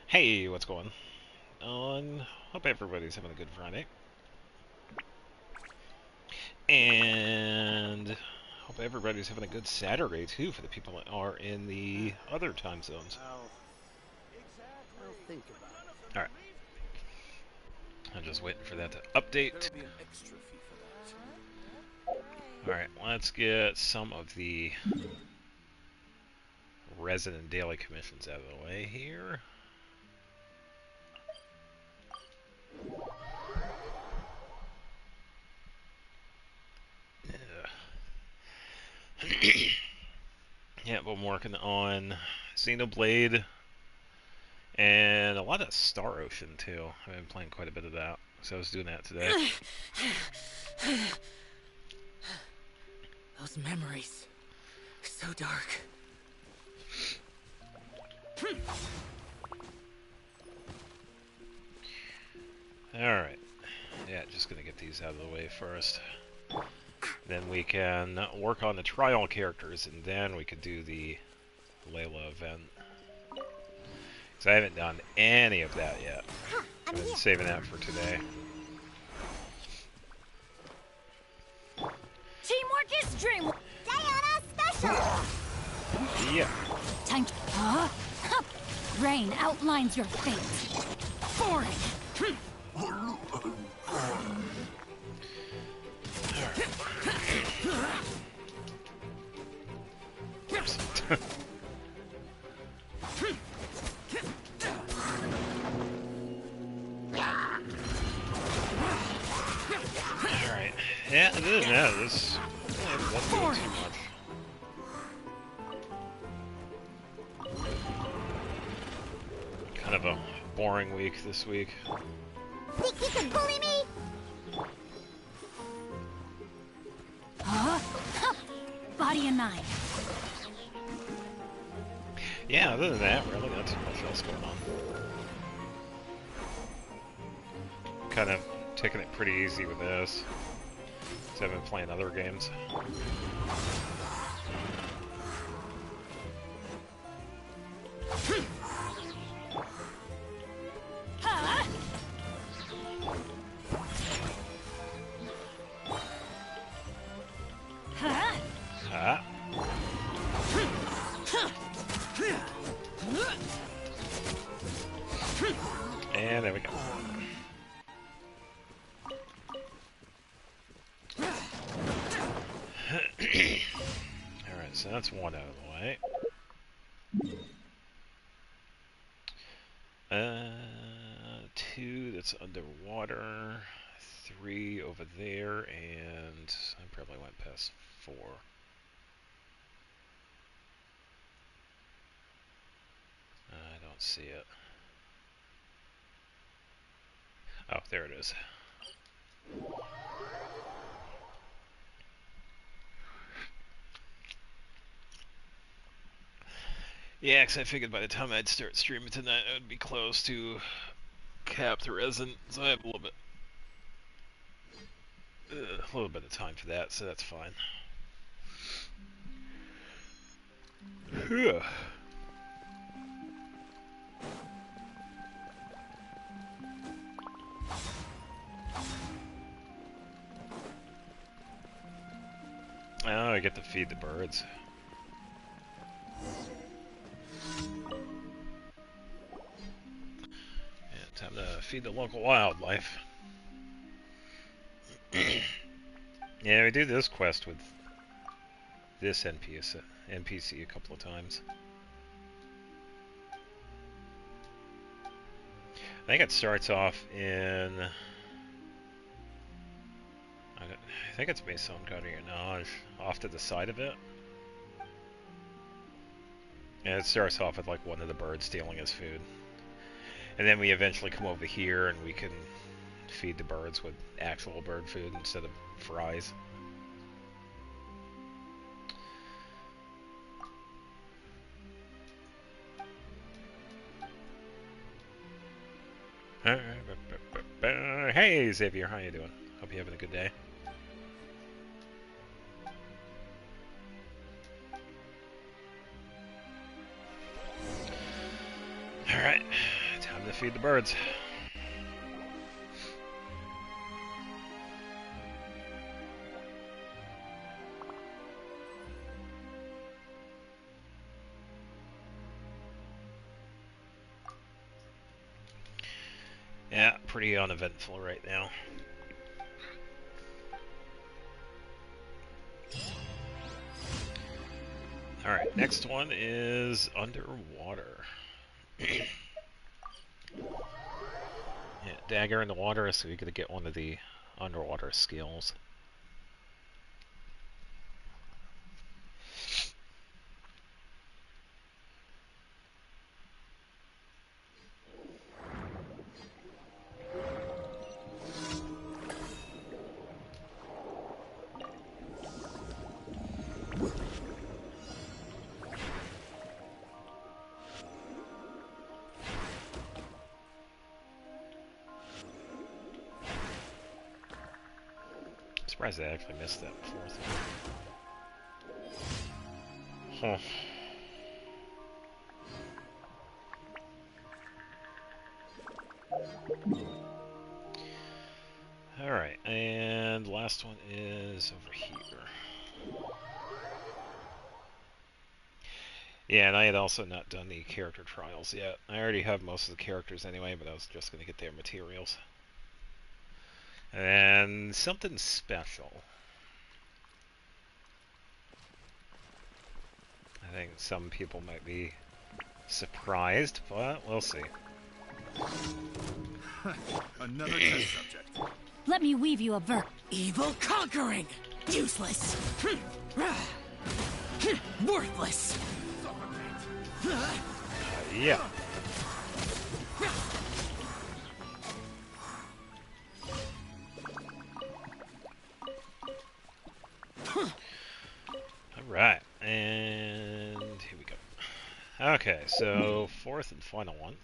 Hey, what's going on? Hope everybody's having a good Friday. And hope everybody's having a good Saturday, too, for the people that are in the other time zones. I'll think about it. Alright. I'm just waiting for that to update. There'll be an extra fee for that. Alright, let's get some of the resident daily commissions out of the way here. Yeah, but I'm working on Xenoblade and a lot of Star Ocean too. I've been playing quite a bit of that, so I was doing that today. Those memories, so dark. Alright. Yeah, just gonna get these out of the way first. Then we can work on the trial characters, and then we could do the Layla event. Because I haven't done any of that yet. I've been saving that for today. Teamwork is dream. Diana special. Yeah. Time to. Rain outlines your fate. Forward. Alright. Yeah, it is. Yeah, this doesn't do too much. Kind of a boring week this week. Think you can bully me? Body and mind. Yeah, other than that, really not too much else going on. Kind of taking it pretty easy with this. So I've been playing other games. Ah. And there we go. Alright, so that's one out of the way. Two that's underwater. Three over there, and I probably went past four. I don't see it. Oh, there it is. Yeah, because I figured by the time I'd start streaming tonight, I would be close to cap the resin, so I have a little bit of time for that, so that's fine. Oh, I get to feed the birds. Yeah, time to feed the local wildlife. Yeah, we do this quest with this NPC a couple of times. I think it starts off in... I think it's Maison Gardiennage, off to the side of it. And it starts off with like one of the birds stealing his food. And then we eventually come over here and we can feed the birds with actual bird food instead of fries. Hey Xavier, how you doing? Hope you're having a good day. Alright, Time to feed the birds. Yeah, pretty uneventful right now. Alright, next one is underwater. Yeah, dagger in the water, so you're gonna get one of the underwater skills. Surprised I actually missed that fourth one. Huh. Alright, and last one is over here. Yeah, and I had also not done the character trials yet. I already have most of the characters anyway, but I was just going to get their materials. And something special. I think some people might be surprised, but we'll see. Another test subject. Let me weave you a verse. Evil conquering! Useless! Worthless! Yeah. Alright, and here we go. Okay, so fourth and final one.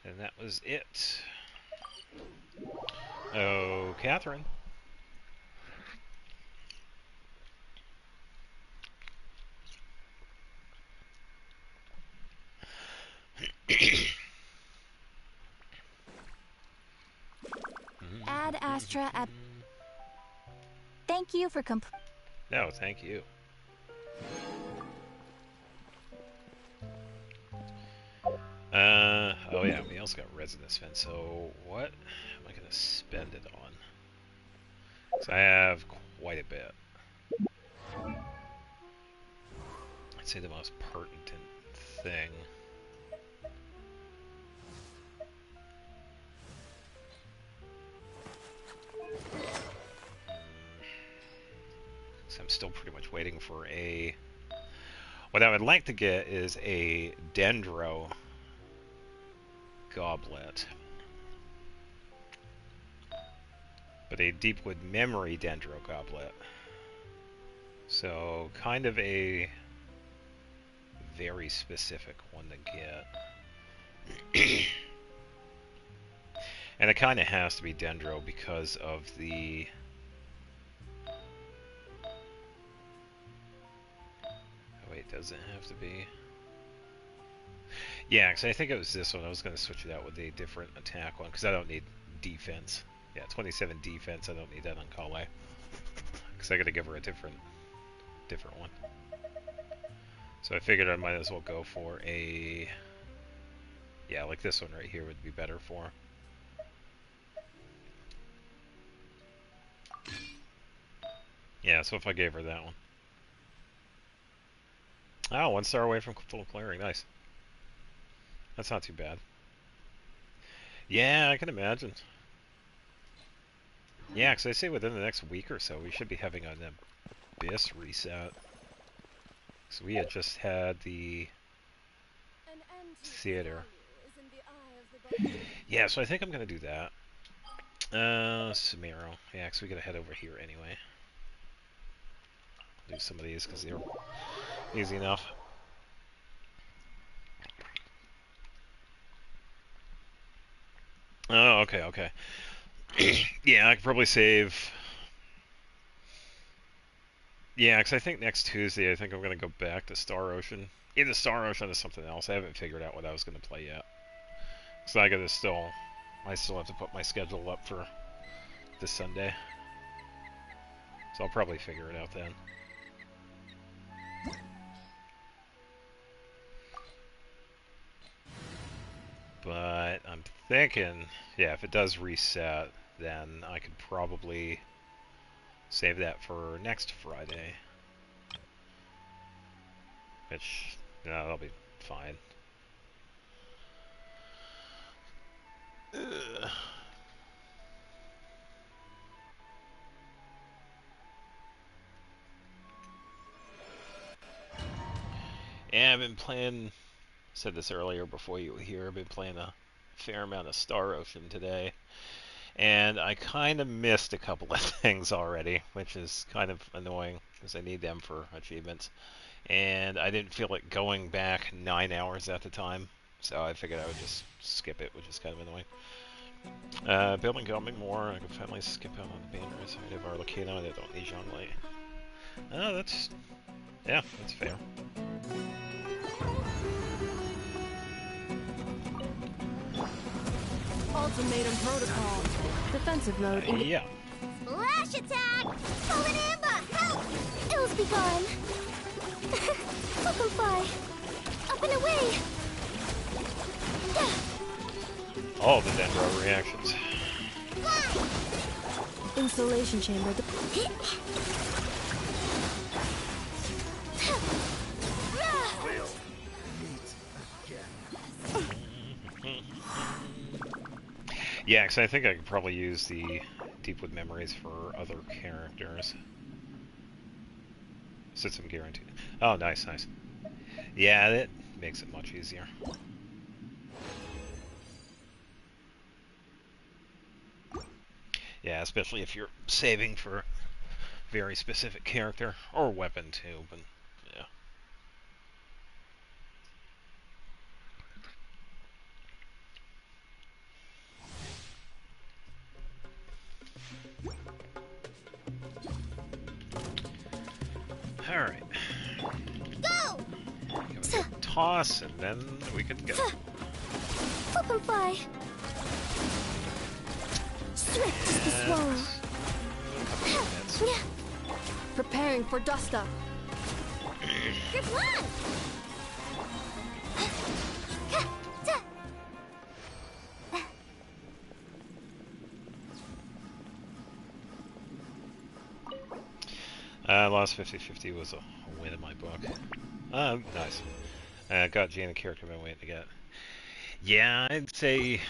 And that was it. Oh, Catherine. Ad Astra at. Thank you for No, thank you. Oh yeah, we also got Resonance Fence, so what am I gonna spend it on? Because I have quite a bit. I'd say the most pertinent thing. So I'm still pretty much waiting for a... What I would like to get is a Dendro Goblet. But a Deepwood Memory Dendro Goblet. So, kind of a very specific one to get. And it kind of has to be Dendro because of the... Oh wait, does it have to be? Yeah, because I think it was this one. I was going to switch it out with a different attack one, because I don't need defense. Yeah, 27 defense, I don't need that on Kale. Because I got to give her a different one. So I figured I might as well go for a... Yeah, like this one right here would be better for her. Yeah, so if I gave her that one. Oh, 1 star away from full clearing. Nice. That's not too bad. Yeah, I can imagine. Yeah, because I say within the next week or so, we should be having an Abyss reset. So we had just had the theater. Yeah, so I think I'm going to do that. Samiro. Yeah, because we got to head over here anyway. Do some of these because they're easy enough. Oh, okay, okay. Yeah, I could probably save... Yeah, because I think next Tuesday, I think I'm going to go back to Star Ocean. Either Star Ocean or something else. I haven't figured out what I was going to play yet. So I still have to put my schedule up for this Sunday. So I'll probably figure it out then. But I'm thinking, yeah, if it does reset, then I could probably save that for next Friday. Which, no, that'll be fine. Ugh. Yeah, I've been playing, said this earlier before you were here, I've been playing a fair amount of Star Ocean today. And I kind of missed a couple of things already, which is kind of annoying because I need them for achievements. And I didn't feel like going back 9 hours at the time, so I figured I would just skip it, which is kind of annoying. Building Goming more, I could finally skip out on the banners. I have Arlecano and I don't need Zhongli. Oh, yeah, that's fair. Ultimatum protocol. Defensive mode. Yeah. Splash attack! Fallen amber! Help! Ills be gone! Flip and fly! Up and away! All the Dendro reactions. Fly! Installation chamber. Yeah, because I think I could probably use the Deepwood Memories for other characters. System guaranteed. Oh, nice, nice. Yeah, that makes it much easier. Yeah, especially if you're saving for a very specific character, or weapon too, but yeah. Alright. Go! Toss, and then we can go. Flip and fly! Swift as the swallow! Preparing for dust up. Good one! Lost 50-50 was a win in my book. Nice. Got Jaina character I've been waiting to get. Yeah, I'd say...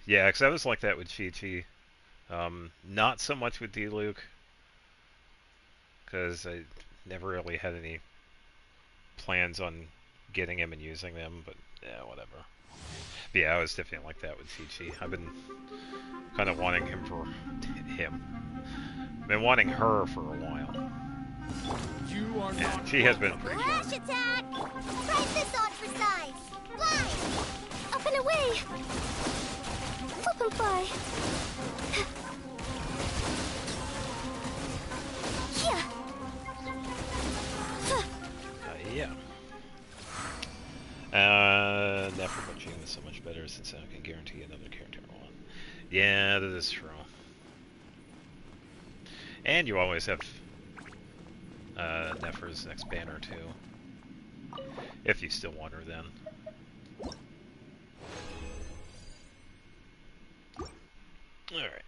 Yeah, because I was like that with Chi-Chi. Not so much with D-Luke, because I never really had any plans on getting him and using them, but yeah, whatever. But yeah, I was definitely like that with Chi-Chi. I've been kind of wanting him for... I've been wanting her for a while. You are not. She has been pretty Flash attack! Try this on for size! Fly! Up and away! Flip and fly! Yeah. Never Machine is so much better since I can guarantee another character I want. Yeah, that is true. And you always have Nefer's next banner too. If you still want her then. Alright.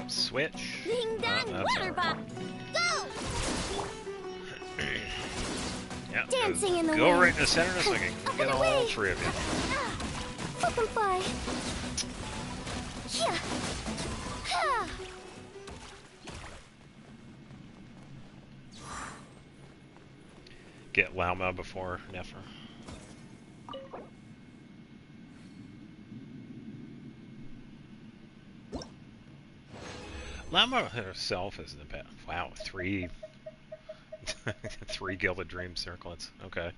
Switch. Ding dong, water bop! Go! Yeah, Dancing in the go wind. right in the center so I can Up get and all away. three of you. Flip and fly! Yeah. Ha. Get Lauma before Nefer. Lauma herself isn't a bad. Wow, 3 3 Gilded Dream Circlets. Okay.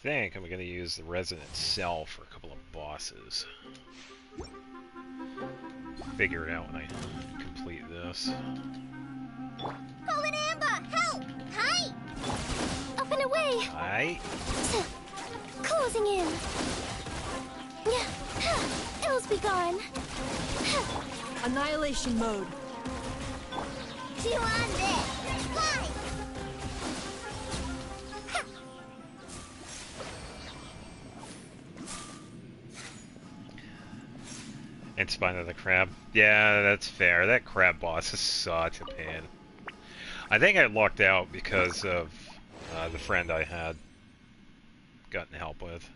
I think I'm going to use the Resonant Cell for a couple of bosses. Figure it out when I complete this. Fallen Amber, help! Hi! Up and away! Aye. Closing in. Ills be gone. Annihilation mode. You on this? Fly! In spite of the crab. Yeah, that's fair. That crab boss is such a pain. I think I lucked out because of the friend I had gotten help with.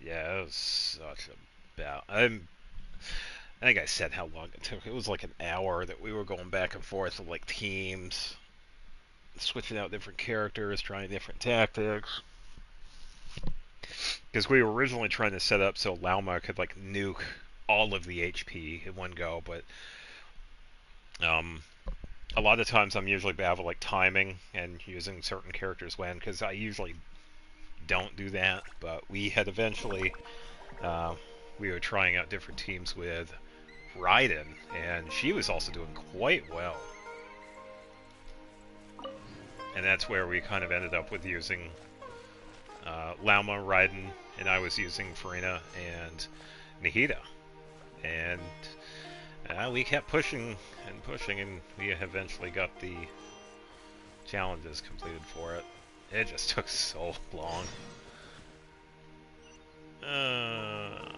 Yeah, it was such a bout. I think I said how long it took. It was like an hour that we were going back and forth with like teams, switching out different characters, trying different tactics. Because we were originally trying to set up so Lauma could like nuke all of the HP in one go, but a lot of times I'm usually bad with like timing and using certain characters when, because I usually don't do that. But we had eventually we were trying out different teams with Raiden, and she was also doing quite well. And that's where we kind of ended up with using Lauma, Raiden, and I was using Farina and Nahida. And we kept pushing and pushing, and we eventually got the challenges completed for it. It just took so long. Alright.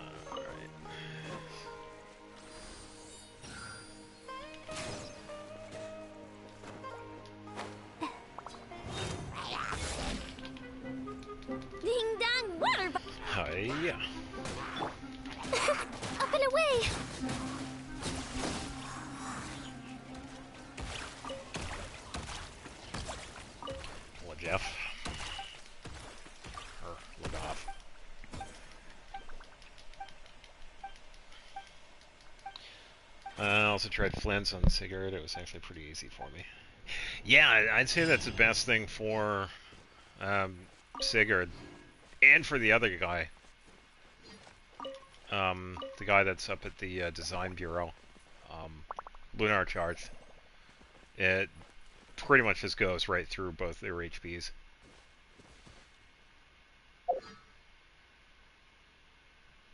Ding dong water. Hiya. Up and away. Hello, Jeff. Or Lagoff. I also tried Flint's on Sigurd. It was actually pretty easy for me. Yeah, I'd say that's the best thing for Sigurd. And for the other guy. The guy that's up at the design bureau. Lunar Charge. It pretty much just goes right through both their HPs.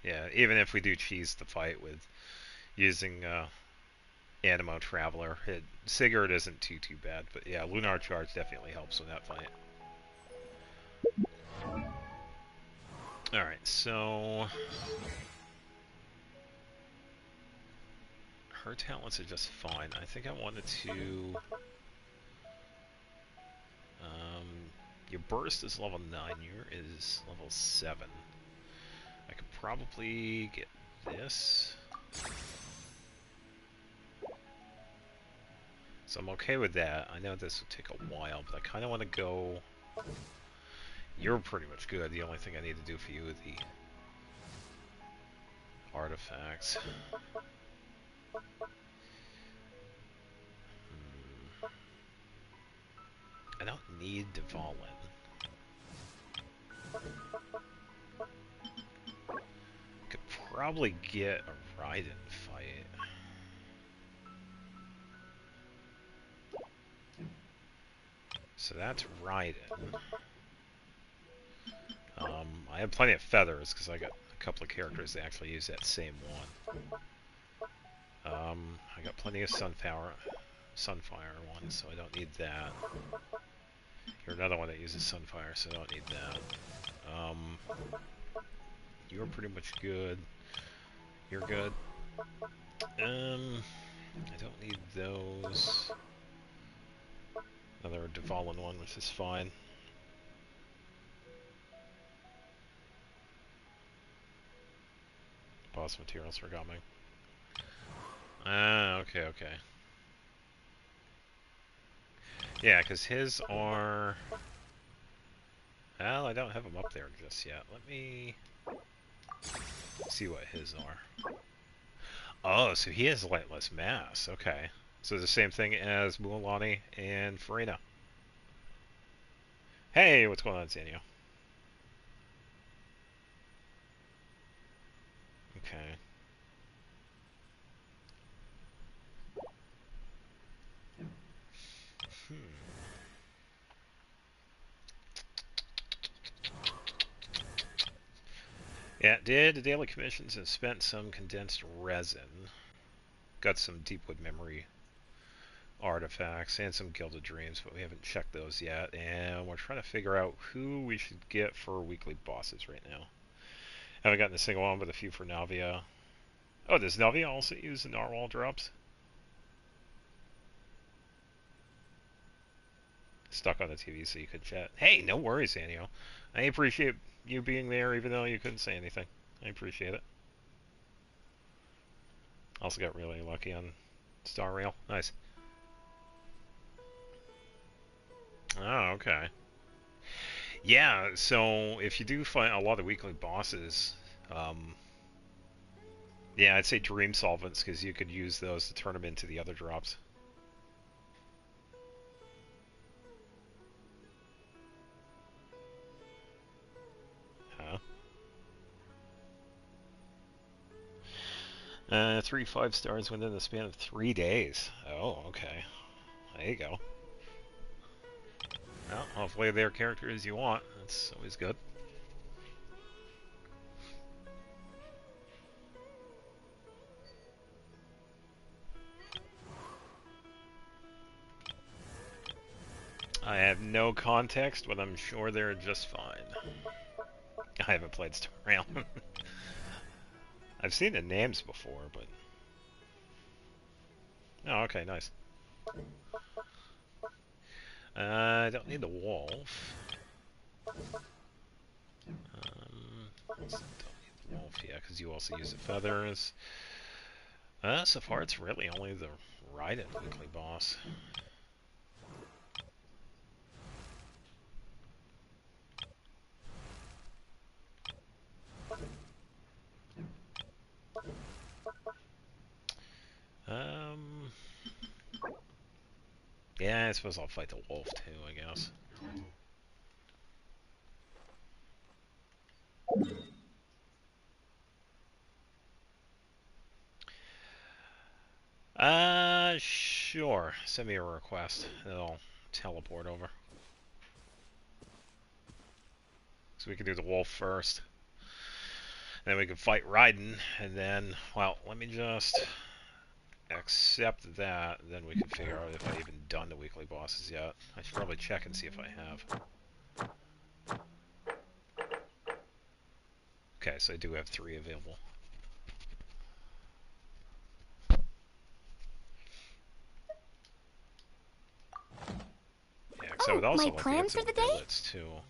Yeah, even if we do cheese the fight with using Animo Traveler, Sigurd isn't too bad, but yeah, Lunar Charge definitely helps with that fight. Alright, so her talents are just fine. I think I wanted to your burst is level 9, your is level 7. I could probably get this. So I'm okay with that. I know this will take a while, but I kind of want to go... You're pretty much good. The only thing I need to do for you are the artifacts. I don't need Dvalin. Could probably get a Raiden fight. So that's Raiden. I have plenty of feathers because I got a couple of characters that actually use that same one. I got plenty of Sunfire ones, so I don't need that. You're another one that uses Sunfire, so I don't need that. You're pretty much good. You're good. I don't need those. Another Dvalin one, which is fine. Boss materials for coming. Ah, okay. Yeah, because his are... Well, I don't have them up there just yet. Let me see what his are. Oh, so he has lightless mass. Okay. So the same thing as Mualani and Farina. Hey, what's going on, Zanio? Okay. Hmm. Yeah, did the daily commissions and spent some condensed resin. Got some Deepwood memory artifacts and some Gilded Dreams, but we haven't checked those yet. And we're trying to figure out who we should get for weekly bosses right now. Haven't gotten a single one, but a few for Navia. Oh, does Navia also use the Narwhal drops? Stuck on the TV so you could chat. Hey, no worries, Anio. I appreciate you being there even though you couldn't say anything. I appreciate it. Also got really lucky on Star Rail. Nice. Oh, okay. Yeah, so if you do find a lot of weekly bosses, yeah, I'd say Dream Solvents because you could use those to turn them into the other drops. Huh? 3 5 stars within the span of 3 days. Oh, okay. There you go. Well, hopefully they're characters you want. That's always good. I have no context, but I'm sure they're just fine. I haven't played Star Rail. I've seen the names before, but... Oh, okay, nice. I don't need the wolf. Don't need the wolf, yeah, because you also use the feathers. So far it's really only the Raiden weekly boss. Um... Yeah, I suppose I'll fight the wolf too, I guess. Sure. Send me a request and I'll teleport over. So we can do the wolf first. Then we can fight Raiden, and then, well, let me just accept that, and then we can figure out if I've even done the weekly bosses yet. I should probably check and see if I have. Okay, so I do have 3 available. Yeah, because I would also my like to get plans some for the day? billets, too.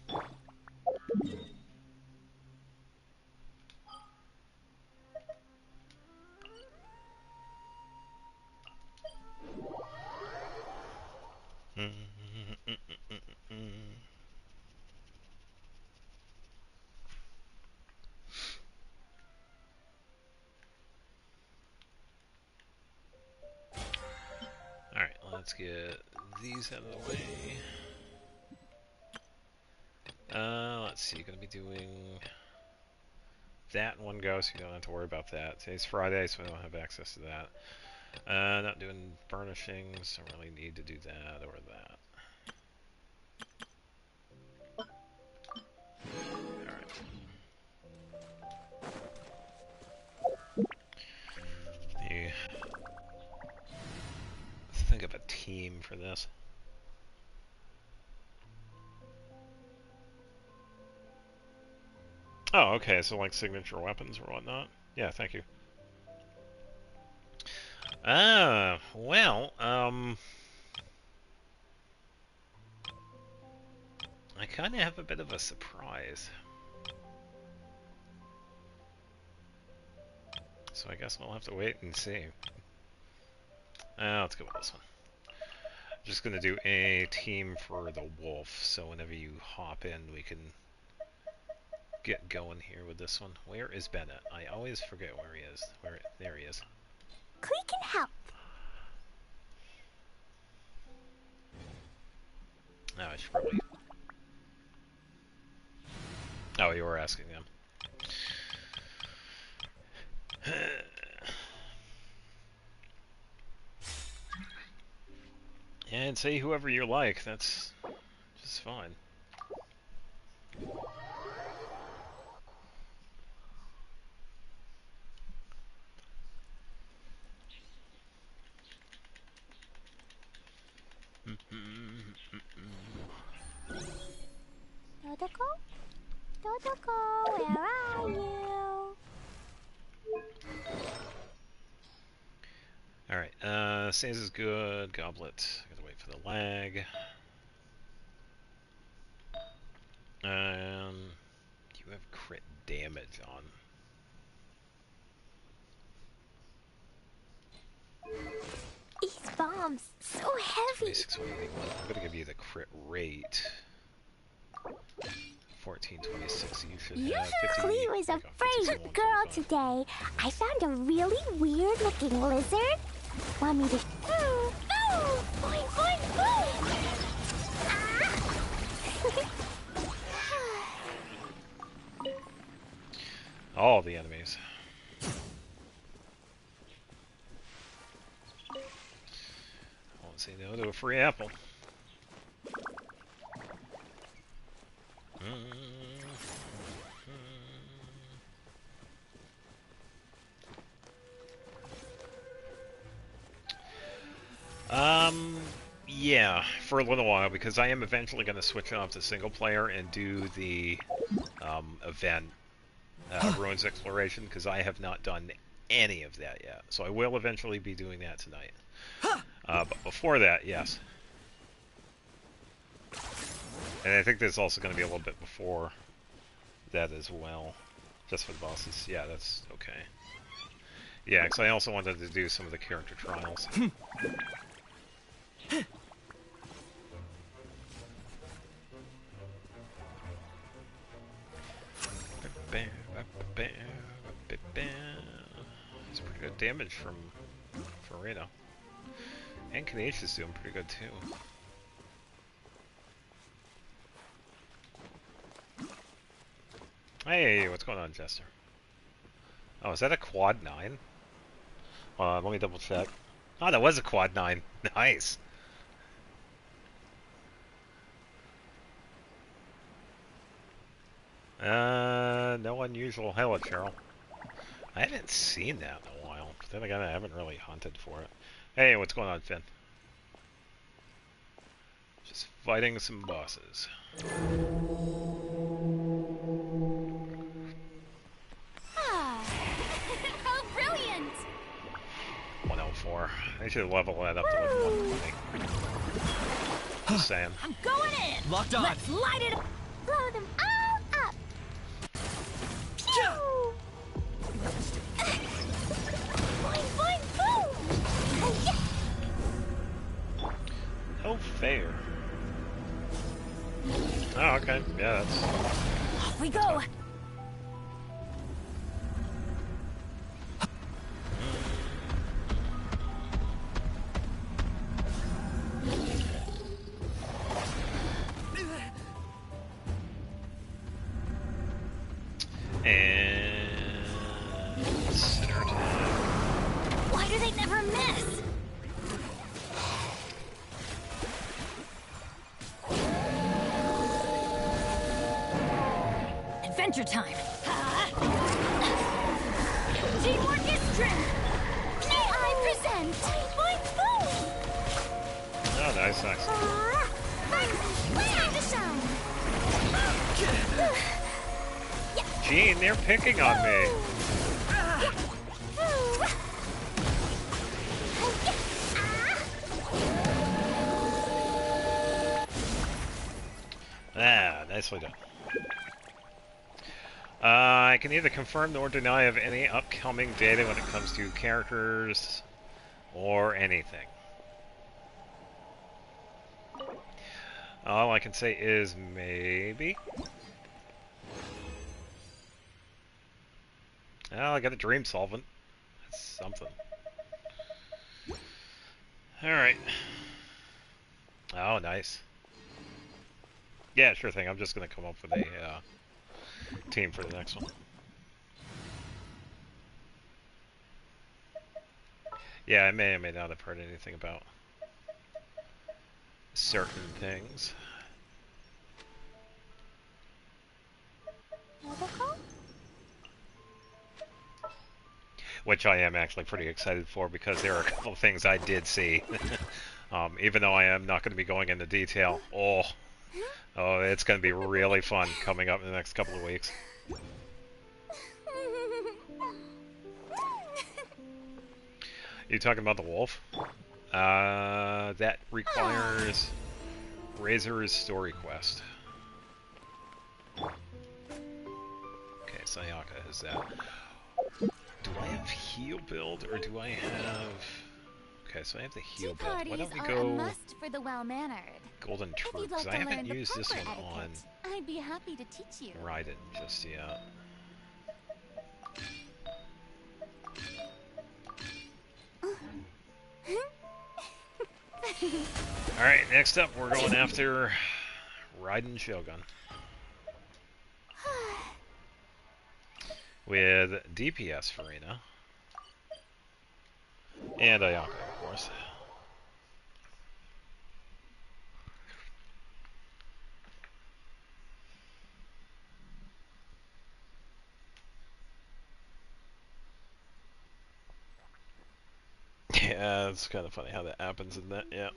Alright, let's get these out of the way. Let's see, gonna be doing that in one go, so you don't have to worry about that. Today's Friday, so I don't have access to that. Not doing burnishings, don't really need to do that or that. Alright. You think of a team for this. Oh, okay, so like signature weapons or whatnot? Yeah, thank you. Well, I kind of have a bit of a surprise. So I guess we'll have to wait and see. Let's go with this one. just gonna do a team for the wolf, so whenever you hop in, we can get going here with this one. Where is Bennett? I always forget where he is. There he is. Clee can help. Oh, I should probably... Oh, you were asking them. And say whoever you like, that's just fine. Dodoko? Dodoko, where are you? Alright, Sans is good. Goblet. Gotta wait for the lag. You have crit damage on. These bombs, so heavy. 2681. I'm gonna give you the crit rate. 1426. You should You have sure 50. Clee was there a you go, brave girl 51.25. today. I found a really weird looking lizard. Want me to... Ooh, ooh, boing, boing, boing. All the enemies. I won't say no to a free apple. Yeah, for a little while, because I am eventually going to switch off to single player and do the event Ruins Exploration, because I have not done any of that yet. So I will eventually be doing that tonight. But before that, yes. And I think there's also going to be a little bit before that as well. Just for the bosses. Yeah, that's okay. Yeah, because I also wanted to do some of the character trials. It's pretty good damage from Farina. And Kanish is doing pretty good too. Hey, what's going on, Jester? Oh, is that a quad 9? Let me double check. Oh, that was a quad 9. Nice. No unusual hello, Cheryl. I haven't seen that in a while. But then again, I haven't really hunted for it. Hey, what's going on, Finn? Just fighting some bosses. How brilliant! 104. I should level that up to like 120. Just saying. I'm going in. Locked on. Let's light it up. Blow them all up! Pew! Boing, boing, boom! Oh, yeah! Oh, fair. Oh, okay. Yeah, that's... Off we go. And... center attack. Why do they never miss? Adventure time. Teamwork is strength. May I present? Boing, boing! Oh, nice, nice. Time to shine! Gene, they're picking on me. Ah, nicely done. I can neither confirm nor deny of any upcoming data when it comes to characters or anything. All I can say is maybe. Oh, I got a dream solvent. That's something. Alright. Oh, nice. Yeah, sure thing. I'm just going to come up with a team for the next one. Yeah, I may or may not have heard anything about certain things. Robocall? Which I am actually pretty excited for because there are a couple of things I did see. Even though I am not going to be going into detail. Oh, it's going to be really fun coming up in the next couple of weeks. You talking about the wolf? That requires Razor's story quest. Okay, Sayaka has that. Do I have heal build or do I have... Okay, so I have the heal Tea build. Why parties don't we are go a must for the well-mannered. Golden If Troop? you'd Because like I to haven't learn the used this proper one on etiquette, I'd be happy to teach you. Raiden just yet. Alright, next up we're going after Raiden Shogun. With DPS Farina. And Ayaka, of course. Yeah, it's kind of funny how that happens in that, yeah.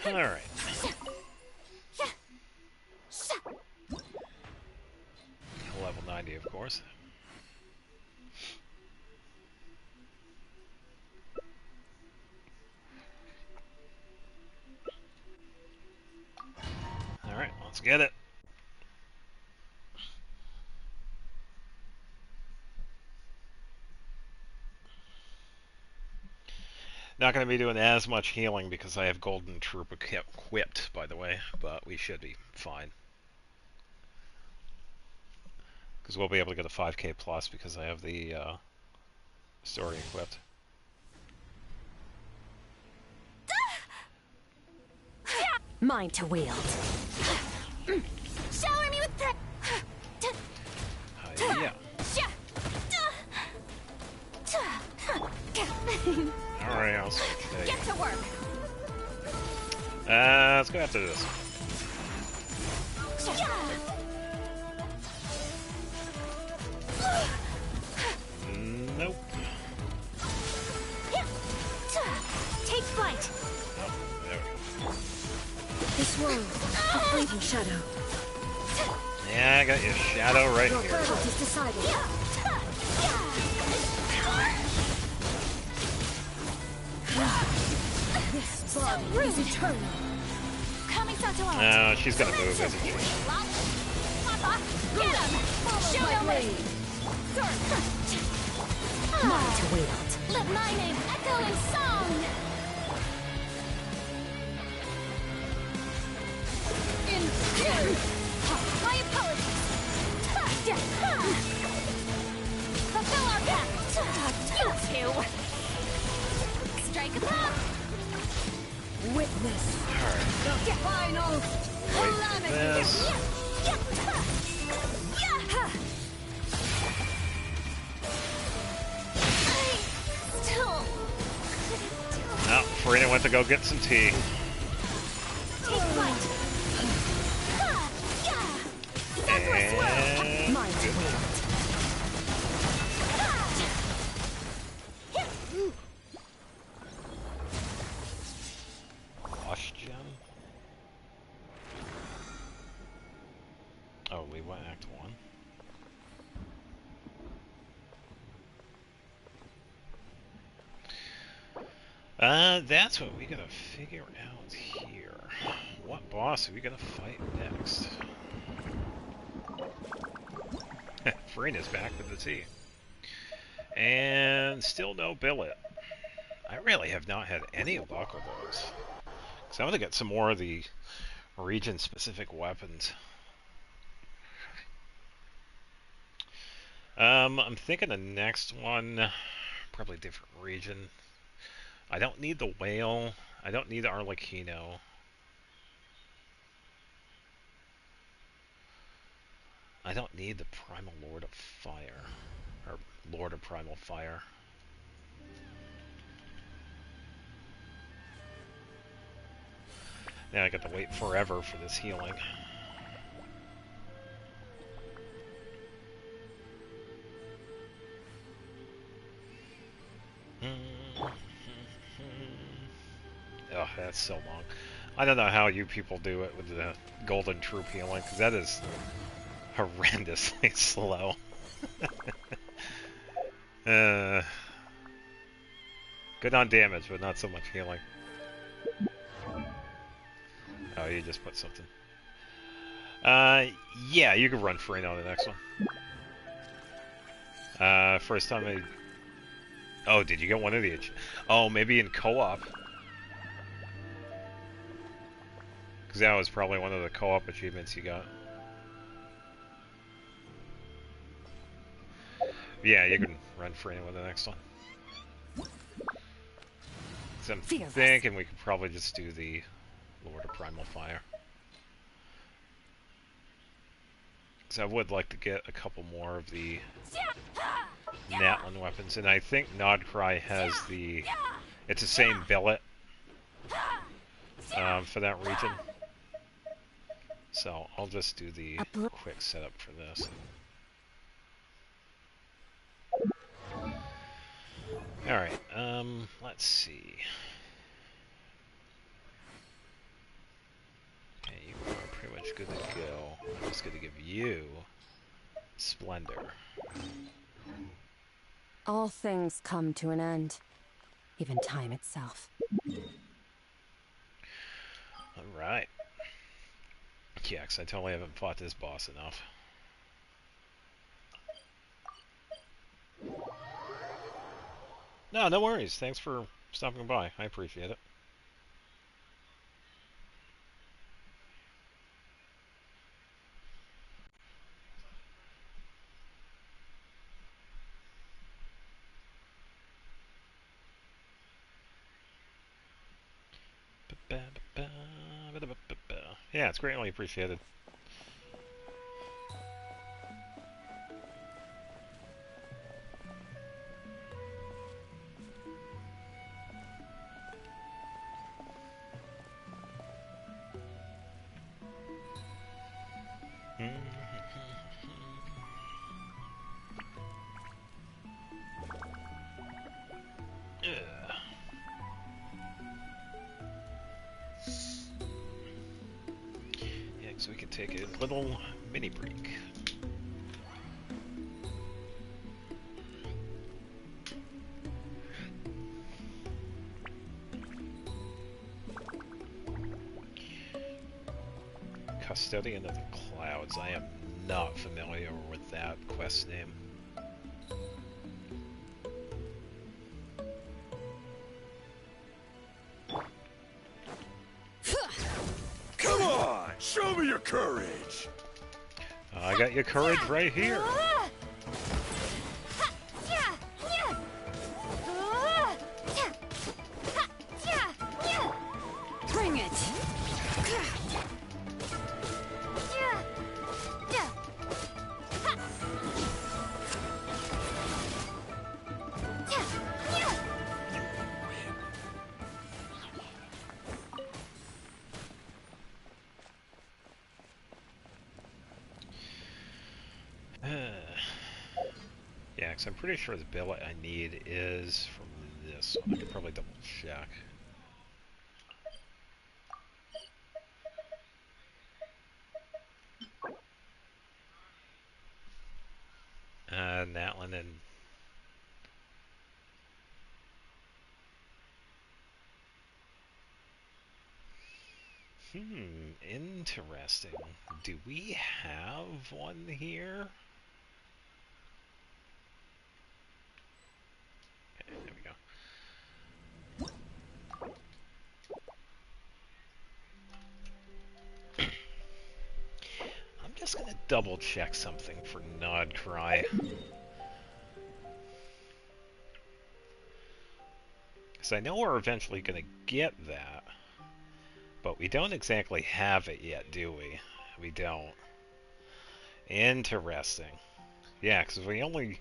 Alright. Level 90, of course. Alright, let's get it. Not going to be doing as much healing because I have Golden Troop equipped, by the way, but we should be fine. Because we'll be able to get a 5k plus because I have the story equipped. Mine to wield. Shower me with Yeah. Alright, I'll switch. Get to work. Let's go after this. Nope. Take flight. Oh, there we go. This world, a fleeting shadow. Yeah, I got your shadow right Your here. verdict is decided. This body is eternal. Coming to life. No, she's gonna move, isn't she? Get him! Shoot him! Mine to wield. Let my name echo in song! In here! My apologies! Fulfill our pact! You two! Strike a pop! Witness Alright. the final Wait, this. No, Farina went to go get some tea. And... mine to wield. Question? Oh, we went Act 1. That's what we gotta figure out here. What boss are we gonna fight next? Farina's back with the tea. And still no billet. I really have not had any luck with those. So I'm gonna get some more of the region-specific weapons. I'm thinking the next one, probably different region. I don't need the whale. I don't need Arlecchino. I don't need the Primal Lord of Fire. Or Lord of Primal Fire. Now I got to wait forever for this healing. Oh, that's so long. I don't know how you people do it with the Golden Troop healing, because that is horrendously slow. Good on damage, but not so much healing. Oh, you just put something. Yeah, you can run free on the next one. First time I... Oh, did you get one of the... Oh, maybe in co-op. Because that was probably one of the co-op achievements you got. Yeah, you can run free with the next one. So I'm thinking we could probably just do the Lord of Primal Fire. Because I would like to get a couple more of the Natlin weapons, and I think Nodcry has the... It's the same billet for that region. So I'll just do the quick setup for this. Alright, let's see. Okay, you are pretty much good to go. I'm just going to give you Splendor. All things come to an end, even time itself. Alright. Yeah, 'cause I totally haven't fought this boss enough. No, no worries. Thanks for stopping by. I appreciate it. Yeah, it's greatly appreciated. Yeah, so we can take a little mini break. Custodian of the Clouds. I am not familiar with that quest name. Come on! Show me your courage! I got your courage right here. Bring it! Yeah, because I'm pretty sure the billet I need is from this one. I could probably double check. Natlin and... Interesting. Do we have one here? Okay, there we go. double check something for Nod Cry. Because I know we're eventually going to get that, but we don't exactly have it yet, do we? We don't. Interesting. Yeah, because we only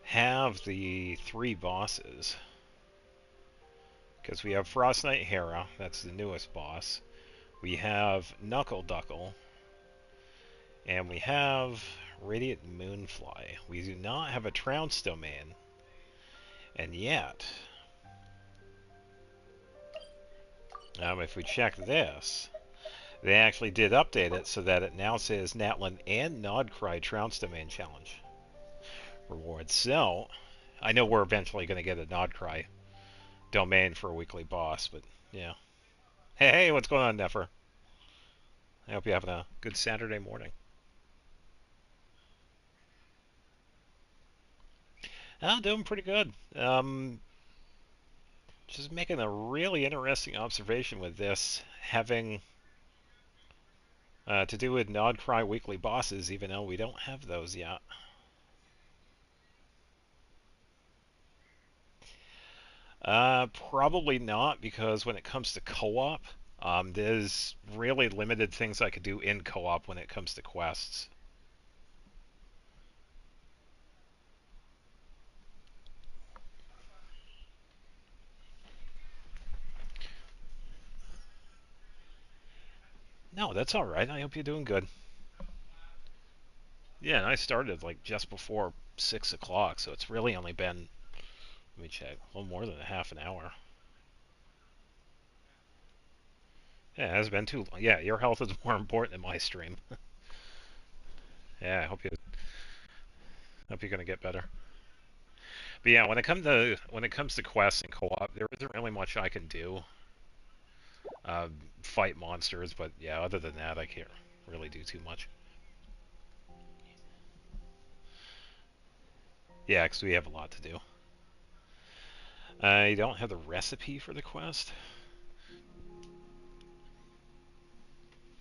have the 3 bosses. Because we have Frost Knight Hera, that's the newest boss. We have Knuckle Duckle. And we have Radiant Moonfly. We do not have a Trounce Domain. And yet, if we check this, they actually did update it so that it now says Natlin and Nodcry Trounce Domain Challenge rewards. So, I know we're eventually going to get a Nodcry domain for a weekly boss, but yeah. Hey, what's going on, Nefer? I hope you're having a good Saturday morning. Doing pretty good. Just making a really interesting observation with this, having to do with Nodcry weekly bosses, even though we don't have those yet. Probably not, because when it comes to co-op, there's really limited things I could do in co-op when it comes to quests. No, that's alright. I hope you're doing good. Yeah, and I started like just before 6 o'clock, so it's really only been, let me check, a little more than a half an hour. Yeah, it has been too long. Yeah, your health is more important than my stream. Yeah, I hope you're gonna get better. But yeah, when it comes to quests and co-op, there isn't really much I can do. Fight monsters, but yeah, other than that, I can't really do too much. Yeah, because we have a lot to do. I don't have the recipe for the quest.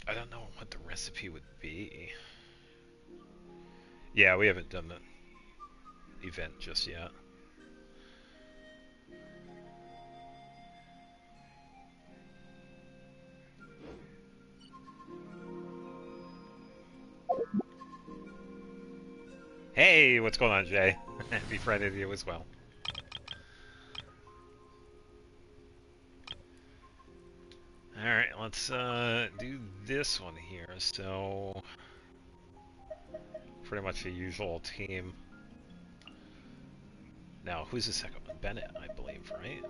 I don't know what the recipe would be. Yeah, we haven't done the event just yet. Hey, what's going on, Jay? Happy Friday to you as well. Alright, let's do this one here. So, pretty much the usual team. Now, who's the second one? Bennett, I believe, right?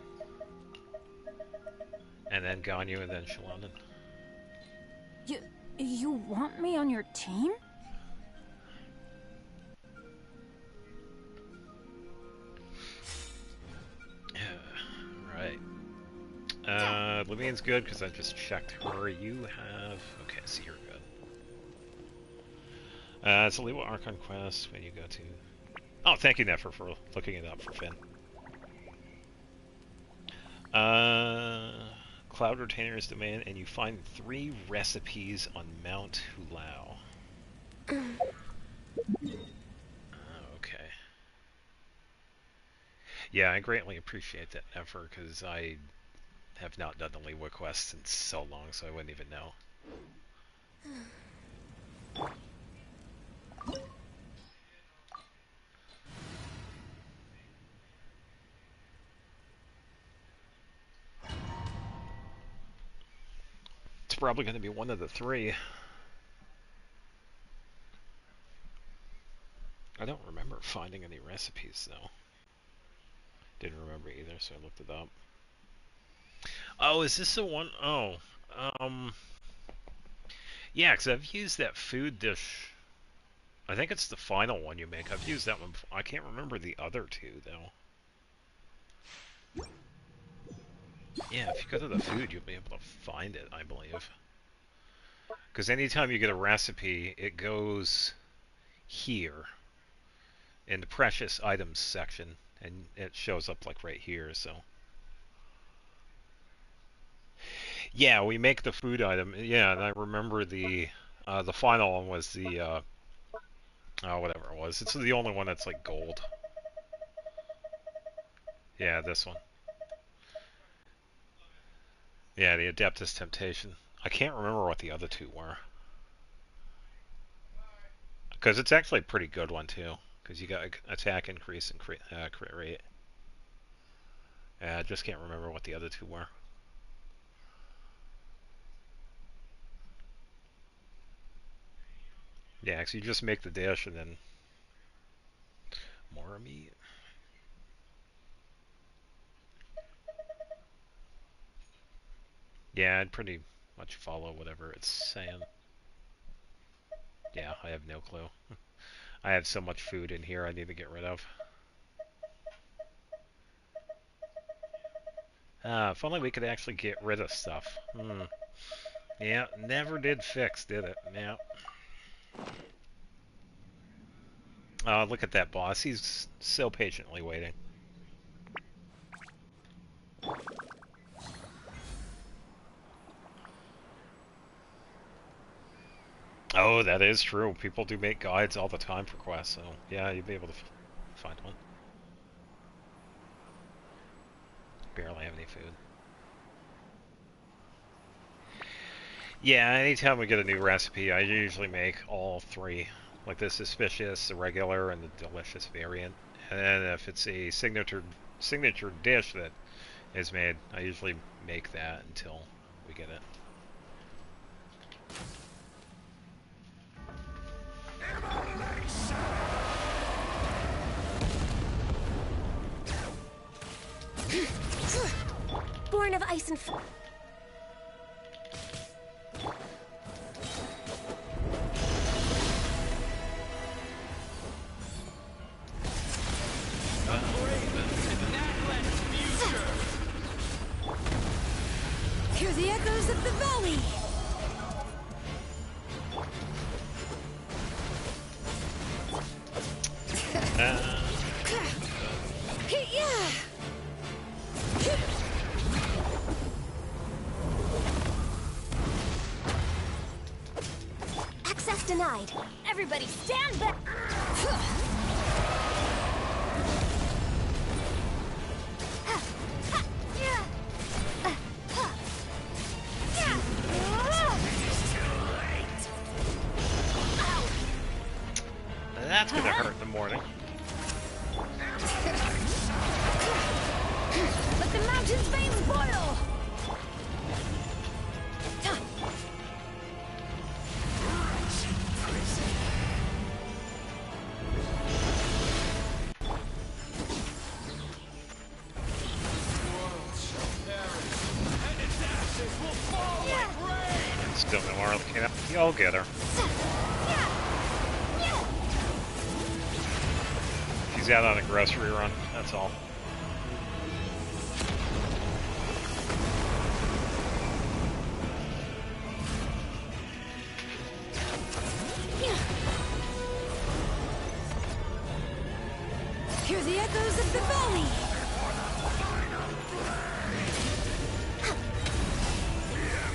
And then Ganyu, and then Shalonen. You want me on your team? Right. Levine's good because I just checked her. You have... Okay, so you're good. It's a Lewa Archon quest when you go to... Oh, thank you, Nefer, for looking it up for Finn. Cloud Retainer's domain, and you find 3 recipes on Mount Hulao. Okay. Yeah, I greatly appreciate that, Nefer, because I have not done the Lewa quest in so long, so I wouldn't even know. It's probably going to be one of the 3. I don't remember finding any recipes, though. Didn't remember either, so I looked it up. Oh, is this the one? Oh, yeah, because I've used that food dish. I think it's the final one you make. I've used that one before. I can't remember the other 2, though. Yeah, if you go to the food, you'll be able to find it, I believe. Because anytime you get a recipe, it goes here in the precious items section, and it shows up like right here, so. Yeah, we make the food item. Yeah, and I remember the The final one was the whatever it was. It's the only one that's like gold. Yeah, this one. Yeah, the Adeptus Temptation. I can't remember what the other two were. Because it's actually a pretty good one too. Because you got attack increase and crit rate. Yeah, I just can't remember what the other two were. Yeah, so you just make the dish and then more meat. Yeah, I'd pretty much follow whatever it's saying. Yeah, I have no clue. I have so much food in here I need to get rid of. If only we could actually get rid of stuff. Yeah, never did fix, did it? Yeah. Oh, look at that boss. He's so patiently waiting. Oh, that is true. People do make guides all the time for quests, so yeah, you'd be able to find one. Barely have any food. Yeah, anytime we get a new recipe, I usually make all three. Like the suspicious, the regular, and the delicious variant. And then if it's a signature dish that is made, I usually make that until we get it. Born of ice and fire. Hear the echoes of the valley! Access denied. Everybody stand back. That's gonna hurt in the morning. Let the mountain's veins boil! Still no more looking up. You'll get her. She's out on a grocery run, that's all. Hear the echoes of the valley!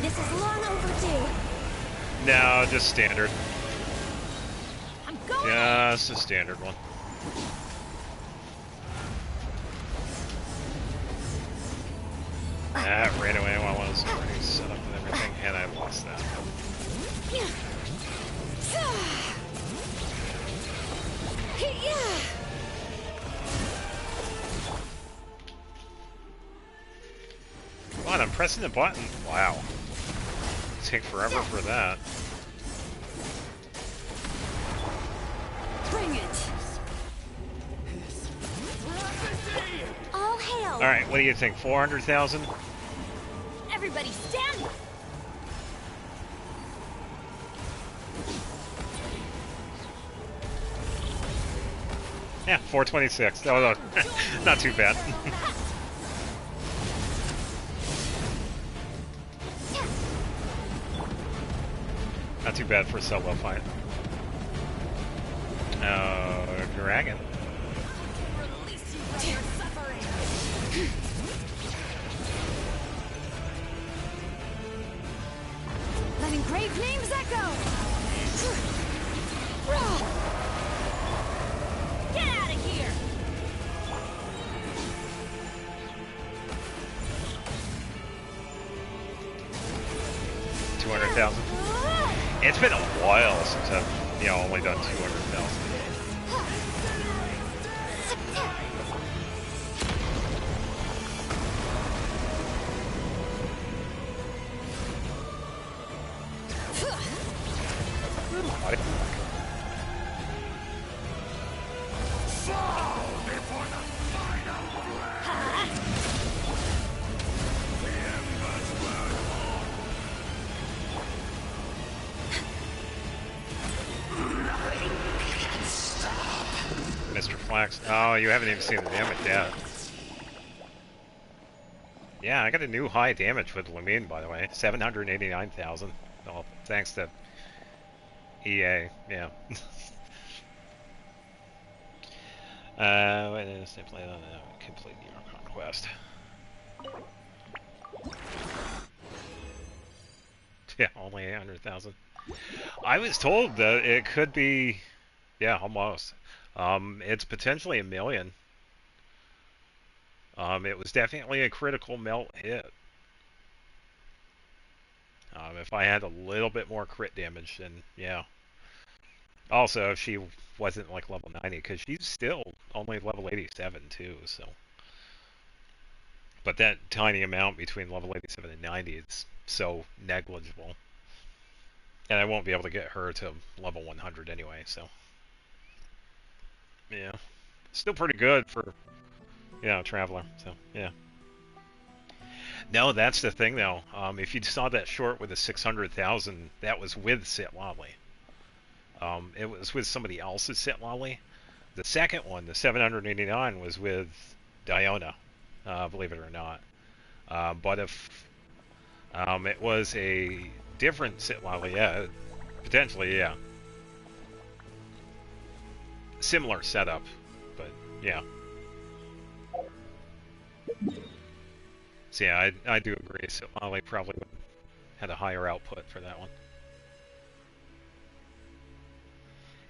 This is long overdue. No, just standard. I'm going. Just a standard one. That ran away while I was already set up and everything, and I lost that. Come on, I'm pressing the button. Wow. Take forever for that. Bring it! All hail. Alright, what do you think? 400,000? Everybody stand. Yeah, 426. That was not too bad. Not too bad for a solo fight. Dragon. Release you from your suffering. Let engraved names echo! 200,000. It's been a while since I've, only done 200,000. Mr. Flax. Oh, you haven't even seen the damage yet. Yeah, I got a new high damage with Lumine, by the way. 789,000. Well, thanks to EA, yeah. Wait, they play on a complete New York Conquest. Yeah, only 800,000. I was told that it could be, yeah, almost. It's potentially 1 million. It was definitely a critical melt hit. If I had a little bit more crit damage, then yeah. Also, if she wasn't like level 90, because she's still only level 87 too, so. But that tiny amount between level 87 and 90 is so negligible. And I won't be able to get her to level 100 anyway, so. Yeah. Still pretty good for, Traveler, so, yeah. No, that's the thing, though. If you saw that short with the 600,000, that was with Sit Lolly. It was with somebody else's Sit Lolly. The second one, the 789, was with Diona, believe it or not. But if it was a different Sit Lolly, yeah, potentially, yeah. Similar setup, but yeah. So yeah, I do agree. Sit Lolly probably had a higher output for that one.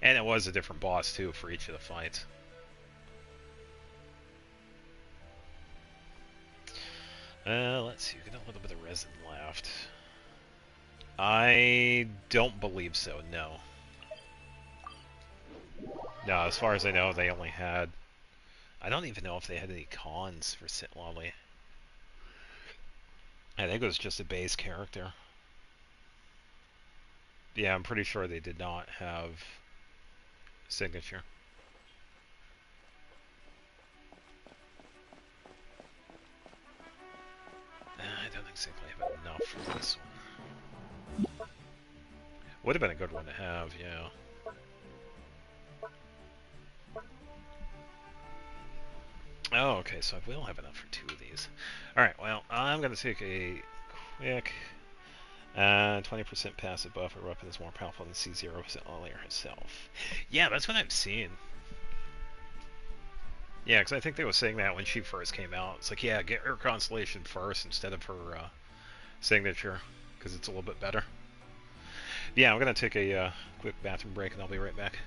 And it was a different boss, too, for each of the fights. Let's see, we got a little bit of resin left. I don't believe so, no. No, as far as I know, they only had... I don't even know if they had any cons for Sit Lolly. I think it was just a base character. Yeah, I'm pretty sure they did not have signature. I don't think Simply have enough for this one. Would have been a good one to have, yeah. Oh, okay, so I will have enough for 2 of these. Alright, well, I'm going to take a quick 20% passive buff. Her weapon is more powerful than C0% Lollier herself. Yeah, that's what I'm seeing. Yeah, because I think they were saying that when she first came out. It's like, yeah, get her Constellation first instead of her signature, because it's a little bit better. Yeah, I'm going to take a quick bathroom break, and I'll be right back.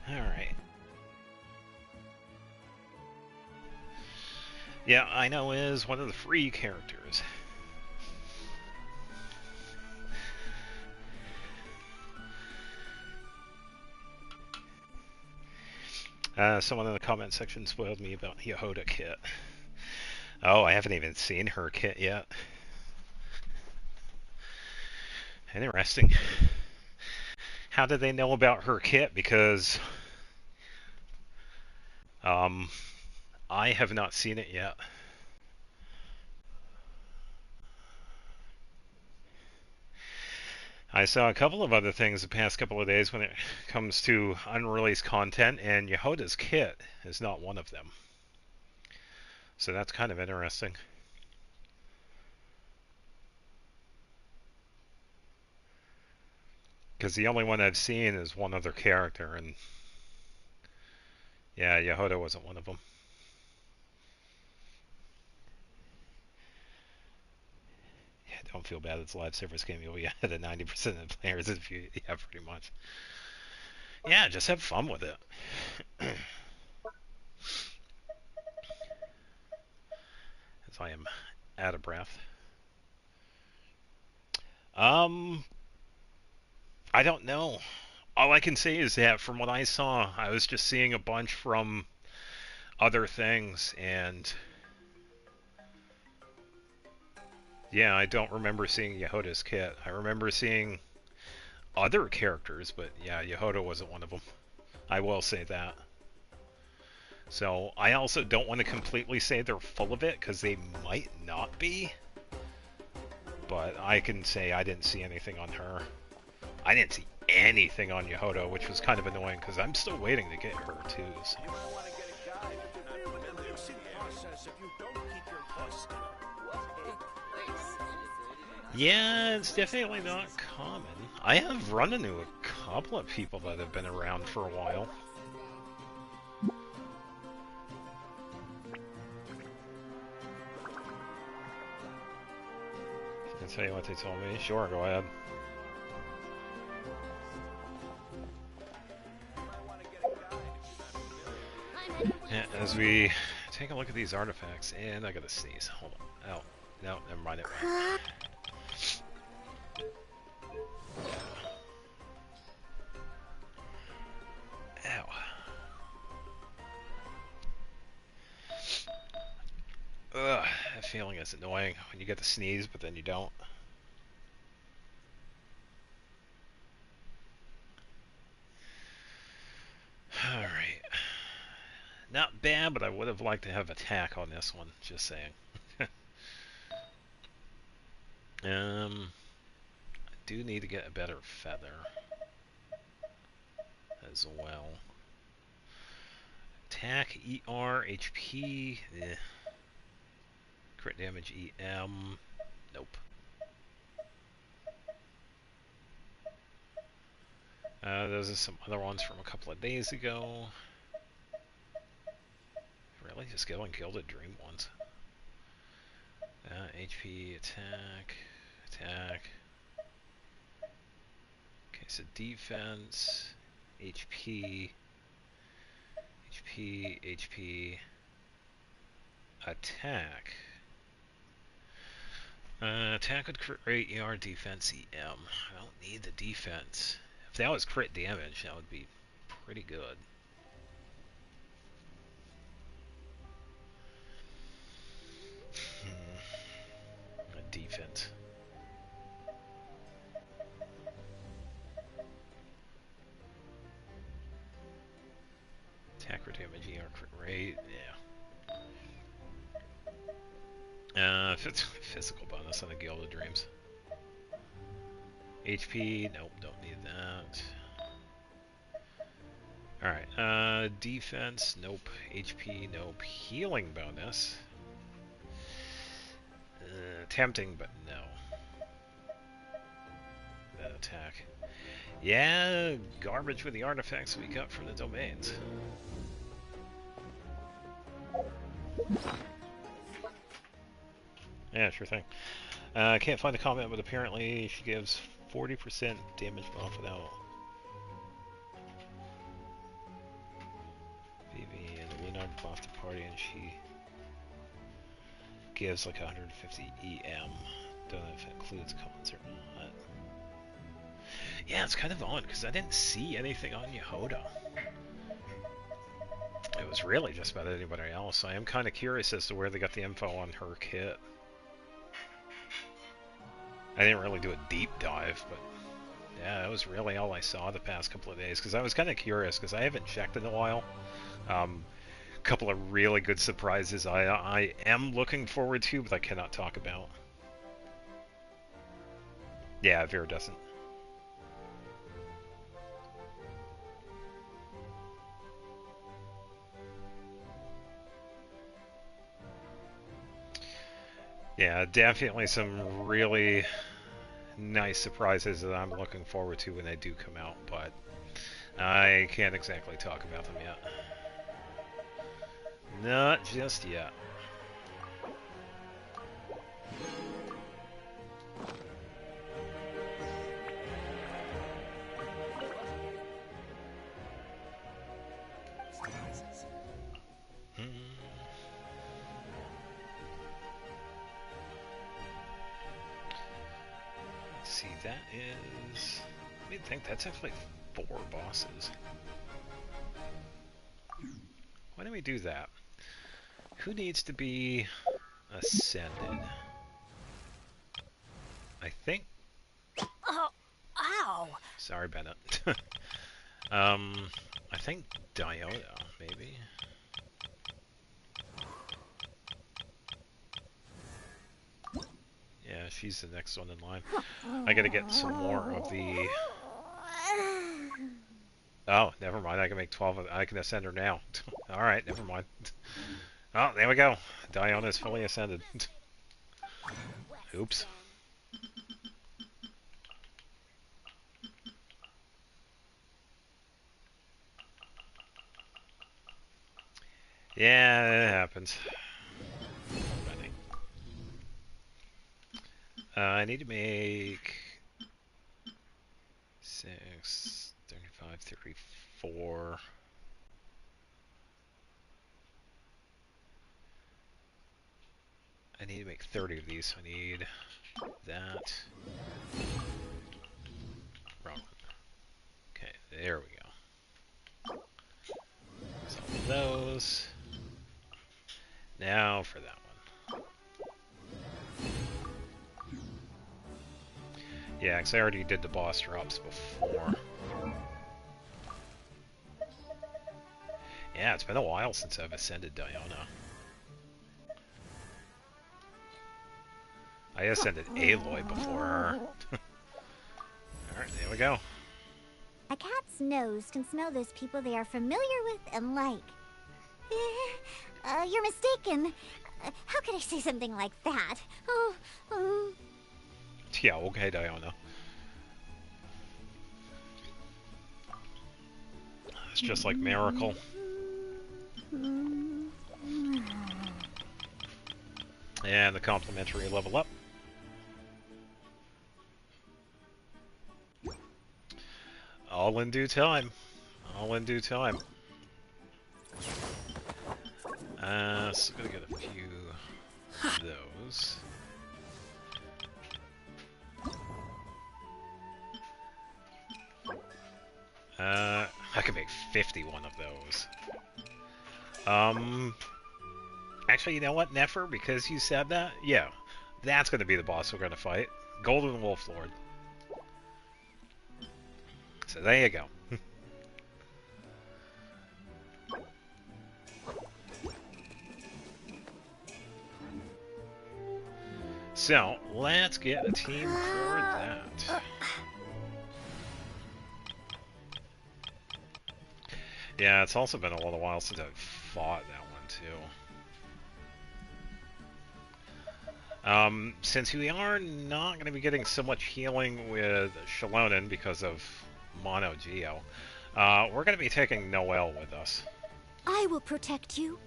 Alright. Yeah, I know is one of the free characters. Someone in the comment section spoiled me about Yehoda Kit. Oh, I haven't even seen her kit yet. Interesting. How did they know about her kit? Because I have not seen it yet. I saw a couple of other things the past couple of days when it comes to unreleased content, and Yehoda's kit is not one of them. So that's kind of interesting. Because the only one I've seen is one other character, and yeah, Yehoda wasn't one of them. Yeah, don't feel bad. It's a live service game. You'll be ahead of 90% of the players if you, yeah, pretty much. Yeah, just have fun with it. As I am out of breath. I don't know. All I can say is that from what I saw, I was just seeing a bunch from other things, and yeah, I don't remember seeing Yehoda's kit. I remember seeing other characters, but yeah, Yehoda wasn't one of them. I will say that. So I also don't want to completely say they're full of it, because they might not be. But I can say I didn't see anything on her. I didn't see anything on Yehoda, which was kind of annoying, because I'm still waiting to get her too. So. Yeah, it's definitely not common. I have run into a couple of people that have been around for a while. Can I tell you what they told me? Sure, go ahead. Yeah, as we take a look at these artifacts, and I gotta sneeze. Hold on. Oh, no, never mind. It went. Ow. Ugh, that feeling is annoying when you get to sneeze, but then you don't. Alright. Not bad, but I would have liked to have attack on this one, just saying. I do need to get a better feather as well. Attack, ER, HP, crit damage, EM, nope. Those are some other ones from a couple of days ago. Really, just going Gilded Dream ones. HP, attack, attack. Okay, so defense, HP, HP, attack. Attack with crit rate, ER, defense, EM. I don't need the defense. If that was crit damage, that would be pretty good. Defense. Attack or damage, ER, crit rate, yeah. Physical bonus on the Gilded Dreams. HP, nope, don't need that. Alright, defense, nope. HP, nope. Healing bonus. Tempting, but no. That attack. Yeah, garbage with the artifacts we got from the domains. Yeah, sure thing. Can't find a comment, but apparently she gives 40% damage buff without Vivi and Leonard buffed the party, and she gives like 150 EM. Don't know if it includes cons or not. Yeah, it's kind of odd because I didn't see anything on Yehoda. It was really just about anybody else. I am kind of curious as to where they got the info on her kit. I didn't really do a deep dive, but yeah, that was really all I saw the past couple of days because I was kind of curious because I haven't checked in a while. Couple of really good surprises I am looking forward to, but I cannot talk about. Yeah, Viridescent. Yeah, definitely some really nice surprises that I'm looking forward to when they do come out, but I can't exactly talk about them yet. Not just yet. Let's see, that is... I didn't think that's actually 4 bosses. Why don't we do that? Who needs to be ascended? I think... Oh, ow! Sorry, Bennett. I think Diona, maybe? Yeah, she's the next one in line. I gotta get some more of the... Oh, never mind. I can make 12 of... I can ascend her now. Alright, never mind. Oh, there we go. Diona is fully ascended. Oops. Yeah, it happens. I need to make 6, 35, 34. I need to make 30 of these. I need that. Wrong one. Okay, there we go. So those. Now for that one. Yeah, because I already did the boss drops before. Yeah, it's been a while since I've ascended Diona. I ascended Aloy before her. Alright, there we go. A cat's nose can smell those people they are familiar with and like. You're mistaken. How could I say something like that? Yeah, okay, Diona. It's just like Miracle. And the complimentary level up. All in due time. All in due time. So I'm gonna get a few of those. I can make 51 of those. Actually, you know what, Nefer? Because you said that, yeah, that's gonna be the boss we're gonna fight. Golden Wolf Lord. So there you go. So, let's get a team for that. Yeah, it's also been a little while since I've fought that one, too. Since we are not going to be getting so much healing with Shalonen because of Mono Geo, we're going to be taking Noelle with us. I will protect you.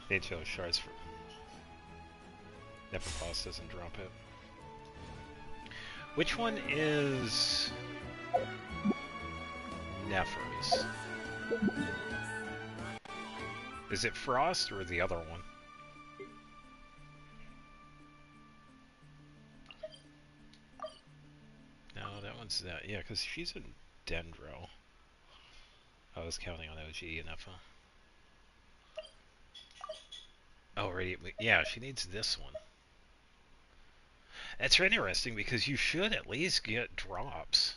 Need to shards for... Neferboss doesn't drop it. Which one is... Nefer's? Is it Frost or the other one? that one's that. Yeah, because she's in Dendro. I was counting on OG and FO. Oh, right. Yeah, she needs this one. That's interesting because you should at least get drops.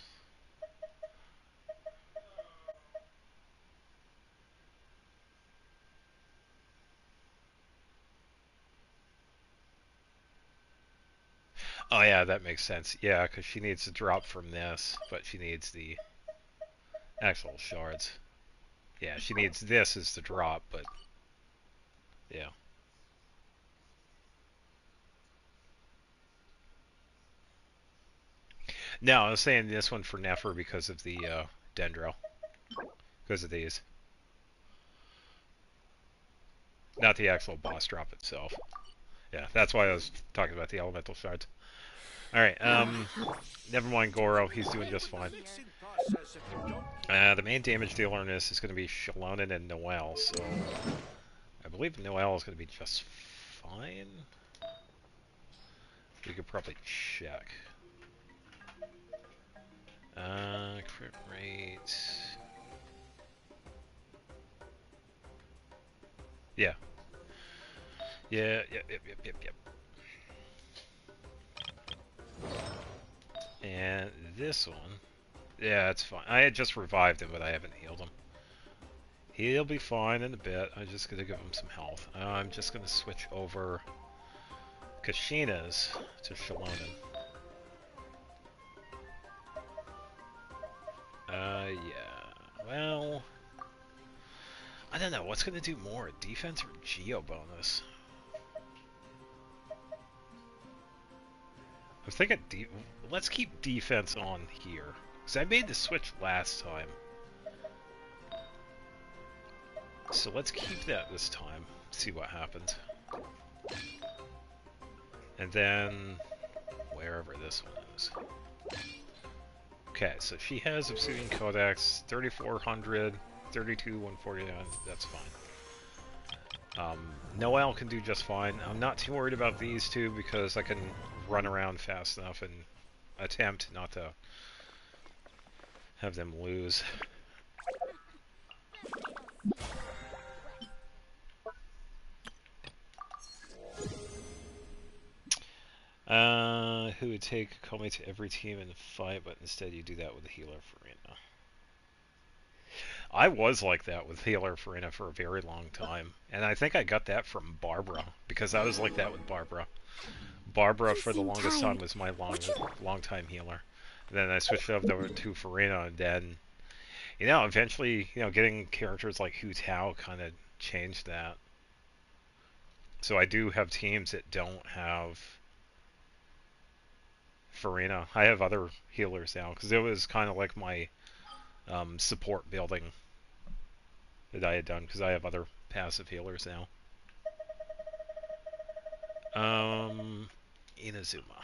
Oh yeah, that makes sense. Yeah, because she needs to drop from this, but she needs the actual shards. Yeah, she needs this as the drop, but yeah. No, I was saying this one for Nefer because of the Dendro. Because of these. Not the actual boss drop itself. Yeah, that's why I was talking about the elemental shards. Alright, never mind Goro, he's doing just fine. The main damage dealer in this is going to be Shalonen and Noelle, so I believe Noelle is going to be just fine. We could probably check. Crit rate. Yeah. Yeah, yep. And this one. Yeah, it's fine. I had just revived him, but I haven't healed him. He'll be fine in a bit. I'm just going to give him some health. I'm just going to switch over Kashina's to Shalonen. Yeah. Well, I don't know. What's going to do more? Defense or Geo bonus? I was thinking, let's keep defense on here. Because I made the switch last time. So let's keep that this time. See what happens. And then, wherever this one is. Okay, so she has Obsidian Codex, 3400, 32, 149, that's fine. Noelle can do just fine. I'm not too worried about these two because I can run around fast enough and attempt not to have them lose. Who would take Komi to every team in a fight, but instead you do that with the healer Farina. I was like that with healer Farina for a very long time, and I think I got that from Barbara, because I was like that with Barbara. Barbara for the longest time was my long time healer. And then I switched over to Farina, and then, eventually, getting characters like Hu Tao kind of changed that. So I do have teams that don't have Farina. I have other healers now, because it was kind of like my support building that I had done, because I have other passive healers now. Inazuma.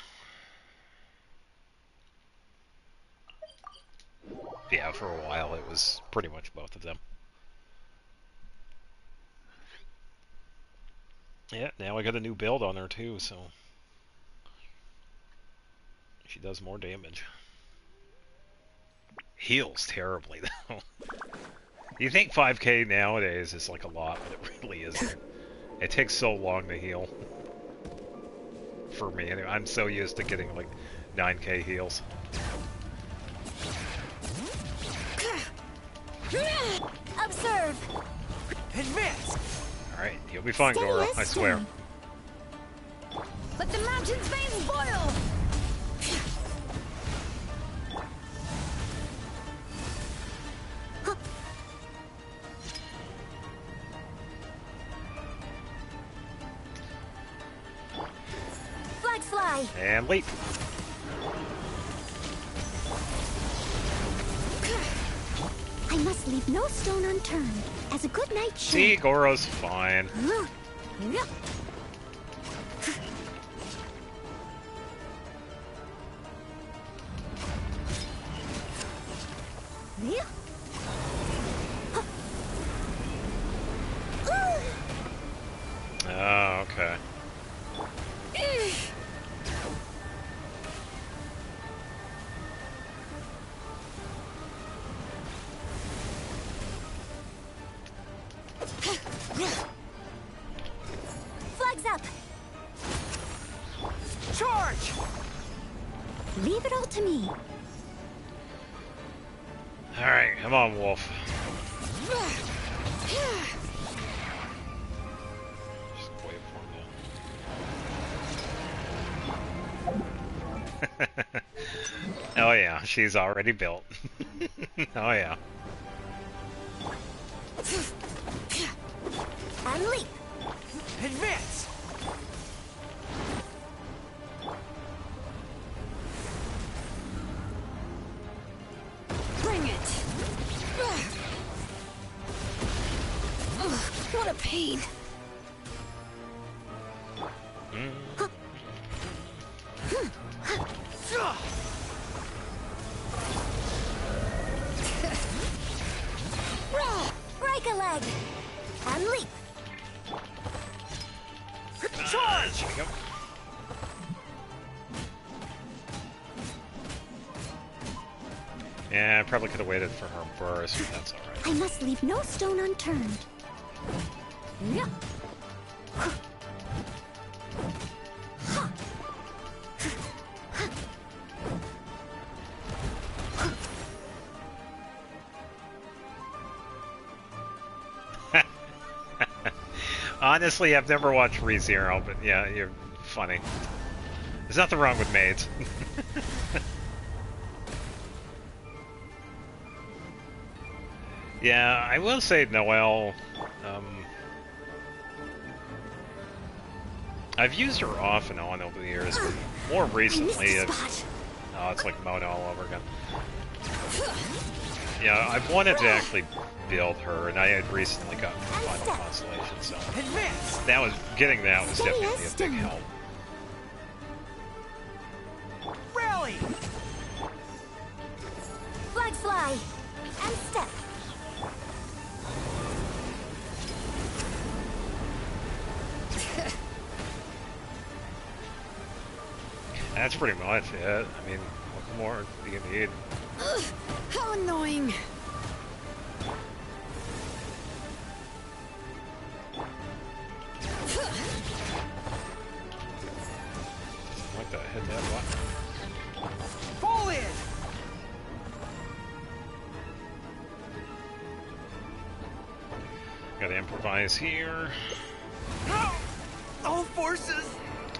Yeah, for a while it was pretty much both of them. Yeah, now I got a new build on her too, so she does more damage. Heals terribly though. You think 5k nowadays is like a lot, but it really isn't. It takes so long to heal. For me, anyway. I'm so used to getting like 9k heals. Observe. Advance. Alright, you'll be fine, Goro, I swear. Let the mountain's veins boil. Flag fly. And leap. I must leave no stone unturned, as a good knight should. See, Goro's fine. Oh, okay. Alright, come on, Wolf. Just wait for him now. Oh yeah, she's already built. Oh yeah. And leap. Advance! Bring it! Ugh, what a pain. Break a leg. And leap. Charge! There we go. Yeah, I probably could have waited for her burst, but that's alright. I must leave no stone unturned. Yeah. Honestly, I've never watched ReZero, but yeah, you're funny. There's nothing wrong with maids. Yeah, I will say Noelle, I've used her off and on over the years, but more recently it's like Mona all over again. Yeah, I've wanted to actually build her, and I had recently gotten the final constellation, so that was definitely a big help. Rally! Flag fly. And step. That's pretty much it. I mean, what more do you need? Ugh, how annoying. Like that, hit that button. Fall in! Gotta improvise here. All forces!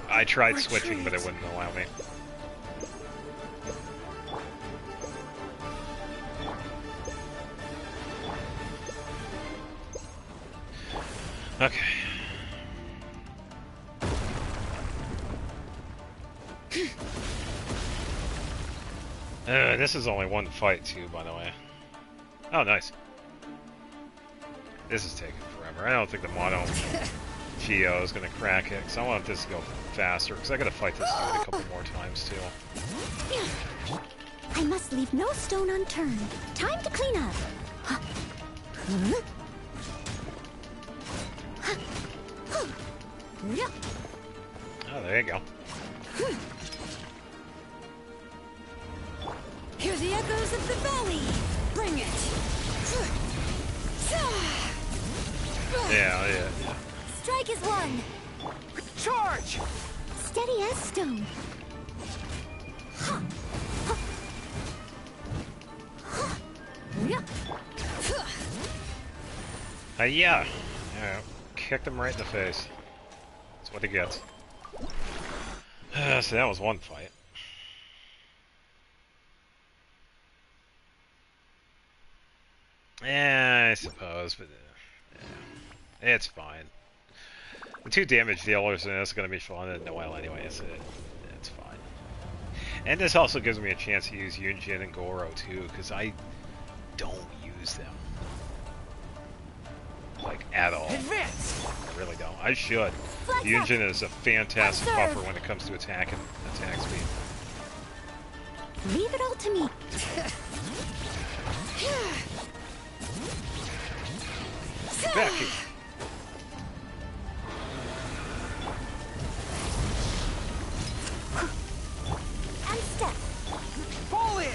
I tried switching, but it wouldn't allow me. Okay. This is only one fight, too, by the way. Oh, nice. This is taking forever. I don't think the mono Geo is going to crack it, because I want this to go faster, because I got to fight this dude a couple more times, too. I must leave no stone unturned. Time to clean up. Huh? Huh? Huh? Huh? Yeah. Oh, there you go. Hear the echoes of the valley. Bring it. Yeah. Strike is one. Charge! Steady as stone. Huh. Huh. Huh. Yeah. Yeah. Kicked him right in the face. That's what he gets. So that was one fight. Yeah, I suppose, but it's fine. The 2 damage dealers in this are going to be fun and Noelle anyway, so it's fine. And this also gives me a chance to use Yunjin and Goro too, because I don't use them. Like, at all. Advance! I really don't. I should. Flex Yunjin is a fantastic Observe. buffer when it comes to attack and attack speed. Leave it all to me. Becky! And step. Fall in!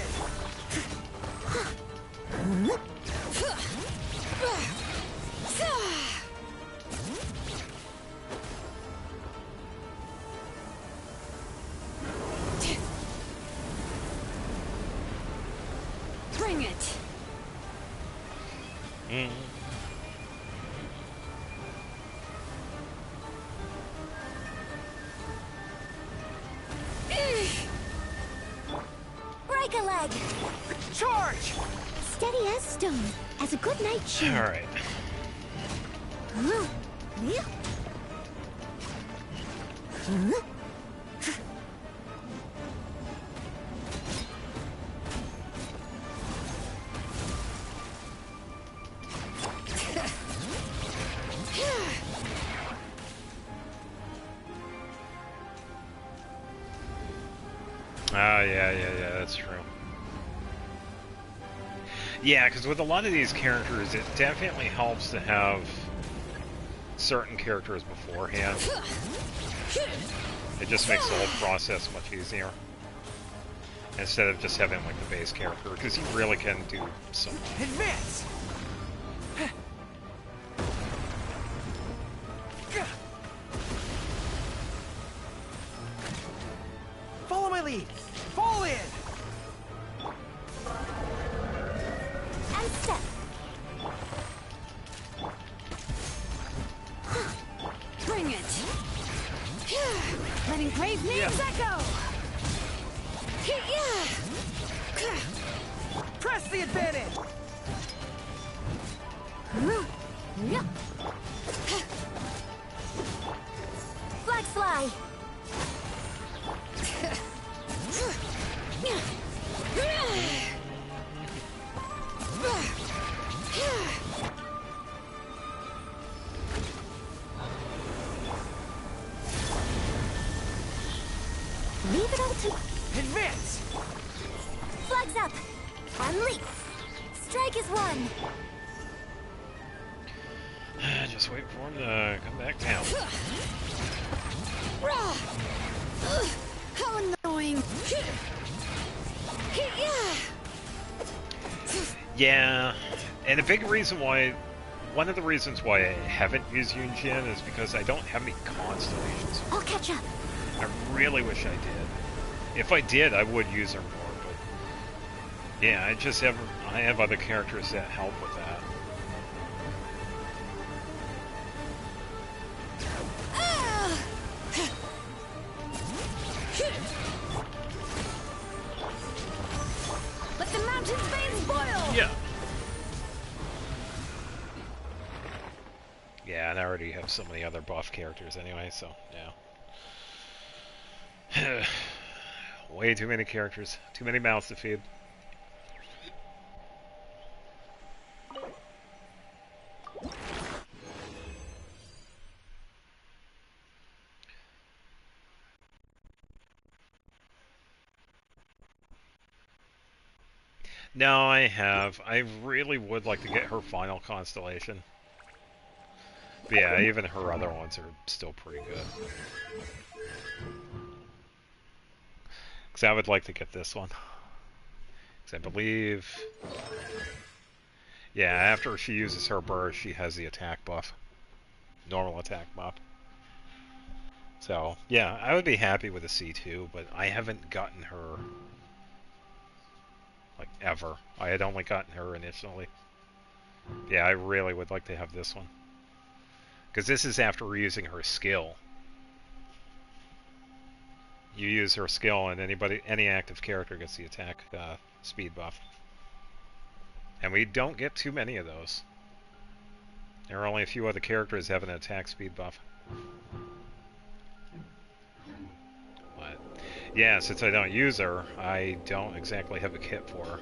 Bring it. Mm. Break a leg. Charge! Steady as stone, as a good night should. All right. Huh? Yeah. Huh? Oh, yeah, that's true. Yeah, because with a lot of these characters, it definitely helps to have certain characters beforehand. It just makes the whole process much easier. Instead of just having, like, the base character, because he really can do so much. Advance! Follow my lead! Fall in! And step. Bring it! Letting brave names echo! Press the advantage! Flag fly. Leave it all to Advance! flags up. And leap. Strike is one. Just wait for him to come back down. Rah! Ugh, how annoying! Yeah, and a big reason why, one of the reasons why I haven't used Genshin is because I don't have any constellations. I'll catch up. I really wish I did. If I did, I would use her more, but yeah, I have other characters that help with that. Let the mountain's veins boil! Yeah. Yeah, and I already have so many other buff characters anyway, so yeah. Way too many characters. Too many mouths to feed. No, I have. I really would like to get her final constellation. But yeah, even her other ones are still pretty good. Because I would like to get this one. Because I believe... Yeah, after she uses her burst, she has the attack buff. Normal attack buff. So, yeah, I would be happy with a C2, but I haven't gotten her... like, ever. I had only gotten her initially. Yeah, I really would like to have this one. Because this is after using her skill. You use her skill and any active character gets the attack speed buff. And we don't get too many of those. There are only a few other characters having an attack speed buff. But yeah, since I don't use her, I don't exactly have a kit for her.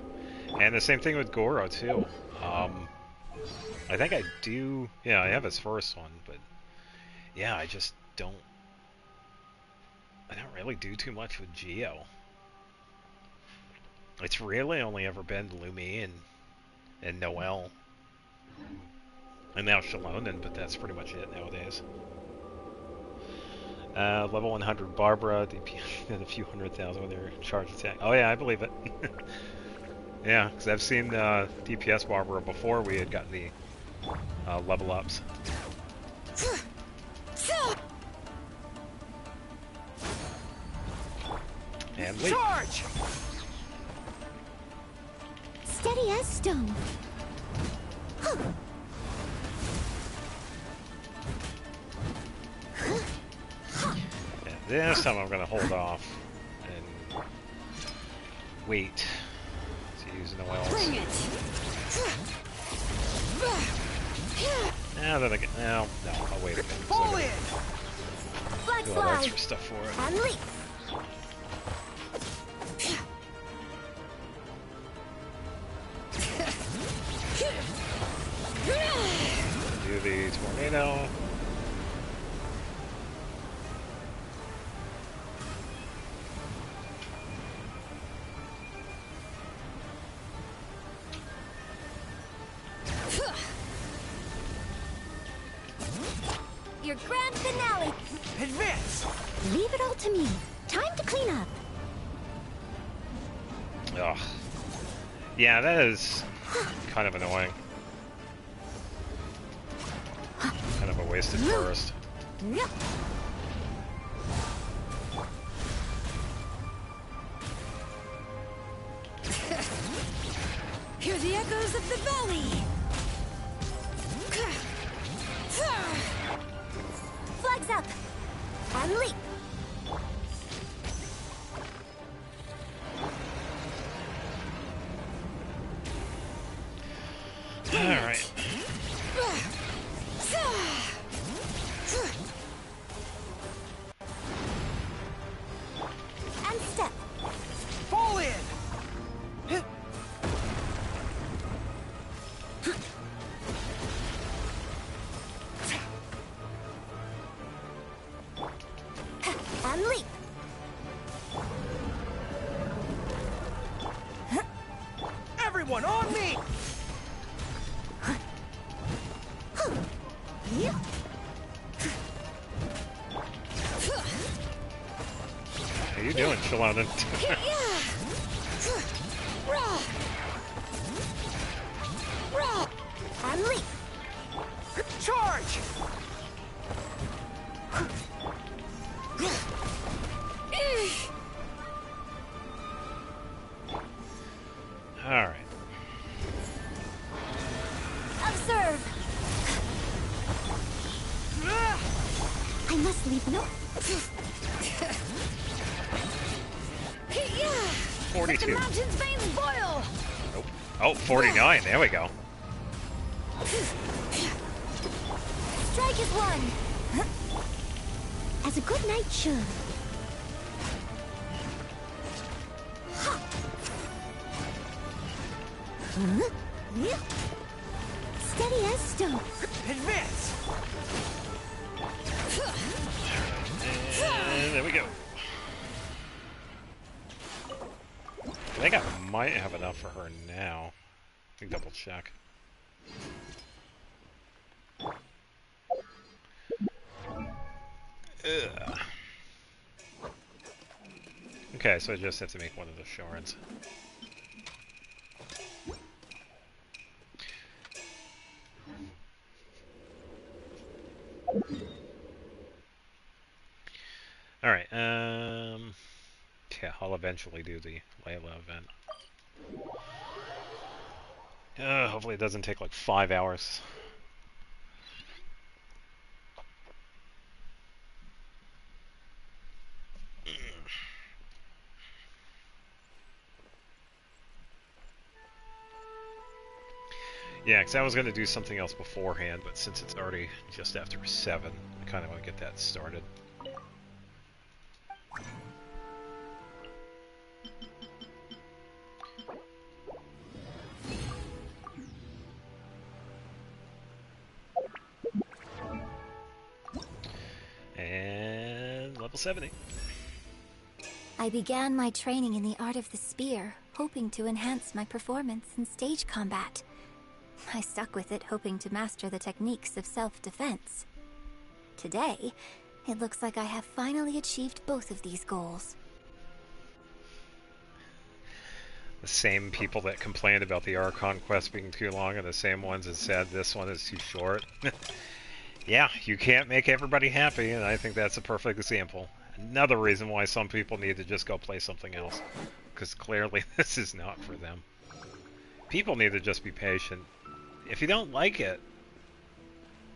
And the same thing with Goro too. I think I do. Yeah, I have his first one, but yeah, I just don't. I don't really do too much with Geo. It's really only ever been Lumi and Noelle. And now Shalonen, but that's pretty much it nowadays. Level 100 Barbara, DP and a few 100,000 with their charge attack. Oh yeah, I believe it. Yeah, because I've seen DPS Barbara before we had gotten the level ups. And wait. Charge! Steady as stone. Yeah, this time I'm gonna hold off and wait to use Noel's. Bring it! Now that I get no, I'll wait a minute. So Pull I in! Flag gotta do all that slide. extra stuff for it. And leap. Do the tornado. Your grand finale. Advance! Leave it all to me. Time to clean up. Ugh. Yeah, that is kind of annoying. Kind of a wasted forest. Yep. Hear the echoes of the valley! Flags up. And leap. Alright. And step. Fall in! And leap. Everyone on me! Yep. How you doing, Shalana? And leap. Charge! Alright. Observe. I must leave no. 42. Mountain's veins boil! Nope. Oh, 49. There we go. Strike is one. As a good knight should. Yep. Steady as stone. Advance! And there we go. I think I might have enough for her now. Let me double check. Ugh. Okay, so I just have to make one of the shards. Alright, yeah, I'll eventually do the Layla event. Hopefully it doesn't take like 5 hours. Yeah, because I was going to do something else beforehand, but since it's already just after 7, I kind of want to get that started. And level 70. I began my training in the art of the spear, hoping to enhance my performance in stage combat. I stuck with it, hoping to master the techniques of self-defense. Today, it looks like I have finally achieved both of these goals. The same people that complained about the Archon quest being too long are the same ones that said this one is too short. Yeah, you can't make everybody happy, and I think that's a perfect example. Another reason why some people need to just go play something else, because clearly this is not for them. People need to just be patient. If you don't like it,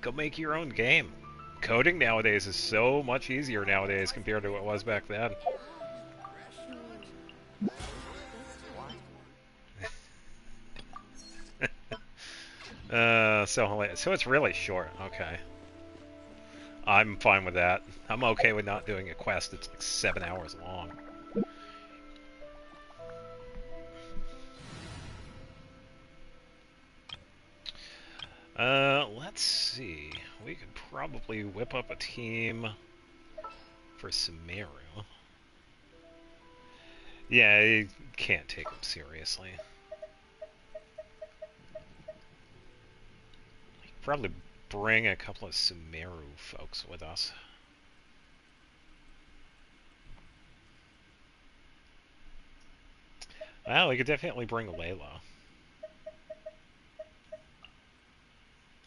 go make your own game. Coding nowadays is so much easier nowadays compared to what it was back then. So it's really short. Okay. I'm fine with that. I'm okay with not doing a quest that's like 7 hours long. Let's see. We could probably whip up a team for Sumeru. Yeah, you can't take him seriously. Probably bring a couple of Sumeru folks with us. Well, we could definitely bring Layla.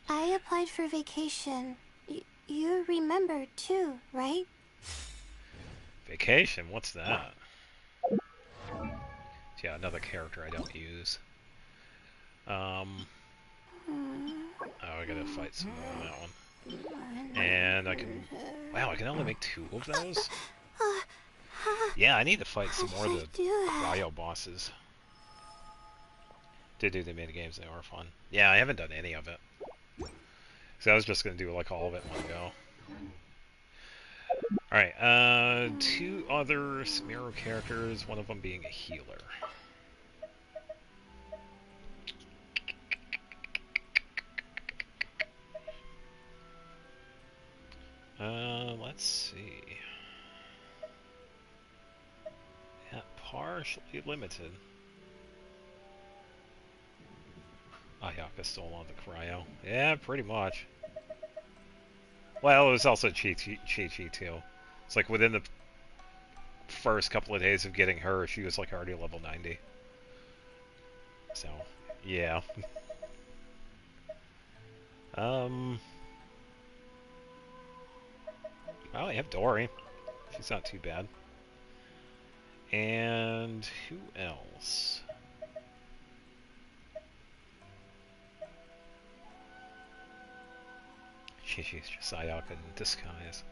I applied for vacation. You remember too, right? Vacation? What's that? Yeah, another character I don't use. Oh, I gotta fight some more on that one. And I can... Wow, I can only make 2 of those? Yeah, I need to fight some more of the cryo bosses. To do the minigames, they are fun. Yeah, I haven't done any of it. So I was just gonna do like all of it in one go. Alright, 2 other Sumeru characters, one of them being a healer. Let's see. Yeah, partially limited. Ayaka stole on the cryo. Yeah, pretty much. Well, it was also Chi-Chi too. It's like within the first couple of days of getting her, she was like already level 90. So, yeah. Oh, I have Dory. She's not too bad. And who else? She's just Ayaka in disguise.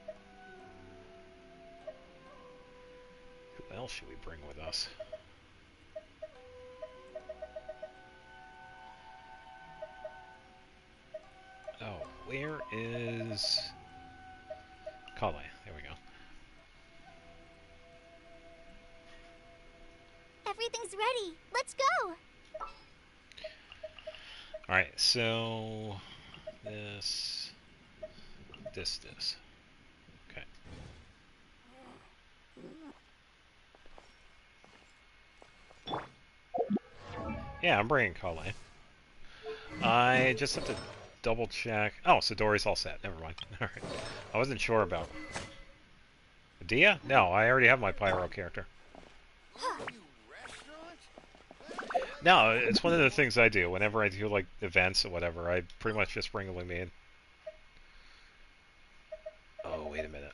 Who else should we bring with us? Oh, where is... Kale, there we go. Everything's ready. Let's go. Alright, so... This. Okay. Yeah, I'm bringing Kale. I just have to double check. Oh, so Dory's all set. Never mind. Alright. I wasn't sure about Dia? No, I already have my Pyro character. No, it's one of the things I do. Whenever I do, like, events or whatever, I pretty much just bring Illumine. Oh, wait a minute.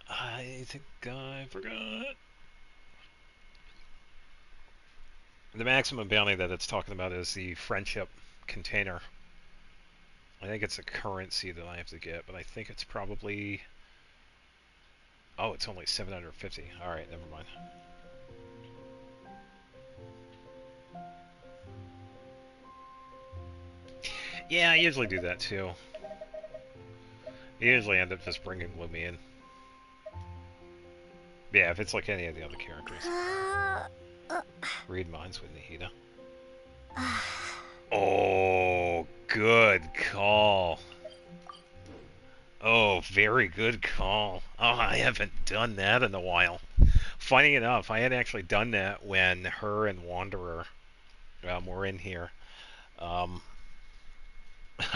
I think I forgot. The maximum bounty that it's talking about is the friendship container. I think it's a currency that I have to get, but I think it's probably... Oh, it's only 750. Alright, never mind. Yeah, I usually do that too. I usually end up just bringing Lumion. Yeah, if it's like any of the other characters. Read minds with Nihida. Oh, good call. Oh, very good call. Oh, I haven't done that in a while. Funny enough, I had actually done that when her and Wanderer were in here. I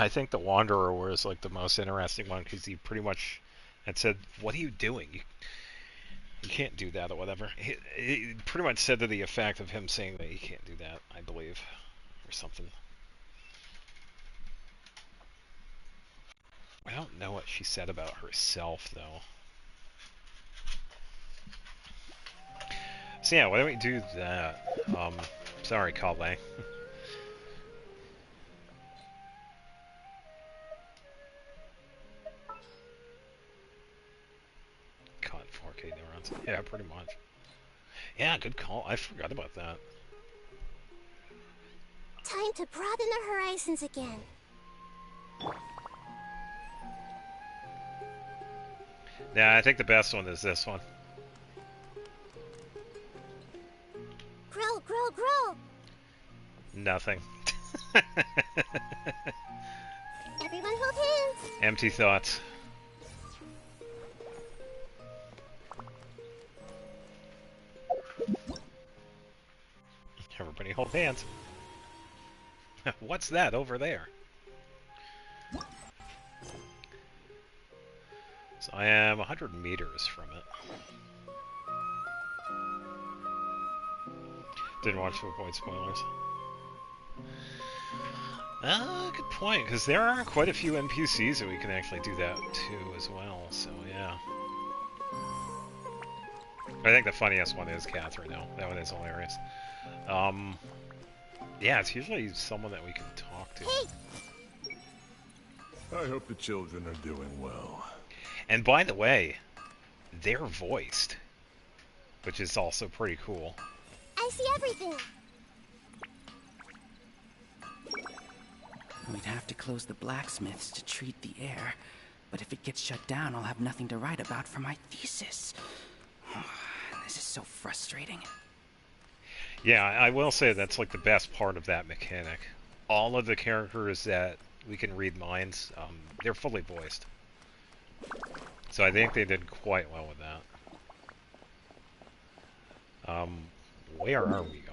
think the Wanderer was like the most interesting one because he pretty much had said, "What are you doing? You can't do that or whatever. He pretty much said to the effect of him saying that he can't do that, I believe, or something. I don't know what she said about herself, though. So yeah, why don't we do that? Sorry, Calais. Caught 4K neurons. Yeah, pretty much. Yeah, good call. I forgot about that. Time to broaden the horizons again. Yeah, I think the best one is this one. Grow, grow, grow. Nothing. Everyone hold hands. Empty thoughts. Everybody hold hands. What's that over there? So I am 100 meters from it. Didn't watch to avoid spoilers. Good point, because there are quite a few NPCs that we can actually do that to as well, so yeah. I think the funniest one is Catherine, though. That one is hilarious. Yeah, it's usually someone that we can talk to. Hey. I hope the children are doing well. And by the way, they're voiced, which is also pretty cool. I see everything. We'd have to close the blacksmiths to treat the air, but if it gets shut down, I'll have nothing to write about for my thesis. This is so frustrating. Yeah, I will say that's like the best part of that mechanic. All of the characters that we can read minds, they're fully voiced. So I think they did quite well with that. Where are we going?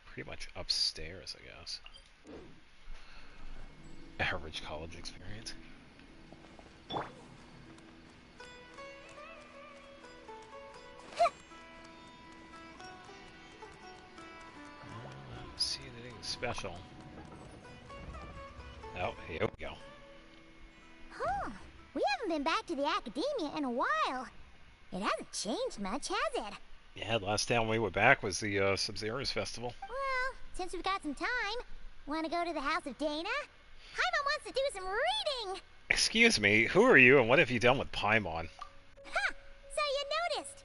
Pretty much upstairs, I guess. Average college experience. See anything special? Oh, here we go. Huh. We haven't been back to the academia in a while. It hasn't changed much, has it? Yeah, last time we were back was the Sub-Zero's festival. Well, since we've got some time, want to go to the house of Dana? Paimon wants to do some reading! Excuse me, who are you and what have you done with Paimon? Ha! So you noticed!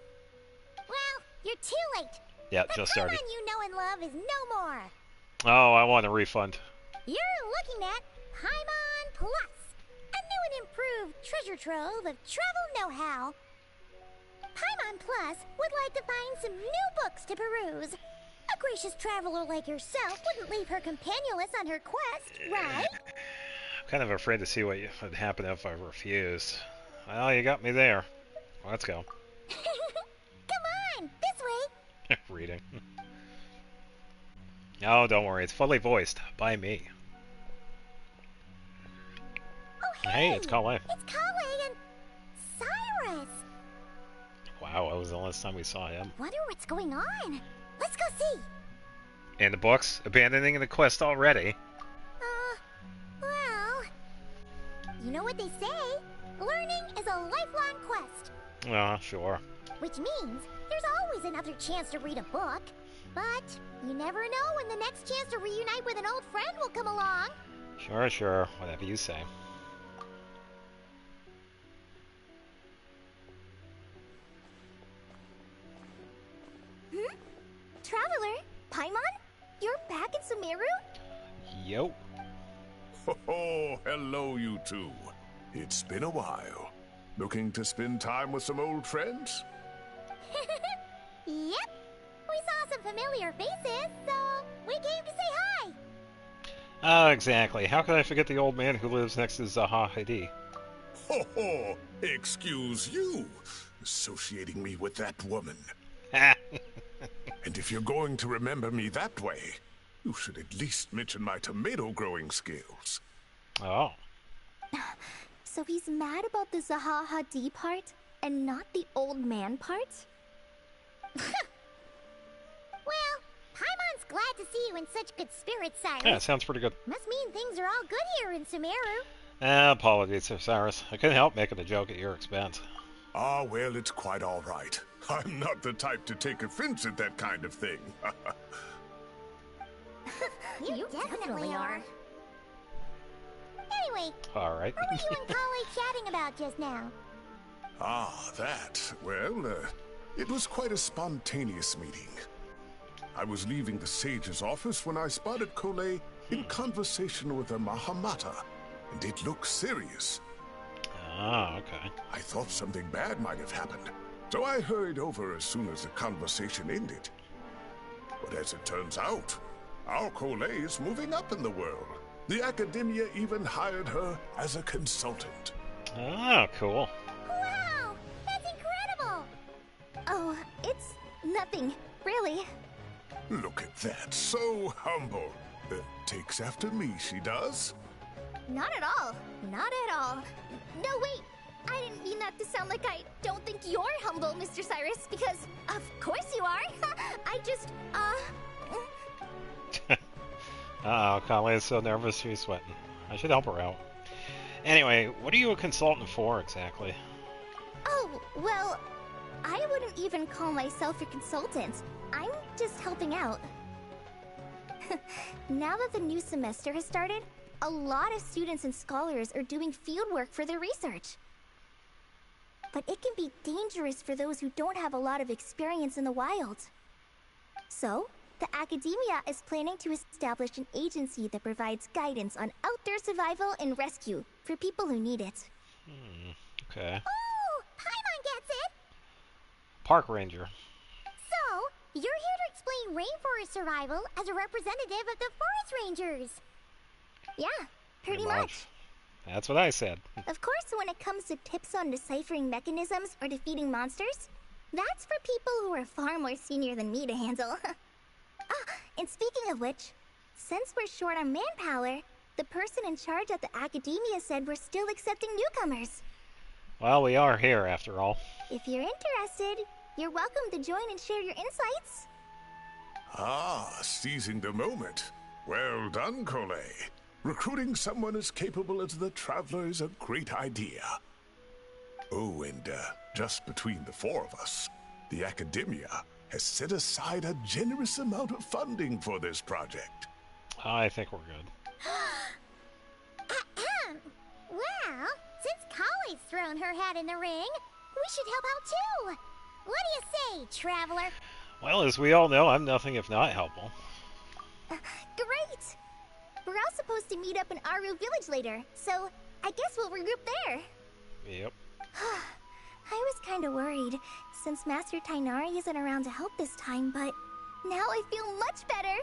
Well, you're too late. Yeah, The just started. Paimon you know and love is no more. Oh, I want a refund. You're looking at Paimon Plus, a new and improved treasure trove of travel know-how. Paimon Plus would like to find some new books to peruse. A gracious traveler like yourself wouldn't leave her companionless on her quest, right? I'm kind of afraid to see what would happen if I refused. Well, you got me there. Let's go. Come on, this way. Reading. Oh, don't worry. It's fully voiced by me. Oh, Hey, it's Colin. It's Kale and Cyrus. Wow, that was the last time we saw him. Wonder what's going on. Let's go see. And the books? Abandoning the quest already? Well, you know what they say. Learning is a lifelong quest. Sure. Which means there's always another chance to read a book. But you never know when the next chance to reunite with an old friend will come along. Sure. Whatever you say. Traveler, Paimon? You're back in Sumeru? Yo. Oh, hello, you two. It's been a while. Looking to spend time with some old friends? Yep. We saw some familiar faces, so we came to say hi. Oh, exactly. How could I forget the old man who lives next to Zaha Hadid? Ho ho! Excuse you, associating me with that woman. And if you're going to remember me that way, you should at least mention my tomato growing skills. Oh. So he's mad about the Zaha Hadid part and not the old man part? Well, Paimon's glad to see you in such good spirits, Cyrus. Yeah, sounds pretty good. Must mean things are all good here in Sumeru. Apologies, Sir Cyrus. I couldn't help making a joke at your expense. Ah, well, it's quite all right. I'm not the type to take offense at that kind of thing. You definitely are. Anyway, Alright. what were you and Kale chatting about just now? Ah, that. Well, it was quite a spontaneous meeting. I was leaving the sage's office when I spotted Kole in conversation with a Mahamata, and it looked serious. Ah, okay. I thought something bad might have happened, so I hurried over as soon as the conversation ended. But as it turns out, our Kole is moving up in the world. The Academia even hired her as a consultant. Ah, cool. Wow, that's incredible! Oh, it's nothing, really. Look at that, so humble. Takes after me, she does. Not at all. Not at all. No, wait. I didn't mean that to sound like I don't think you're humble, Mr. Cyrus, because of course you are. I just, Uh-oh, Kale is so nervous she's sweating. I should help her out. Anyway, what are you a consultant for, exactly? Oh, well, I wouldn't even call myself a consultant. I'm just helping out. Now that the new semester has started, a lot of students and scholars are doing fieldwork for their research. But it can be dangerous for those who don't have a lot of experience in the wild. So, the Academia is planning to establish an agency that provides guidance on outdoor survival and rescue for people who need it. Okay. Oh, Paimon gets it! Park ranger. So, you're here to explain rainforest survival as a representative of the forest rangers. Yeah, pretty much. That's what I said. Of course, when it comes to tips on deciphering mechanisms or defeating monsters, that's for people who are far more senior than me to handle. And speaking of which, since we're short on manpower, the person in charge at the Academia said we're still accepting newcomers. Well, we are here, after all. If you're interested, you're welcome to join and share your insights. Ah, seizing the moment. Well done, Kole. Recruiting someone as capable as the Traveler is a great idea. Oh, and just between the four of us, the Academia has set aside a generous amount of funding for this project. I think we're good. Well, since Kale's thrown her hat in the ring, we should help out too. What do you say, Traveler? Well, as we all know, I'm nothing if not helpful. Great! We're all supposed to meet up in Aru Village later, so I guess we'll regroup there. Yep. I was kinda worried, since Master Tainari isn't around to help this time, but now I feel much better.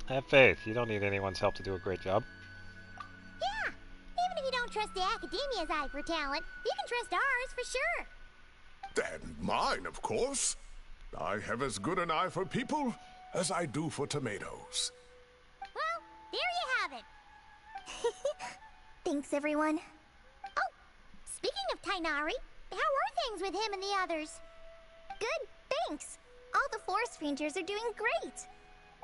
Have faith. You don't need anyone's help to do a great job. Yeah, even if you don't trust the Academia's eye for talent, you can trust ours for sure. And mine, of course. I have as good an eye for people as I do for tomatoes. Well, there you have it. Thanks, everyone. Oh, speaking of Tainari, how are things with him and the others? Good, thanks. All the forest rangers are doing great.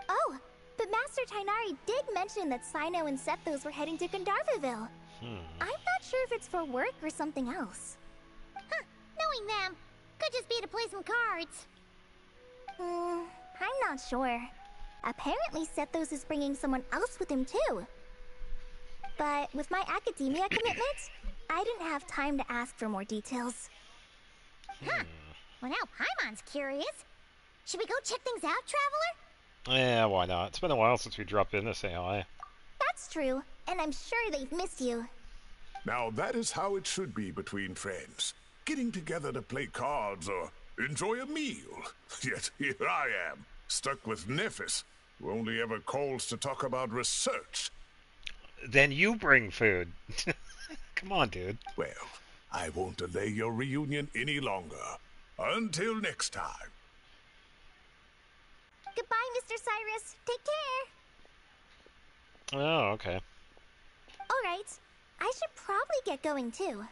Oh, but Master Tainari did mention that Sino and Sethos were heading to Gandharvaville. I'm not sure if it's for work or something else. Huh, knowing them, could just be to play some cards. I'm not sure. Apparently Sethos is bringing someone else with him too. But with my academia commitment, I didn't have time to ask for more details. Huh. Well, now Paimon's curious. Should we go check things out, Traveler? Yeah, why not? It's been a while since we dropped in to say hi. That's true, and I'm sure they've missed you. Now that is how it should be between friends. Getting together to play cards or enjoy a meal. Yet here I am, stuck with Nephis, who only ever calls to talk about research. Then you bring food. Come on, dude. Well, I won't delay your reunion any longer. Until next time. Goodbye, Mr. Cyrus. Take care. Oh, okay. All right. I should probably get going too.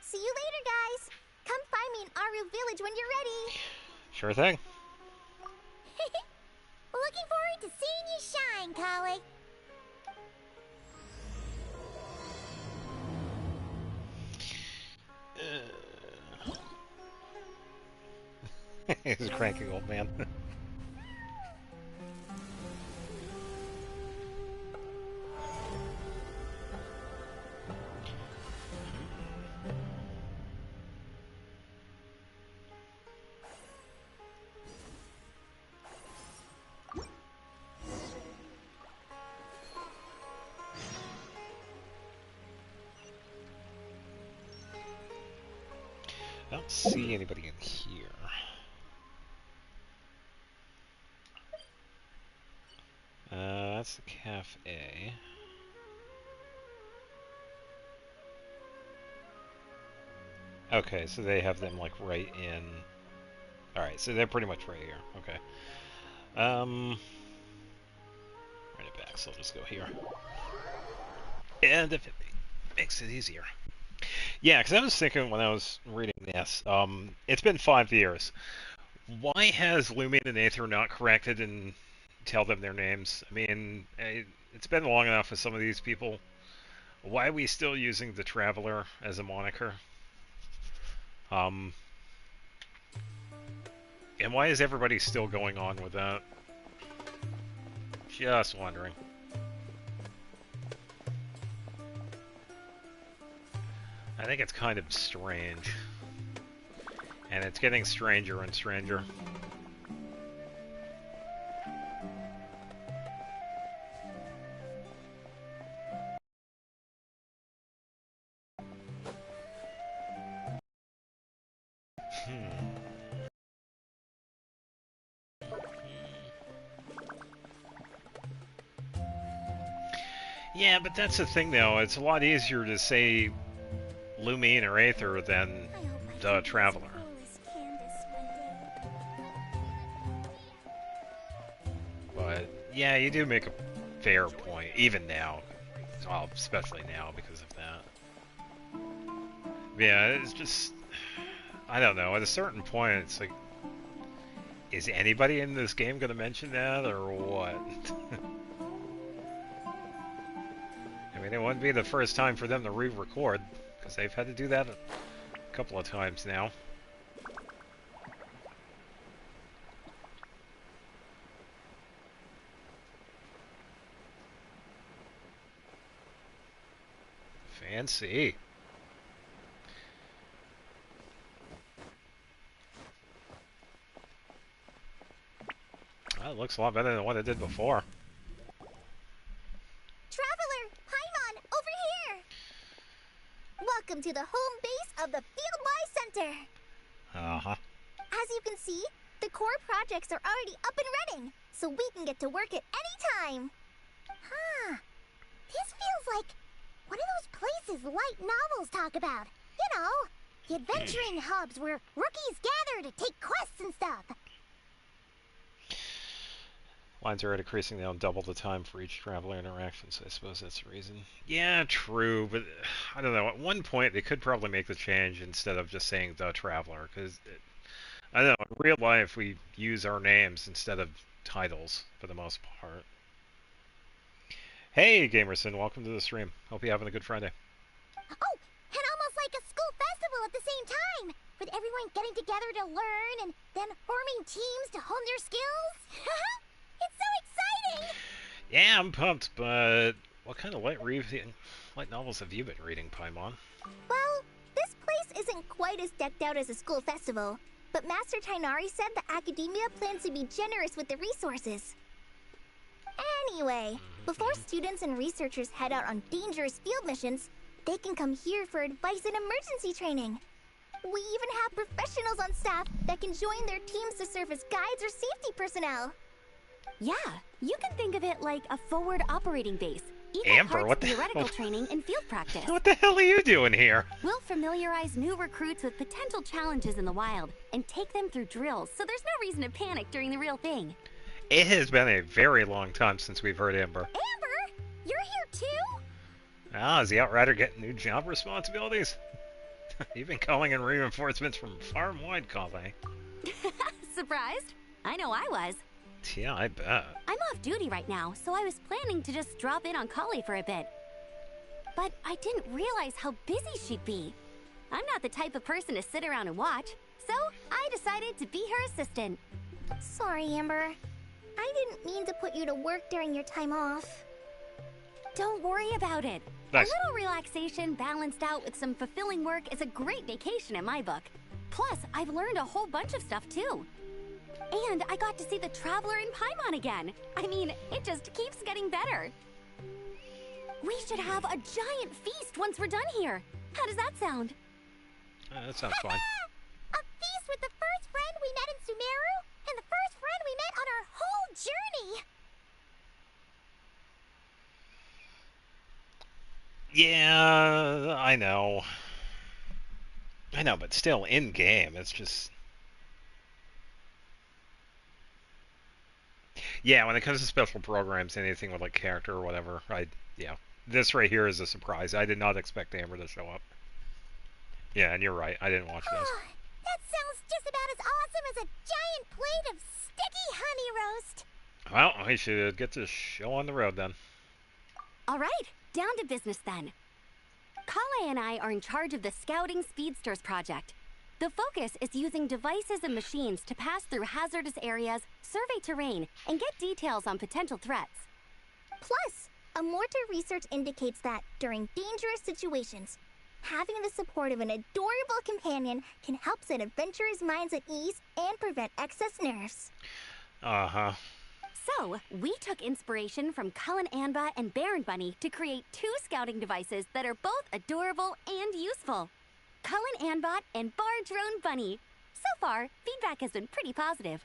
See you later, guys. Come find me in Aru Village when you're ready. Sure thing. Looking forward to seeing you shine, Kali. He's a cranky old man. I don't see anybody in here. That's the cafe. Okay, so they have them like right in. Alright, so they're pretty much right here. Okay. Run it back, so I'll just go here. And if it makes it easier. Yeah, because I was thinking when I was reading this, it's been 5 years. Why has Lumine and Aether not corrected and tell them their names? I mean, it's been long enough with some of these people. Why are we still using the Traveler as a moniker? And why is everybody still going on with that? Just wondering. I think it's kind of strange. And it's getting stranger and stranger. Yeah, but that's the thing though, it's a lot easier to say Lumine or Aether than the Traveler. But, yeah, you do make a fair point, even now. Well, especially now because of that. Yeah, it's just... I don't know, at a certain point it's like... Is anybody in this game going to mention that, or what? I mean, it wouldn't be the first time for them to re-record, because they've had to do that a couple of times now. Fancy. Well, it looks a lot better than what it did before. Traveler, Paimon, over here! Welcome to the home base of the Field Life Center! Uh-huh. As you can see, the core projects are already up and running, so we can get to work at any time. Huh. This feels like one of those places light novels talk about. You know, the adventuring hubs where rookies gather to take quests and stuff. Lines are decreasing now double the time for each traveler interaction, so I suppose that's the reason. Yeah, true, but I don't know. At one point, they could probably make the change instead of just saying the traveler, because I don't know. In real life, we use our names instead of titles for the most part. Hey, Gamerson, welcome to the stream. Hope you're having a good Friday. Oh, and almost like a school festival at the same time, with everyone getting together to learn and then forming teams to hone their skills. It's so exciting! Yeah, I'm pumped, but what kind of light novels have you been reading, Paimon? Well, this place isn't quite as decked out as a school festival, but Master Tainari said the Academia plans to be generous with the resources. Anyway, before students and researchers head out on dangerous field missions, they can come here for advice and emergency training. We even have professionals on staff that can join their teams to serve as guides or safety personnel. Yeah, you can think of it like a forward operating base. Amber, what the theoretical hell? Training and field practice. What the hell are you doing here? We'll familiarize new recruits with potential challenges in the wild and take them through drills, so there's no reason to panic during the real thing. It has been a very long time since we've heard Amber. Amber, you're here too? Ah, is the Outrider getting new job responsibilities? You've been calling in reinforcements from farm-wide, Kale. Surprised? I know I was. Yeah, I bet. I'm off duty right now, so I was planning to just drop in on Kali for a bit. But I didn't realize how busy she'd be. I'm not the type of person to sit around and watch, so I decided to be her assistant. Sorry, Amber. I didn't mean to put you to work during your time off. Don't worry about it. Nice. A little relaxation balanced out with some fulfilling work is a great vacation in my book. Plus, I've learned a whole bunch of stuff too. And I got to see the Traveler in Paimon again. I mean, it just keeps getting better. We should have a giant feast once we're done here. How does that sound? That sounds fine. A feast with the first friend we met in Sumeru, and the first friend we met on our whole journey! Yeah, I know. I know, but still, in-game, it's just... Yeah, when it comes to special programs, anything with, like, character or whatever, yeah. This right here is a surprise. I did not expect Amber to show up. Yeah, and you're right. I didn't watch those. That sounds just about as awesome as a giant plate of sticky honey roast! Well, I should get this show on the road then. All right, down to business then. Kale and I are in charge of the Scouting Speedsters project. The focus is using devices and machines to pass through hazardous areas, survey terrain, and get details on potential threats. Plus, Amorta research indicates that, during dangerous situations, having the support of an adorable companion can help set adventurers' minds at ease and prevent excess nerves. Uh-huh. So, we took inspiration from Cullen Anba and Baron Bunny to create 2 scouting devices that are both adorable and useful. Cullen Anbot and Bar Drone Bunny. So far, feedback has been pretty positive.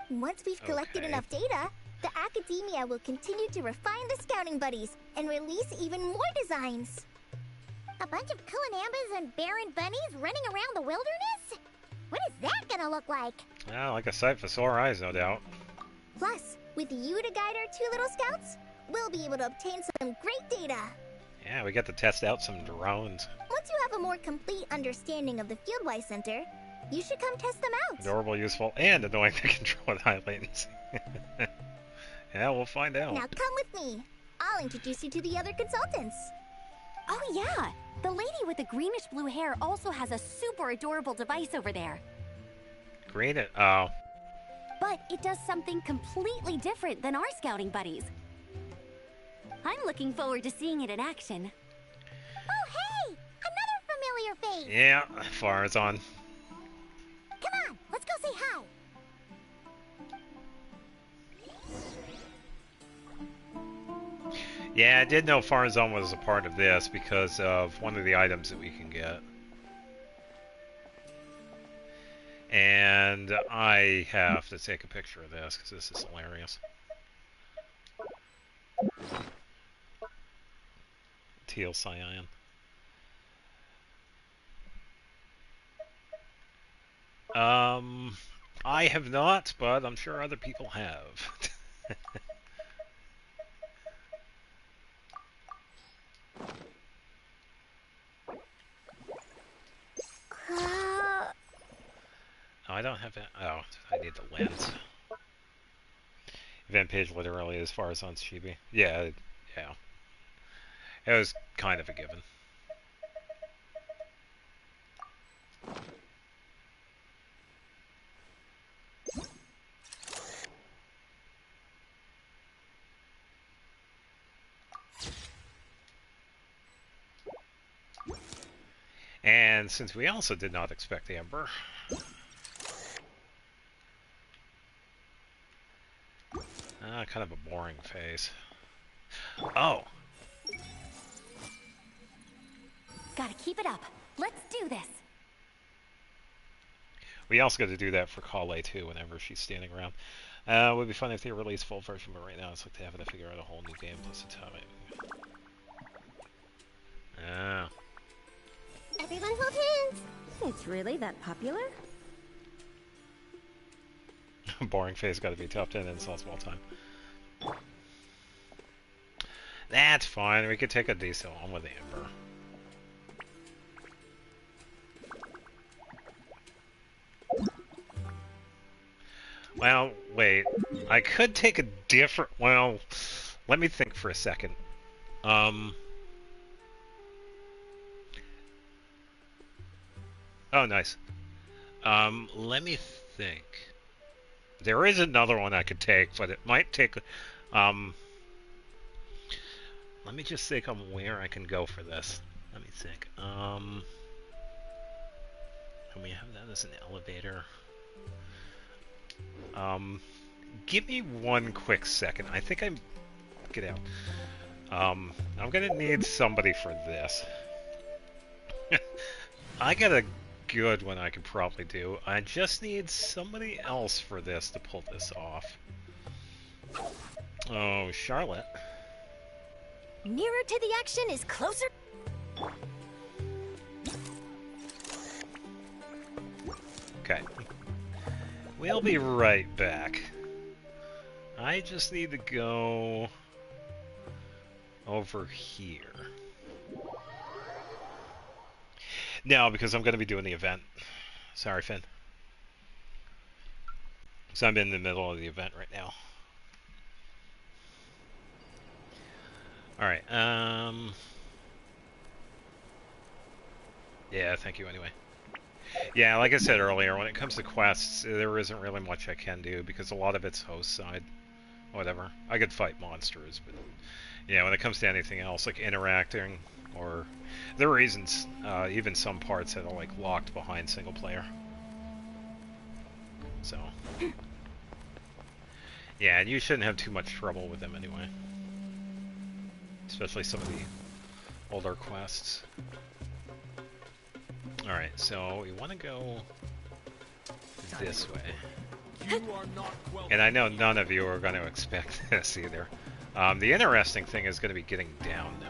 Once we've collected enough data, the Academia will continue to refine the scouting buddies and release even more designs. A bunch of Cullen and Baron Bunnies running around the wilderness? What is that gonna look like? Well, like a sight for sore eyes, no doubt. Plus, with you to guide our 2 little scouts, we'll be able to obtain some great data. Yeah, we get to test out some drones. Once you have a more complete understanding of the Fieldwise Center, you should come test them out. Adorable, useful, and annoying to control with high latency. Yeah, we'll find out. Now come with me. I'll introduce you to the other consultants. Oh yeah, the lady with the greenish blue hair also has a super adorable device over there. Green it? Oh. But it does something completely different than our scouting buddies. I'm looking forward to seeing it in action. Oh hey! Another familiar face! Yeah, Farazan. Come on, let's go say hi! Yeah, I did know Farazan was a part of this because of one of the items that we can get. And I have to take a picture of this because this is hilarious. Teal cyan. I have not, but I'm sure other people have. Oh, I don't have that. Oh, I need the lens. Event page literally as far as on Chibi. Yeah, yeah. It was kind of a given. And since we also did not expect Amber, kind of a boring face. Oh! Gotta keep it up. Let's do this. We also got to do that for Kale too whenever she's standing around. Would be fun if they released full version, but right now it's like they having to figure out a whole new game plus the time. Ah. Everyone hold hands! It's really that popular? Boring face got to be top 10 insults of all time. That's fine. We could take a decent one with Amber. Well, wait. I could take a different... Well, let me think for a second. Oh, nice. Let me think. There is another one I could take, but it might take... Let me just think on where I can go for this. Let me think. Can we have that as an elevator? Give me one quick second. I think I'm... Get out. I'm gonna need somebody for this. I got a good one I could probably do. I just need somebody else for this to pull this off. Oh, Charlotte. Nearer to the action is closer. Okay. We'll be right back. I just need to go over here. No, because I'm going to be doing the event. Sorry, Finn. So I'm in the middle of the event right now. Alright, yeah, thank you anyway. Yeah, like I said earlier, when it comes to quests, there isn't really much I can do because a lot of it's host side. Whatever. I could fight monsters, but yeah, when it comes to anything else, like interacting, or there isn't even some parts that are like locked behind single player. So yeah, and you shouldn't have too much trouble with them anyway. Especially some of the older quests. Alright, so we want to go this way. And I know none of you are going to expect this either. The interesting thing is going to be getting down now.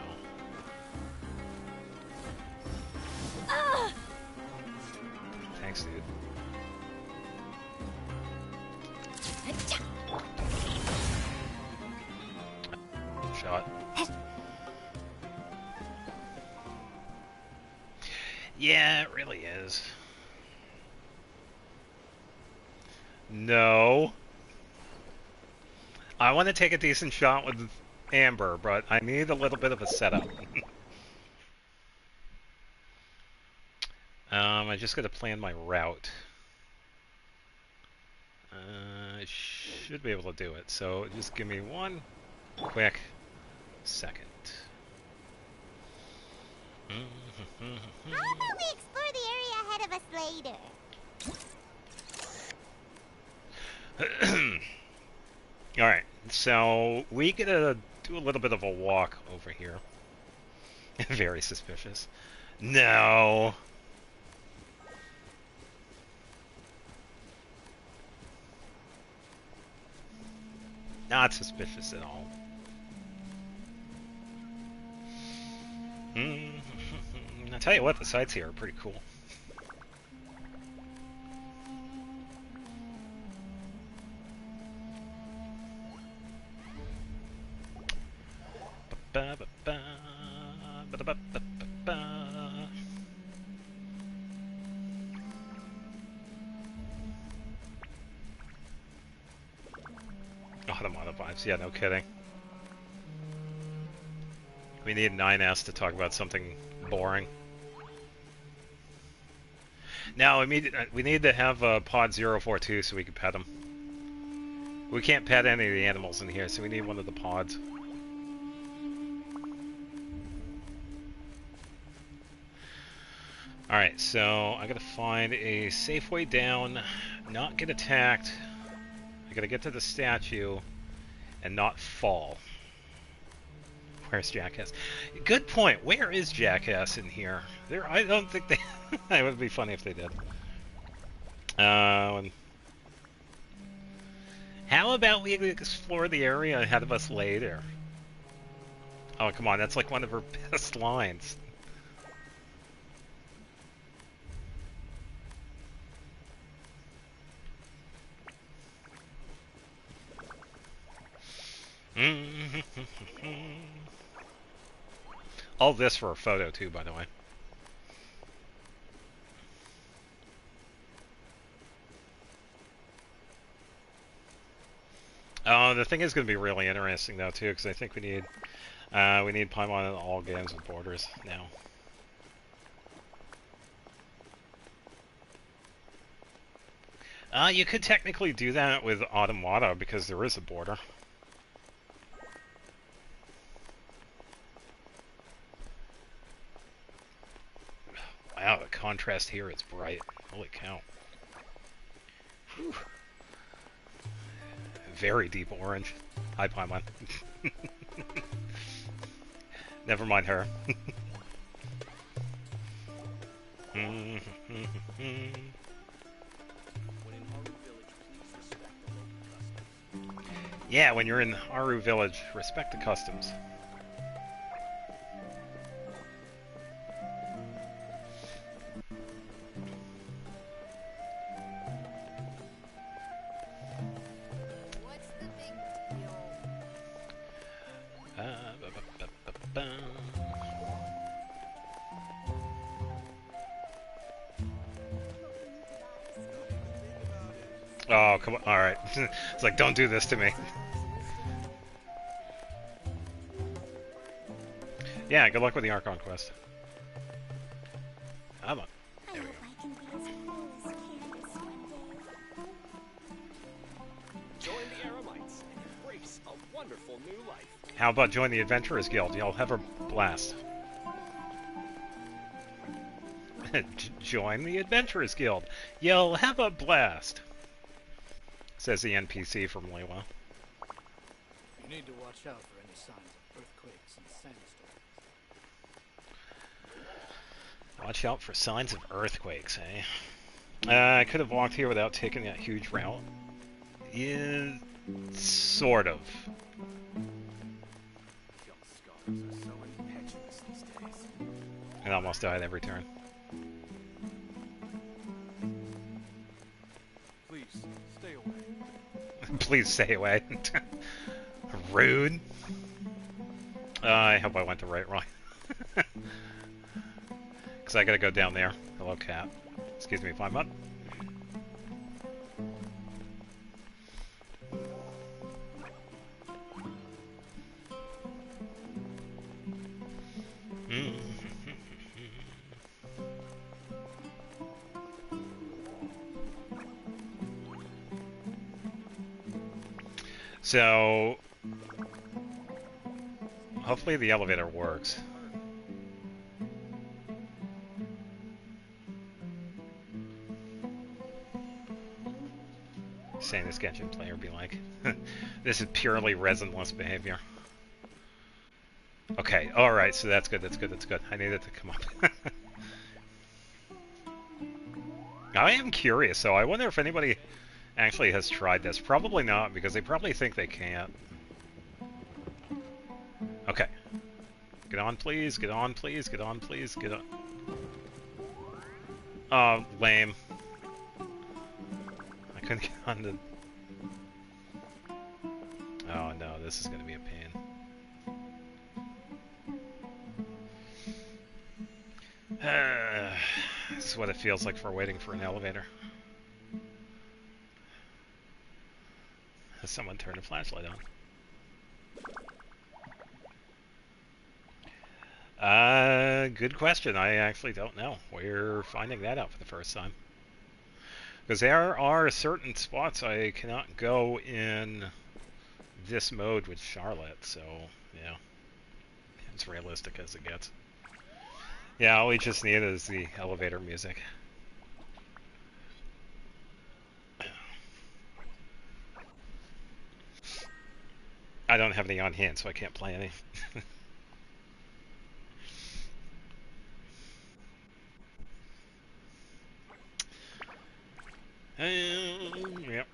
Thanks, dude. Shot. Yeah, it really is. No. I want to take a decent shot with Amber, but I need a little bit of a setup. I just got to plan my route. I should be able to do it, so just give me one quick second. How about we explore the area ahead of us later? Alright, so we gotta do a little bit of a walk over here. Very suspicious. No! Not suspicious at all. I'll tell you what, the sights here are pretty cool. Oh, the mono vibes. Yeah, no kidding. We need 9S to talk about something boring. No, we need to have Pod 042 so we can pet them. We can't pet any of the animals in here, so we need one of the pods. Alright, so I gotta find a safe way down, not get attacked. I gotta get to the statue and not fall. Where's Jackass? Good point. Where is Jackass in here? I don't think they... It would be funny if they did. How about we explore the area ahead of us later? Oh, come on. That's like one of her best lines. All this for a photo too, by the way. The thing is going to be really interesting though too, because I think we need Paimon in all games with borders now. You could technically do that with Automata because there is a border. Wow, the contrast here is bright. Holy cow. Whew. Very deep orange. Hi, Paimon. Never mind her. Yeah, when you're in Haru Village, respect the customs. What's the big deal? Oh, come on. Alright. It's like, don't do this to me. Yeah, good luck with the Archon quest. Come on. I There we hope go. I can be as cool as Candace one day. Join the Aramites and embrace a wonderful new life. How about join the Adventurers Guild? You'll have a blast. Join the Adventurers Guild. You'll have a blast. Says the NPC from Lewa. You need to watch out for any signs of earthquakes and sandstorms. Watch out for signs of earthquakes, eh? I could have walked here without taking that huge route. Yeah, sort of. Y'all scholars are so impetuous these days. And almost died every turn. Please, stay away. Please stay away. Rude. I hope I went the right way. Because I gotta go down there. Hello, cat. Excuse me, Paimon. So, hopefully the elevator works. Saying this Genshin player be like, this is purely resinless behavior. Okay, alright, so that's good, that's good, that's good. I needed to come up. I am curious, so I wonder if anybody actually has tried this. Probably not, because they probably think they can't. Okay. Get on, please, get on, please, get on, please, get on. Oh, lame. I couldn't get on the... Oh no, this is gonna be a pain. This is what it feels like for waiting for an elevator. Has someone turned a flashlight on? Good question. I actually don't know. We're finding that out for the first time. Because there are certain spots I cannot go in this mode with Charlotte, so yeah. It's realistic as it gets. Yeah, all we just need is the elevator music. I don't have any on hand, so I can't play any. Yep.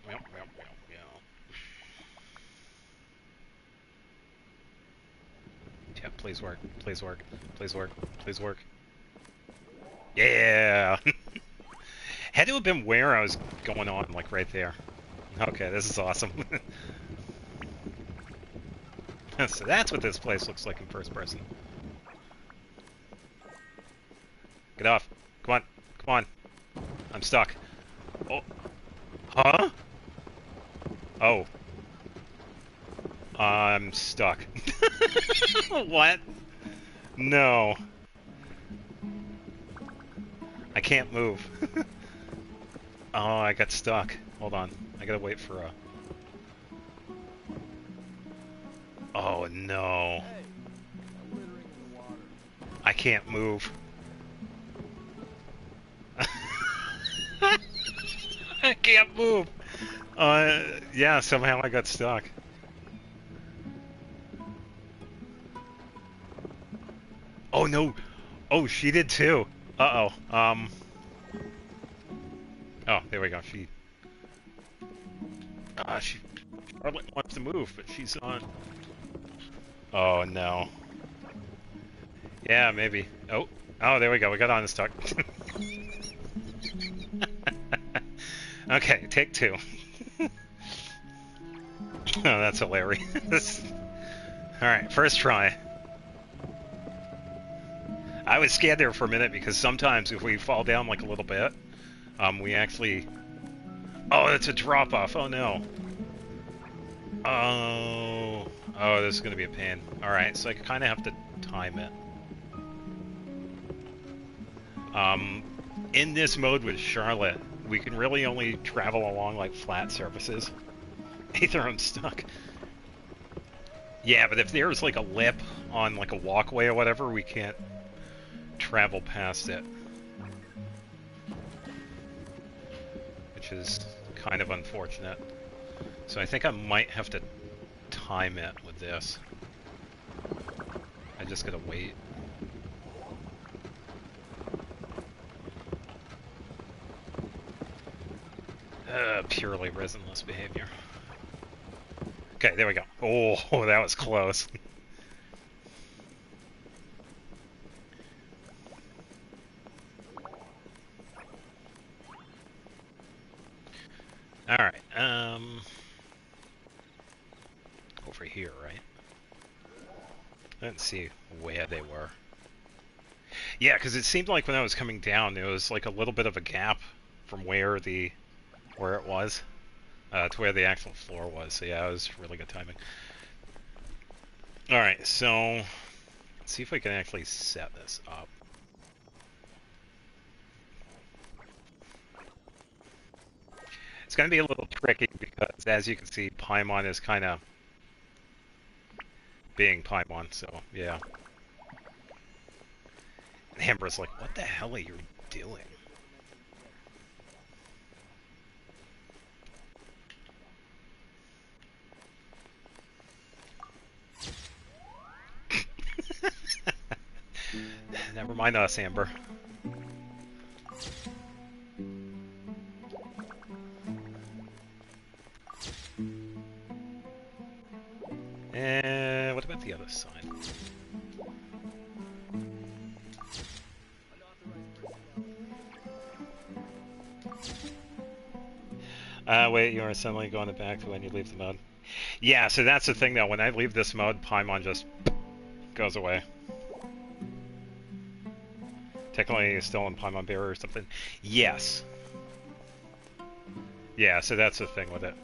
Yeah, please work, please work, please work, please work. Yeah! Had to have been where I was going on, like right there. Okay, this is awesome. So that's what this place looks like in first person. Get off. Come on. Come on. I'm stuck. Oh. Huh? Oh. I'm stuck. What? No. I can't move. Oh, I got stuck. Hold on. I gotta wait for a... Oh, no. I can't move. I can't move. Yeah, somehow I got stuck. Oh, no. Oh, she did too. Uh-oh. Oh, there we go. She probably wants to move, but she's on. Oh, no. Yeah, maybe. Oh, there we go. We got unstuck. Okay, take two. Oh, that's hilarious. Alright, first try. I was scared there for a minute because sometimes if we fall down like a little bit, we actually... Oh, that's a drop-off. Oh, no. Oh, this is going to be a pain. Alright, so I kind of have to time it. In this mode with Charlotte, we can really only travel along like flat surfaces. Either I'm stuck. Yeah, but if there's like a lip on like a walkway or whatever, we can't travel past it. Which is kind of unfortunate. So I think I might have to time it with this. I just gotta wait. Purely resinless behavior. Okay, there we go. Oh, that was close. Alright, over here, right? Let's see where they were. Yeah, because it seemed like when I was coming down, there was like a little bit of a gap from where it was to where the actual floor was. So yeah, it was really good timing. Alright, so let's see if we can actually set this up. It's going to be a little tricky because, as you can see, Paimon is kind of being Paimon, so yeah. And Amber's like, what the hell are you doing? Never mind us, Amber. And what about the other side? Wait, you're suddenly going back to when you leave the mode. Yeah, so that's the thing though, when I leave this mode, Paimon just goes away. Technically it's still in Paimon Barrier or something. Yes. Yeah, so that's the thing with it.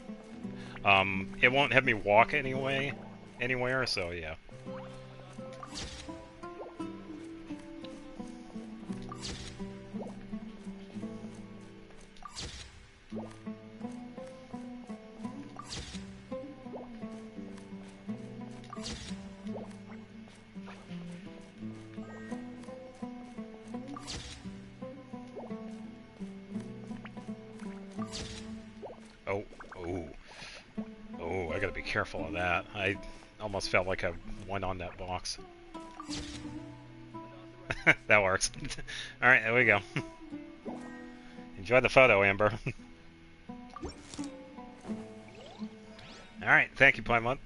It won't have me walk anywhere, so yeah. Oh, I gotta be careful of that. I almost felt like I went on that box. That works. Alright, there we go. Enjoy the photo, Amber. Alright, thank you, Paimon.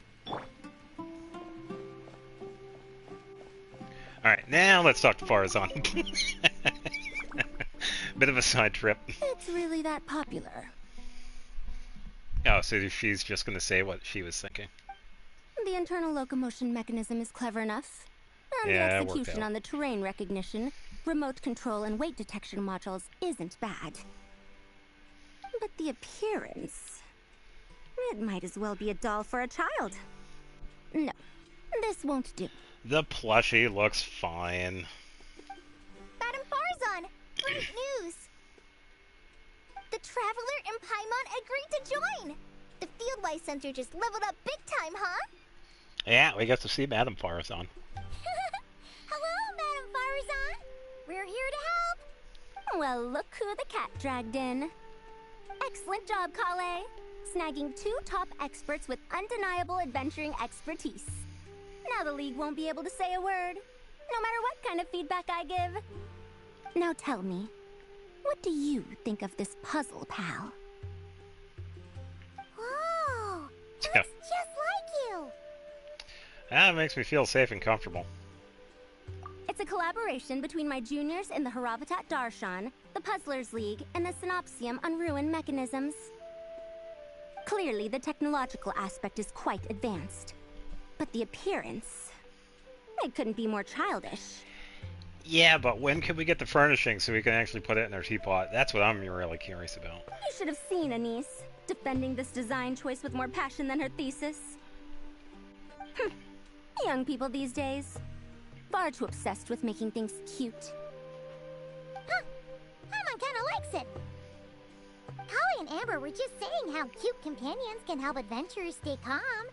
Alright, now let's talk to Farazan. Bit of a side trip. It's really that popular. Oh, so she's just gonna say what she was thinking. The internal locomotion mechanism is clever enough. And Yeah, the it worked execution out. on the terrain recognition, remote control and weight detection modules isn't bad. But the appearance... it might as well be a doll for a child. No, this won't do. The plushie looks fine. Madame Farzan, great news! The Traveler and Paimon agreed to join! The Fieldwise Center just leveled up big time, huh? Yeah, we get to see Madame Farzan. Hello, Madame Farzan! We're here to help! Well, look who the cat dragged in. Excellent job, Kale. Snagging 2 top experts with undeniable adventuring expertise. Now the League won't be able to say a word, no matter what kind of feedback I give. Now tell me, what do you think of this puzzle, pal? Whoa! It Yeah. looks just like you! That makes me feel safe and comfortable. It's a collaboration between my juniors in the Haravatat Darshan, the Puzzlers League, and the Synopsium on Ruin Mechanisms. Clearly, the technological aspect is quite advanced. But the appearance... it couldn't be more childish. Yeah, but when can we get the furnishing so we can actually put it in our teapot? That's what I'm really curious about. You should have seen Anise, defending this design choice with more passion than her thesis. Young people these days. Far too obsessed with making things cute. Huh. Paimon kinda likes it. Kali and Amber were just saying how cute companions can help adventurers stay calm.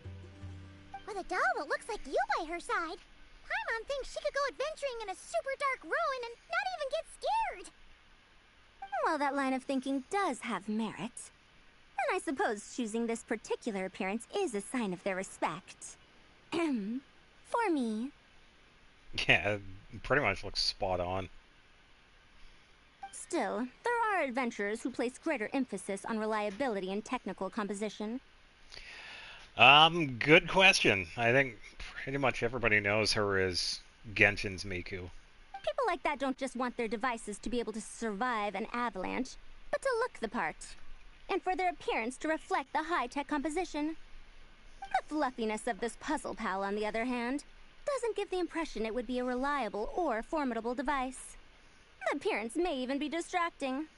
With a doll that looks like you by her side, Paimon thinks she could go adventuring in a super dark ruin and not even get scared. Well, that line of thinking does have merit. And I suppose choosing this particular appearance is a sign of their respect. For me. Yeah, it pretty much looks spot on. Still, there are adventurers who place greater emphasis on reliability and technical composition. Good question. I think pretty much everybody knows her as Genshin's Miku. People like that don't just want their devices to be able to survive an avalanche, but to look the part. And for their appearance to reflect the high-tech composition. The fluffiness of this puzzle pal, on the other hand, doesn't give the impression it would be a reliable or formidable device. The appearance may even be distracting.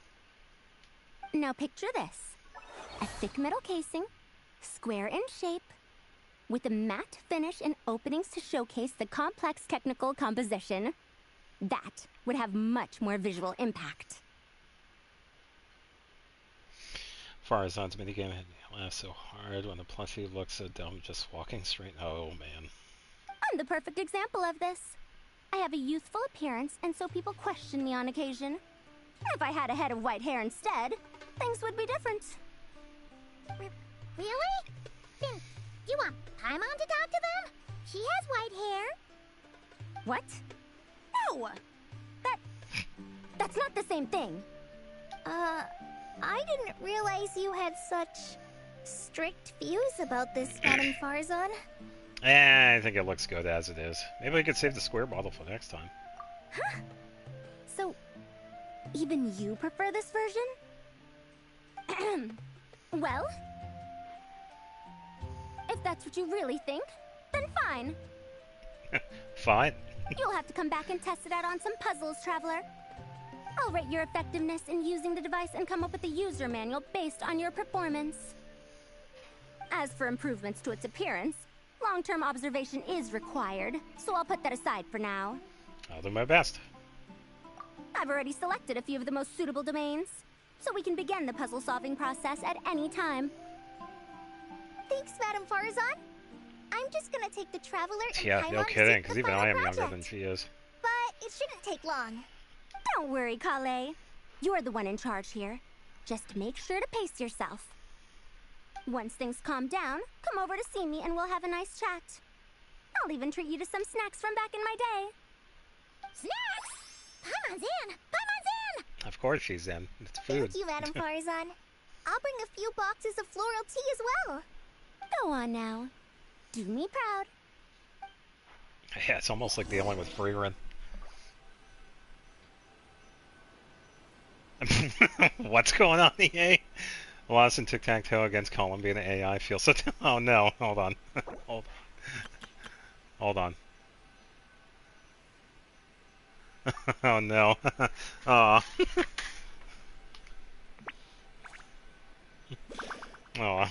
Now picture this. A thick metal casing, square in shape, with a matte finish and openings to showcase the complex technical composition. That would have much more visual impact. Farzan's minigame laughs so hard when the plushie looks so dumb just walking straight. Oh man. I'm the perfect example of this. I have a youthful appearance, and so people question me on occasion. If I had a head of white hair instead, things would be different. Really? Then you want Paimon to talk to them? She has white hair. What? No! That's not the same thing. I didn't realize you had such strict views about this, Madame Farzan. I think it looks good as it is. Maybe we could save the square bottle for next time. Huh? So, even you prefer this version? Well, if that's what you really think, then fine. Fine. You'll have to come back and test it out on some puzzles, Traveler. I'll rate your effectiveness in using the device and come up with a user manual based on your performance. As for improvements to its appearance, long-term observation is required, so I'll put that aside for now. I'll do my best. I've already selected a few of the most suitable domains, so we can begin the puzzle-solving process at any time. Thanks, Madame Farzan. I'm just gonna take the Traveler and Yeah, Paimon no to kidding, take because the even final I am younger project. than she is. But it shouldn't take long. Don't worry, Kale. You're the one in charge here. Just make sure to pace yourself. Once things calm down, come over to see me and we'll have a nice chat. I'll even treat you to some snacks from back in my day. Snacks? Paimon's in! Paimon's in! Of course she's in. It's food. Thank you, Madame Farzan. I'll bring a few boxes of floral tea as well. Go on now. Do me proud. Yeah, it's almost like dealing with Freerin. What's going on, EA? Lost in tic-tac-toe against Columbia and AI feels so... Oh no, hold on. Hold on. Oh no. Aw. Aw.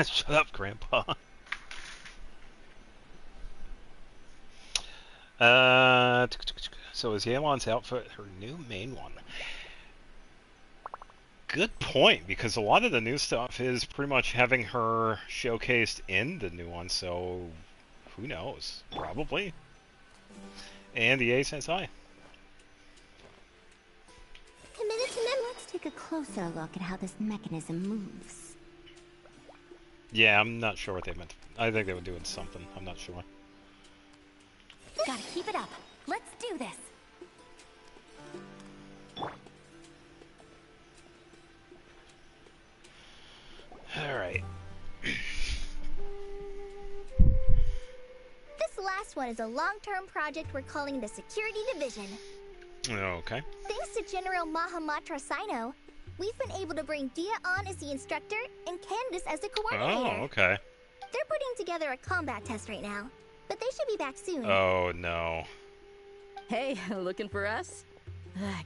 Shut up, Grandpa. So is Yeon's outfit her new main one? Good point, because a lot of the new stuff is pretty much having her showcased in the new one, so who knows? Probably. And the A says hi. Committed to Let's take a closer look at how this mechanism moves. Yeah, I'm not sure what they meant. I think they were doing something. I'm not sure. Gotta keep it up. Let's do this. Alright. This last one is a long-term project we're calling the Security Division. Okay. Thanks to General Mahamatra Sino, we've been able to bring Dia on as the instructor and Candace as the coordinator. Oh, okay. They're putting together a combat test right now, but they should be back soon. Oh, no. Hey, looking for us?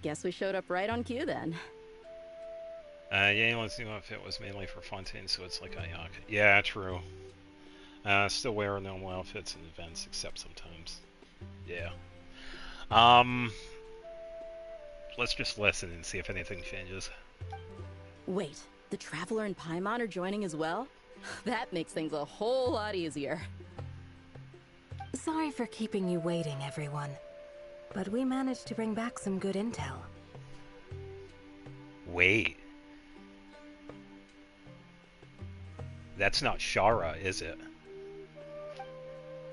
Guess we showed up right on cue then. Yeah, let's see if it was mainly for Fontaine, so it's like Ayaka. Yeah, true. Still wear normal outfits in events, except sometimes. Yeah. Let's just listen and see if anything changes. Wait, the Traveler and Paimon are joining as well? That makes things a whole lot easier. Sorry for keeping you waiting, everyone. But we managed to bring back some good intel. Wait. That's not Shara, is it?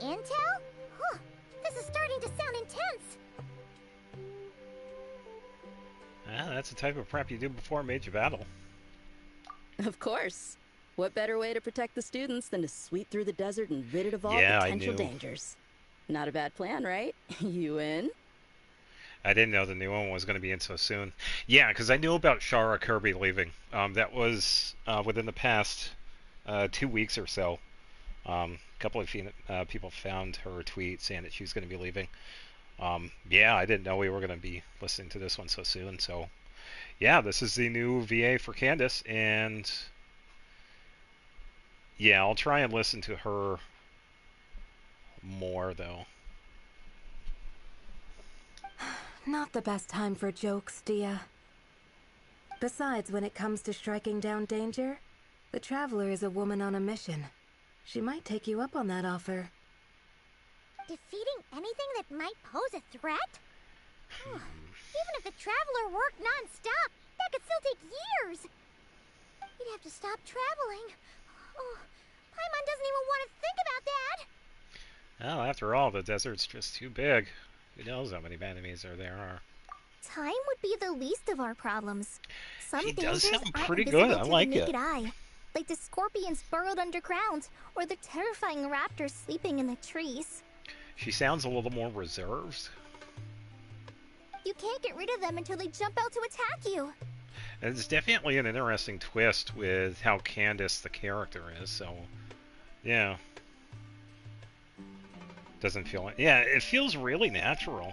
Intel? Huh. This is starting to sound intense. That's the type of prep you do before a major battle. Of course. What better way to protect the students than to sweep through the desert and rid it of all Yeah, potential I knew. dangers? Not a bad plan, right? You in? I didn't know the new one was going to be in so soon. Yeah, because I knew about Shara Kirby leaving. That was within the past 2 weeks or so. A couple of people found her tweet saying that she was going to be leaving. Yeah, I didn't know we were going to be listening to this one so soon. So, yeah, this is the new VA for Candace, and yeah, I'll try and listen to her more, though. Not the best time for jokes, Dia. Besides, when it comes to striking down danger, the Traveler is a woman on a mission. She might take you up on that offer. Defeating anything that might pose a threat? Even if the Traveler worked non-stop, that could still take years. You'd have to stop traveling. Oh, Paimon doesn't even want to think about that. Well, after all, the desert's just too big. Who knows how many enemies there are? Time would be the least of our problems. Some She dangers does sound aren't pretty invisible good. I to like the it. naked eye, like the scorpions burrowed underground, or the terrifying raptors sleeping in the trees. She sounds a little more reserved. You can't get rid of them until they jump out to attack you. And it's definitely an interesting twist with how Candace the character is, so yeah. Doesn't feel like... Yeah, it feels really natural.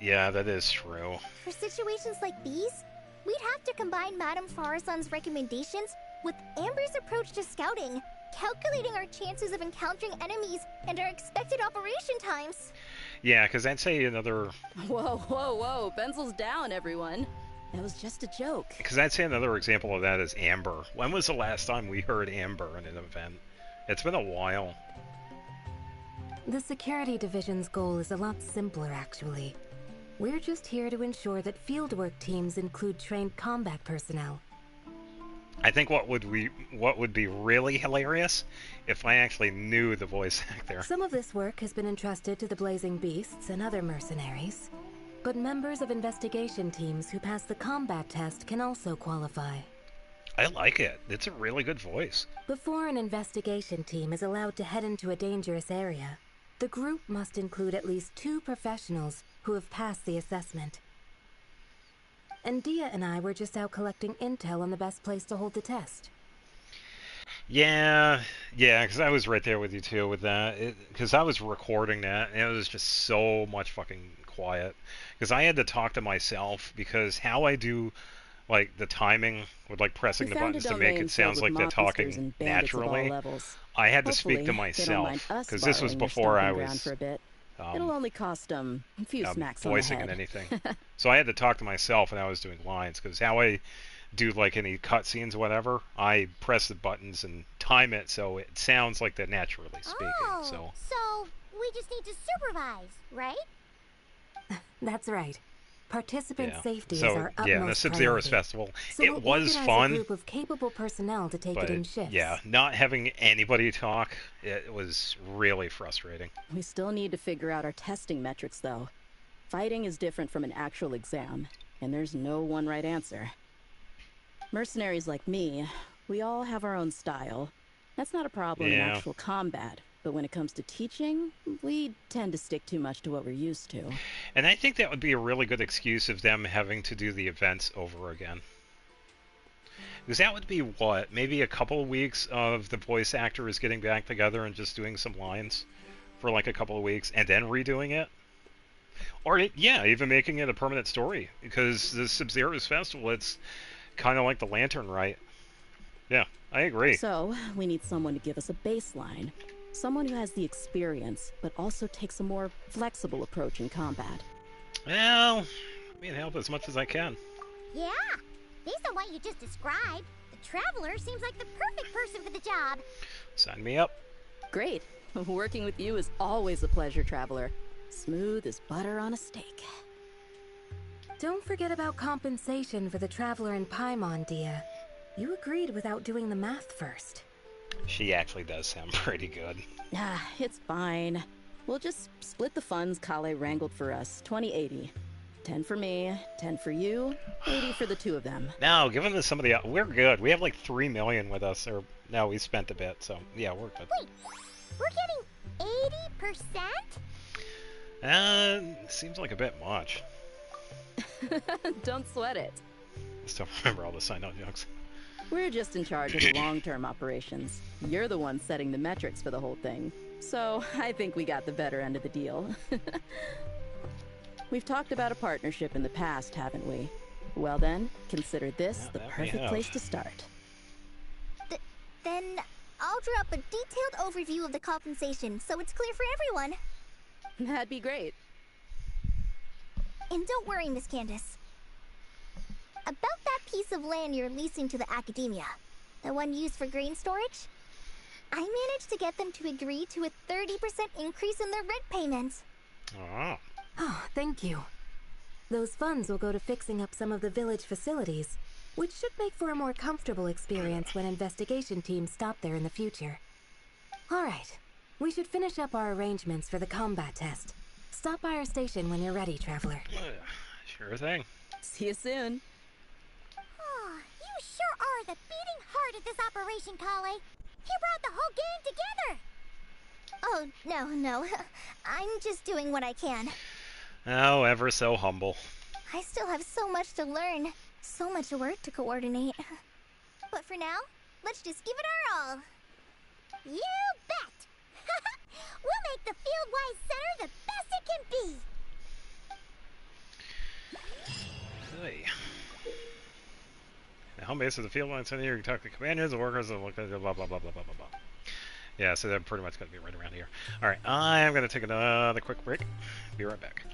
Yeah, that is true. For situations like these, we'd have to combine Madame Farason's recommendations with Amber's approach to scouting, calculating our chances of encountering enemies and our expected operation times. Yeah, because I'd say another... Whoa, whoa, whoa. Pencils down, everyone. That was just a joke. Because I'd say another example of that is Amber. When was the last time we heard Amber in an event? It's been a while. The Security Division's goal is a lot simpler, actually. We're just here to ensure that fieldwork teams include trained combat personnel. I think what would be really hilarious if I actually knew the voice actor. Some of this work has been entrusted to the Blazing Beasts and other mercenaries, but members of investigation teams who pass the combat test can also qualify. I like it. It's a really good voice. Before an investigation team is allowed to head into a dangerous area, the group must include at least 2 professionals who have passed the assessment. And Dia and I were just out collecting intel on the best place to hold the test. Yeah, yeah, because I was right there with you too with that. Because I was recording that, and it was just so much fucking quiet. Because I had to talk to myself because how I do like the timing with like We pressing the found a buttons to make domain it filled sounds with like they're monsters talking and bandits of all naturally. levels. I had to speak to Hopefully, they don't mind myself us because this was borrowing their before I stomping ground for was a bit. It'll um, only cost a few smacks on the voicing and head. anything. So I had to talk to myself when I was doing lines because how I do like any cutscenes, whatever, I press the buttons and time it so it sounds like they're naturally speaking. Oh, so we just need to supervise, right? That's right. Participant Yeah. safety So is our yeah, and the utmost Sub-Zero's priority. festival, So it we'll was organize fun. a group of capable personnel to take But it in shifts. yeah, not having anybody talk, it was really frustrating. We still need to figure out our testing metrics, though. Fighting is different from an actual exam, and there's no one right answer. Mercenaries like me, we all have our own style. That's not a problem in actual combat, but when it comes to teaching, we tend to stick too much to what we're used to. And I think that would be a really good excuse of them having to do the events over again. Because that would be what? Maybe a couple of weeks of the voice actors getting back together and just doing some lines for like a couple of weeks and then redoing it? Or, yeah, even making it a permanent story. Because the Sub-Zero's festival, it's kind of like the Lantern Rite. Yeah, I agree. So, we need someone to give us a baseline. Someone who has the experience, but also takes a more flexible approach in combat. Well, I mean, help as much as I can. Yeah, based on what you just described, the Traveler seems like the perfect person for the job. Sign me up. Great. Working with you is always a pleasure, Traveler. Smooth as butter on a steak. Don't forget about compensation for the Traveler in Paimon, Dia. You agreed without doing the math first. She actually does sound pretty good. Ah, it's fine. We'll just split the funds Kale wrangled for us, 20-80. 10 for me, 10 for you, 80 for the two of them. No, given this some of the... We're good. We have like 3 million with us. Or no, we spent a bit, so yeah, we're good. Wait, we're getting 80%? Seems like a bit much. Don't sweat it. I still remember all the sign-out jokes. We're just in charge of the long-term operations. You're the one setting the metrics for the whole thing. So, I think we got the better end of the deal. We've talked about a partnership in the past, haven't we? Well then, consider this the perfect place to start. Then I'll draw up a detailed overview of the compensation so it's clear for everyone. That'd be great. And don't worry, Miss Candace. About that piece of land you're leasing to the Academia, the one used for grain storage, I managed to get them to agree to a 30% increase in their rent payments. Oh. Oh, thank you. Those funds will go to fixing up some of the village facilities, which should make for a more comfortable experience when investigation teams stop there in the future. All right, we should finish up our arrangements for the combat test. Stop by our station when you're ready, Traveler. Sure thing. See you soon. Oh, you sure are the beating heart of this operation, Kale. He brought the whole gang together. Oh, no. I'm just doing what I can. Oh, ever so humble. I still have so much to learn, so much work to coordinate. But for now, let's just give it our all. You bet! We'll make the Fieldwise Center the best it can be! Hey. The home base of the field line center here. You talk to commanders, the workers, and look at blah, blah, blah, blah, blah, blah, blah. Yeah, so they're pretty much going to be right around here. Alright, I'm going to take another quick break. Be right back.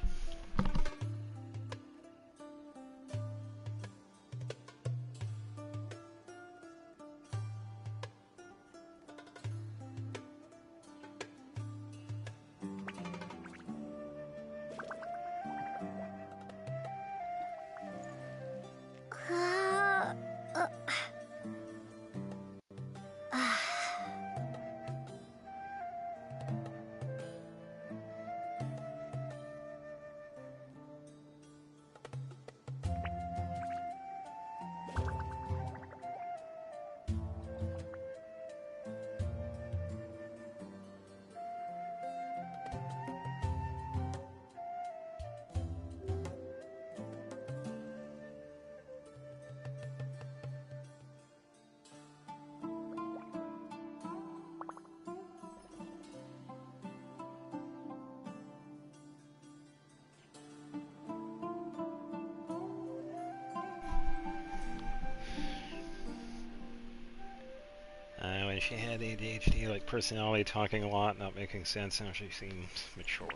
she had ADHD, like personality, talking a lot, not making sense. Now she seems mature.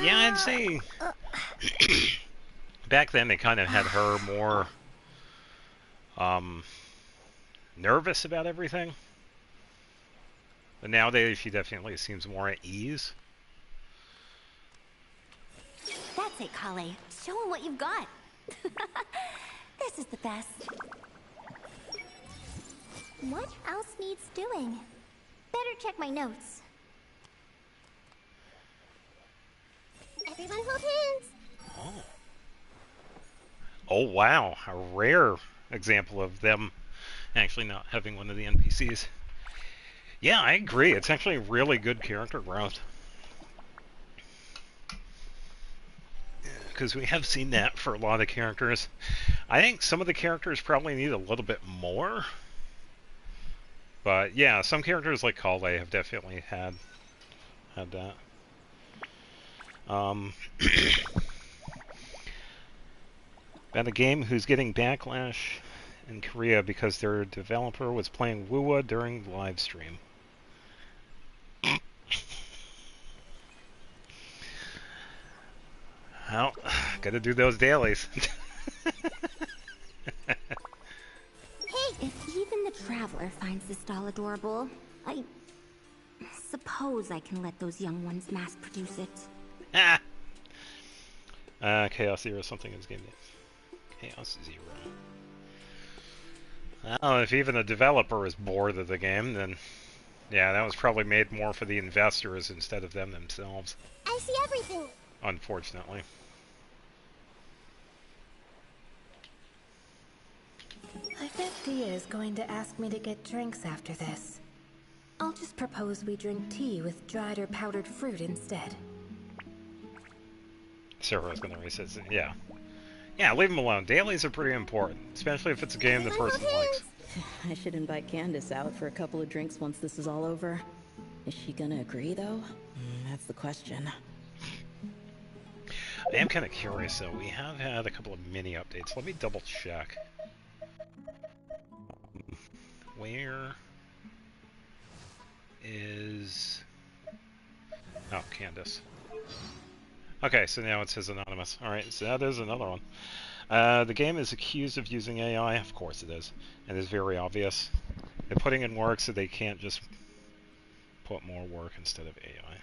Yeah, I'd say back then they kind of had her more nervous about everything. But nowadays she definitely seems more at ease. That's it, Kale. Show him what you've got. This is the best. What else needs doing? Better check my notes. Everyone hold hands. Oh. Oh, wow. A rare example of them actually not having one of the NPCs. Yeah, I agree. It's actually really good character growth. Because we have seen that for a lot of characters. I think some of the characters probably need a little bit more. But yeah, some characters like Kale have definitely had that. About a game who's getting backlash in Korea because their developer was playing Wua during the live stream. Well, gotta do those dailies. If even the Traveler finds this doll adorable, I suppose I can let those young ones mass produce it. Chaos Zero something is game. Chaos Zero. Well, if even the developer is bored of the game, then yeah, that was probably made more for the investors instead of them themselves. I see everything. Unfortunately. I bet Dia is going to ask me to get drinks after this. I'll just propose we drink tea with dried or powdered fruit instead. Sarah was gonna race it. Yeah. Yeah, leave them alone. Dailies are pretty important, especially if it's a game the person likes. I should invite Candace out for a couple of drinks once this is all over. Is she gonna agree, though? That's the question. I am kind of curious, though. We have had a couple of mini updates. Let me double check. Where is... Oh, Candace. Okay, so now it says anonymous. Alright, so that is another one. The game is accused of using AI. Of course it is. And it's very obvious. They're putting in work so they can't just put more work instead of AI.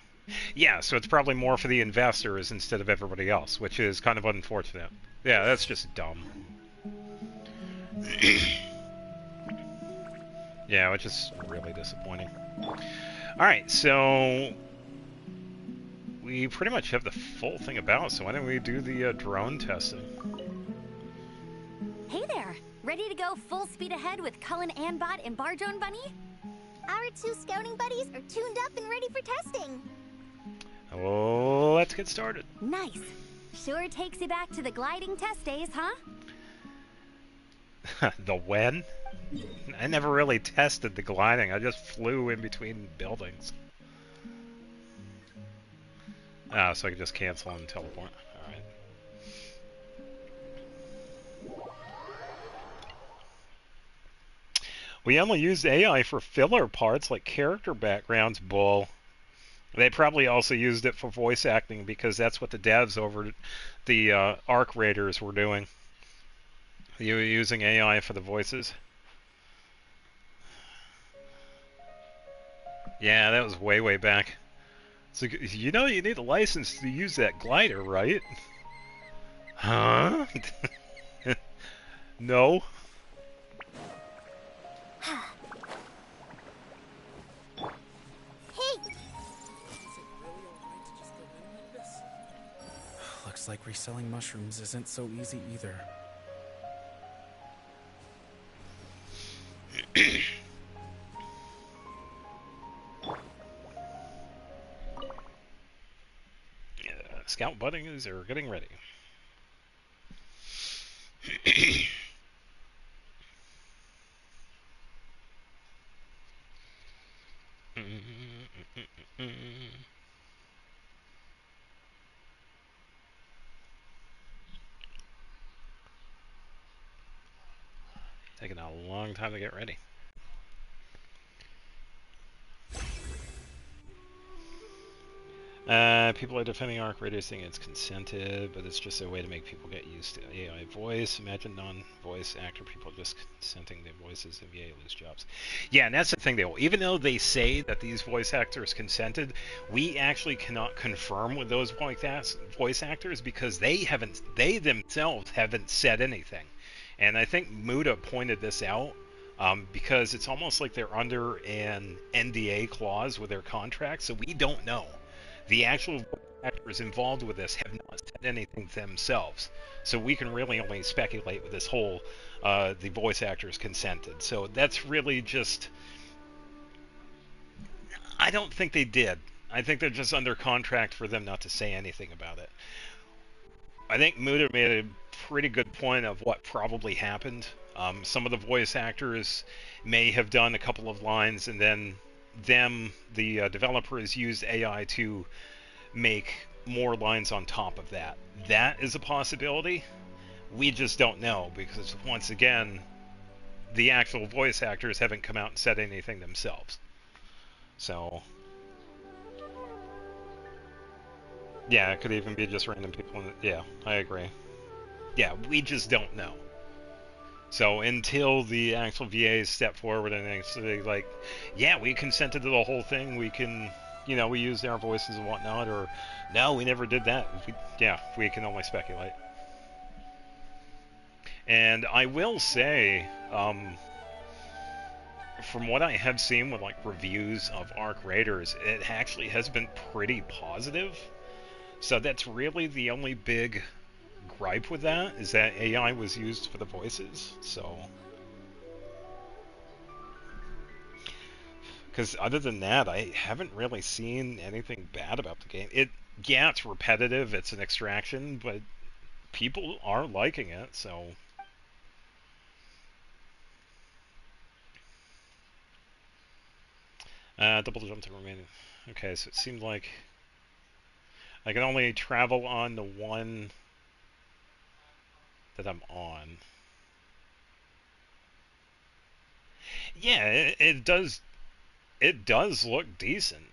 Yeah, so it's probably more for the investors instead of everybody else, which is kind of unfortunate. Yeah, that's just dumb. Yeah, which is really disappointing. Alright, so we pretty much have the full thing about, so why don't we do the drone testing? Hey there! Ready to go full speed ahead with Cullen Anbot and Barjone Bunny? Our two scouting buddies are tuned up and ready for testing. Oh, let's get started. Nice. Sure takes you back to the gliding test days, huh? The when? I never really tested the gliding. I just flew in between buildings. Ah, so I can just cancel and teleport. Alright. We only used AI for filler parts like character backgrounds, bull. They probably also used it for voice acting because that's what the devs over the Arc Raiders were doing. You were using AI for the voices. Yeah, that was way, way back. So, you know you need a license to use that glider, right? Huh? No? Hey! Looks like reselling mushrooms isn't so easy either. Scout buddies are getting ready. Taking a long time to get ready. People are defending Arc Raiders saying it's consented, but it's just a way to make people get used to AI voice. Imagine non-voice actor people just consenting their voices and VA lose jobs. Yeah, and that's the thing, though. Even though they say that these voice actors consented, we actually cannot confirm with those voice actors because they themselves haven't said anything. And I think Muda pointed this out. Because it's almost like they're under an NDA clause with their contract, so we don't know. The actual actors involved with this have not said anything themselves, so we can really only speculate with this whole the voice actors consented. So that's really just, I don't think they did. I think they're just under contract for them not to say anything about it. I think Muda made a pretty good point of what probably happened. Some of the voice actors may have done a couple of lines, and then the developers used AI to make more lines on top of that. That is a possibility. We just don't know because, once again, the actual voice actors haven't come out and said anything themselves. So, yeah, it could even be just random people. Yeah, I agree. Yeah, we just don't know. So until the actual VAs step forward and actually like, yeah, we consented to the whole thing, we can, we used our voices and whatnot, or no, we never did that. We can only speculate. And I will say, from what I have seen with like reviews of Arc Raiders, it actually has been pretty positive. So that's really the only big gripe with that, is that AI was used for the voices. So, because other than that, I haven't really seen anything bad about the game. It's repetitive, it's an extraction, but people are liking it, so. Double jump to remaining. Okay, so it seemed like I can only travel on the one that I'm on. Yeah, it does. It does look decent.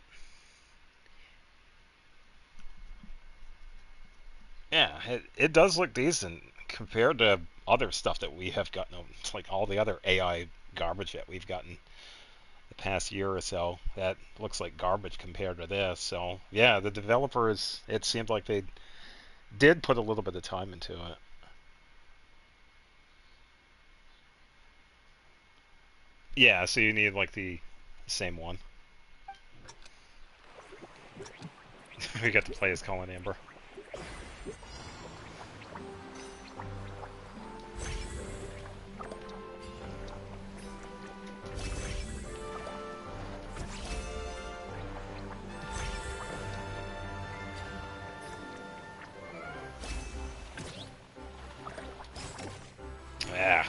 Yeah, it does look decent compared to other stuff that we have gotten. It's like all the other AI garbage that we've gotten the past year or so. That looks like garbage compared to this. So yeah, the developers, it seemed like they did put a little bit of time into it. Yeah, so you need like the same one. We got to play as Colin Amber. Yeah.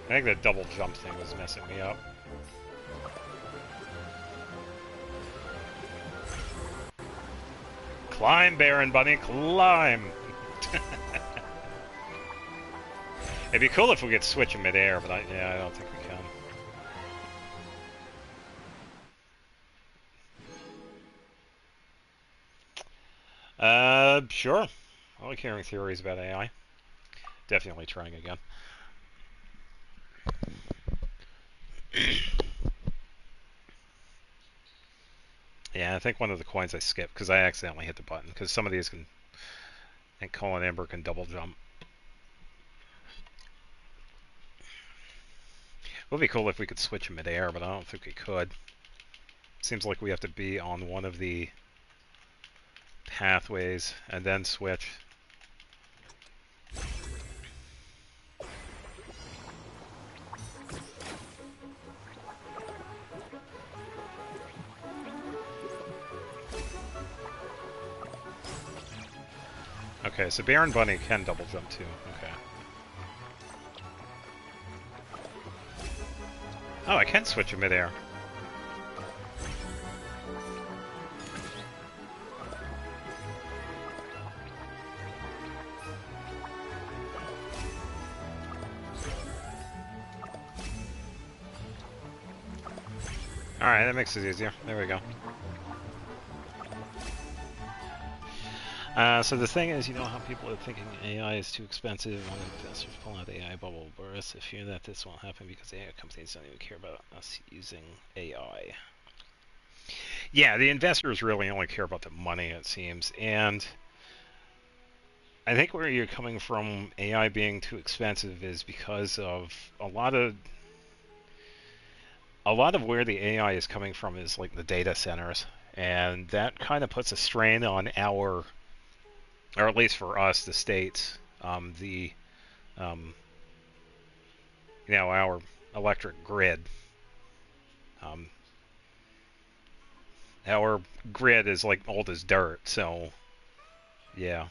I think that double jump thing was messing me up. Climb, Baron Bunny, climb! It'd be cool if we could switch in midair, but I don't think we can. Sure. I like hearing theories about AI. Definitely trying again. Yeah, I think one of the coins I skipped because I accidentally hit the button, because some of these can, I think Colin Amber can double jump. It would be cool if we could switch in midair, but I don't think we could. Seems like we have to be on one of the pathways and then switch. Okay, so Baron Bunny can double jump too. Okay. Oh, I can switch in midair. Alright, that makes it easier. There we go. So the thing is, you know how people are thinking AI is too expensive when investors pull out AI bubble bursts. I fear that this won't happen because AI companies don't even care about us using AI. Yeah, the investors really only care about the money, it seems. And I think where you're coming from AI being too expensive is because of a lot of where the AI is coming from is like the data centers, and that kind of puts a strain on our, or at least for us, the states, um, our electric grid. Um, our grid is like old as dirt, so yeah.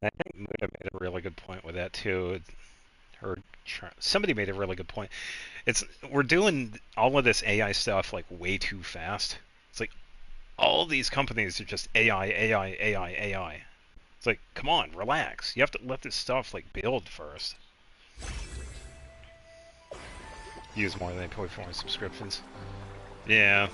I think Muda made a really good point with that too. Or somebody made a really good point. We're doing all of this AI stuff like way too fast. It's like all these companies are just AI, AI, AI, AI. It's like, come on, relax. You have to let this stuff like build first. Use more than they pay for subscriptions. Yeah.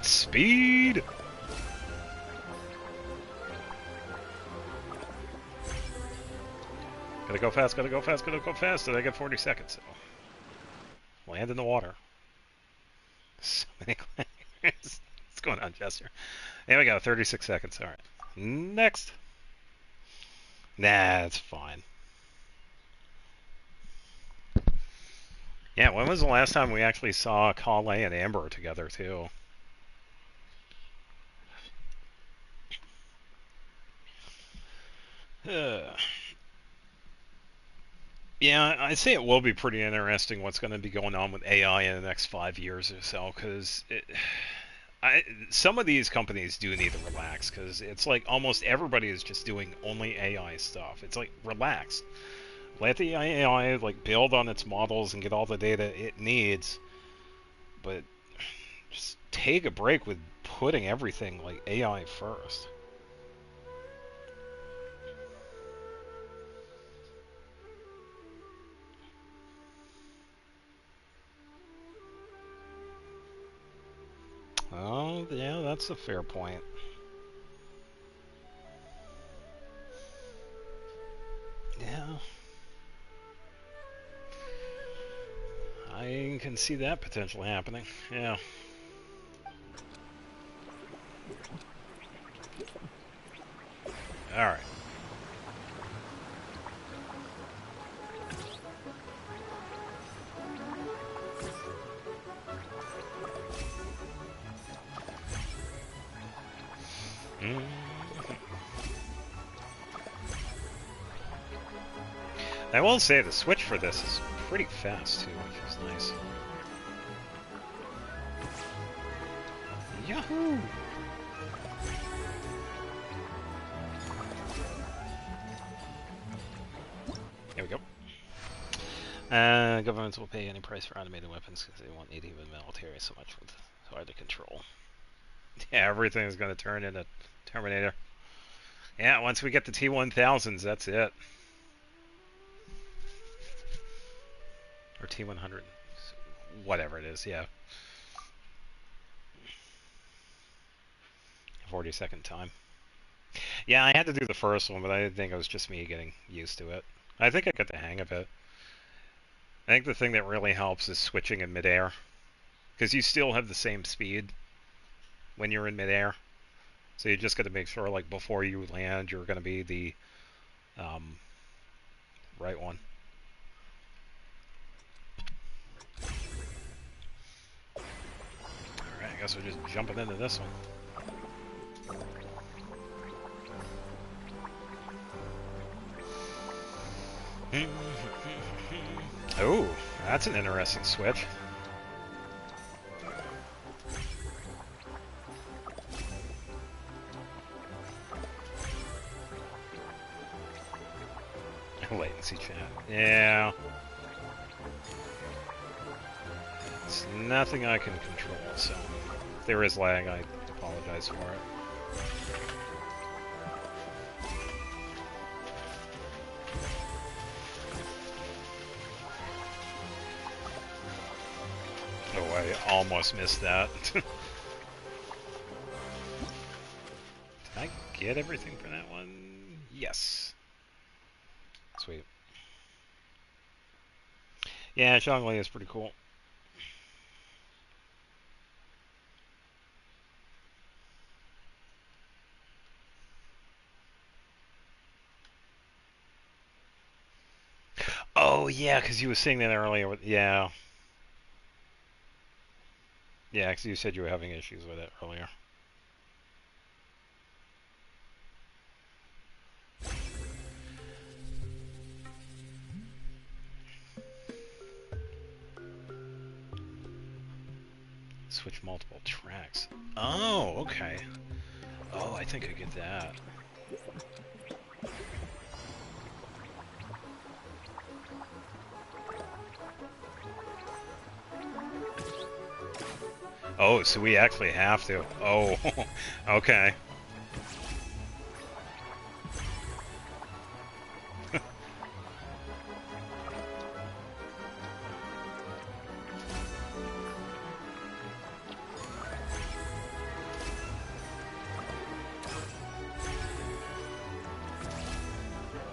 Speed! Gotta go fast, gotta go fast, gotta go fast, and I got 40 seconds. So. Land in the water. So many climbers. What's going on, Jester? There we go, 36 seconds. Alright. Next. Nah, it's fine. Yeah, when was the last time we actually saw Kale and Amber together, too? Yeah, I'd say it will be pretty interesting what's going to be going on with AI in the next 5 years or so, because some of these companies do need to relax, because it's like almost everybody is just doing only AI stuff. It's like, relax. Let the AI like build on its models and get all the data it needs, but just take a break with putting everything like AI first. Oh, yeah, that's a fair point. Yeah. I can see that potentially happening. Yeah. Alright. I will say the switch for this is pretty fast too, which is nice. Yahoo! There we go. Governments will pay any price for automated weapons because they won't need even military so much with hard to control. Yeah, everything is going to turn into Terminator. Yeah, once we get the T-1000s, that's it. Or T-100. Whatever it is, yeah. 40-second time. Yeah, I had to do the first one, but I think it was just me getting used to it. I think I got the hang of it. I think the thing that really helps is switching in midair. Because you still have the same speed when you're in midair. So you just got to make sure, like, before you land, you're going to be the right one. Alright, I guess we're just jumping into this one. Oh, that's an interesting switch. Latency chat. Yeah. It's nothing I can control, so if there is lag, I apologize for it. Oh, I almost missed that. Did I get everything for that one? Yes. Sweet. Yeah, Zhongli is pretty cool. Oh, yeah, because you were saying that earlier. Yeah. Yeah, because you said you were having issues with it earlier. Switch multiple tracks. Oh, okay. Oh, I think I get that. Oh, so we actually have to. Oh, okay.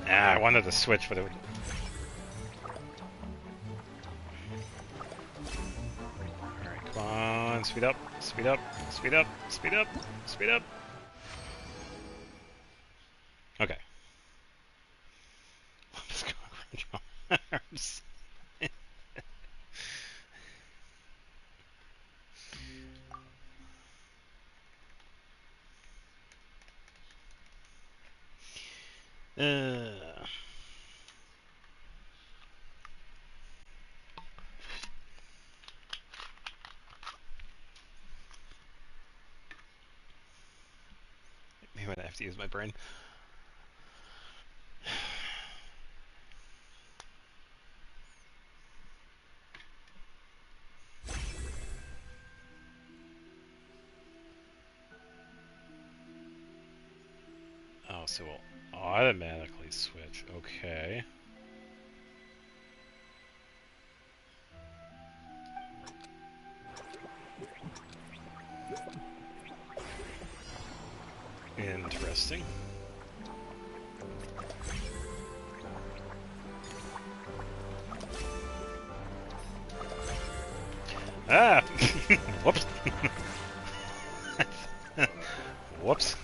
I wanted to switch, but it would... Alright, come on, speed up, speed up, speed up, speed up, speed up. Okay. Let's go. Maybe I have to use my brain. Oh, so we'll automatically switch. Okay. Interesting. Ah! Whoops. Whoops.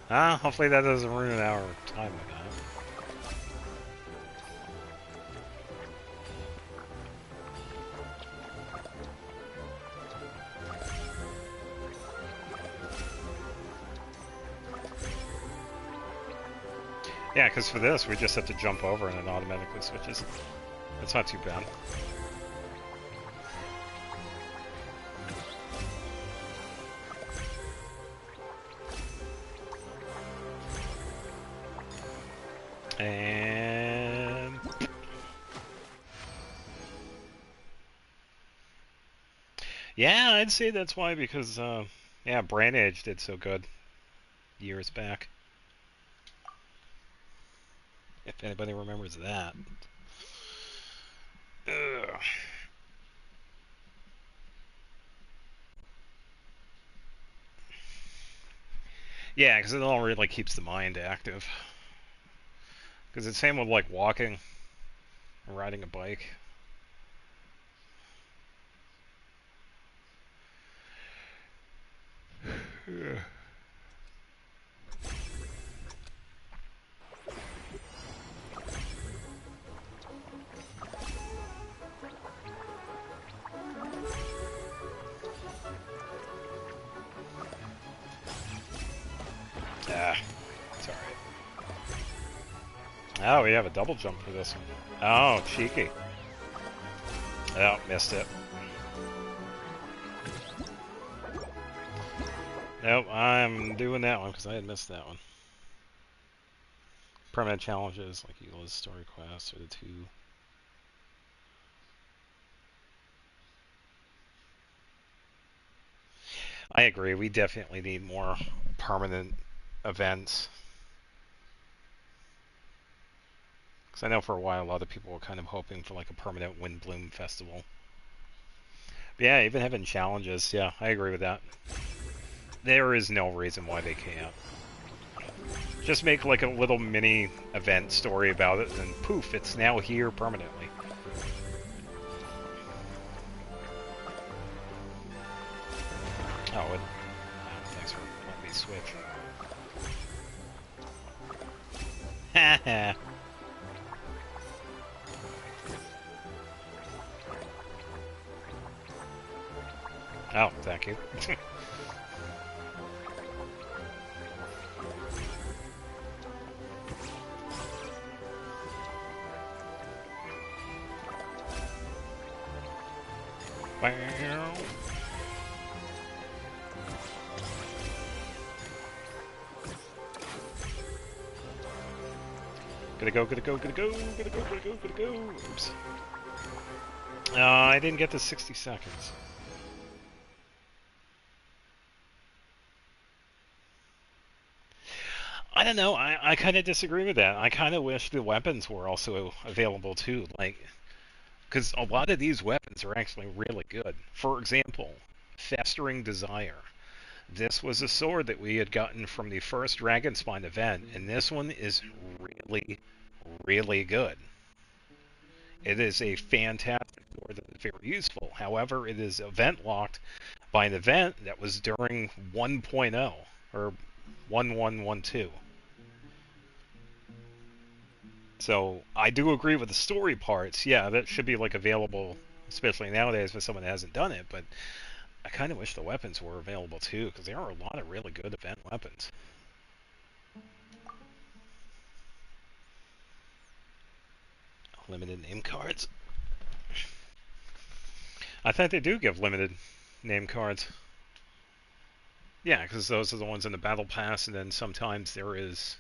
Ah, hopefully that doesn't ruin our time with that. Yeah, because for this, we just have to jump over and it automatically switches. That's not too bad. And... yeah, I'd say that's why, because, yeah, Brain Age did so good years back. If anybody remembers that. Ugh. Yeah, because it all really keeps the mind active. Because it's the same with, like, walking or riding a bike. Ah, it's alright. Oh, we have a double jump for this one. Oh, cheeky. Oh, missed it. Nope, I'm doing that one because I had missed that one. Permanent challenges like Eula's story quests are the two. I agree. We definitely need more permanent events. Because I know for a while a lot of people were kind of hoping for like a permanent Windbloom festival. But yeah, even having challenges, yeah, I agree with that. There is no reason why they can't. Just make like a little mini event story about it, and poof, it's now here permanently. Oh, thanks for letting me switch. Haha. Oh, thank you. Gotta go, gotta go, gotta go, gotta go, gotta go, gotta go. Oops. I didn't get to 60 seconds. I don't know, I kind of disagree with that. I kind of wish the weapons were also available too, like, because a lot of these weapons are actually really good. For example, Festering Desire. This was a sword that we had gotten from the first Dragonspine event, and this one is really, really good. It is a fantastic sword that is very useful. However, it is event locked by an event that was during 1.0 or 1112. So I do agree with the story parts. Yeah, that should be like available, especially nowadays for someone that hasn't done it. But I kind of wish the weapons were available too, because there are a lot of really good event weapons. Limited name cards. I thought they do give limited name cards. Yeah, because those are the ones in the battle pass, and then sometimes there is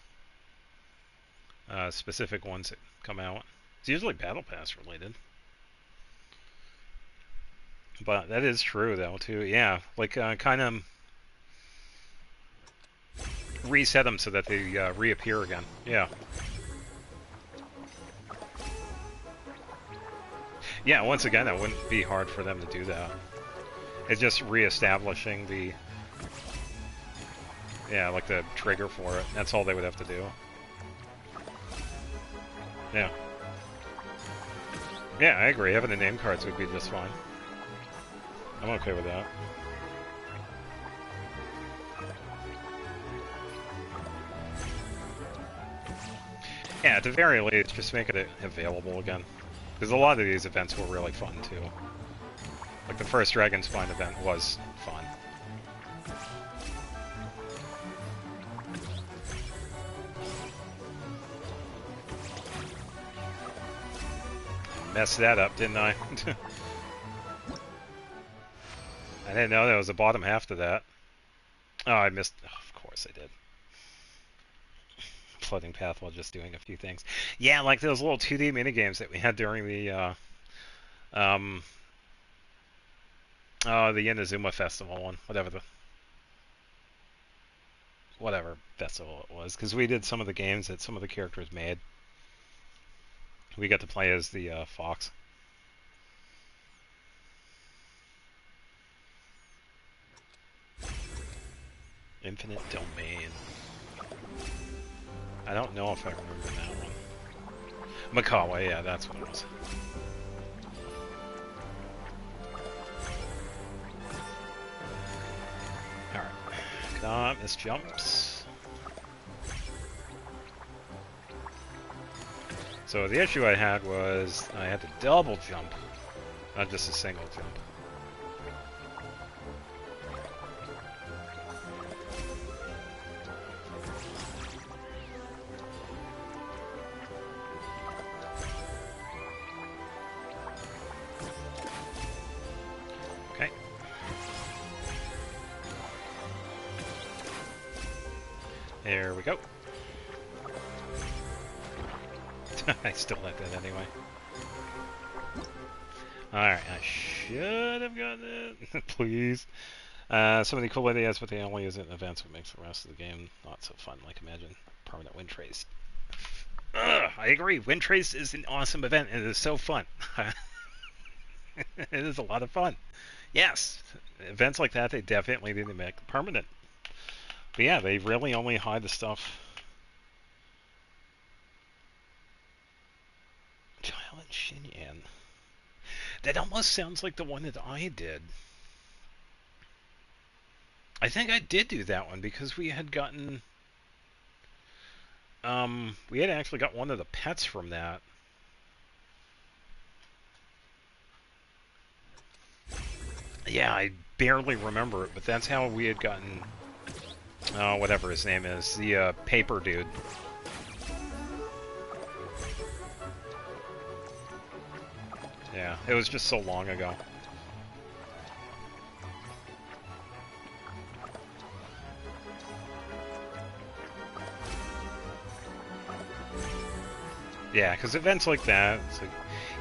specific ones that come out. It's usually battle pass related. But that is true, though, too. Yeah, like kind of reset them so that they reappear again. Yeah. Yeah, once again, it wouldn't be hard for them to do that. It's just reestablishing the... Yeah, like the trigger for it. That's all they would have to do. Yeah. Yeah, I agree. Having the name cards would be just fine. I'm okay with that. Yeah, at the very least, just make it available again. Because a lot of these events were really fun, too. Like, the first Dragonspine event was fun. Messed that up, didn't I? I didn't know there was a bottom half to that. Oh, I missed... Oh, of course I did. Floating path while just doing a few things. Yeah, like those little 2D minigames that we had during the Inazuma Festival one, whatever festival it was, because we did some of the games that some of the characters made. We got to play as the fox. Infinite Domain. I don't know if I remember that one. Makawa, yeah, that's what it was. Alright. God, miss jumps. So the issue I had was I had to double jump, not just a single jump. go. I still like that anyway. Alright, I should have gotten it. Please. Some of the cool ideas, but they only use it in events, what makes the rest of the game not so fun. Like, imagine permanent wind trace. Ugh, I agree. Wind trace is an awesome event, and it is so fun. It is a lot of fun. Yes, events like that, they definitely need to make permanent. But yeah, they really only hide the stuff. Child and Shinyan. That almost sounds like the one that I did. I think I did do that one because we had gotten... we had actually got one of the pets from that. Yeah, I barely remember it, but that's how we had gotten... whatever his name is. The, paper dude. Yeah, it was just so long ago. Yeah, because events like that, it's like,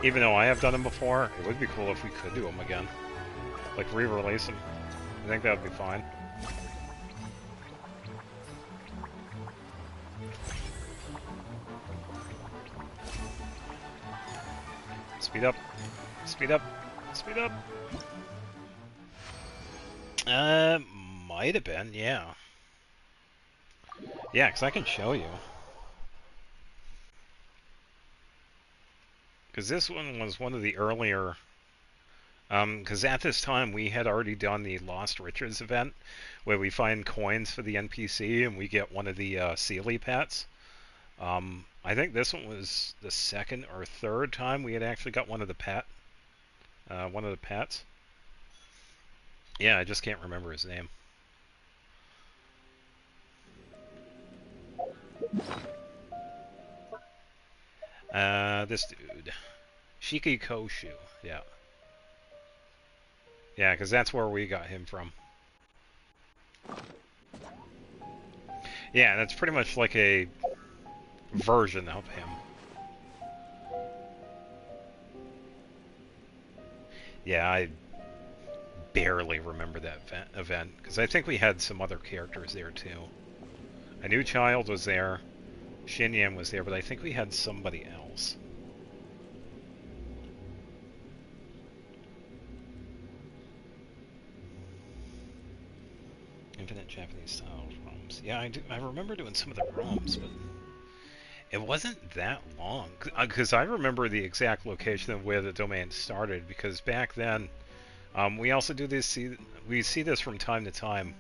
even though I have done them before, it would be cool if we could do them again. Like, re-release them. I think that would be fine. Speed up. Speed up. Speed up. Might have been, yeah. Yeah, because I can show you. Because this one was one of the earlier... because at this time we had already done the Lost Riches event, where we find coins for the NPC and we get one of the Sealy pets. I think this one was the second or third time we had actually got one of the pets. Yeah, I just can't remember his name. This dude. Shiki Koshu, yeah. Yeah, because that's where we got him from. Yeah, that's pretty much like a version of him. Yeah, I barely remember that event, because I think we had some other characters there too. I knew Child was there, Shinyan was there, but I think we had somebody else. Infinite Japanese style ROMs. Yeah, I remember doing some of the ROMs, but it wasn't that long. Because I remember the exact location of where the domain started, because back then, we also do this, we see this from time to time,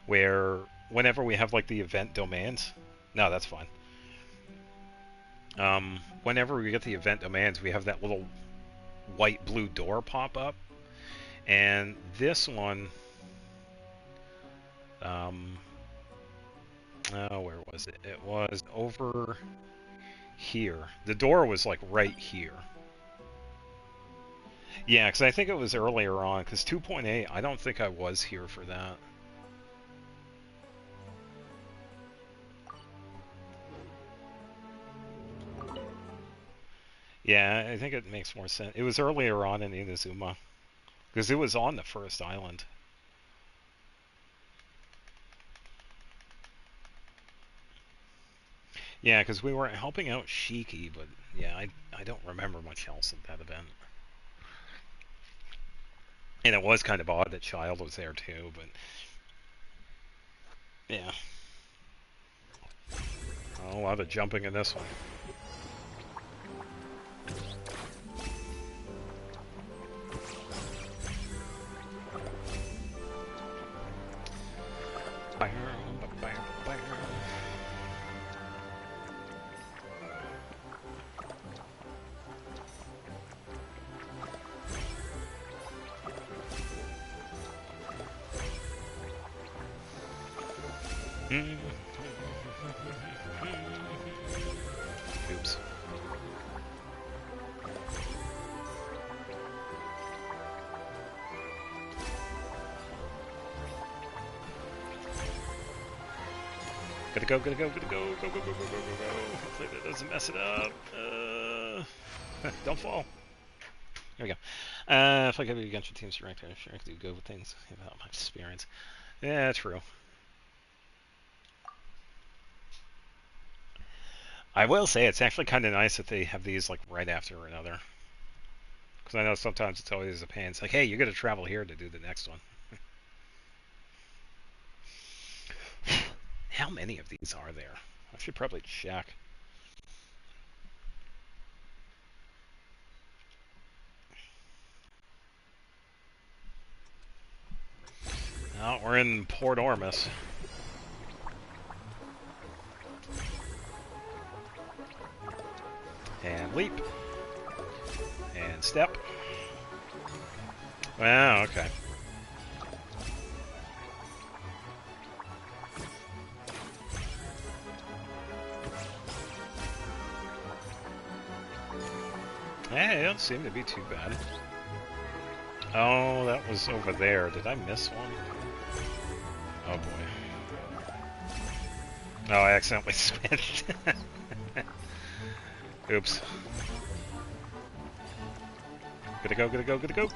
where whenever we have like the event domains, no, that's fine. Whenever we get the event domains, we have that little white-blue door pop up, and this one, oh, where was it? It was over here. The door was like right here. Yeah, because I think it was earlier on, because 2.8, I don't think I was here for that. Yeah, I think it makes more sense. It was earlier on in Inazuma, because it was on the first island. Yeah, because we were helping out Shiki, but yeah, I don't remember much else at that event. And it was kind of odd that Child was there too, but yeah. A lot of jumping in this one. Oops. Gotta go, gotta go, gotta go, go, go, go, go, go, go, go. Hopefully that doesn't mess it up. Don't fall. There we go. If I could be against your team's director, I'm sure I could do good with things without much experience. Yeah, true. I will say it's actually kind of nice that they have these like right after another. Because I know sometimes it's always a pain. It's like, hey, you got to travel here to do the next one. How many of these are there? I should probably check. Oh, we're in Port Ormus. And leap. And step. Wow, okay. Hey, it don't seem to be too bad. Oh, that was over there. Did I miss one? Oh boy. Oh, I accidentally switched. Oops. Gotta go, gotta go, gotta go.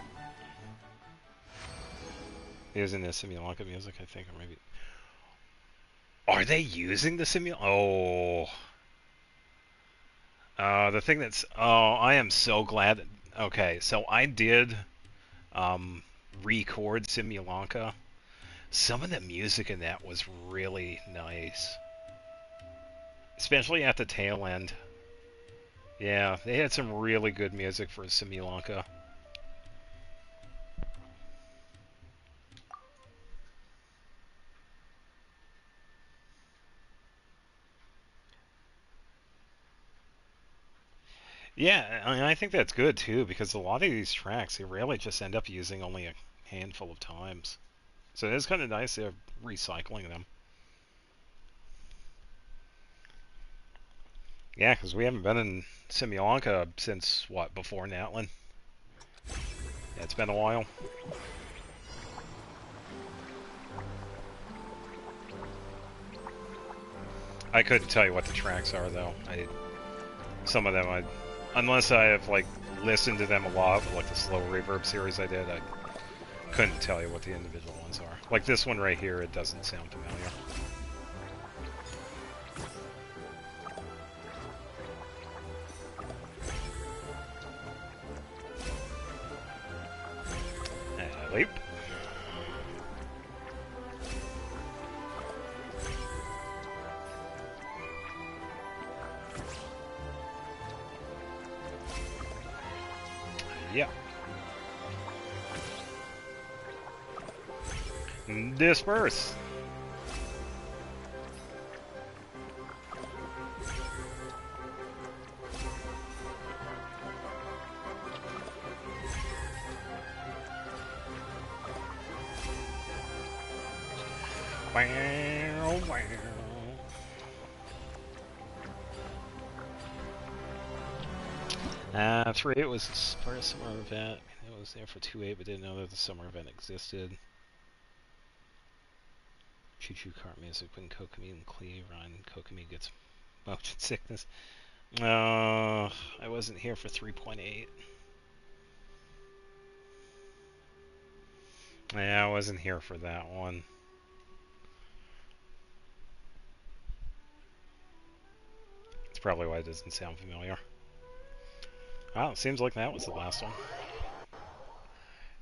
Using the Simulanka music, I think, or maybe... Are they using the Oh. The thing that's... Oh, I am so glad... Okay, so I did record Simulanka. Some of the music in that was really nice. Especially at the tail end. Yeah, they had some really good music for Simulanka. Yeah, I think that's good too, because a lot of these tracks, they really just end up using only a handful of times. So it is kind of nice they're recycling them. Yeah, because we haven't been in Simulanka since, what, before Natlin? Yeah, it's been a while. I couldn't tell you what the tracks are, though. Some of them, unless I have, like, listened to them a lot, like the slow reverb series I did, I couldn't tell you what the individual ones are. Like this one right here, it doesn't sound familiar. Leap. Yeah. Disperse. Wow, wow. For it was part of summer event. It was there for 2.8, but didn't know that the summer event existed. Choo choo cart music when Kokomi and Cleve run. Kokomi gets motion sickness. I wasn't here for 3.8. Yeah, I wasn't here for that one. That's probably why it doesn't sound familiar. Oh, it seems like that was the last one.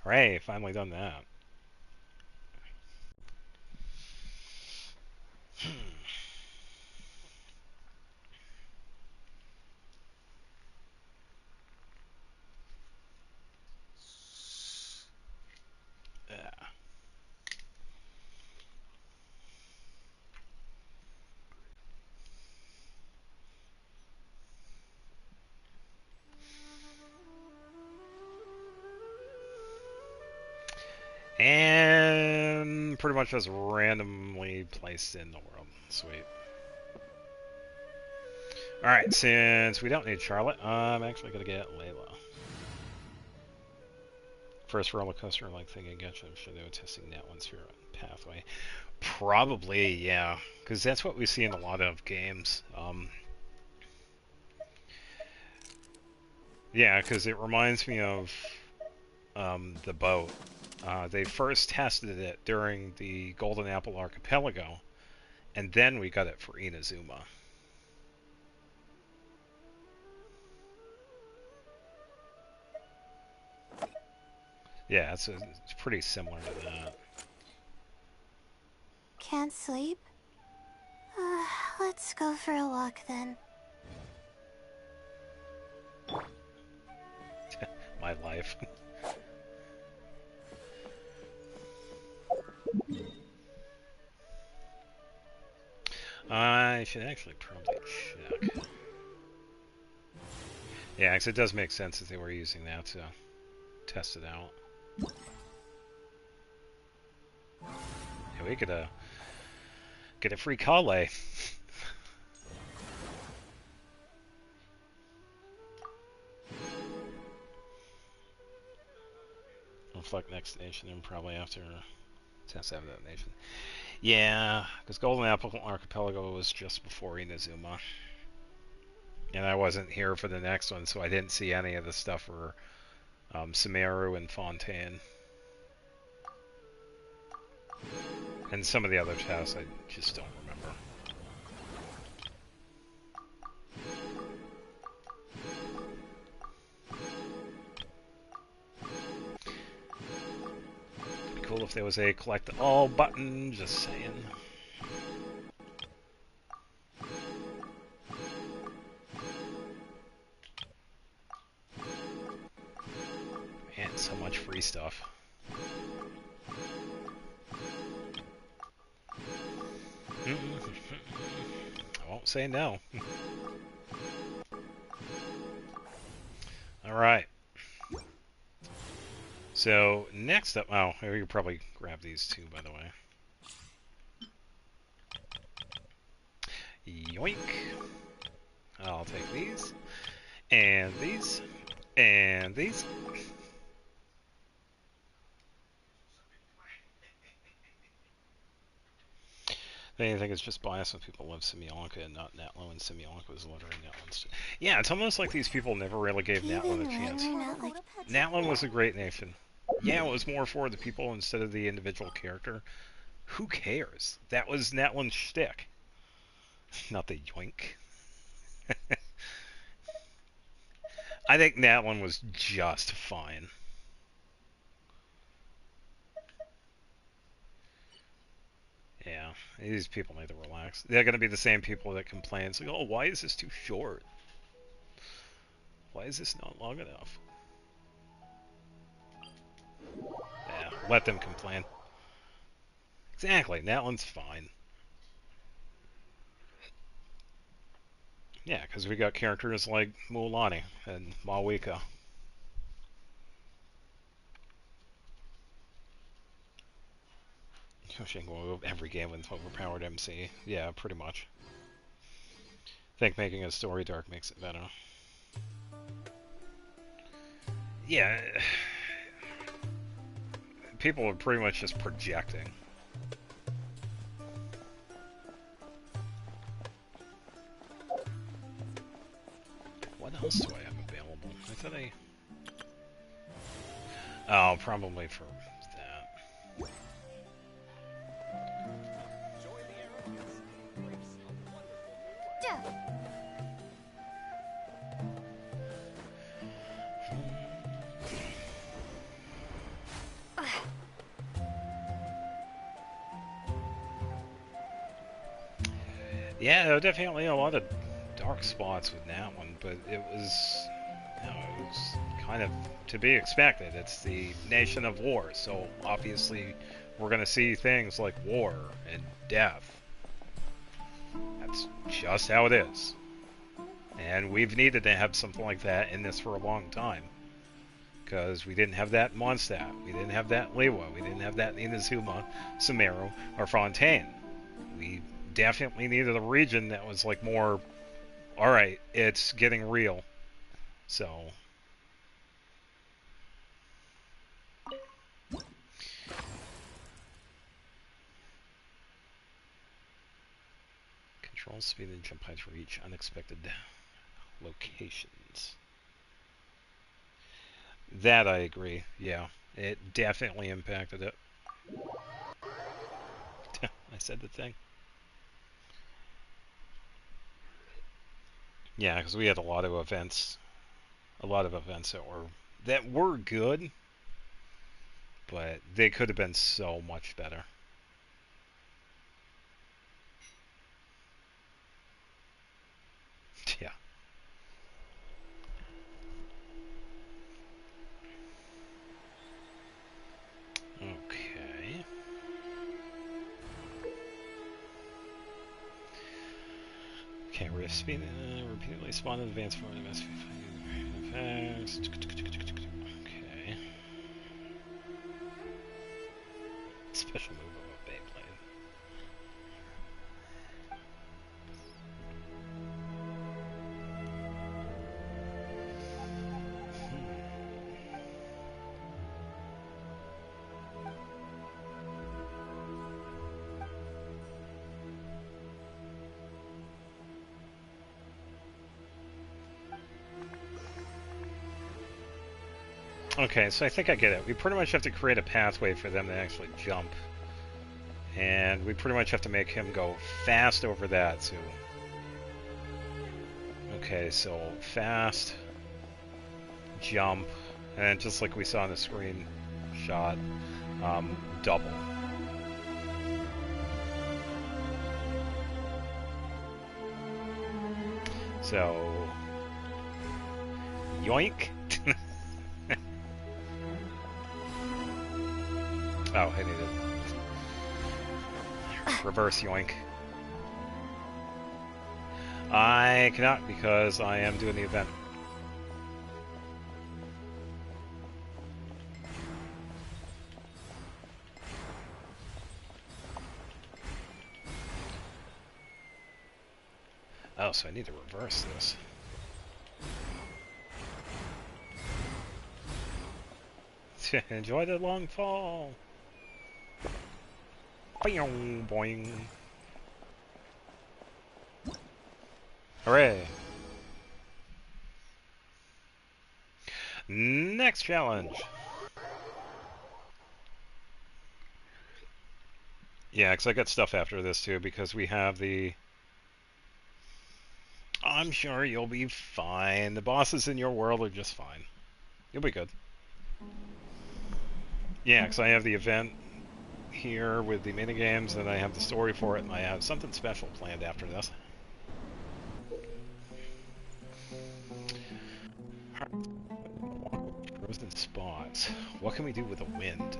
Hooray, finally done that. Yeah. And pretty much just randomly placed in the world. Sweet. Alright, since we don't need Charlotte, I'm actually going to get Layla. First roller coaster like thing in Genshin. I'm sure they were testing that one's here. pathway. Probably, yeah, because that's what we see in a lot of games. Yeah, because it reminds me of the boat. They first tested it during the Golden Apple Archipelago, and then we got it for Inazuma. Yeah, it's pretty similar to that. Can't sleep? Let's go for a walk then. My life. I should actually probably check. Yeah, because it does make sense that they were using that to test it out. Yeah, we could get a free Kale. Reflect next nation and probably after test out that nation. Yeah, because Golden Apple Archipelago was just before Inazuma. And I wasn't here for the next one, so I didn't see any of the stuff for Sumeru and Fontaine. And some of the other tests I just don't remember. It'd be cool if there was a collect all button, just saying. Man, so much free stuff. I won't say no. Alright. So, next up... Oh, we could probably grab these two, by the way. Yoink. I'll take these. And these. And these. I think it's just biased when people love Semyonka and not Natlo, and Semyonka was literally Natlan's. Yeah, it's almost like these people never really gave Natlin a chance. Natlin was a great nation. Yeah, it was more for the people instead of the individual character. Who cares? That was Natlin's shtick. Not the yoink. I think Natlin was just fine. Yeah, these people need to relax. They're going to be the same people that complain. It's like, oh, why is this too short? Why is this not long enough? Yeah, let them complain. Exactly, Natlin's fine. Yeah, because we got characters like Mualani and Mawika. Every game with overpowered MC. Yeah, pretty much. I think making a story dark makes it better. Yeah. People are pretty much just projecting. What else do I have available? I thought Oh, probably for that. Yeah, there were definitely a lot of dark spots with that one, but it was, it was kind of to be expected. It's the nation of war, so obviously we're going to see things like war and death. That's just how it is. And we've needed to have something like that in this for a long time. Because we didn't have that in Mondstadt, we didn't have that in Lewa, we didn't have that in Inazuma, Sumeru, or Fontaine. We definitely needed a region that was like more, alright, it's getting real. So... Control speed and jump height to reach unexpected locations. That I agree, yeah. It definitely impacted it. I said the thing. Yeah, because we had a lot of events that were good, but they could have been so much better. Yeah. Okay. Okay, we're speed repeatedly spawn in advance for the best effects. Okay. Special move of a Beyblade. Okay, so I think I get it. We pretty much have to create a pathway for them to actually jump. And we pretty much have to make him go fast over that, so... Okay, so fast, jump, and just like we saw in the screenshot, double. So... Yoink! Oh, I need it. Reverse yoink. I cannot because I am doing the event. Oh, so I need to reverse this. Enjoy the long fall. Boing, boing. Hooray! Next challenge. Yeah, because I got stuff after this too, because we have the... I'm sure you'll be fine. The bosses in your world are just fine. You'll be good. Yeah, because I have the event here with the minigames, and I have the story for it, and I have something special planned after this. Frozen spots. What can we do with the wind,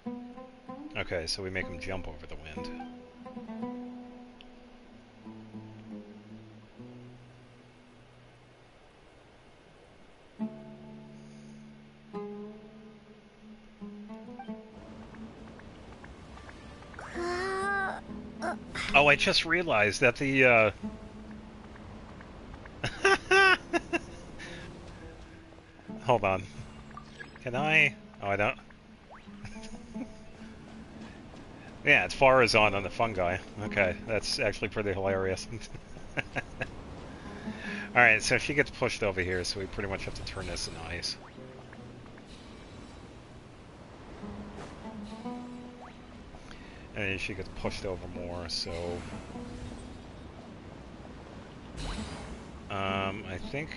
though? Okay, so we make them jump over the wind. Oh, I just realized that the, Hold on. Can I... Oh, I don't... Yeah, it's Farazan on the fungi. Okay, that's actually pretty hilarious. Alright, so she gets pushed over here, so we pretty much have to turn this into ice. And then she gets pushed over more, so... I think...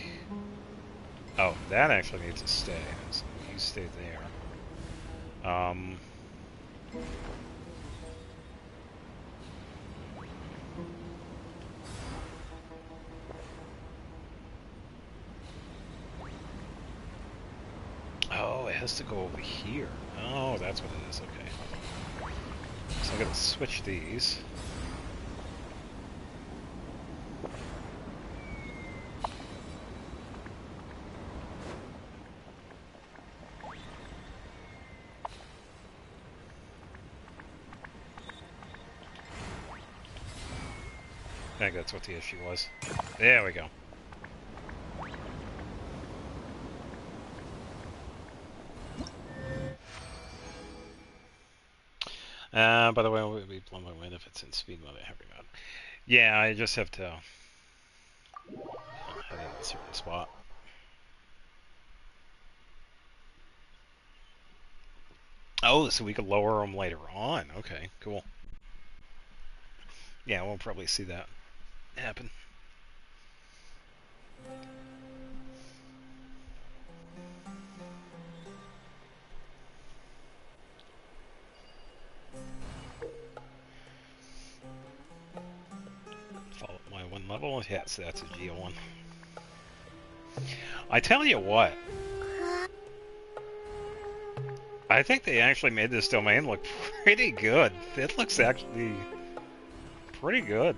Oh, that actually needs to stay, so you stay there. Oh, it has to go over here. Oh, that's what it is, okay. So I'm gonna switch these. I think that's what the issue was. There we go. By the way, it would be blown by wind if it's in speed mode or heavy mode. Yeah, I just have to head in a certain spot. Oh, so we could lower them later on. Okay, cool. Yeah, we'll probably see that happen. Follow my one level. Yes, that's a Geo1. I tell you what. I think they actually made this domain look pretty good. It looks actually pretty good.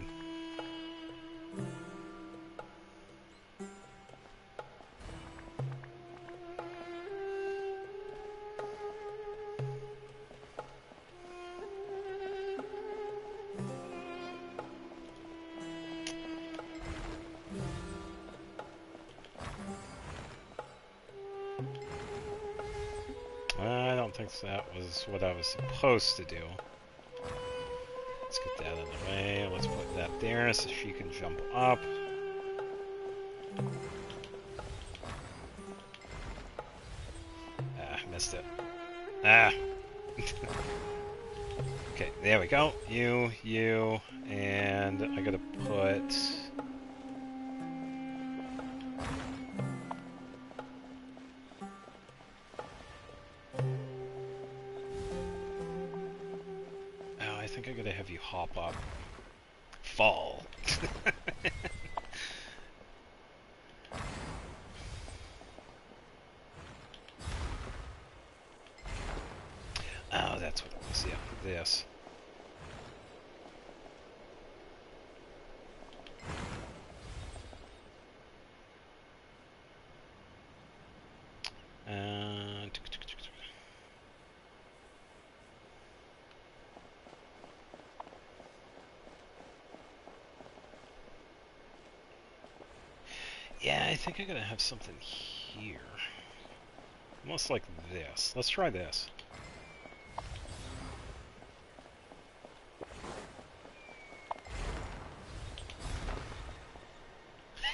I don't think that was what I was supposed to do. Let's get that out of the way. Let's put that there so she can jump up. Ah, missed it. Ah! Okay, there we go. You, and I gotta put... Oh, I think I gotta have you hop up. Fall. Oh, that's what it was. Yeah, this. Yeah, I think I'm gonna have something here. Almost like this. Let's try this.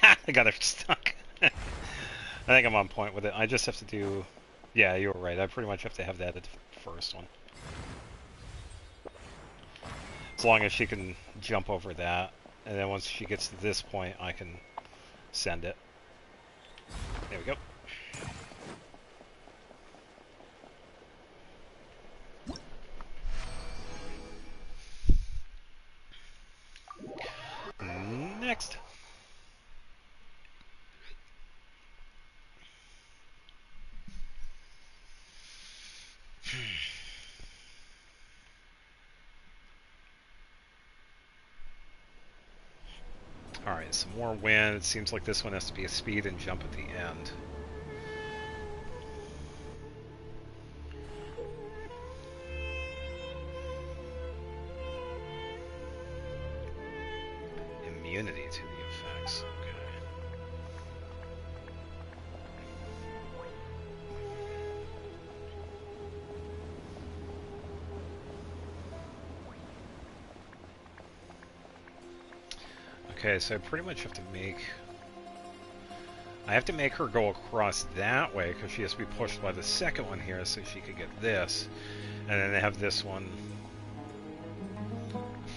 Ha! I got her stuck. I think I'm on point with it. I just have to do... Yeah, you were right. I pretty much have to have that at the first one. As long as she can jump over that. And then once she gets to this point, I can send it. There we go. Next. Alright, some more wind. It seems like this one has to be a speed and jump at the end. Immunity to the effects. Okay, so I pretty much have to make... I have to make her go across that way, because she has to be pushed by the second one here, so she could get this. And then they have this one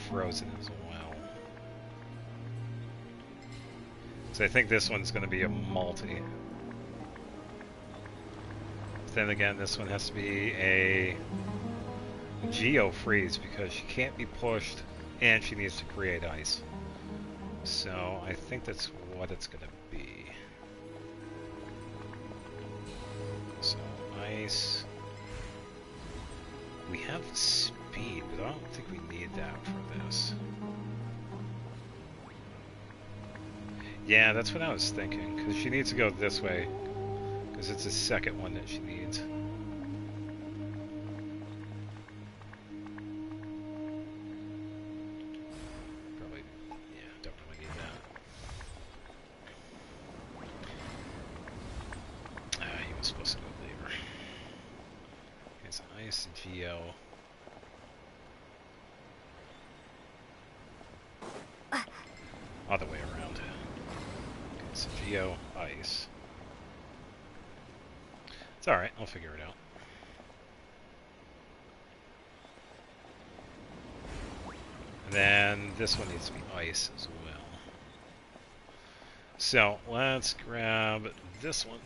frozen as well. So I think this one's going to be a multi. Then again, this one has to be a Geo freeze, because she can't be pushed, and she needs to create ice. So I think that's what it's going to be. So ice. We have speed, but I don't think we need that for this. Yeah, that's what I was thinking, because she needs to go this way, because it's the second one that she needs. Geo. Other way around. Okay, so Geo, ice. It's alright, I'll figure it out. And then this one needs to be ice as well. So let's grab this one.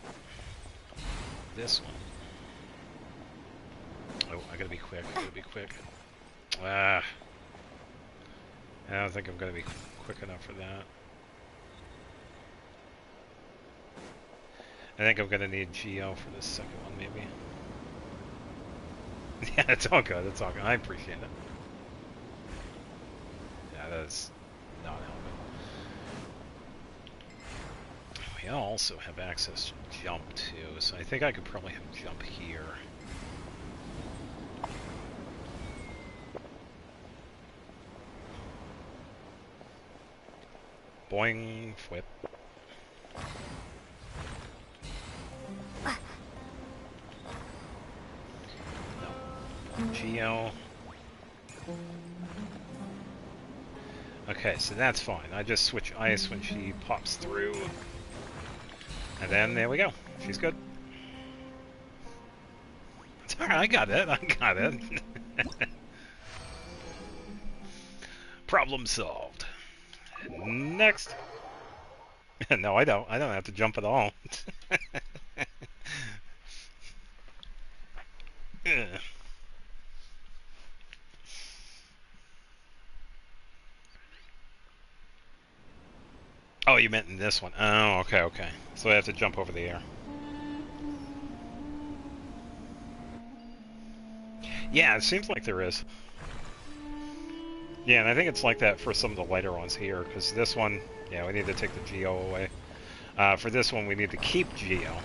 This one. Oh, I gotta be quick. I gotta be quick. Ah. I don't think I'm gonna be quick enough for that. I think I'm gonna need Geo for this second one, maybe. Yeah, it's all good. It's all good. I appreciate it. Yeah, that's not helping. We also have access to jump too, so I think I could probably have jump here. Boing, whip. No. Geo. Okay, so that's fine. I just switch ice when she pops through. And then there we go. She's good. It's alright, I got it. I got it. Problem solved. Next. No, I don't. I don't have to jump at all. Oh, you meant in this one. Oh, okay, okay. So I have to jump over the air. Yeah, it seems like there is. Yeah, and I think it's like that for some of the lighter ones here, because this one, yeah, we need to take the Geo away. For this one, we need to keep Geo.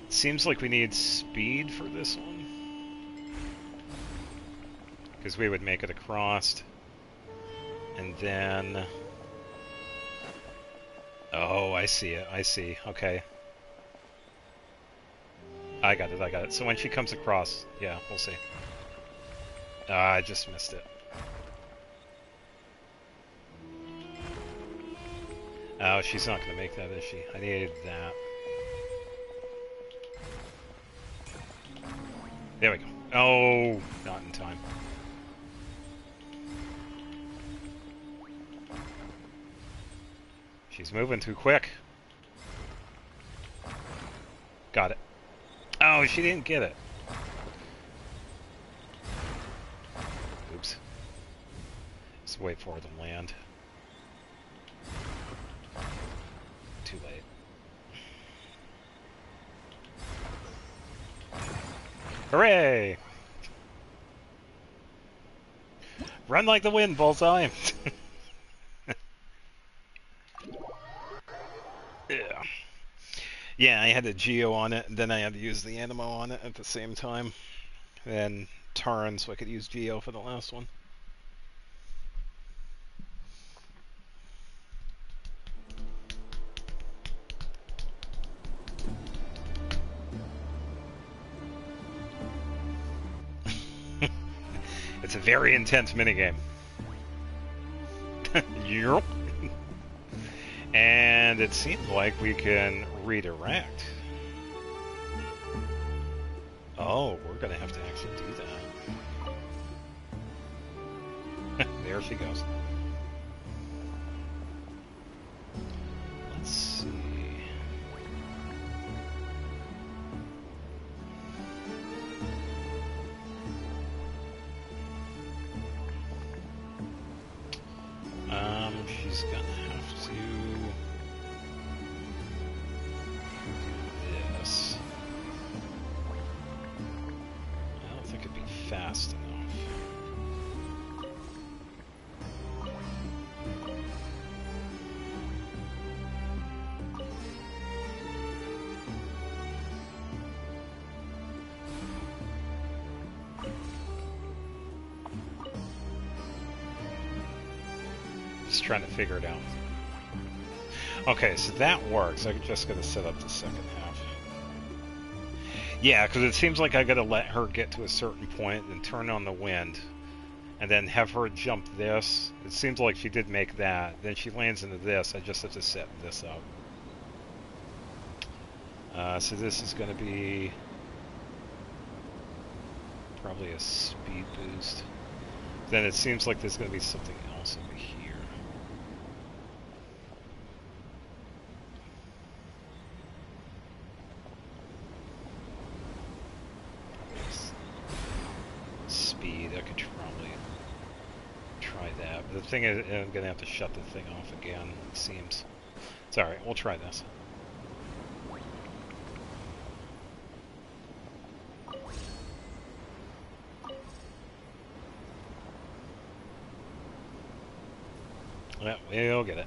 Seems like we need speed for this one. Because we would make it across. And then... Oh, I see it. I see. Okay. I got it. I got it. So when she comes across, yeah, we'll see. I just missed it. Oh, she's not going to make that, is she? I needed that. There we go. Oh, not in time. She's moving too quick. Got it. Oh, she didn't get it. Oops. Just wait for her to land. Too late. Hooray! Run like the wind, Bullseye! Yeah. Yeah, I had a Geo on it, and then I had to use the Animo on it at the same time. And then turn, so I could use Geo for the last one. It's a very intense minigame. Yup. And it seems like we can redirect. Oh, we're gonna have to actually do that. There she goes. Let's see. She's gonna have to do this. I don't think it'd be fast enough. Just trying to figure it out. Okay, so that works. I'm just going to set up the second half. Yeah, because it seems like I gotta let her get to a certain point and turn on the wind, and then have her jump this. It seems like she did make that. Then she lands into this. I just have to set this up. So this is going to be probably a speed boost. Then it seems like there's going to be something else over here. Speed, I could probably try that. But the thing is, I'm going to have to shut the thing off again, it seems. It's alright, we'll try this. Yeah, we'll get it.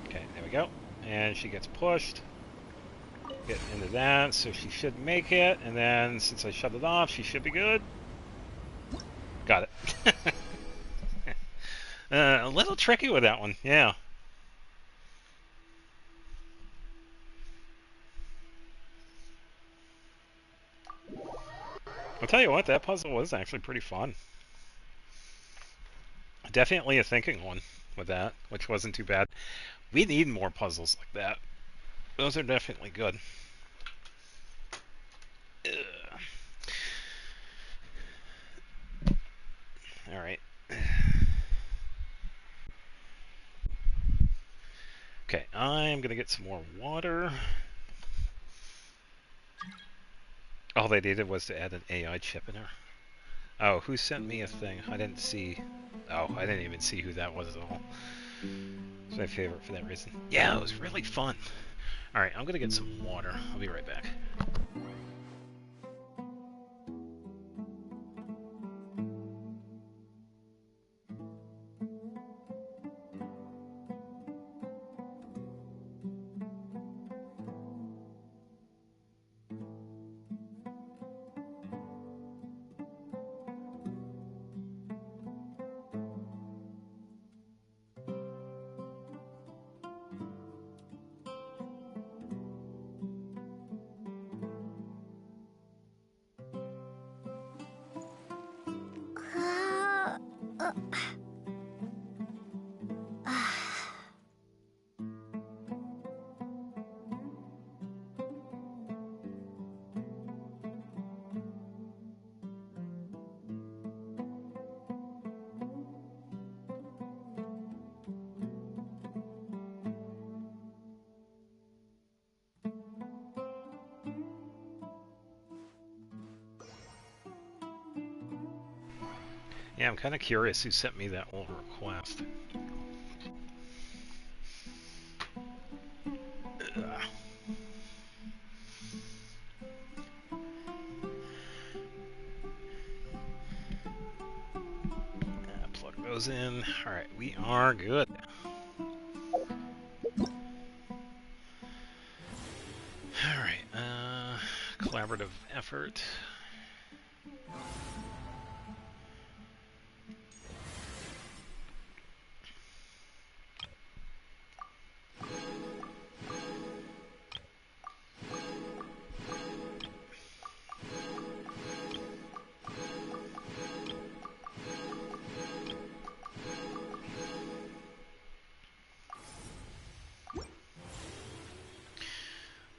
Okay, there we go. And she gets pushed. Get into that, so she should make it, and then since I shut it off, she should be good. Got it. A little tricky with that one, yeah. I'll tell you what, that puzzle was actually pretty fun. Definitely a thinking one with that, which wasn't too bad. We need more puzzles like that. Those are definitely good. Alright. Okay, I'm gonna get some more water. All they needed was to add an AI chip in her. Oh, who sent me a thing? I didn't see. Oh, I didn't even see who that was at all. It's my favorite for that reason. Yeah, it was really fun. Alright, I'm gonna get some water. I'll be right back. Yeah, I'm kind of curious who sent me that old request. Plug those in. Alright, we are good. Alright, collaborative effort.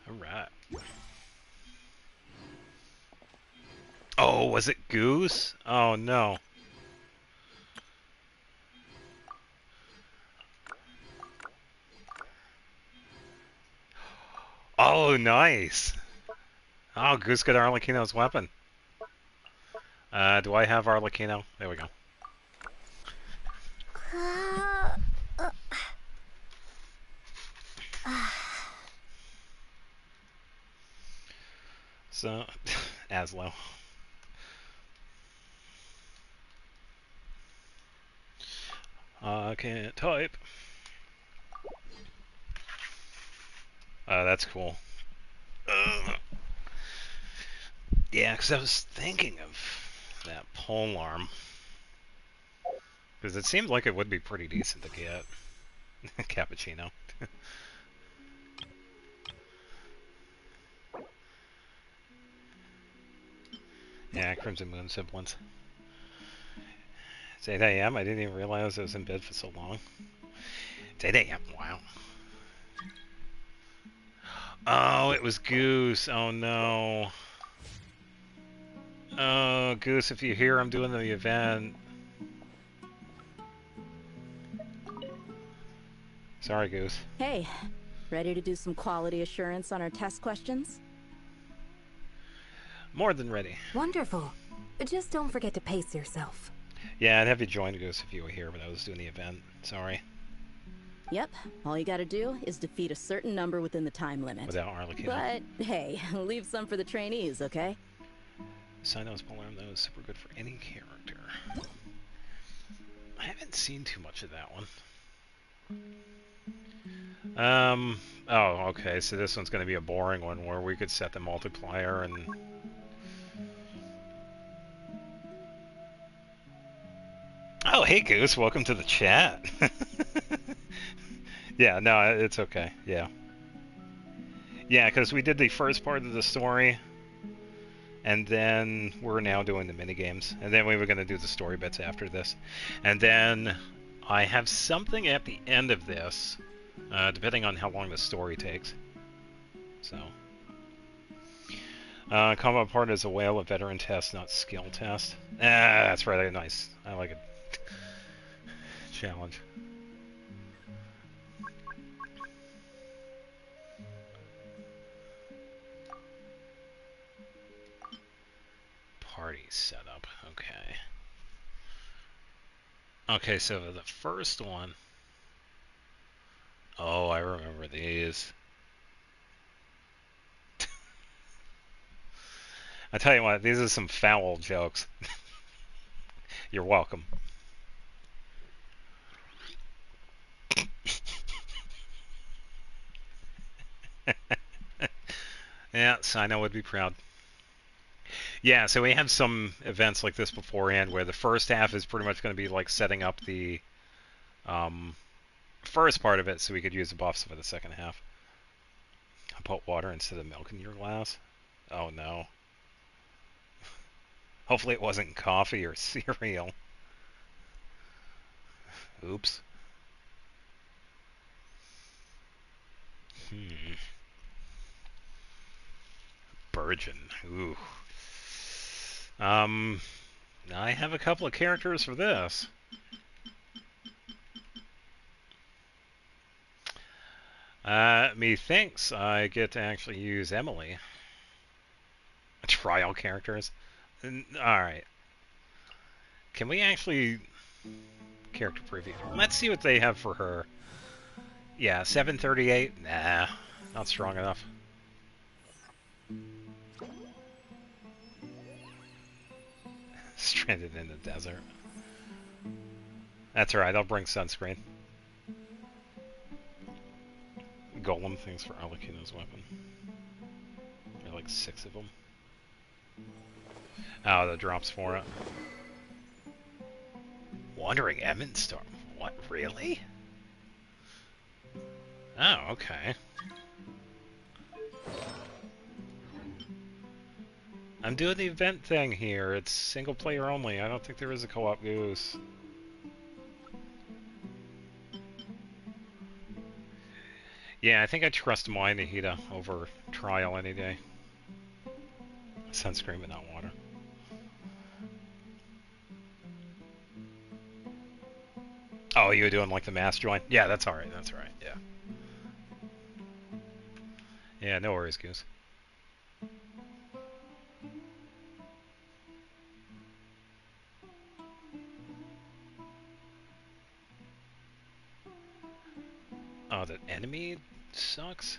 Alright. Oh, was it Goose? Oh no. Oh, nice. Oh, Goose got Arlecchino's weapon. Do I have Arlecchino? There we go. So, Aslo. I can't type. That's cool. Yeah, because I was thinking of that pole arm. Because it seemed like it would be pretty decent to get. Cappuccino. Yeah, Crimson Moon siblings. It's 8 a.m. I didn't even realize I was in bed for so long. It's 8 a.m. Wow. Oh, it was Goose. Oh no. Oh, Goose, if you hear I'm doing the event. Sorry, Goose. Hey, ready to do some quality assurance on our test questions? More than ready. Wonderful. Just don't forget to pace yourself. Yeah, I'd have you join, Goose, if you were here, but I was doing the event. Sorry. Yep, all you gotta do is defeat a certain number within the time limit. Without Arlecchino. But, hey, leave some for the trainees, okay? Sinnoh's polearm, that was super good for any character. I haven't seen too much of that one. Oh, okay, so this one's going to be a boring one where we could set the multiplier and... Oh, hey Goose, welcome to the chat. Yeah, no, it's okay, yeah. Yeah, because we did the first part of the story, and then we're now doing the minigames, and then we were going to do the story bits after this. And then I have something at the end of this, depending on how long the story takes. So, combat part is a whale, a veteran test, not skill test. Ah, that's really nice. I like it. Challenge. Party setup. Okay. Okay, so the first one. Oh, I remember these. I tell you what, these are some foul jokes. You're welcome. Yeah, Sino would be proud. Yeah, so we have some events like this beforehand where the first half is pretty much going to be like setting up the first part of it so we could use the buffs for the second half. I put water instead of milk in your glass. Oh no. Hopefully it wasn't coffee or cereal. Oops. Burgeon. Ooh. I have a couple of characters for this. Methinks I get to actually use Emily. Trial characters. Alright. Can we actually... Character preview. Let's see what they have for her. Yeah, 738? Nah, not strong enough. Stranded in the desert. That's alright, I'll bring sunscreen. Golem, thanks for Arlecchino's weapon. There are like 6 of them. Oh, the drops for it. Wandering Emmonstorm. What, really? Oh, okay. I'm doing the event thing here. It's single player only. I don't think there is a co-op Goose. Yeah, I think I trust my Nahida over Trial any day. Sunscreen but not water. Oh, you were doing like the mass join? Yeah, that's alright, that's alright, yeah. Yeah, no worries, Goose. Oh, that enemy sucks?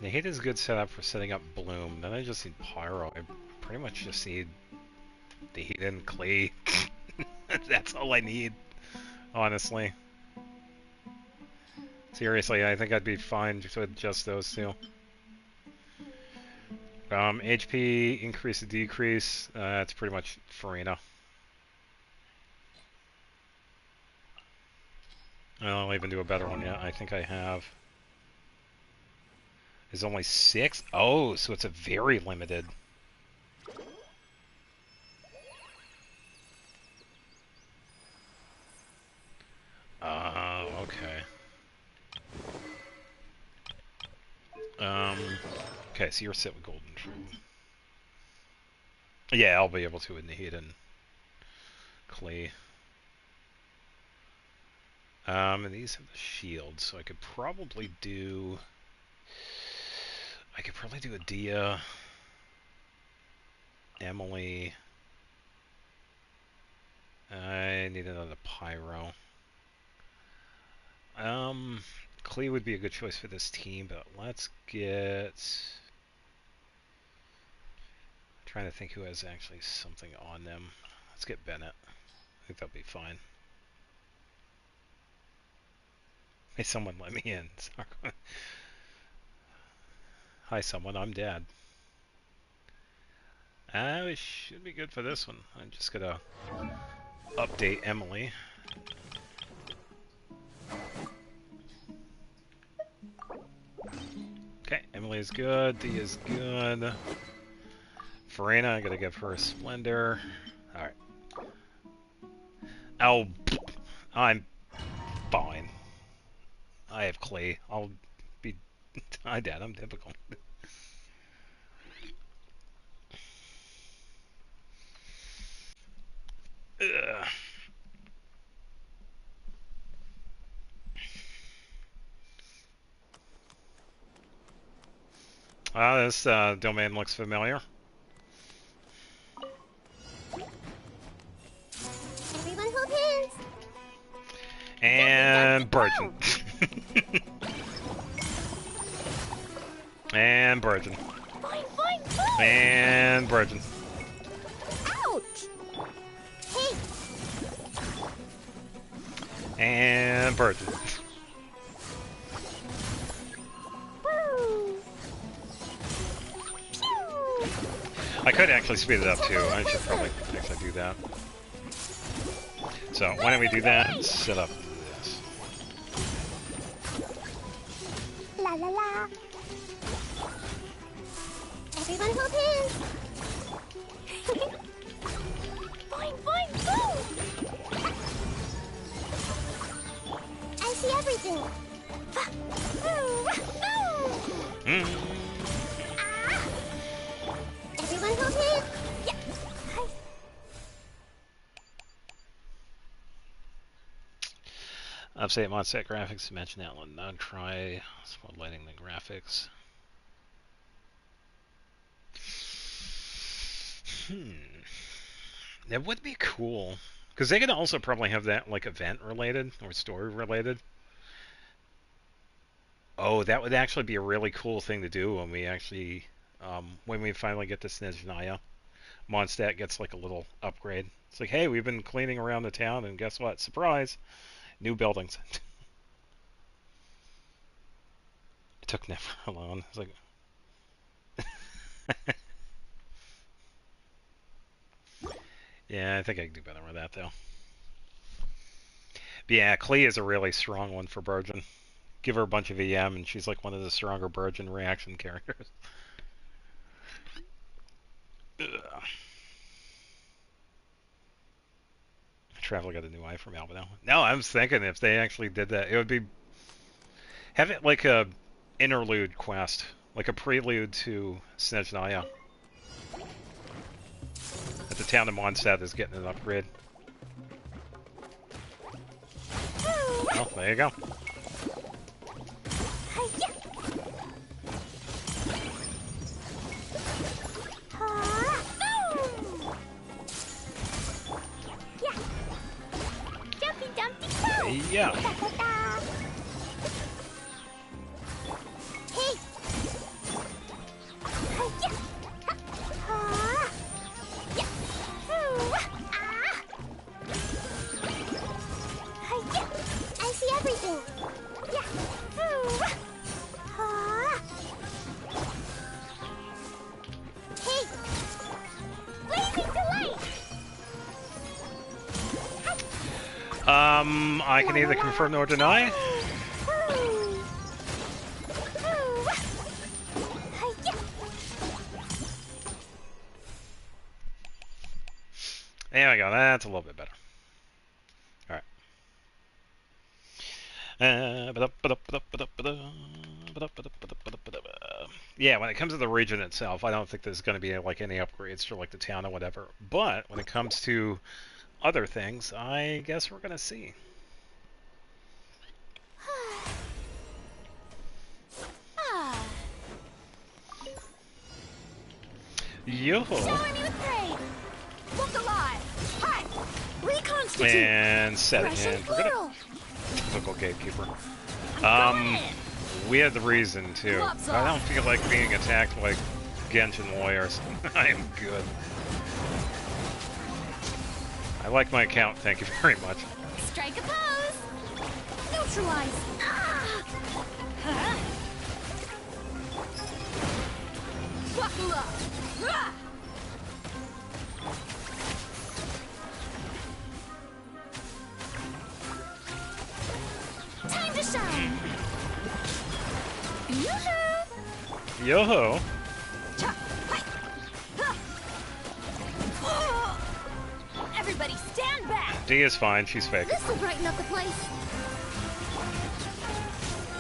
Nahida's good setup for setting up Bloom. Then I just need Pyro. I pretty much just need Nahida and Klee. That's all I need. honestly. Seriously, I think I'd be fine with just those two. HP, increase or decrease, it's pretty much Farina. I'll even do a better one yet. I think I have. There's only 6? Oh, so it's a very limited. Okay. Okay, so you're set with Golden True. Yeah, I'll be able to with Nahid and Clay. And these have the shield, so I could probably do... Adia, Emily. I need another Pyro. Clay would be a good choice for this team, but let's get... I'm trying to think who has actually something on them. Let's get Bennett. I think that'll be fine. Hey, someone let me in. Sorry. Hi, someone. I'm Dad. We should be good for this one. I'm just gonna update Emily. Okay, Emily is good. Dee is good. Farina, I gotta give her a Splendor. Alright. Oh, I'm fine. I have Clay. I'll be... Hi, Dad. I'm typical. Ugh. This domain looks familiar. Everyone hold hands. And Burgeon. And Burgeon. Fine, fine, fine. And Burgeon. Ouch. Hey. And Burgeon. Woo. Pew. I could actually speed it up too. I should probably actually do that. So why don't we do that? Set up this. La la la. Everyone hold hands. Fine, fine, go. I see everything. Everyone hold hands. Yeah. Update mod set graphics, dimension outline, not try spotlighting the graphics. That would be cool. Because they could also probably have that like event related or story related. Oh, that would actually be a really cool thing to do when we actually, when we finally get to Snezhnaya. Mondstadt gets like a little upgrade. It's like, hey, we've been cleaning around the town, and guess what? Surprise! New buildings. It took never alone. It's like... Yeah, I think I can do better with that, though. But yeah, Klee is a really strong one for Burgeon. Give her a bunch of EM, and she's like one of the stronger Burgeon reaction characters. Ugh. Traveler got a new eye from Albino. No, I was thinking if they actually did that, it would be... Have it like a interlude quest. Like a prelude to Snezhnaya. That the town of Mondstadt is getting an upgrade. Well, there you go. Yeah. I can either confirm nor deny. There we go. That's a little bit better. All right. Yeah, when it comes to the region itself, I don't think there's going to be like any upgrades for like the town or whatever. But when it comes to other things, I guess we're going to see. Yo-ho. And set it in. We're gonna typical gatekeeper. We had the reason too. I don't feel like being attacked like Genshin warriors. I am good. I like my account, thank you very much. Strike a pose. Neutralize. Buckle up. Time to shine. Yoo-hoo. Yo-ho. Everybody stand back. D is fine, she's fake. This'll brighten up the place.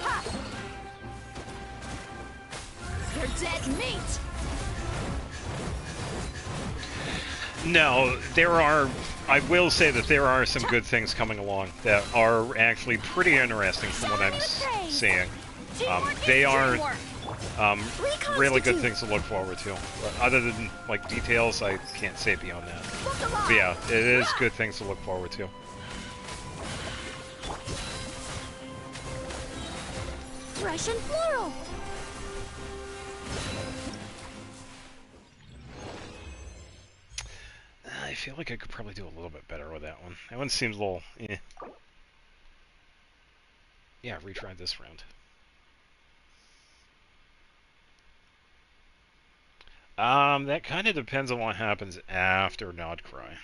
Ha. You're dead meat. No, I will say that there are some good things coming along that are actually pretty interesting from what I'm seeing. They are really good things to look forward to. But other than like details, I can't say beyond that. But yeah, it is good things to look forward to. Fresh and floral. I feel like I could probably do a little bit better with that one. That one seems a little eh. Yeah, retry this round. That kind of depends on what happens after Nodcry.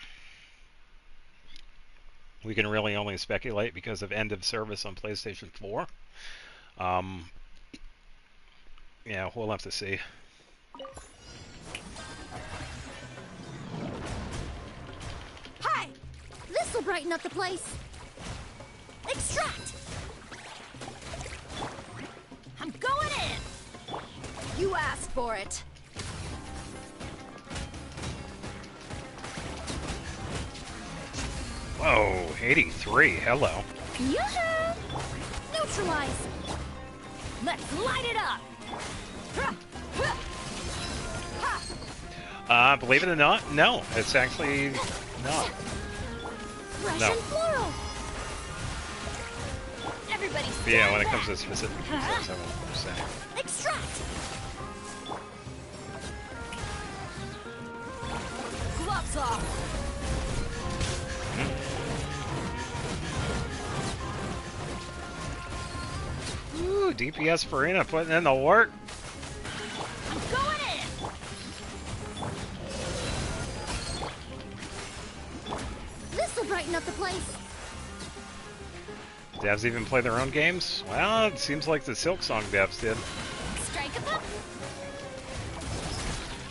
We can really only speculate because of end of service on PlayStation 4. Yeah, we'll have to see. Hi! This'll brighten up the place. Extract! I'm going in! You asked for it. Whoa, 83, hello. Yoo-hoo! Neutralize! Let's light it up! Believe it or not, no, it's actually not. Fresh No. and floral. Everybody Yeah, when it stand comes to back. specific details, I won't say. Extract! Gloves off! Ooh, DPS Farina putting in the work. I'm going in! This'll brighten up the place. Devs even play their own games? Well, it seems like the Silk Song devs did. Strike a pop.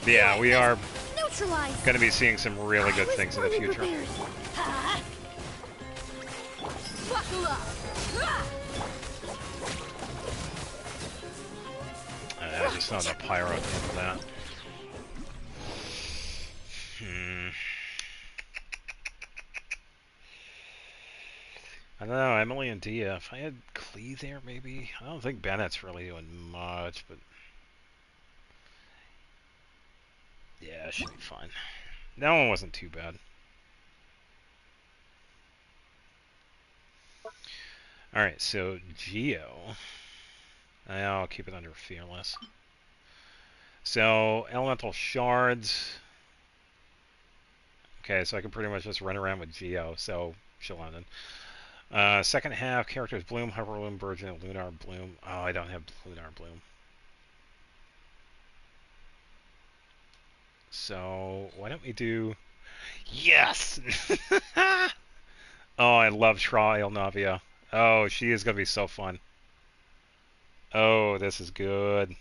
Yeah, we are Neutralize. going to be seeing some really good things in the future. Ha! Buckle up. I just found a pyro at the end of that. I don't know, Emily and Dia. If I had Clee there, maybe? I don't think Bennett's really doing much, but... yeah, it should be fine. That one wasn't too bad. Alright, so Geo. I'll keep it under Fearless. So, Elemental Shards. Okay, so I can pretty much just run around with Geo, so Shalanan. Second half, characters Bloom, Hyperloom, Burgeon, and Lunar Bloom. Oh, I don't have Lunar Bloom. So, why don't we do... Yes! Oh, I love Trial Navia. Oh, she is going to be so fun. Oh, this is good.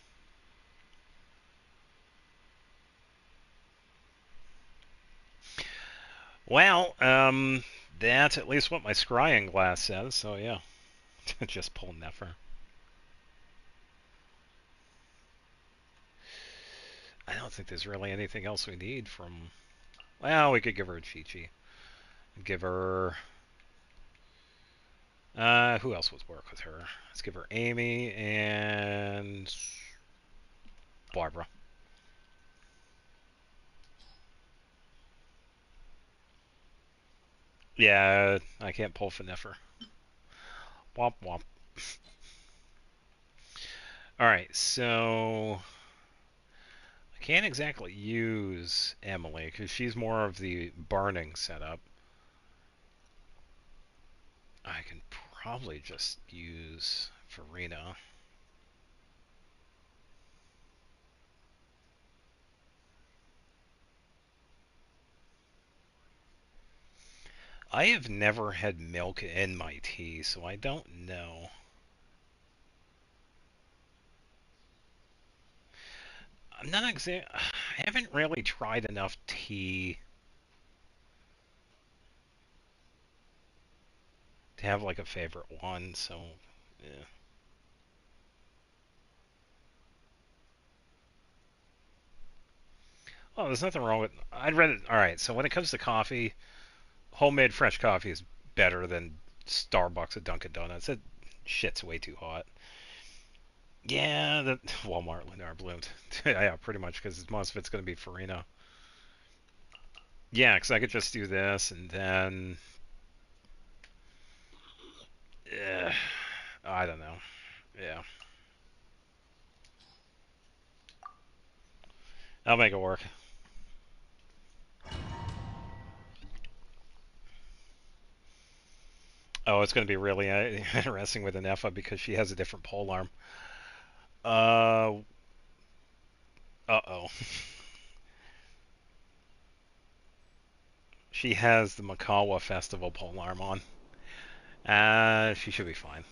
Well, that's at least what my scrying glass says, so yeah. Just pull Nefer. I don't think there's really anything else we need from... Well, we could give her a Chi-Chi. Give her... who else would work with her? Let's give her Amy and... Barbara. Yeah, I can't pull for Nefer. Womp womp. Alright, so... I can't exactly use Emily, because she's more of the burning setup. I can probably just use Farina. I have never had milk in my tea, so I don't know. I'm not I haven't really tried enough tea to have like a favorite one, so yeah. Oh, there's nothing wrong with... I'd rather... Alright, so when it comes to coffee, homemade fresh coffee is better than Starbucks or Dunkin' Donuts. That shit's way too hot. Yeah, the Walmart Lennar bloomed. Yeah, pretty much, because most of it's going to be Farina. Yeah, because I could just do this, and then... I don't know. Yeah. I'll make it work. Oh, it's going to be really interesting with Anefa because she has a different polearm. Uh-oh. She has the Makawa Festival polearm on. She should be fine.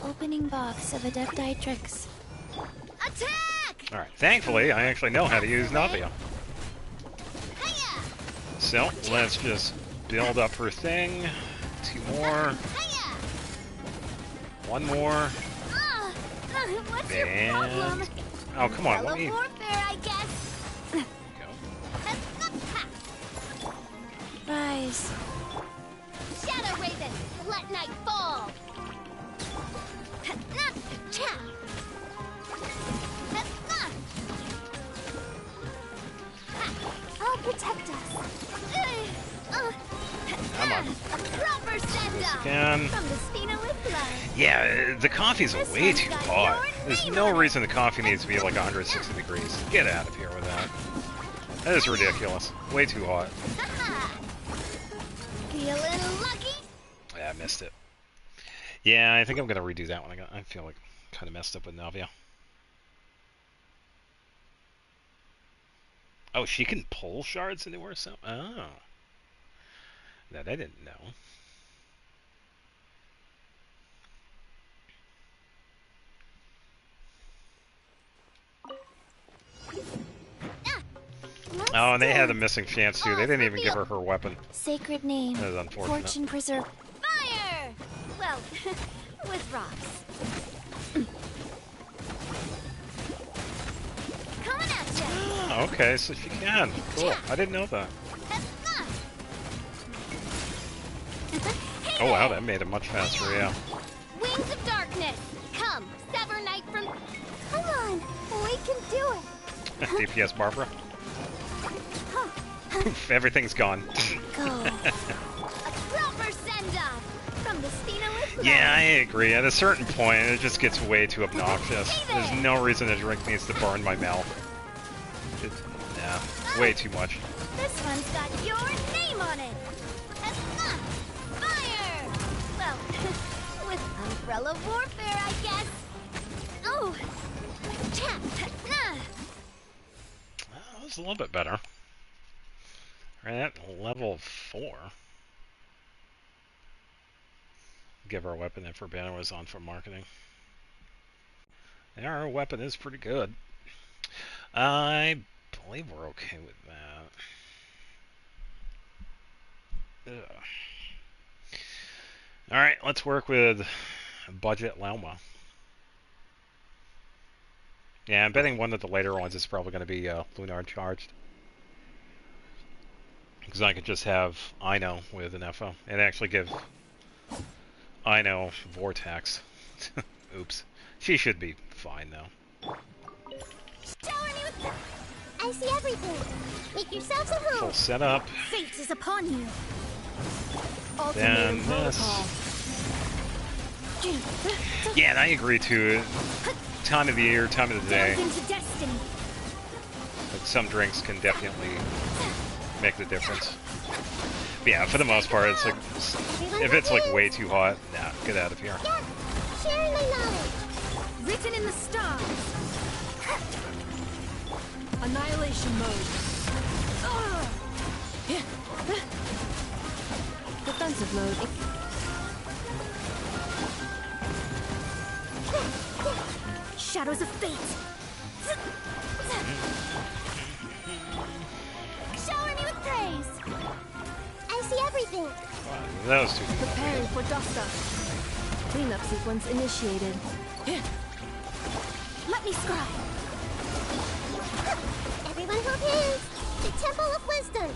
Opening box of Adepti-Trix. Attack! Alright, thankfully, I actually know how to use Navia. So, let's just build up her thing. 2 more. 1 more. What's your problem? Oh, come on, let me... Warfare, I guess. Rise. Shadow Raven, let night fall. I'll protect us. Come on. Proper send-off Again. from the Spina with love. Yeah, the coffee's way too hot. There's no reason the coffee needs to be like 160 degrees. Get out of here with that. That is ridiculous. Way too hot. Feeling lucky? Yeah, I missed it. Yeah, I think I'm gonna redo that one. I feel like kind of messed up with Navia. Oh, she can pull shards into her so. Oh, that I didn't know. Oh, and they had a missing chance too. They didn't even give her her weapon. Sacred name. That is unfortunate. Fortune preserve. Fire! Well, with rocks. Coming at you. Oh, okay, so she can. Cool. I didn't know that. Oh wow, that made it much faster. Yeah. Wings of darkness. Come, sever night from. Come on, we can do it. DPS Barbara. Poof, everything's gone. Go. A proper send-off from the Spina with love. Yeah, I agree. At a certain point, it just gets way too obnoxious. There's no reason a drink needs to burn my mouth. Nah, way too much. This one's got your name on it. Fire! Well, with umbrella warfare, I guess. Oh, That was a little bit better. At level 4. Give our weapon if our banner was on for marketing. Yeah, our weapon is pretty good. I believe we're okay with that. Ugh. Alright, let's work with budget Lauma. Yeah, I'm betting one of the later ones is probably going to be Lunar Charged. Because I could just have Ino with an FO. And actually give Ino Vortex. Oops. She should be fine, though. I see everything. Make yourselves a move. Full setup. Fate is upon you. Then this. Yeah, and I agree too. Time of the year, time of the day. But some drinks can definitely make the difference. But yeah, for the most part, it's like if it's like way too hot, nah, get out of here. Yeah, sharing my knowledge. Written in the stars. Annihilation mode. Defensive mode. Shadows of fate. Shower me with praise. I see everything. Those two. Preparing for dust up. Cleanup sequence initiated. Let me scribe. Everyone hold hands. The Temple of Wisdom.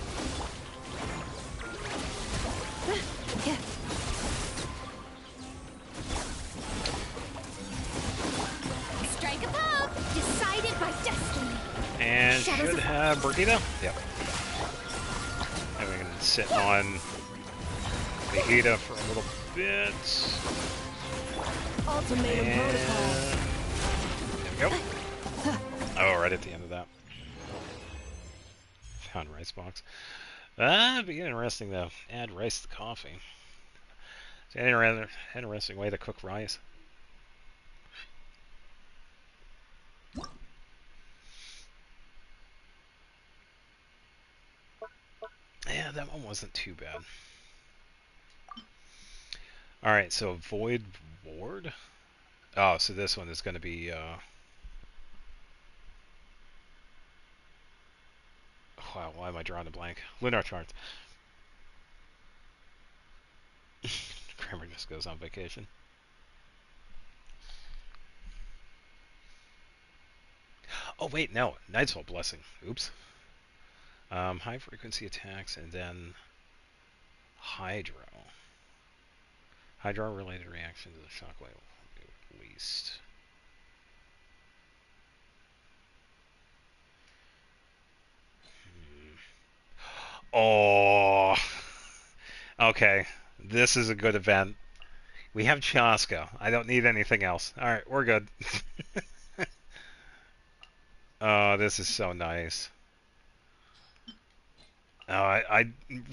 Strike a pose. Decided by destiny. And should have Brigitte. Yep. And we can sit on Vegeta for a little bit. Ultimatum protocol. There we go. Oh, right at the end of that. Found rice box. Be interesting though. Add rice to coffee. It's an interesting way to cook rice. Yeah, that one wasn't too bad. Alright, so Void Ward? Oh, so this one is going to be... Wow, why am I drawing a blank? Lunar Charts. Kramer just goes on vacation. Oh, wait, no. Nightfall Blessing. Oops. High frequency attacks, and then Hydro. Hydro-related reaction to the shockwave at least. Oh, okay. This is a good event. We have Chaska. I don't need anything else. All right, we're good. Oh, this is so nice. Oh, I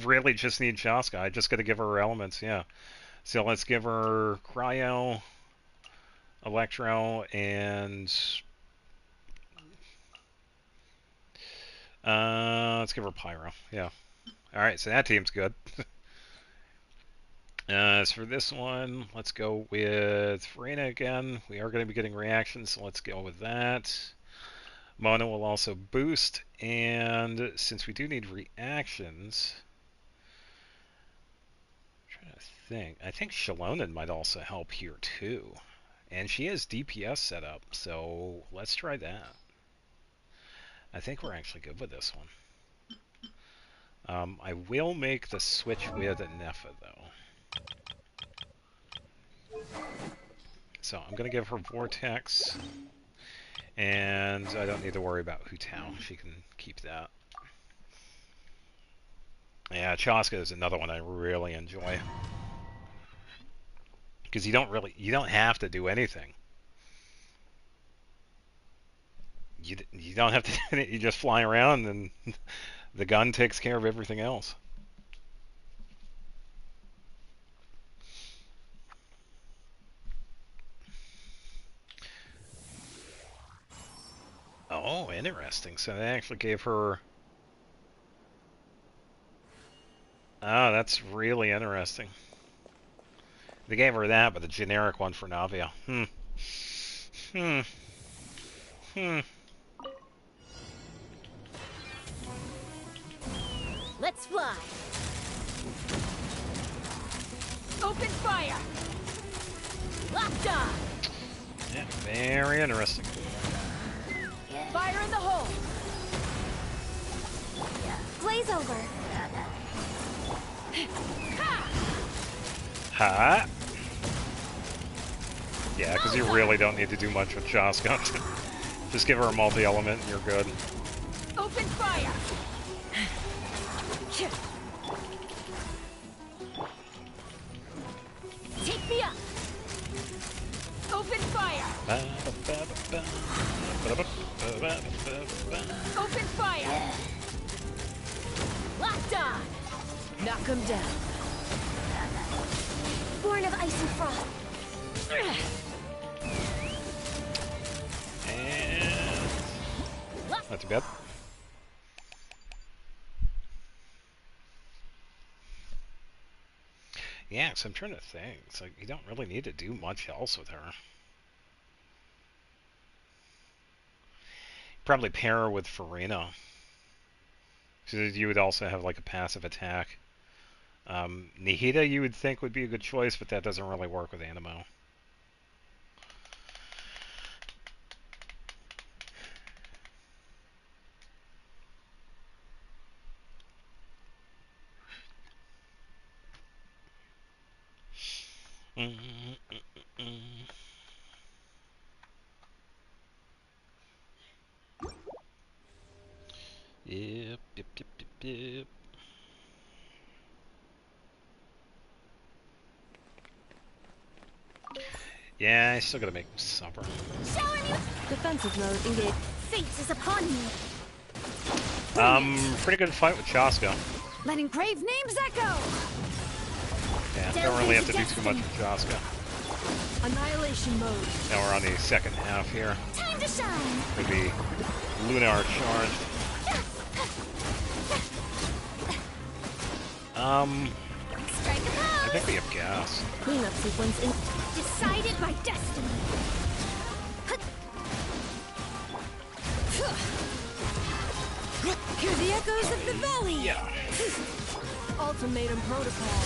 really just need Chaska. I just got to give her elements, yeah. So let's give her Cryo, Electro, and let's give her Pyro. Yeah. All right, so that team's good. As for this one, let's go with Farina again. We are going to be getting reactions, so let's go with that. Mono will also boost, and since we do need reactions, I'm trying to think. I think Shalonen might also help here too. And she has DPS set up, so let's try that. I think we're actually good with this one. I will make the switch with Nefa, though. So I'm going to give her Vortex, and I don't need to worry about Hu Tao. She can keep that. Yeah, Chaska is another one I really enjoy. Because you don't have to do anything. You don't have to, you just fly around and the gun takes care of everything else. Oh, interesting. So they actually gave her Oh, that's really interesting. They gave her that, but the generic one for Navia. Hmm. Let's fly. Open fire. Locked on. Yeah, very interesting. Fire in the hole. Glaze over. Ha! Yeah, because you really don't need to do much with Jaska. Just give her a multi-element and you're good. Open fire. Take me up. Open fire. Open fire. Locked on. Knock him down. Born of ice and frost. And... not too bad. Yeah, so I'm trying to think. It's like, you don't really need to do much else with her. Probably pair her with Farina. So you would also have like a passive attack. Nihida you would think would be a good choice, but that doesn't really work with Animo. Yep. Yeah, I still gotta make supper. Defensive mode engaged. Fate is upon me. Pretty good fight with Jaska. Letting grave names echo. Yeah, don't really have to do too much with Jaska. Annihilation mode. Now we're on the second half here. Time to shine. For the Lunar Charge. I think we have gas. Cleanup sequence in decided by destiny. Hear the echoes of the valley. Yeah. Ultimatum protocol.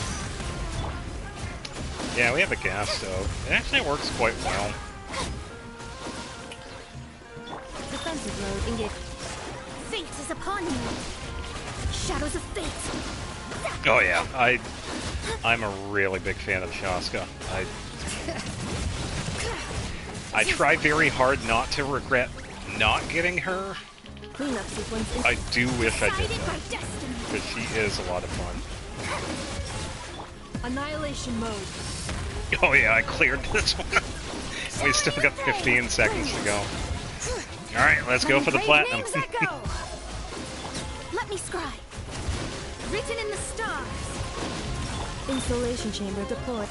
Yeah, we have a gas stove. It actually works quite well. Defensive mode engaged. Fate is upon you. Shadows of fate. Oh yeah, I'm a really big fan of Jaska. I try very hard not to regret not getting her. Cleanup sequence in I do wish I did decided by though, destiny. because she is a lot of fun. Annihilation mode. Oh yeah, I cleared this one. We still got 15 seconds to go. Alright, let's go for the platinum. Names echo. Let me scribe. Written in the stars. Insulation chamber deployed.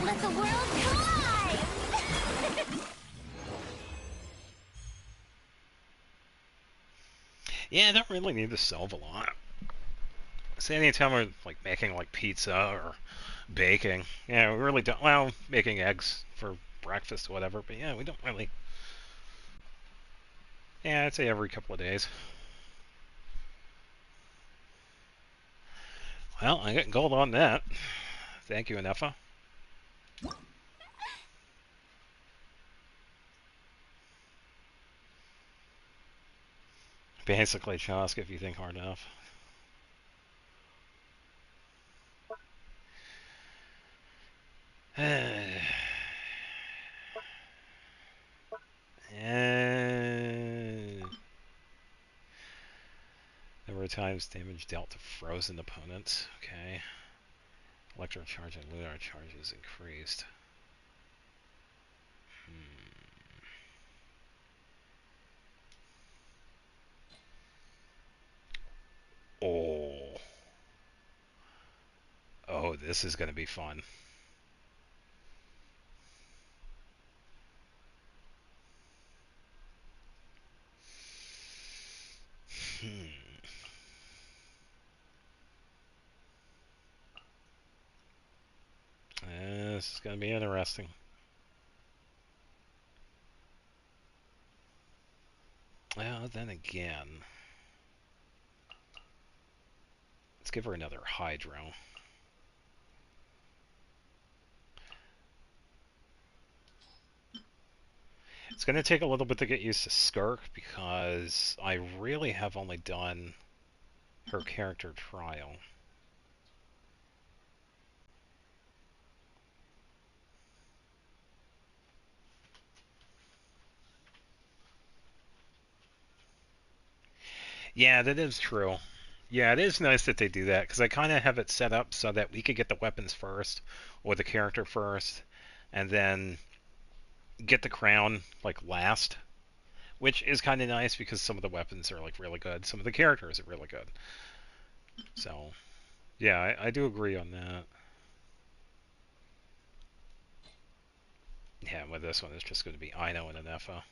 Let the world collide. Yeah, I don't really need to solve a lot. So anytime we're like making like pizza or baking, yeah, we really don't. Well, making eggs for breakfast or whatever, but yeah, we don't really. Yeah, I'd say every couple of days. Well, I got gold on that. Thank you, Anefa. Basically, Chask, if you think hard enough. Number of times damage dealt to frozen opponents. Okay. Electro charge and lunar charge is increased. Oh. Oh, this is going to be fun. This is going to be interesting. Well, then again, let's give her another Hydro. It's going to take a little bit to get used to Skirk because I really have only done her character trial. Yeah, that is true. Yeah, it is nice that they do that because I kind of have it set up so that we could get the weapons first or the character first and then get the crown like last, which is kind of nice because some of the weapons are like really good, some of the characters are really good. So, yeah, I do agree on that. Yeah, with this one, it's just going to be Ino and an Effa.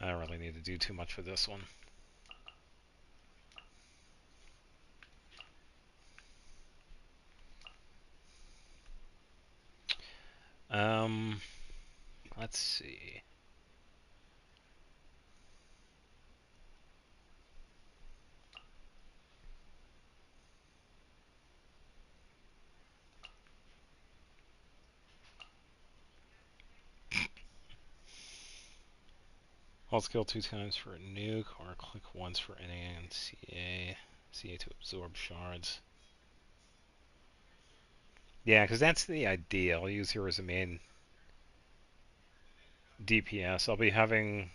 I don't really need to do too much for this one. Let's see. Hold skill 2 times for a nuke, or click once for NA and CA. CA to absorb shards. Yeah, because that's the idea. I'll use her as a main DPS. I'll be having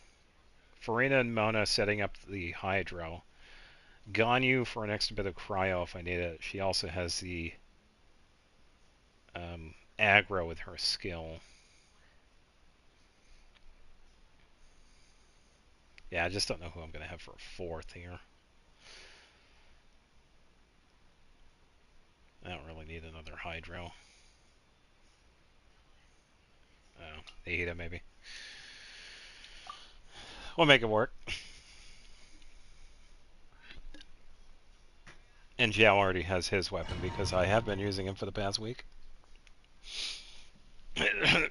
Farina and Mona setting up the Hydro. Ganyu for an extra bit of cryo if I need it. She also has the aggro with her skill. Yeah, I just don't know who I'm going to have for a fourth here. I don't really need another Hydro. Oh, Ada maybe. We'll make it work. And Jiao already has his weapon because I have been using him for the past week. I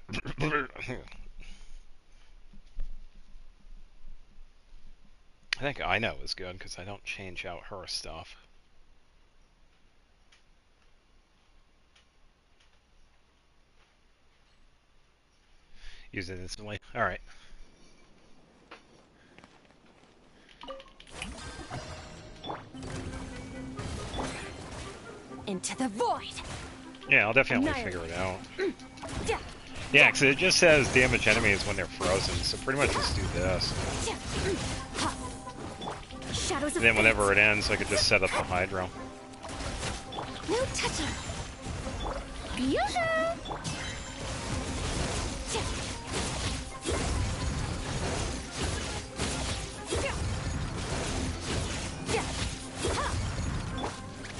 think Ino is good because I don't change out her stuff. Use it instantly. Alright. Into the void! Yeah, I'll definitely figure it out. Yeah, because it just says damage enemies when they're frozen, so pretty much just do this. Shadows of And then whenever it ends, I could just set up the Hydro. No touching. Fusion!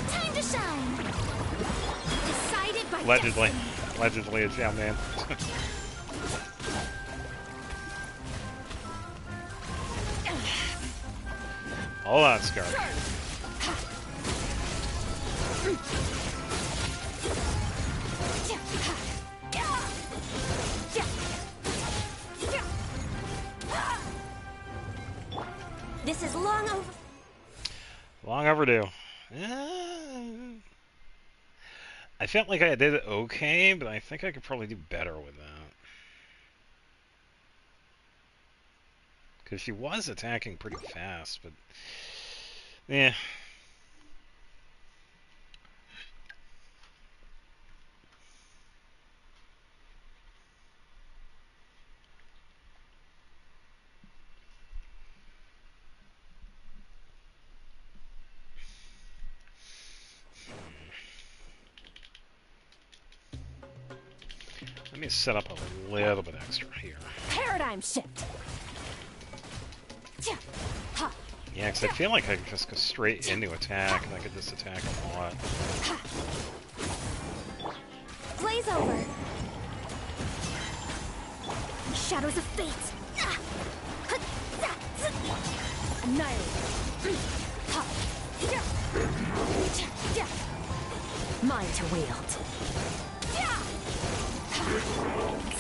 Time to shine. Decided by Allegedly. Allegedly, it's yeah, man. Hold on, Scar. This is long over. Long overdue. I felt like I did it okay, but I think I could probably do better with that. Because she was attacking pretty fast, but... yeah. Let me set up a little bit extra here. Paradigm shift. Yeah, because I feel like I could just go straight into attack, and I could just attack a lot. Blaze over. Shadows of fate. Annihilate. Mine to wield.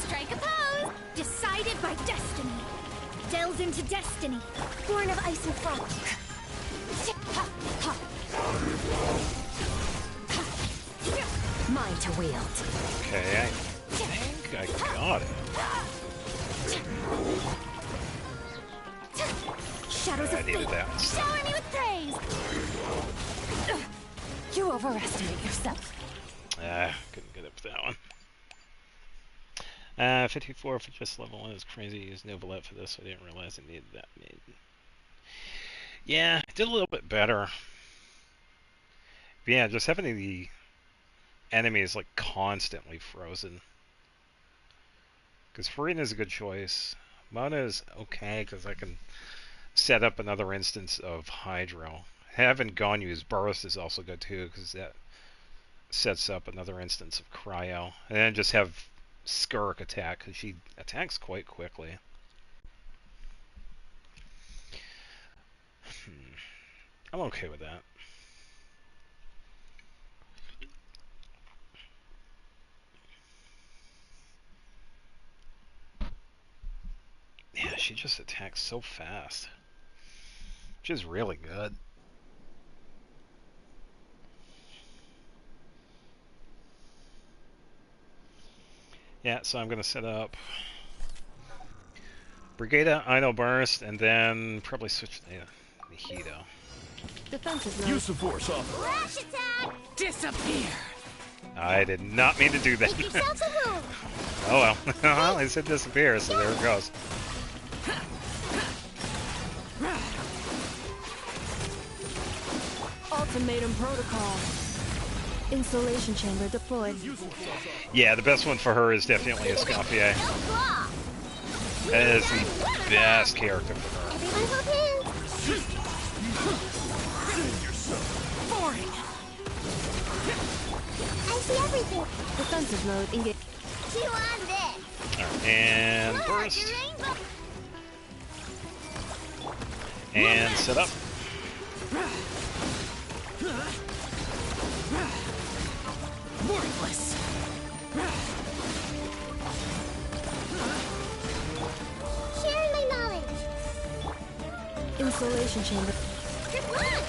Strike a pose! Decided by destiny. Delves into destiny. Born of ice and frost. Mine to wield. Okay, I think I got it. Shadows I of needed fate. that instead. Shower me with praise! You overestimate yourself. Couldn't get up that one. 54 for just level 1 is crazy. Use Novelette for this, so I didn't realize I needed that. Yeah, I did a little bit better. But yeah, just having the enemies like constantly frozen. Because Farina is a good choice. Mona is okay, because I can set up another instance of Hydro. Having Ganyu's Burst is also good too, because that sets up another instance of Cryo. And then just have Skirk attack, because she attacks quite quickly. I'm okay with that. Yeah, she just attacks so fast. Which is really good. Yeah, so I'm going to set up Brigada, Ino Burst, and then probably switch to Mojito. Defensive mode. Use of force off. Flash attack! Disappear! I did not mean to do that. Make yourself a move! Oh well. Well, I said disappear, so there it goes. Ultimatum protocol. Insulation chamber deployed. Yeah, the best one for her is definitely Escoffier. That is the best character for her. Everyone hold hands! Boring! I see everything! Defensive mode engage. Chew on this! Alright, and Look, burst. your rainbow! And set up. Worthless! Sharing my knowledge! Insulation chamber. Good luck!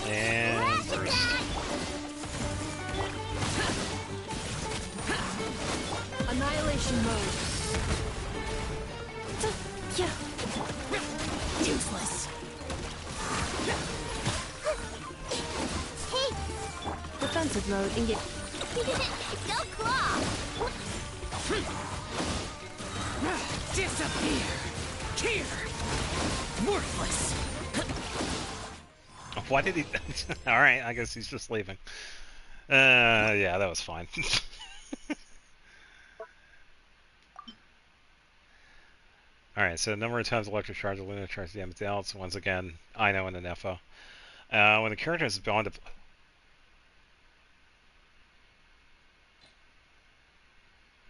And Flash burst. attack! Annihilation mode. Useless! Hey! Defensive mode engage. Go claw! Disappear! Here! Worthless! Why did he... Alright, I guess he's just leaving. Yeah, that was fine. Alright, so number of times electric charge, lunar charge, the else. Once again, I know in an FO. When the character is bound to...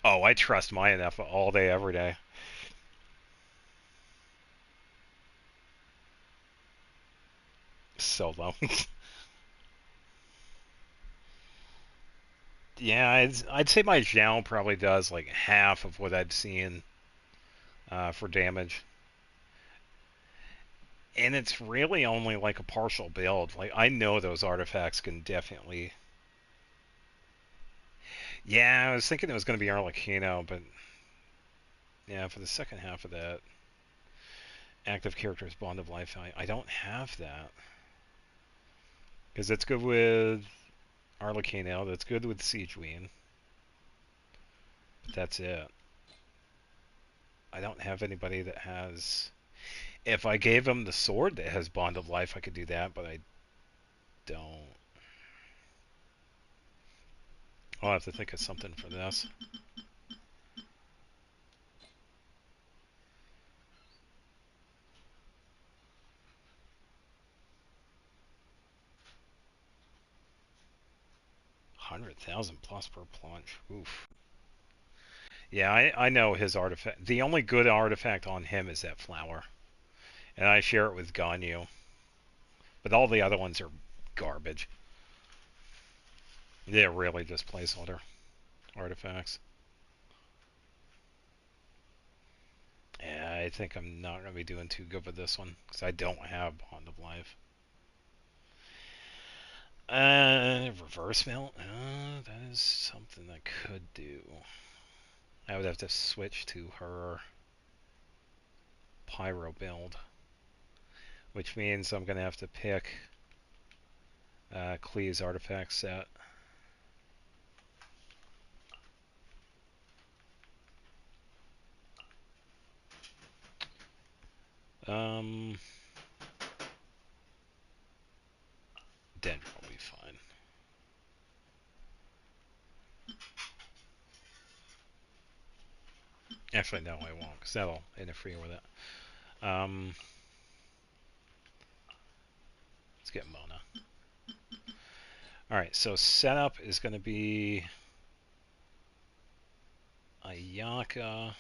Oh, I trust my NFO all day, every day. So low. Yeah, I'd say my Zhao probably does like half of what I'd seen for damage. And it's really only like a partial build. Like, I know those artifacts can definitely... Yeah, I was thinking it was going to be Arlecchino, but... Yeah, for the second half of that... Active character's Bond of Life, I don't have that. Because it's good with Arlecchino, that's good with Siegeween. But that's it. I don't have anybody that has... If I gave him the sword that has Bond of Life, I could do that, but I don't. I'll have to think of something for this. $100,000 plus per plunge. Oof. Yeah, I know his artifact. The only good artifact on him is that flower. And I share it with Ganyu. But all the other ones are garbage. They're really just placeholder artifacts. Yeah, I think I'm not going to be doing too good with this one, because I don't have Bond of Life. Reverse mount? That is something I could do. I would have to switch to her Pyro build, which means I'm going to have to pick Klee's artifact set. Denver will be fine. Actually, no, I won't, because that'll interfere with it. Let's get Mona. Alright, so setup is going to be Ayaka,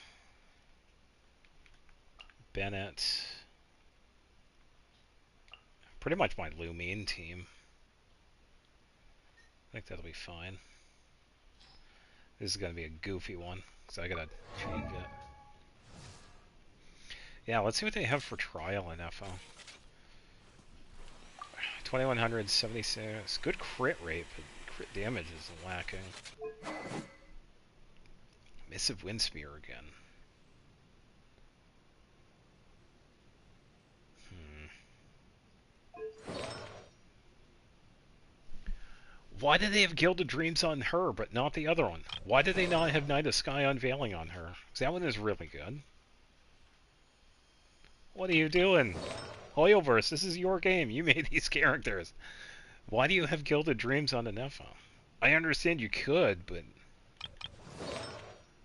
Bennett, pretty much my Lumine team. I think that'll be fine. This is going to be a goofy one, because I got to change it. Yeah, let's see what they have for trial in FO. 2176. Good crit rate, but crit damage is lacking. Missive Windspear again. Why did they have Gilded Dreams on her, but not the other one? Why did they not have Night of Sky Unveiling on her? Because that one is really good. What are you doing? Hoyoverse, this is your game. You made these characters. Why do you have Gilded Dreams on the Nepha? I understand you could, but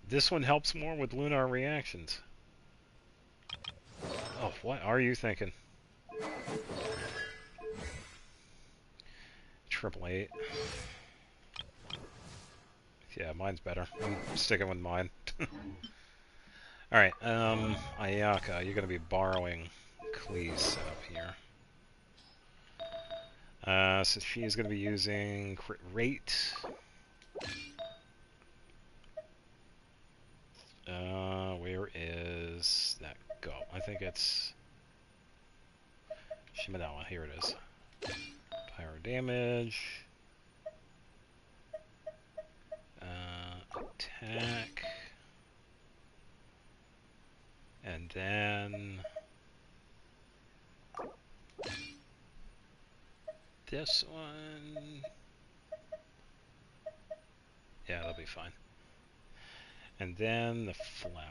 this one helps more with lunar reactions. Oh, what are you thinking? 888. Yeah, mine's better. I'm sticking with mine. Alright, Ayaka, you're gonna be borrowing Klee's setup here. So she is gonna be using crit rate. Where is that go? I think it's Shimadawa. Here it is. Pyro damage. Attack. And then this one. Yeah, that'll be fine. And then the flower.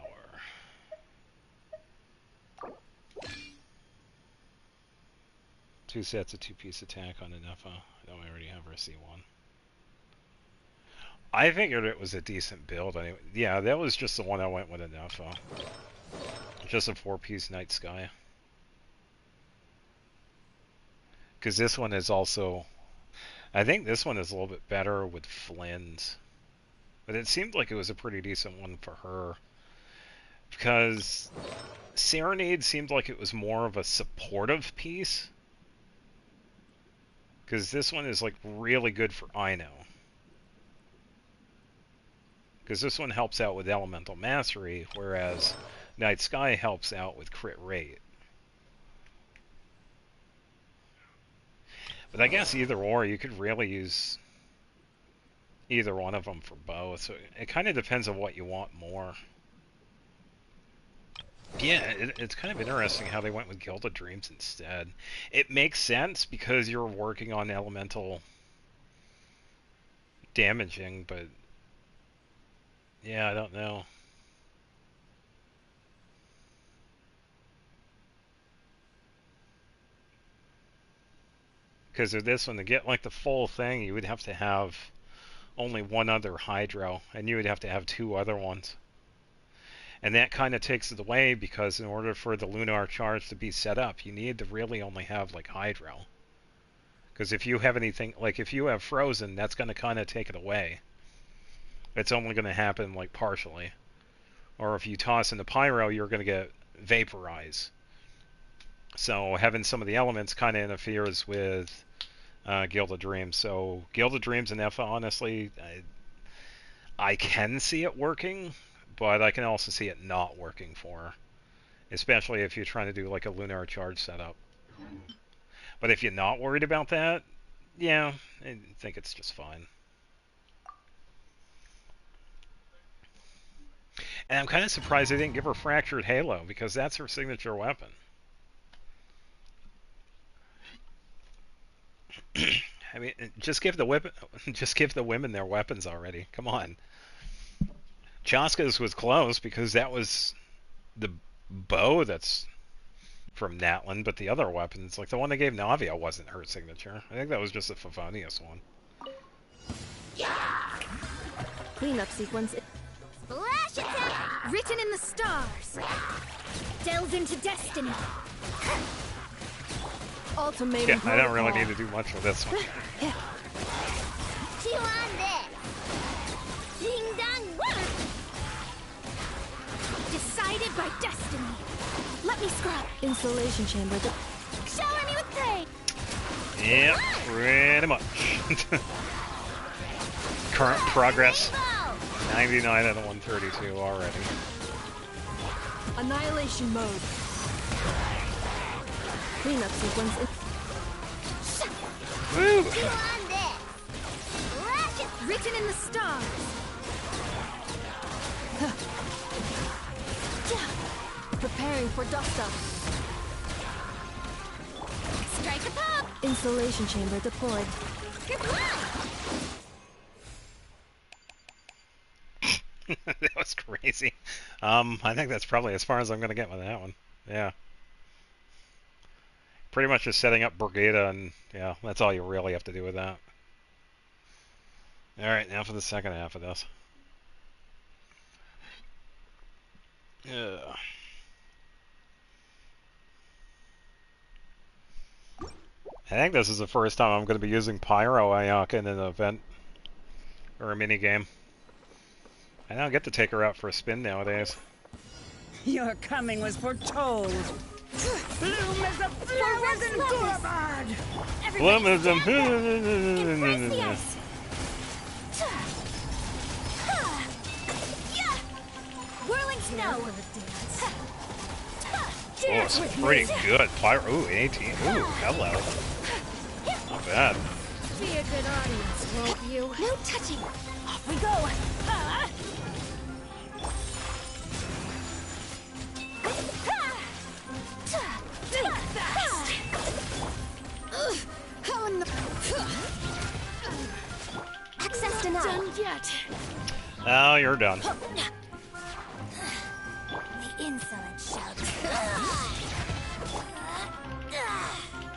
Two sets of two-piece attack on Inefa. I know I already have her C1. I figured it was a decent build anyway. Yeah, that was just the one I went with Inefa. Just a four-piece Night Sky. Because this one is also... I think this one is a little bit better with Flynn's. But it seemed like it was a pretty decent one for her. Because Serenade seemed like it was more of a supportive piece. Because this one is like really good for Ino. Because this one helps out with Elemental Mastery, whereas Night Sky helps out with crit rate. But I guess either or, you could really use either one of them for both. So it kind of depends on what you want more. Yeah, it's kind of interesting how they went with Gilded Dreams instead. It makes sense because you're working on elemental damaging, but yeah, I don't know. Because of this one, to get like the full thing, you would have to have only one other Hydro, and you would have to have two other ones. And that kind of takes it away, because in order for the Lunar Charge to be set up, you need to really only have like Hydro. Because if you have anything, like if you have Frozen, that's going to kind of take it away. It's only going to happen like partially. Or if you toss in the Pyro, you're going to get Vaporize. So having some of the elements kind of interferes with Gilded Dreams. So Gilded Dreams and Effa, honestly, I can see it working, but I can also see it not working for her. especially if you're trying to do like a lunar charge setup. But if you're not worried about that, yeah, I think it's just fine. And I'm kind of surprised they didn't give her Fractured Halo, because that's her signature weapon. I mean, just give the women their weapons already. Come on. Chaska's was close because that was the bow that's from Natlan, but the other weapons, like the one they gave Navia, wasn't her signature. I think that was just a Favonius one. Cleanup sequence. Splash attack! Written in the stars. Delve into destiny. Ultimatum. Yeah, I don't really need to do much with this one. Chew on this. Ding dong work. Decided by destiny. Let me scrub. Insulation chamber. Shower me with praise. Yep, pretty much. Current progress, 99 out of 132 already. Annihilation mode. Cleanup sequence. Woo! Chew on this. Splash it. Written in the stars. Preparing for dust up. Strike a pop. Insulation chamber deployed. That was crazy. I think that's probably as far as I'm going to get with that one. Yeah. Pretty much just setting up Brigada, and yeah, that's all you really have to do with that. Alright, now for the second half of this. Yeah. I think this is the first time I'm going to be using Pyro Ayaka in an event or a mini game. I don't get to take her out for a spin nowadays. Your coming was foretold. Bloom as a flower in Gourmand. Bloom as a... Embrace the ice. Whirling snow. Oh, it's pretty good. Pyro. Ooh, 18. Ooh, hello. Not bad. Be a good audience, won't you? No touching. Off we go. Think fast. How in the... Access denied. Done yet. Oh, you're done. The insolent shout.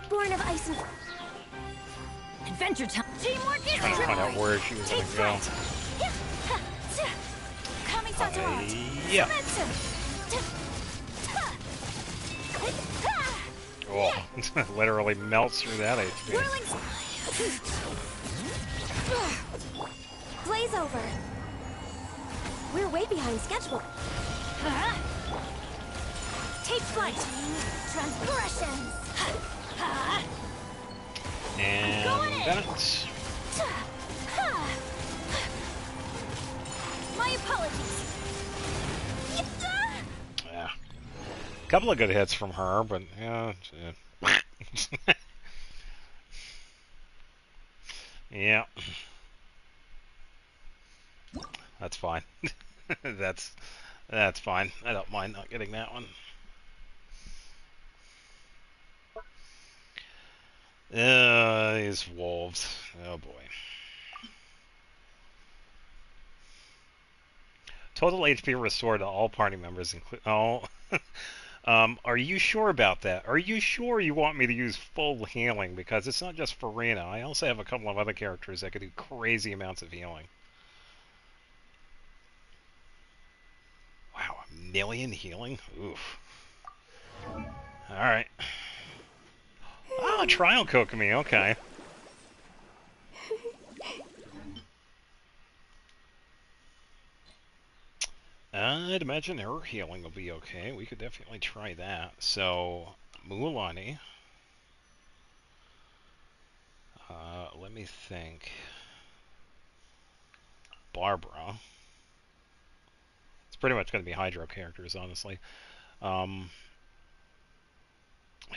Born of ice and... Adventure time. Teamwork is Trying to find out where she was going to go. Yeah. Oh, literally melts through that HP. Blaze over. We're way behind schedule. Take flight. Transgressions. And that's... My apologies. Yeah. A couple of good hits from her, but yeah. Yeah. That's fine. That's fine. I don't mind not getting that one. These wolves. Oh boy. Total HP restored to all party members, including all. Are you sure about that? Are you sure you want me to use full healing? Because it's not just for Rena. I also have a couple of other characters that could do crazy amounts of healing. Wow, 1,000,000 healing? Oof. Alright. Oh, trial Kokomi, okay. I'd imagine her healing will be okay. We could definitely try that. So, Mualani. Let me think. Barbara. It's pretty much going to be Hydro characters, honestly. Um,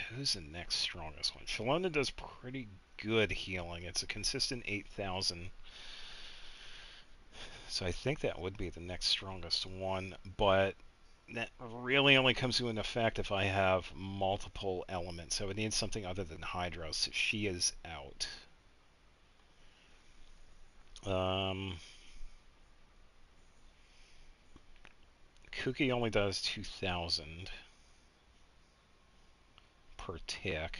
who's the next strongest one? Shalona does pretty good healing. It's a consistent 8,000. So I think that would be the next strongest one, but that really only comes into effect if I have multiple elements. So it needs something other than Hydros. She is out. Cookie only does 2,000 per tick.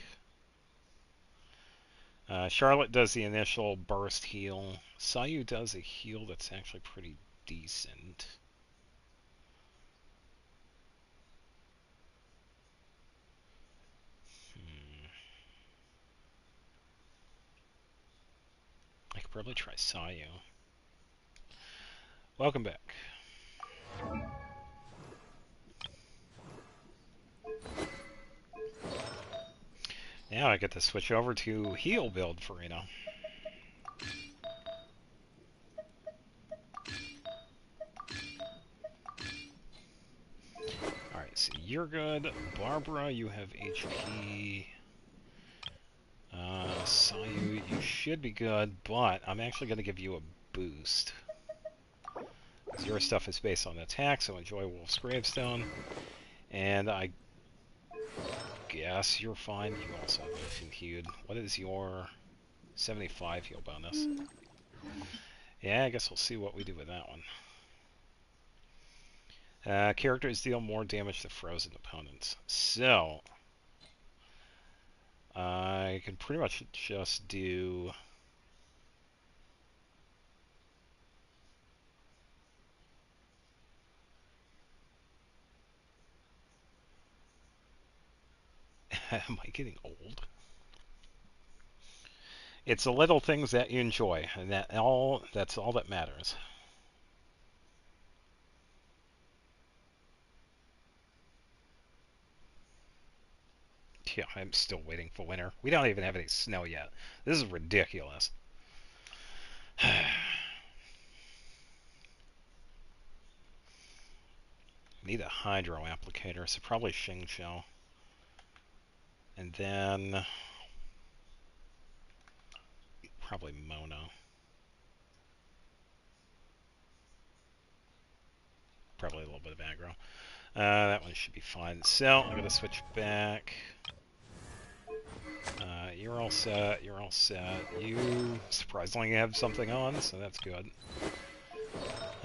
Charlotte does the initial burst heal. Sayu does a heal that's actually pretty decent. I could probably try Sayu. Welcome back. Now I get to switch over to heal build for Reno. Alright, so you're good. Barbara, you have HP. Sayu, you should be good, but I'm actually going to give you a boost. Because your stuff is based on attack, so enjoy Wolf's Gravestone. And I guess you're fine. You also have Ocean Hued. What is your 75 heal bonus? Yeah, I guess we'll see what we do with that one. Characters deal more damage to frozen opponents. So, I can pretty much just do... Am I getting old? It's the little things that you enjoy, and that's all that matters. Yeah, I'm still waiting for winter. We don't even have any snow yet. This is ridiculous. Need a hydro applicator, so probably Xingqiu. And then probably Mono. Probably a little bit of aggro. That one should be fine. So I'm gonna switch back. You're all set. You're all set. You surprisingly have something on, so that's good.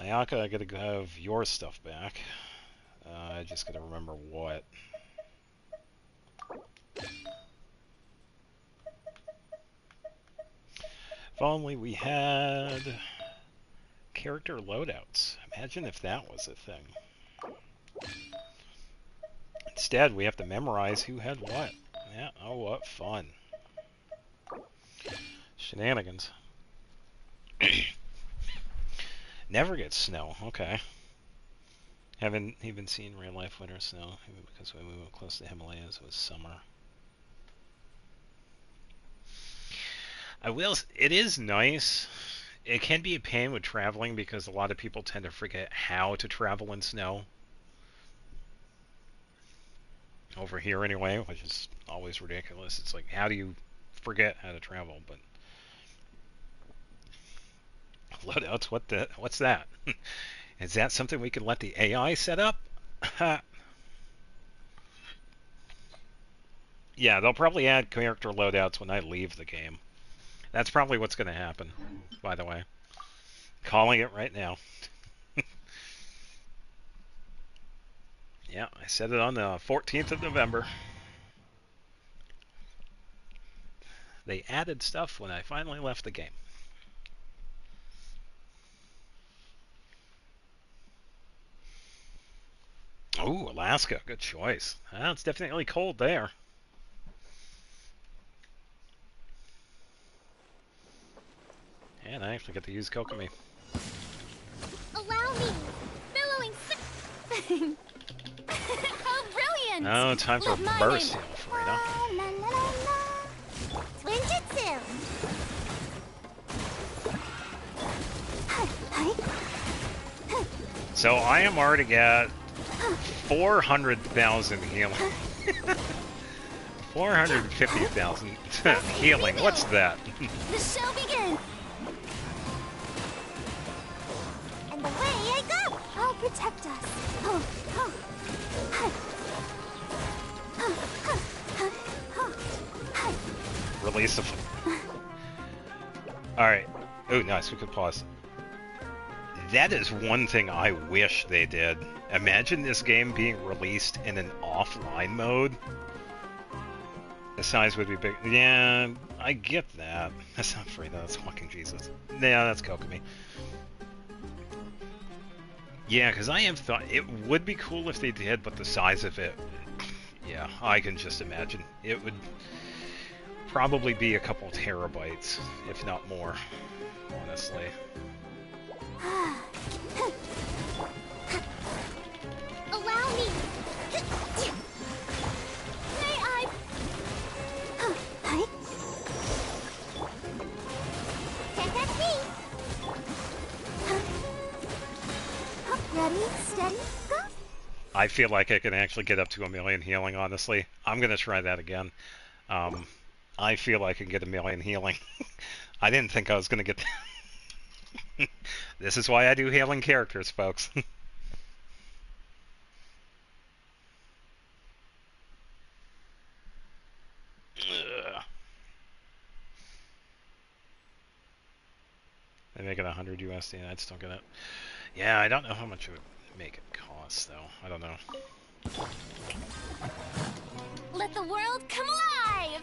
Ayaka, I gotta have your stuff back. I just gotta remember what. If only we had character loadouts. Imagine if that was a thing. Instead, we have to memorize who had what. Yeah, oh, what fun. Shenanigans. Never gets snow, okay. Haven't even seen real life winter snow, because when we went close to the Himalayas, it was summer. It is nice. It can be a pain with traveling because a lot of people tend to forget how to travel in snow. Over here anyway, which is always ridiculous. It's like, how do you forget how to travel? But loadouts, what's that? Is that something we can let the AI set up? Yeah, they'll probably add character loadouts when I leave the game. That's probably what's going to happen, by the way. Calling it right now. Yeah, I said it on the 14th of November. They added stuff when I finally left the game. Ooh, Alaska, good choice. Well, it's definitely cold there. And I actually get to use Kokomi. Allow me! Billowing Oh, brilliant! Oh, time for burst heal, Frida. La la la la! Twinjitsu! So I am already at 400,000 healing. 450,000 healing. What's that? The show begins! And away I go! I'll protect us. Release of. Alright. Oh, nice. We could pause. That is one thing I wish they did. Imagine this game being released in an offline mode. The size would be big. Yeah, I get that. That's not free though. That's fucking Jesus. Yeah, that's Kokomi. Yeah, because I have thought it would be cool if they did, but the size of it, yeah, I can just imagine. It would probably be a couple terabytes, if not more, honestly. Allow me. May I? That's me. Ready, steady, go. I feel like I can actually get up to 1,000,000 healing, honestly. I'm going to try that again. I feel I can get 1,000,000 healing. I didn't think I was going to get that. This is why I do healing characters, folks. They make it 100 USD and I'd still get it. Yeah, I don't know how much it would make it cost, though. I don't know. Let the world come alive!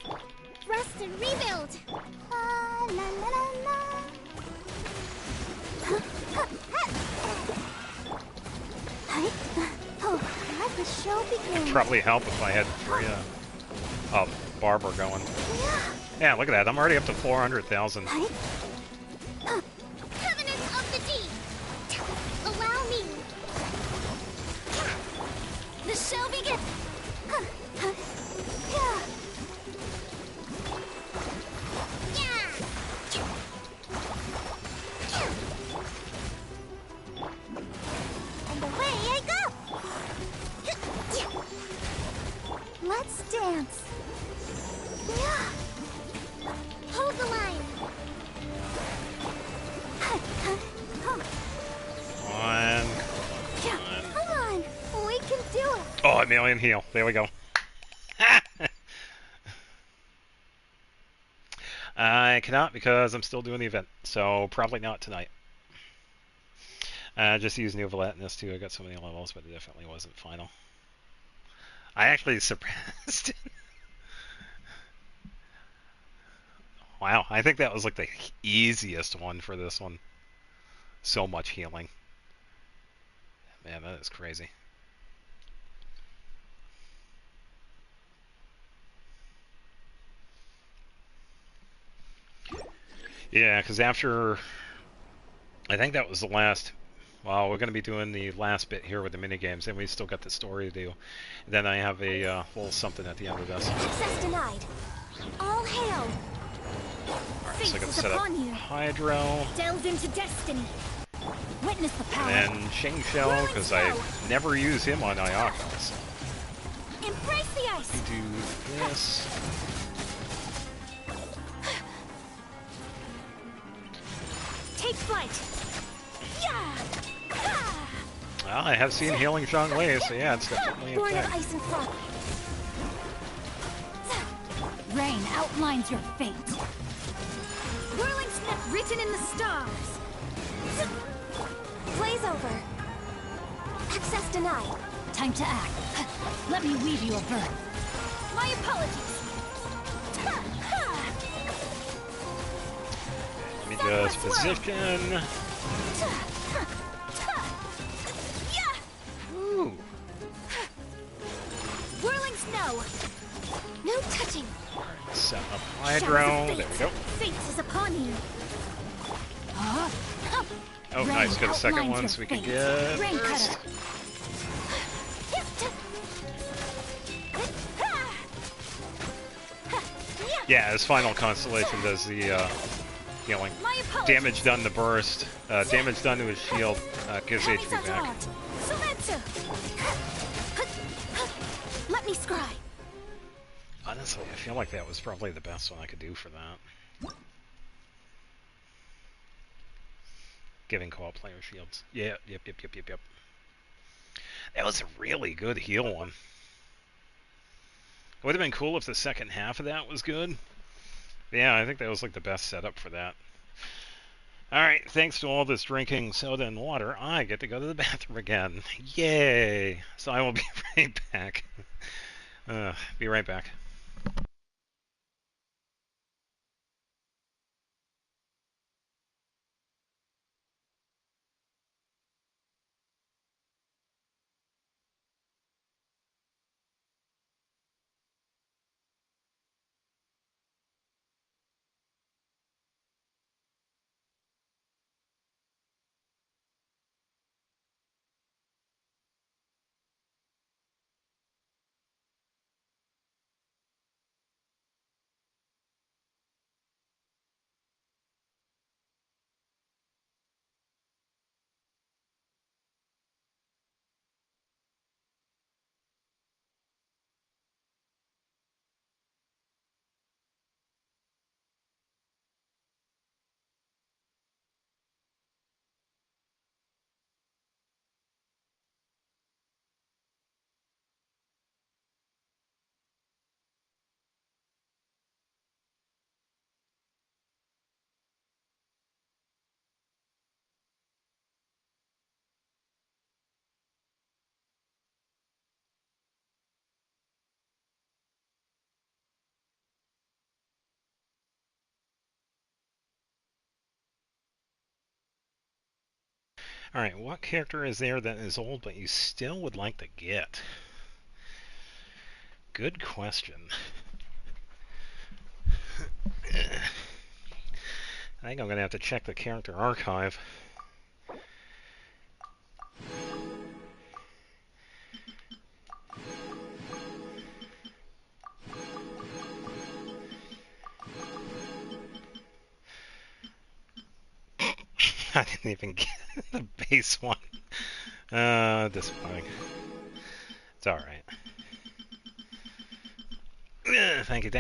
Rest and rebuild! La la la la la! Oh, let the show begin! It'd probably help if I had Freya, Barbara going. Yeah, look at that. I'm already up to 400,000. Covenant of the Deep! Allow me! The show begins! And away I go! Let's dance! Hold the line! Come on! We can do it! Oh, 1,000,000 heal. There we go. I cannot because I'm still doing the event, so probably not tonight. Just use New Valette in this too. I got so many levels, but it definitely wasn't final. I actually surpassed it. Wow, I think that was like the easiest one for this one. So much healing. Man, that is crazy. Yeah, because after... I think that was the last... Well, we're going to be doing the last bit here with the minigames, and we still got the story to do. Then I have a little something at the end of this. Access denied. All hail. Alright, so I got to set up Hydro. Delve into destiny. Witness the power. And then Shang Shell, because I never use him on Ayaka. So. Embrace the ice. Do this. Take flight. Yeah. Well, I have seen Healing Zhongli, so yeah, it's definitely a Born of thing. ice and frost. Rain outlines your fate. Whirling snap written in the stars. Blaze over. Access denied. Time to act. Let me weave you a verb. My apologies. Let me just position. Ooh. Whirling snow. No touching. Set up Hydro. There we go. Fate is upon you. Oh, nice. Got a second one so we can get Rain first. cutter. Yeah, his final constellation does the healing. Damage done to burst. Damage done to his shield gives HP back. So that's Let me scry. Honestly, I feel like that was probably the best one I could do for that. Giving co-op player shields. Yeah, yep. That was a really good heal one. It would have been cool if the second half of that was good. Yeah, I think that was like the best setup for that. Alright, thanks to all this drinking soda and water, I get to go to the bathroom again. Yay! So I will be right back. Be right back. Alright, what character is there that is old but you still would like to get? Good question. I think I'm going to have to check the character archive. I didn't even get the base one. Disappointing. It's alright. Thank you.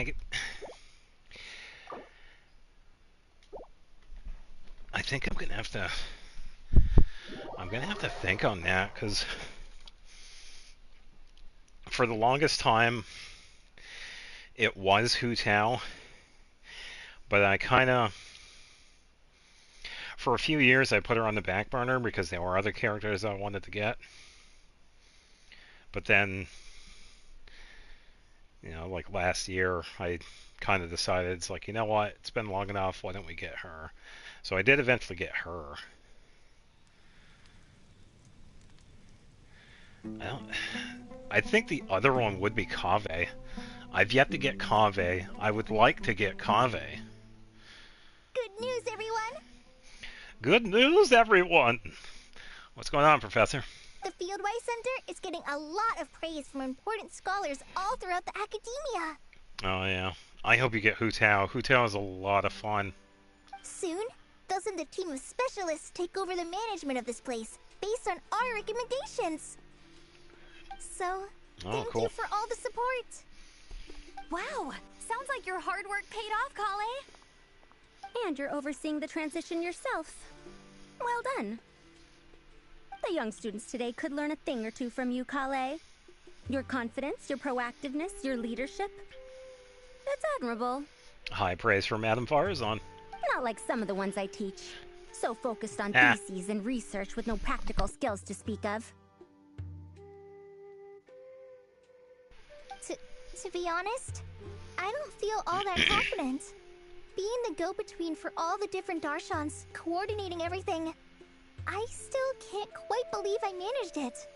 I think I'm gonna have to think on that, because for the longest time it was Hu Tao, but I kinda, for a few years I put her on the back burner because there were other characters I wanted to get. But then, like last year, I kind of decided, it's like, you know what, it's been long enough, why don't we get her? So I did eventually get her. I think the other one would be Kaveh. I've yet to get Kaveh. I would like to get Kaveh. Good news, everyone! Good news, everyone! What's going on, Professor? The Fieldwise Center is getting a lot of praise from important scholars all throughout the academia. Oh, yeah. I hope you get Hu Tao. Hu Tao is a lot of fun. Soon, they'll send a team of specialists to take over the management of this place based on our recommendations. So, thank you for all the support. Wow, sounds like your hard work paid off, Kale. And you're overseeing the transition yourself. Well done. The young students today could learn a thing or two from you, Kale. Your confidence, your proactiveness, your leadership. That's admirable. High praise from Madame Farazan. Not like some of the ones I teach. So focused on theses and research with no practical skills to speak of. To be honest, I don't feel all that confident. Being the go-between for all the different Darshans, coordinating everything, I still can't quite believe I managed it.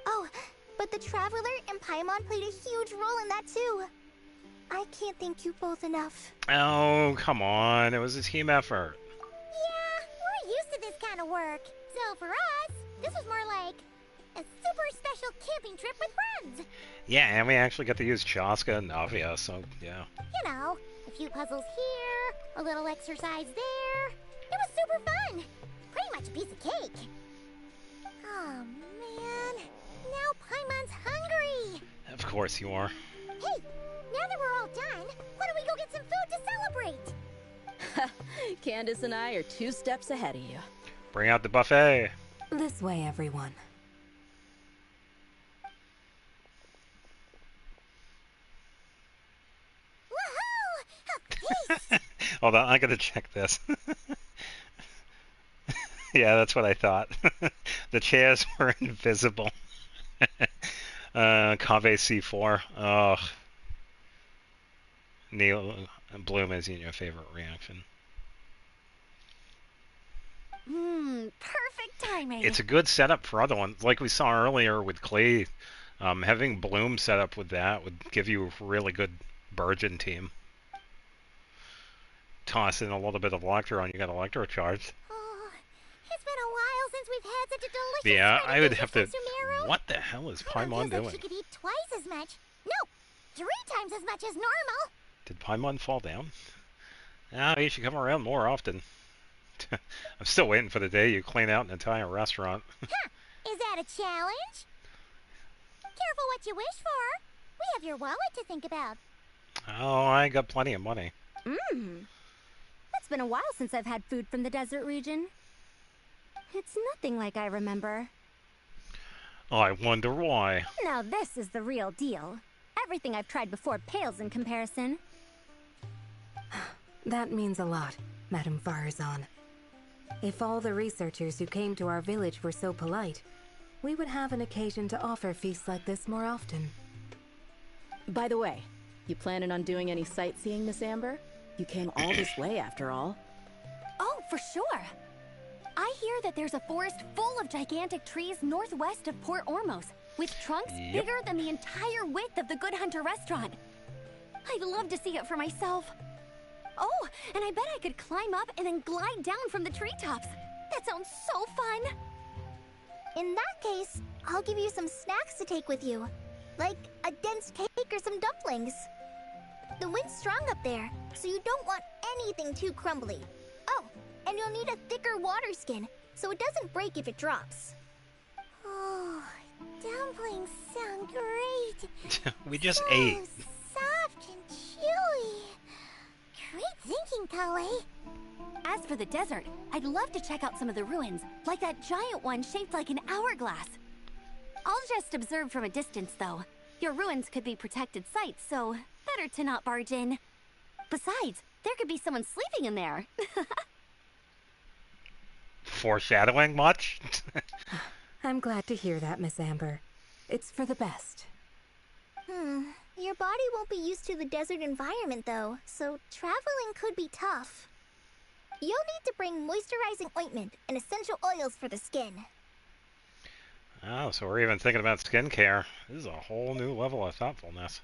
Oh, but the Traveler and Paimon played a huge role in that too. I can't thank you both enough. Oh, come on. It was a team effort. Yeah, we're used to this kind of work. So for us, this was more like a super special camping trip with friends. Yeah, and we actually got to use Chaska and Navia, so yeah. You know, a few puzzles here, a little exercise there. It was super fun. Pretty much a piece of cake. Oh, course you are. Hey, now that we're all done, why don't we go get some food to celebrate? Candace and I are 2 steps ahead of you. Bring out the buffet. This way, everyone. Woohoo! A feast! Hold on, I gotta check this. Yeah, that's what I thought. The chairs were invisible. Cave C4. Oh. Neil Bloom is in your favorite reaction. Perfect timing. It's a good setup for other ones. Like we saw earlier with Clay, having Bloom set up with that would give you a really good Burgeon team. Toss in a little bit of Electro and you got Electro charged. Oh, it's been a while since we've had such a delicious Yeah, spread I of would dishes have from to... Sumeru. What the hell is Paimon Feels doing? like she could eat twice as much. No, 3 times as much as normal. Did Paimon fall down? Ah, you should come around more often. I'm still waiting for the day you clean out an entire restaurant. Huh, is that a challenge? Careful what you wish for. We have your wallet to think about. Oh, I got plenty of money. It's been a while since I've had food from the desert region. It's nothing like I remember. I wonder why. Now this is the real deal. Everything I've tried before pales in comparison. That means a lot, Madame Farazan. If all the researchers who came to our village were so polite, we would have an occasion to offer feasts like this more often. By the way, you planning on doing any sightseeing, Miss Amber? You came all this way after all. Oh, for sure. I hear that there's a forest full of gigantic trees northwest of Port Ormos, with trunks bigger than the entire width of the Good Hunter restaurant. I'd love to see it for myself. Oh, and I bet I could climb up and then glide down from the treetops. That sounds so fun. In that case, I'll give you some snacks to take with you. Like a dense cake or some dumplings. The wind's strong up there, so you don't want anything too crumbly. Oh, and you'll need a thicker water skin, so it doesn't break if it drops. Oh, dumplings sound great. We just so ate. Soft and chewy. Great thinking, Kale. As for the desert, I'd love to check out some of the ruins, like that giant one shaped like an hourglass. I'll just observe from a distance, though. Your ruins could be protected sites, so better to not barge in. Besides, there could be someone sleeping in there. Foreshadowing much? I'm glad to hear that, Miss Amber. It's for the best. Your body won't be used to the desert environment, though, so traveling could be tough. You'll need to bring moisturizing ointment and essential oils for the skin. Oh, so we're even thinking about skincare. This is a whole new level of thoughtfulness.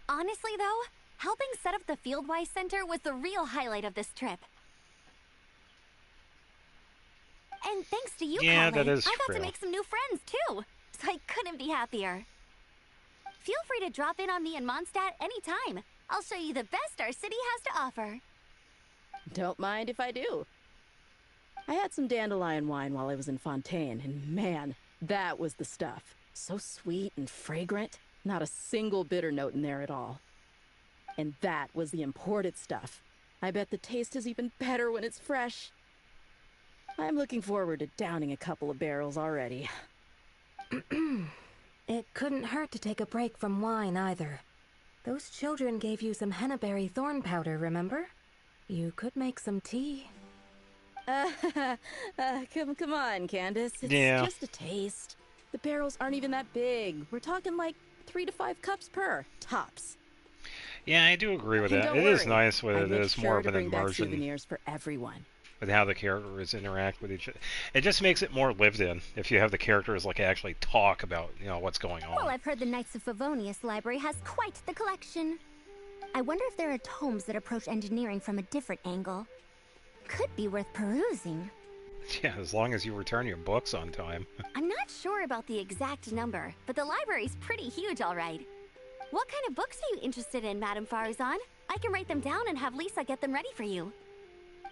Honestly, though, helping set up the Fieldwise Center was the real highlight of this trip. And thanks to you, Yeah, Colin, that is I got true. to make some new friends, too. So I couldn't be happier. Feel free to drop in on me in Mondstadt anytime. I'll show you the best our city has to offer. Don't mind if I do. I had some dandelion wine while I was in Fontaine, and man, that was the stuff. So sweet and fragrant. Not a single bitter note in there at all. And that was the imported stuff. I bet the taste is even better when it's fresh. I'm looking forward to downing a couple of barrels already. It couldn't hurt to take a break from wine either. Those children gave you some hennaberry thorn powder, remember? You could make some tea. Come on, Candace. It's Yeah. just a taste. The barrels aren't even that big. We're talking like 3 to 5 cups per, tops. Yeah, I do agree with And that. don't It is worry, nice when I it make is sure more of to an bring back immersion souvenirs for everyone. with how the characters interact with each other. It just makes it more lived in if you have the characters like actually talk about, what's going on. Well, I've heard the Knights of Favonius library has quite the collection. I wonder if there are tomes that approach engineering from a different angle. Could be worth perusing. Yeah, as long as you return your books on time. I'm not sure about the exact number, but the library's pretty huge, all right. What kind of books are you interested in, Madame Farazan? I can write them down and have Lisa get them ready for you.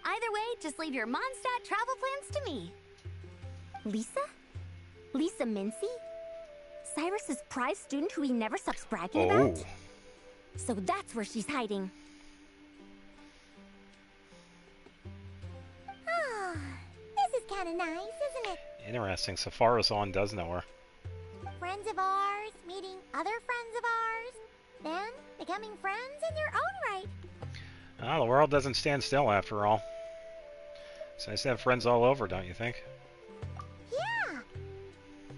Either way, just leave your Mondstadt travel plans to me. Lisa? Lisa Mincy? Cyrus's prize student who he never stops bragging Oh. about? So that's where she's hiding. Ah, this is kind of nice, isn't it? Interesting. Safarazan does know her. Friends of ours meeting other friends of ours, then becoming friends in their own right. Ah, the world doesn't stand still after all. It's nice to have friends all over, don't you think? Yeah.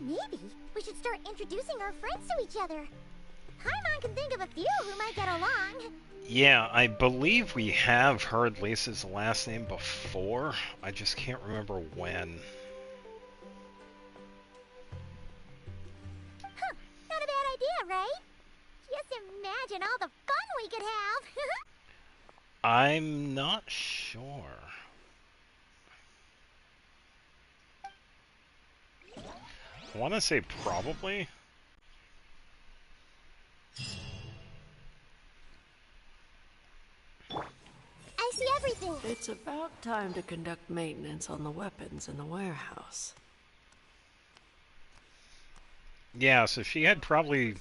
Maybe we should start introducing our friends to each other. Paimon can think of a few who might get along. Yeah, I believe we have heard Lisa's last name before. I just can't remember when. Huh, not a bad idea, right? Just imagine all the fun we could have. I'm not sure. I want to say probably. I see everything. It's about time to conduct maintenance on the weapons in the warehouse. Yeah, so she had probably...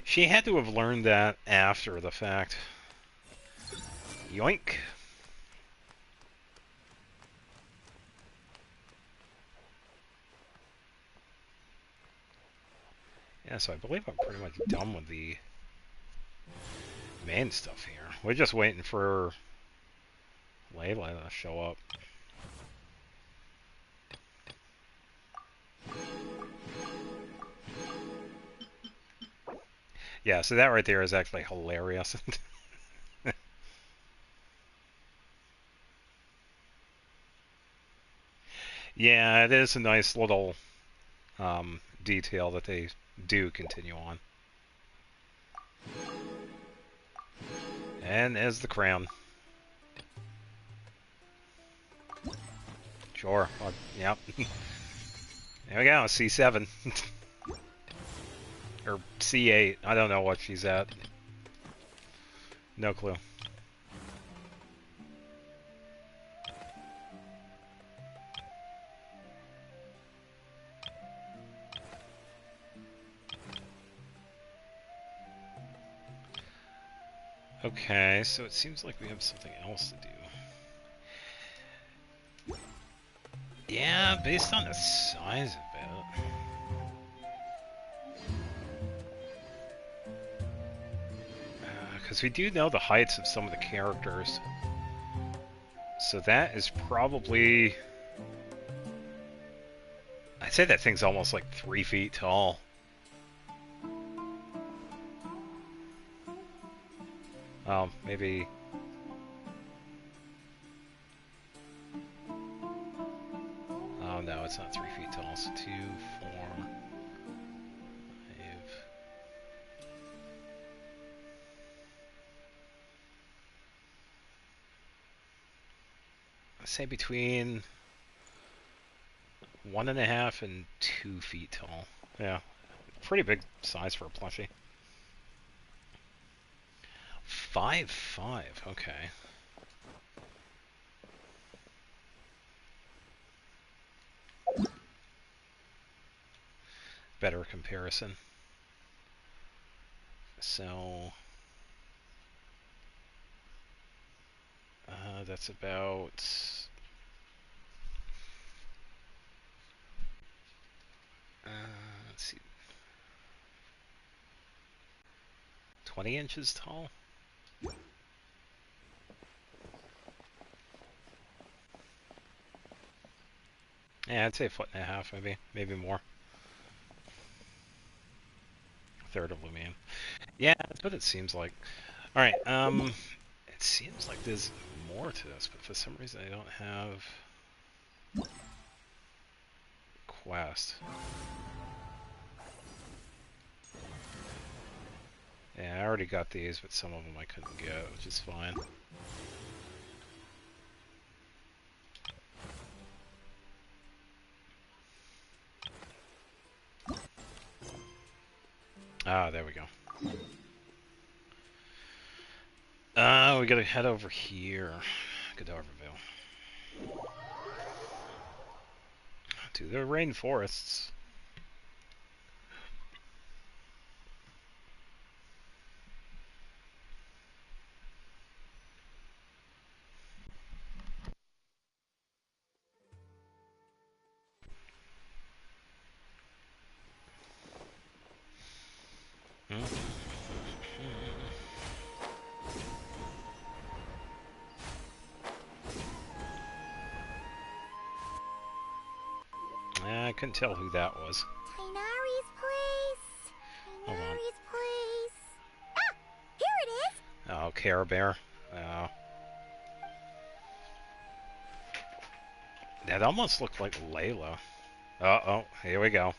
She had to have learned that after the fact. Yoink. Yeah, so I believe I'm pretty much done with the main stuff here. We're just waiting for Layla to show up. Yeah, so that right there is actually hilarious. Yeah, it is a nice little detail that they do continue on. And there's the crown. Sure. Yep. There we go, C7. Or C8. I don't know what she's at. No clue. Okay, so it seems like we have something else to do. Yeah, based on the size of it. Because we do know the heights of some of the characters. So that is probably... I'd say that thing's almost like 3 feet tall. Maybe... Oh no, it's not 3 feet tall. It's 2, 4, 5... I'd say between 1.5 and 2 feet tall. Yeah, pretty big size for a plushie. 5'5", okay. Better comparison. So... that's about... let's see... 20 inches tall? Yeah, I'd say 1.5 foot, maybe more. A third of Lumion. Yeah, that's what it seems like. Alright, it seems like there's more to this, but for some reason I don't have quest. Yeah, I already got these, but some of them I couldn't get, which is fine. Ah, there we go. We gotta head over here. Godorville. To the rainforests. couldn't tell who that was. Tainari's place. Hold on. Tainari's place. Ah! Here it is! Oh, Care Bear. Oh. That almost looked like Layla. Uh-oh, here we go.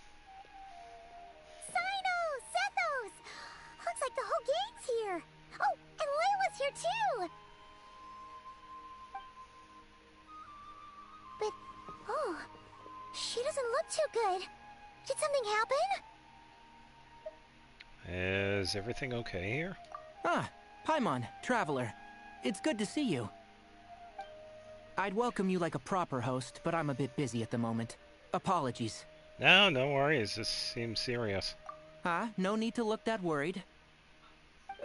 Cyno! Sethos! Looks like the whole gang's here. Oh, and Layla's here too! But, oh, she doesn't look too good. Did something happen? Is everything okay here? Ah, Paimon, Traveler. It's good to see you. I'd welcome you like a proper host, but I'm a bit busy at the moment. Apologies. No, no worries. This seems serious. No need to look that worried.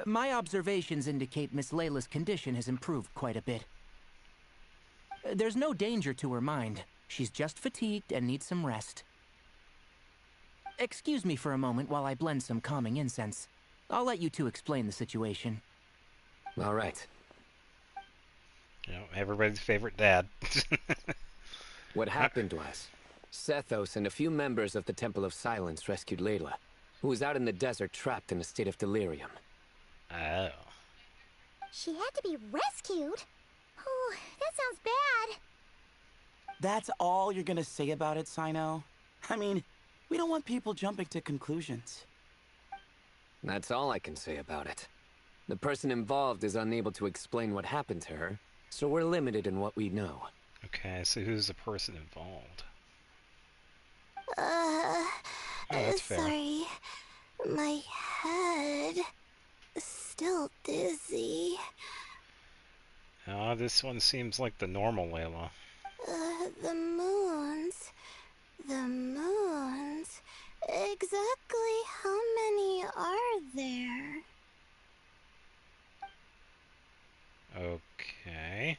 My observations indicate Miss Layla's condition has improved quite a bit. There's no danger to her mind. She's just fatigued and needs some rest. Excuse me for a moment while I blend some calming incense. I'll let you two explain the situation. All right. You know, everybody's favorite dad. What happened was, Sethos and a few members of the Temple of Silence rescued Layla, who was out in the desert trapped in a state of delirium. Oh. She had to be rescued? Oh, that sounds bad. That's all you're gonna say about it, Cyno? I mean, we don't want people jumping to conclusions. That's all I can say about it. The person involved is unable to explain what happened to her, so we're limited in what we know. Okay, so who's the person involved? That's sorry. My head is still dizzy. Oh, this one seems like the normal Layla. The moons. The moons. Exactly how many are there? Okay.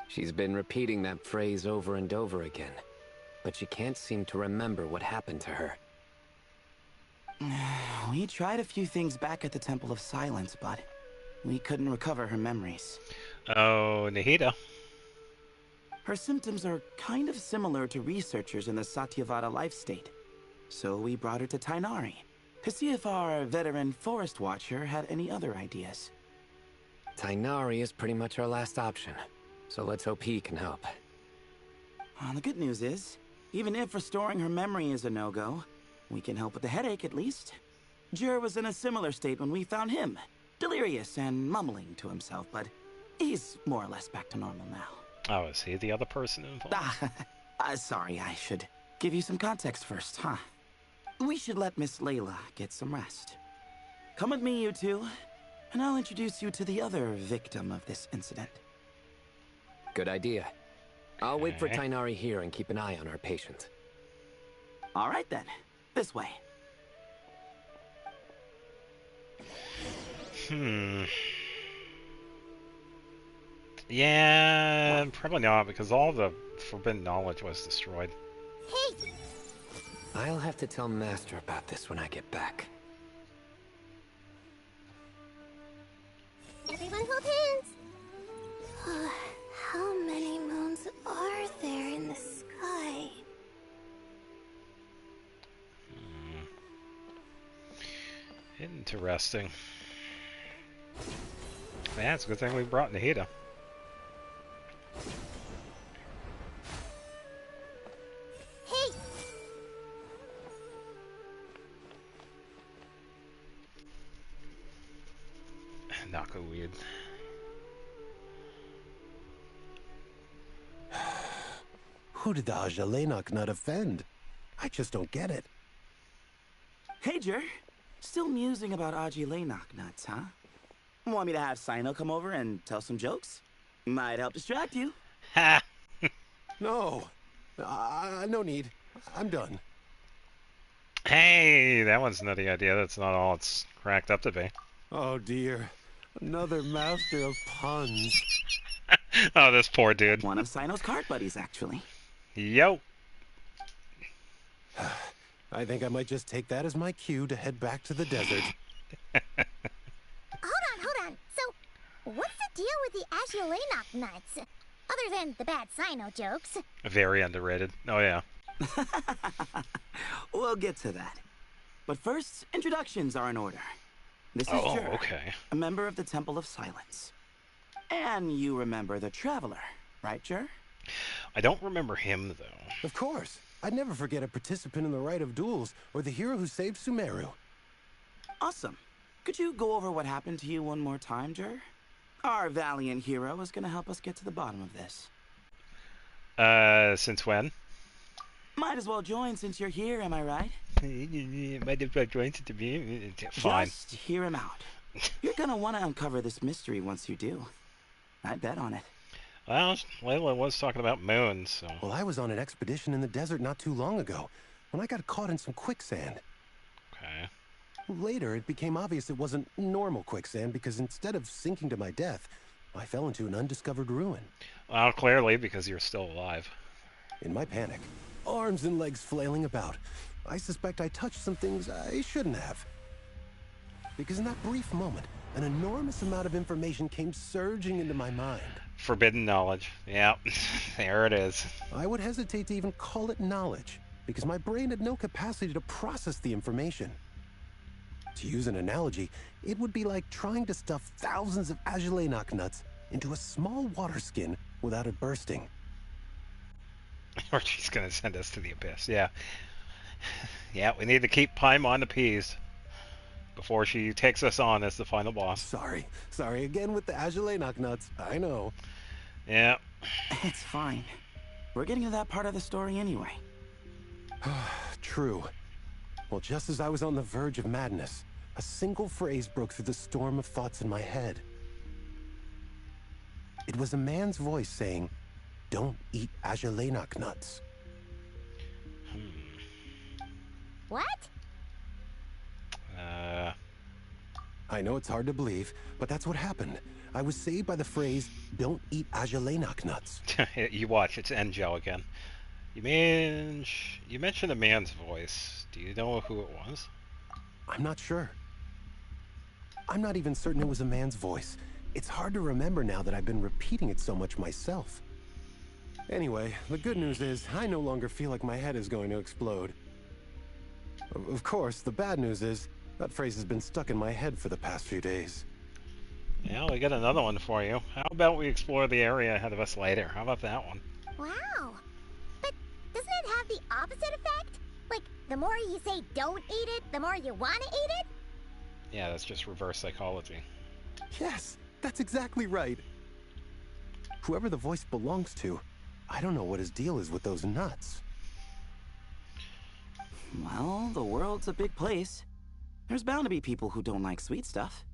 She's been repeating that phrase over and over again, but she can't seem to remember what happened to her. We tried a few things back at the Temple of Silence, but we couldn't recover her memories. Oh, Nahida. Her symptoms are kind of similar to researchers in the Satyavada life state. So we brought her to Tainari to see if our veteran forest watcher had any other ideas. Tainari is pretty much our last option, so let's hope he can help. The good news is, even if restoring her memory is a no-go, we can help with the headache at least. Jur was in a similar state when we found him, delirious and mumbling to himself, but he's more or less back to normal now. Oh, is he the other person involved? Sorry, I should give you some context first, huh? We should let Miss Layla get some rest. Come with me, you two, and I'll introduce you to the other victim of this incident. Good idea. I'll wait for Tainari here and keep an eye on our patient. All right then, this way. Yeah, probably not, because all the forbidden knowledge was destroyed. Hey! I'll have to tell Master about this when I get back. Everyone hold hands! How many moons are there in the sky? Interesting. Yeah, it's a good thing we brought Nahida. Hey! Not go weird. Who did the Ajalenok not offend? I just don't get it. Hey, Jur. Still musing about Aji Laynok nuts, huh? Want me to have Cyno come over and tell some jokes? Might help distract you. Ha! No. No need. I'm done. Hey, that one's not the idea. That's not all it's cracked up to be. Oh dear. Another master of puns. Oh, this poor dude. One of Cyno's card buddies, actually. Yo. I think I might just take that as my cue to head back to the desert. Hold on. So, what's the deal with the Agilainok nuts? Other than the bad Sino jokes. Very underrated. Oh, yeah. We'll get to that. But first, introductions are in order. This is Jur, okay. a member of the Temple of Silence. And you remember the Traveler, right, Jur? I don't remember him, though. Of course. I'd never forget a participant in the Rite of Duels or the hero who saved Sumeru. Awesome. Could you go over what happened to you one more time, Jur? Our valiant hero is going to help us get to the bottom of this. Since when? Might as well join since you're here, am I right? Might as well join since you're fine. Just hear him out. You're going to want to uncover this mystery once you do. I bet on it. Well, Layla was talking about moons, so... Well, I was on an expedition in the desert not too long ago, when I got caught in some quicksand. Okay. Later, it became obvious it wasn't normal quicksand, because instead of sinking to my death, I fell into an undiscovered ruin. Well, clearly, because you're still alive. In my panic, arms and legs flailing about, I suspect I touched some things I shouldn't have. Because in that brief moment, an enormous amount of information came surging into my mind. Forbidden knowledge. Yeah, there it is. I would hesitate to even call it knowledge, because my brain had no capacity to process the information. To use an analogy, it would be like trying to stuff thousands of Agelenok nuts into a small water skin without it bursting. Or she's gonna send us to the abyss, yeah. Yeah, we need to keep Paimon appeased before she takes us on as the final boss. Sorry again with the Agelenok nuts, I know. Yeah. It's fine. We're getting to that part of the story anyway. True. Well, just as I was on the verge of madness, a single phrase broke through the storm of thoughts in my head. It was a man's voice saying, "Don't eat Agelenok nuts." What? I know it's hard to believe, but that's what happened. I was saved by the phrase, "Don't eat Agelenok nuts." You watch, it's Angel again. You mentioned a man's voice. Do you know who it was? I'm not sure. I'm not even certain it was a man's voice. It's hard to remember now that I've been repeating it so much myself. Anyway, the good news is I no longer feel like my head is going to explode. Of course, the bad news is that phrase has been stuck in my head for the past few days. Yeah, we got another one for you. How about we explore the area ahead of us later? How about that one? Wow. But doesn't it have the opposite effect? Like, the more you say don't eat it, the more you want to eat it? Yeah, that's just reverse psychology. Yes, that's exactly right. Whoever the voice belongs to, I don't know what his deal is with those nuts. Well, the world's a big place. There's bound to be people who don't like sweet stuff.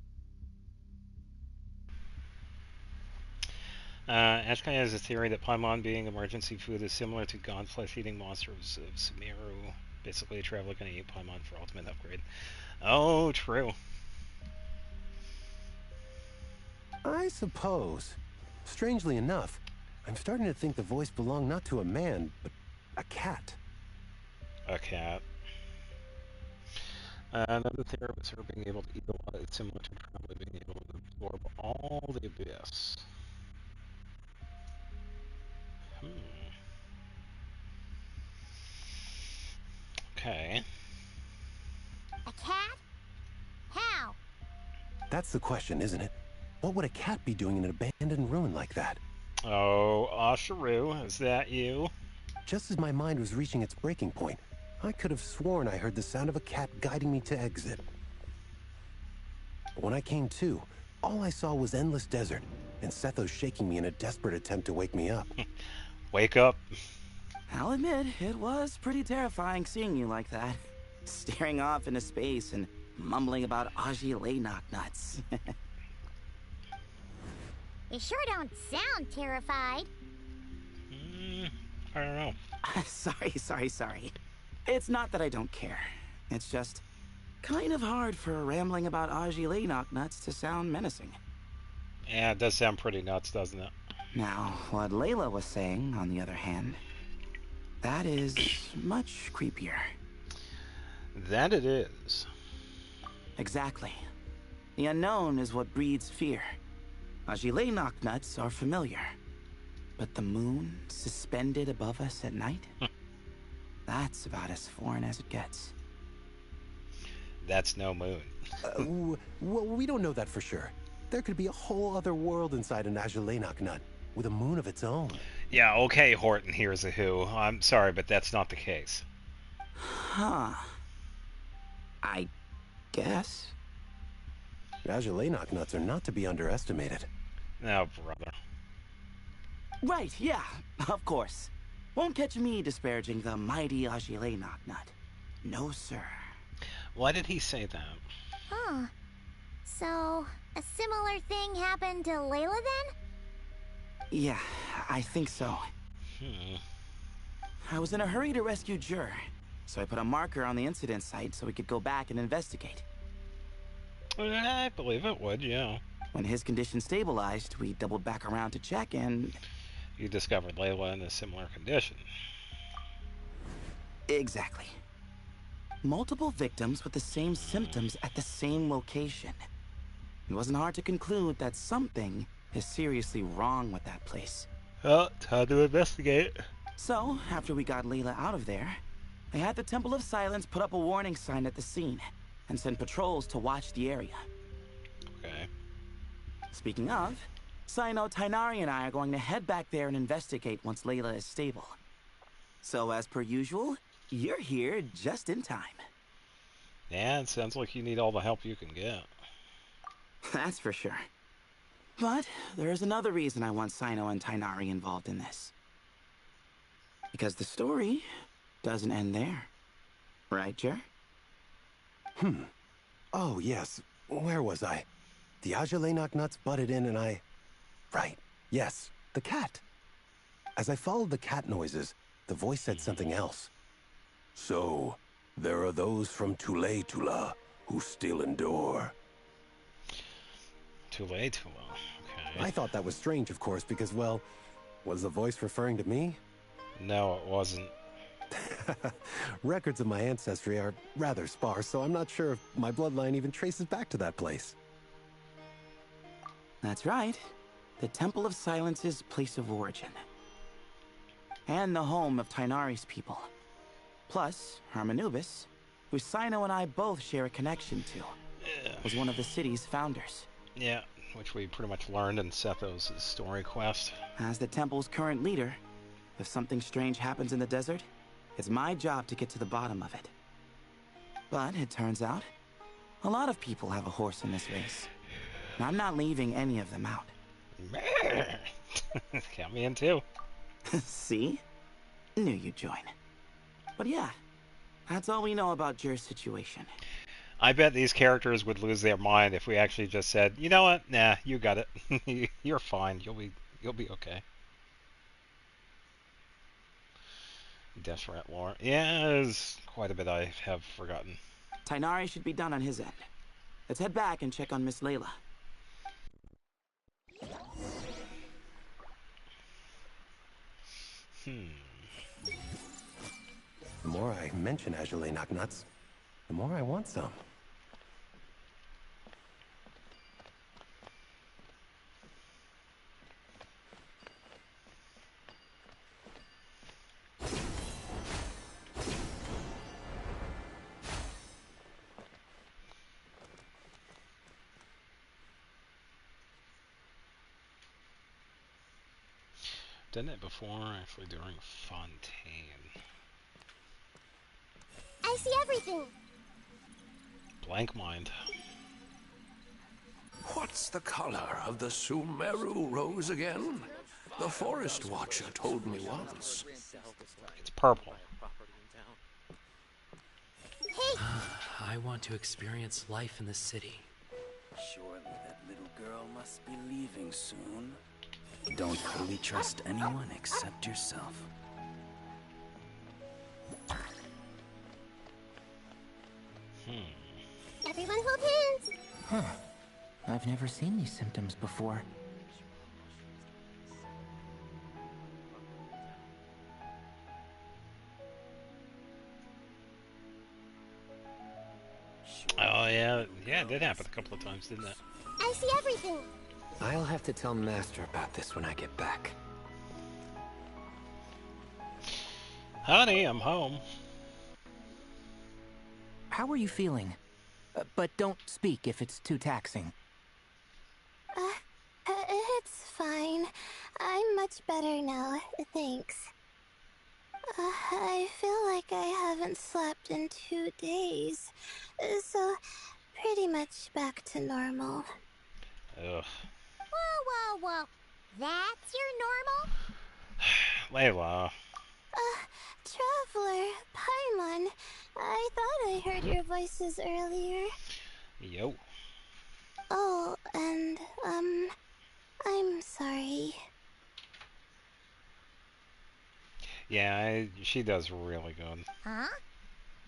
Ashkai has a theory that Paimon being emergency food is similar to god flesh-eating monsters of Sumeru. Basically, a traveler can eat Paimon for ultimate upgrade. Oh, true. I suppose. Strangely enough, I'm starting to think the voice belonged not to a man, but a cat. A cat. Another theory was her being able to eat a lot. It's similar to a traveler being able to absorb all the abyss. Okay. A cat? How? That's the question, isn't it? What would a cat be doing in an abandoned ruin like that? Oh, Asheru, is that you? Just as my mind was reaching its breaking point, I could have sworn I heard the sound of a cat guiding me to exit. But when I came to, all I saw was endless desert, and Sethos shaking me in a desperate attempt to wake me up. Wake up. I'll admit, it was pretty terrifying seeing you like that. Staring off into space and mumbling about Agelenok nuts. You sure don't sound terrified. I don't know. Sorry. It's not that I don't care. It's just kind of hard for rambling about Agelenok nuts to sound menacing. Yeah, it does sound pretty nuts, doesn't it? Now, what Layla was saying, on the other hand, that is much creepier. That it is. Exactly. The unknown is what breeds fear. Agelenok nuts are familiar. But the moon suspended above us at night? That's about as foreign as it gets. That's no moon. Well, we don't know that for sure. There could be a whole other world inside an Azulenok nut, with a moon of its own. Yeah, okay, Horton, here's a who. I'm sorry, but that's not the case. Huh. I guess. Azulenok nuts are not to be underestimated. No, brother. Right, yeah, of course. Won't catch me disparaging the mighty Azulenok nut. No, sir. Why did he say that? Huh. So, a similar thing happened to Layla then? Yeah, I think so. I was in a hurry to rescue Jur, so I put a marker on the incident site so we could go back and investigate. I believe it would, yeah. When his condition stabilized, we doubled back around to check and... You discovered Layla in a similar condition. Exactly. Multiple victims with the same symptoms at the same location. It wasn't hard to conclude that something is seriously wrong with that place. Well, time to investigate. So, after we got Layla out of there, I had the Temple of Silence put up a warning sign at the scene and send patrols to watch the area. Okay. Speaking of, Sino, Tainari, and I are going to head back there and investigate once Layla is stable. So, as per usual, you're here just in time. Yeah, it sounds like you need all the help you can get. That's for sure. But there's another reason I want Sino and Tainari involved in this. Because the story doesn't end there. Right, Jer? Oh, yes. Where was I? The Azulenok nuts butted in and I... Right. Yes. The cat. As I followed the cat noises, the voice said something else. So, there are those from Tula who still endure. Tula. Okay. I thought that was strange, of course, because, well, was the voice referring to me? No, it wasn't. Records of my ancestry are rather sparse, so I'm not sure if my bloodline even traces back to that place. That's right. The Temple of Silence's place of origin. And the home of Tainari's people. Plus, Hermanubis, who Sino and I both share a connection to, was one of the city's founders. Yeah, which we pretty much learned in Sethos' story quest. As the temple's current leader, if something strange happens in the desert, it's my job to get to the bottom of it. But it turns out, a lot of people have a horse in this race. And I'm not leaving any of them out. Count me in too. See? Knew you'd join. But yeah, that's all we know about Jer's situation. I bet these characters would lose their mind if we actually just said, you know what? Nah, you got it. You're fine. You'll be okay. Deseret lore. Yeah, there's quite a bit I have forgotten. Tainari should be done on his end. Let's head back and check on Miss Layla. The more I mention Azulenok nuts, the more I want some. Done it before, actually during Fontaine. I see everything. Blank mind. What's the color of the Sumeru rose again? The Forest Watcher told me once. It's purple. Hey! I want to experience life in the city. Surely that little girl must be leaving soon. Don't fully trust anyone except yourself. Everyone hold hands! Huh. I've never seen these symptoms before. Oh yeah, it did happen a couple of times, didn't it? I see everything! I'll have to tell Master about this when I get back. Honey, I'm home. How are you feeling? But don't speak if it's too taxing. It's fine. I'm much better now, thanks. I feel like I haven't slept in 2 days, so pretty much back to normal. Ugh. Whoa, whoa, whoa. That's your normal? Layla. Traveler, Paimon, I thought I heard your voices earlier. Yo. Oh, and, I'm sorry. Yeah, she does really good. Huh?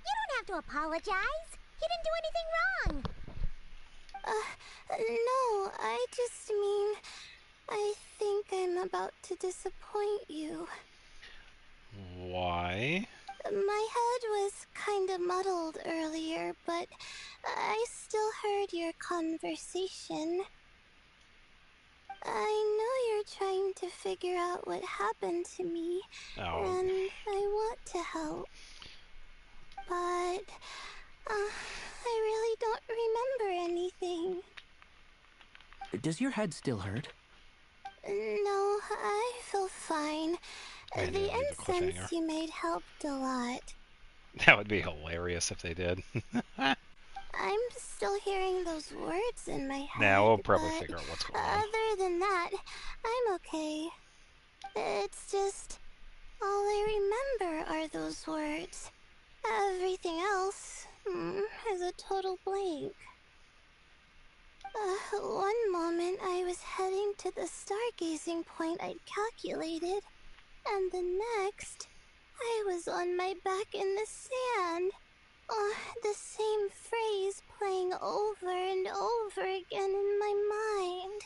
You don't have to apologize. You didn't do anything wrong. No, I just mean, I think I'm about to disappoint you. Why? My head was kinda muddled earlier, but I still heard your conversation. I know you're trying to figure out what happened to me, and I want to help. But, I really don't remember anything. Does your head still hurt? No, I feel fine. The incense you made helped a lot. That would be hilarious if they did. I'm still hearing those words in my head. Now we'll probably figure out what's going on. Other than that, I'm okay. It's just, all I remember are those words. Everything else is a total blank. One moment I was heading to the stargazing point I'd calculated, and the next, I was on my back in the sand. The same phrase playing over and over again in my mind.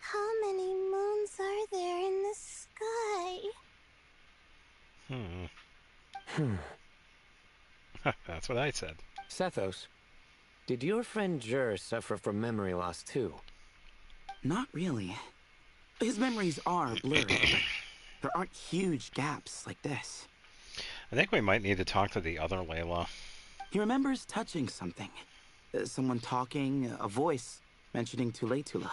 How many moons are there in the sky? That's what I said. Sethos, did your friend Jur suffer from memory loss too? Not really. His memories are blurry, but there aren't huge gaps like this. I think we might need to talk to the other Layla. He remembers touching something. Someone talking, a voice mentioning Tuletula,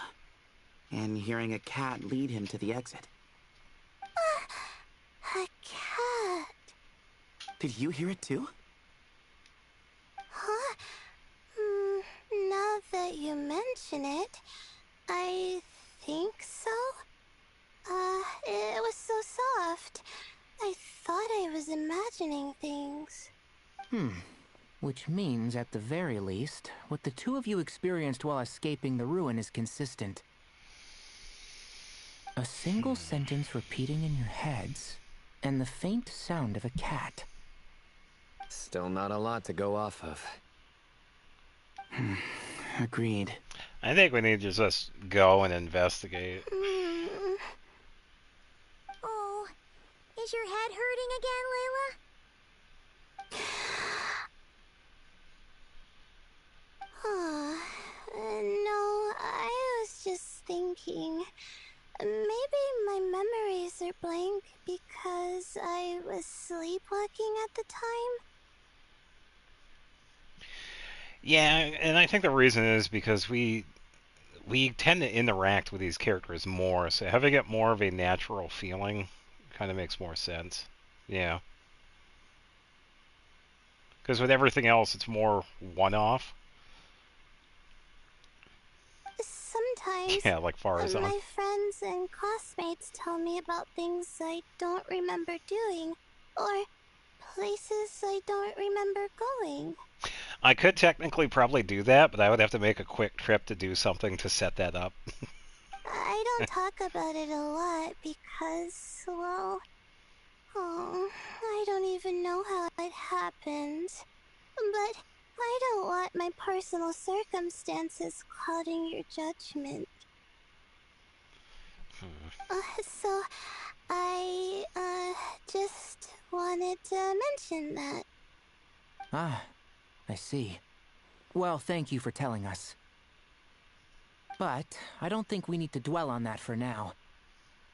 and hearing a cat lead him to the exit. A cat. Did you hear it too? Huh? Now that you mention it, I think so. It was so soft. I thought I was imagining things. Which means, at the very least, what the two of you experienced while escaping the ruin is consistent. A single sentence repeating in your heads, and the faint sound of a cat. Still not a lot to go off of. Agreed. I think we need to just go and investigate. Oh, is your head hurting again, Layla? No, I was just thinking. Maybe my memories are blank because I was sleepwalking at the time. Yeah, and I think the reason is because we tend to interact with these characters more, so having it more of a natural feeling kind of makes more sense. Yeah. Because with everything else, it's more one-off. Sometimes, yeah, like Farazan. My friends and classmates tell me about things I don't remember doing, or places I don't remember going. I could technically probably do that, but I would have to make a quick trip to do something to set that up. I don't talk about it a lot because, well, I don't even know how it happened. But I don't want my personal circumstances clouding your judgment. So, I, just wanted to mention that. Ah, I see. Well, thank you for telling us. But I don't think we need to dwell on that for now.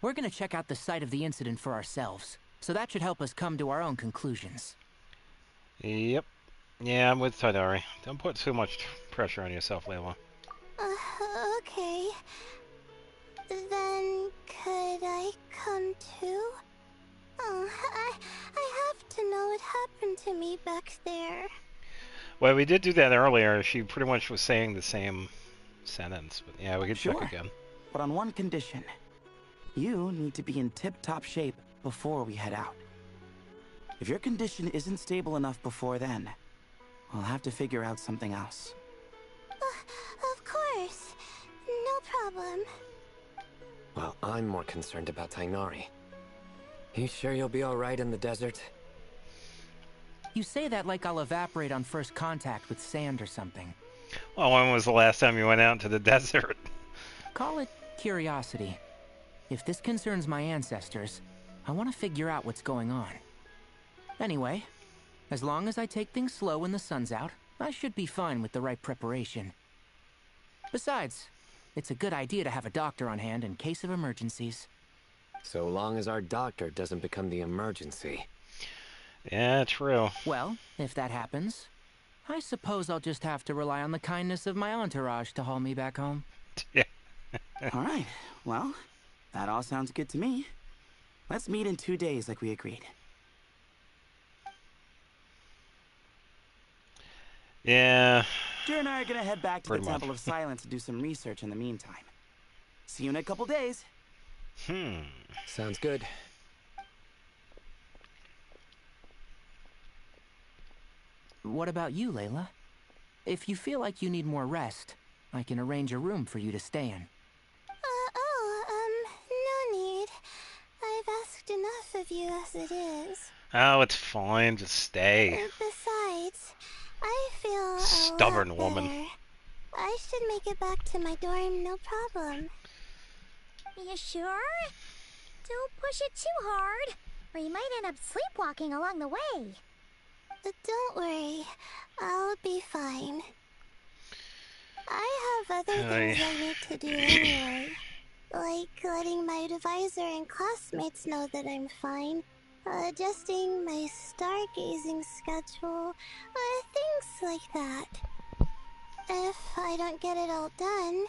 We're gonna check out the site of the incident for ourselves. so that should help us come to our own conclusions. Yep. Yeah, I'm with Tadari. Don't put too much pressure on yourself, Layla. Okay. Then could I come too? Oh, I have to know what happened to me back there. Well, we did do that earlier. She pretty much was saying the same sentence, but yeah, we could check again. But on one condition. You need to be in tip-top shape before we head out. If your condition isn't stable enough before then, we'll have to figure out something else. Of course. No problem. Well, I'm more concerned about Tainari. You sure you'll be alright in the desert? You say that like I'll evaporate on first contact with sand or something. Well, when was the last time you went out into the desert? Call it curiosity. If this concerns my ancestors, I want to figure out what's going on. Anyway, as long as I take things slow when the sun's out, I should be fine with the right preparation. Besides, it's a good idea to have a doctor on hand in case of emergencies. So long as our doctor doesn't become the emergency. Yeah, true. Well, if that happens, I suppose I'll just have to rely on the kindness of my entourage to haul me back home. Yeah. Alright, well, that all sounds good to me. Let's meet in 2 days like we agreed. Yeah. Jer and I are gonna head back to the Pretty Temple much. of Silence to do some research in the meantime. See you in a couple days. Sounds good. What about you, Layla? If you feel like you need more rest, I can arrange a room for you to stay in. No need. I've asked enough of you as it is. Oh, it's fine. Just stay. Besides, I feel Stubborn a lot woman. better. I should make it back to my dorm, no problem. You sure? Don't push it too hard, or you might end up sleepwalking along the way. Don't worry, I'll be fine. I have other things I need to do anyway. Like letting my advisor and classmates know that I'm fine. Adjusting my stargazing schedule. Things like that. If I don't get it all done,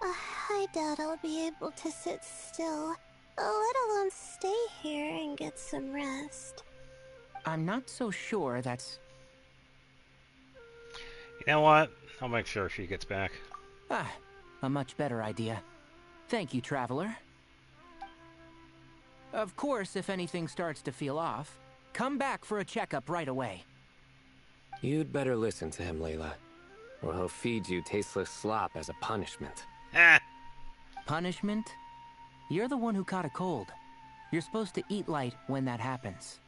I doubt I'll be able to sit still, let alone stay here and get some rest. I'm not so sure that's... You know what? I'll make sure she gets back. A much better idea. Thank you, Traveler. Of course, if anything starts to feel off, come back for a checkup right away. You'd better listen to him, Layla, or he'll feed you tasteless slop as a punishment. Punishment? You're the one who caught a cold. You're supposed to eat light when that happens.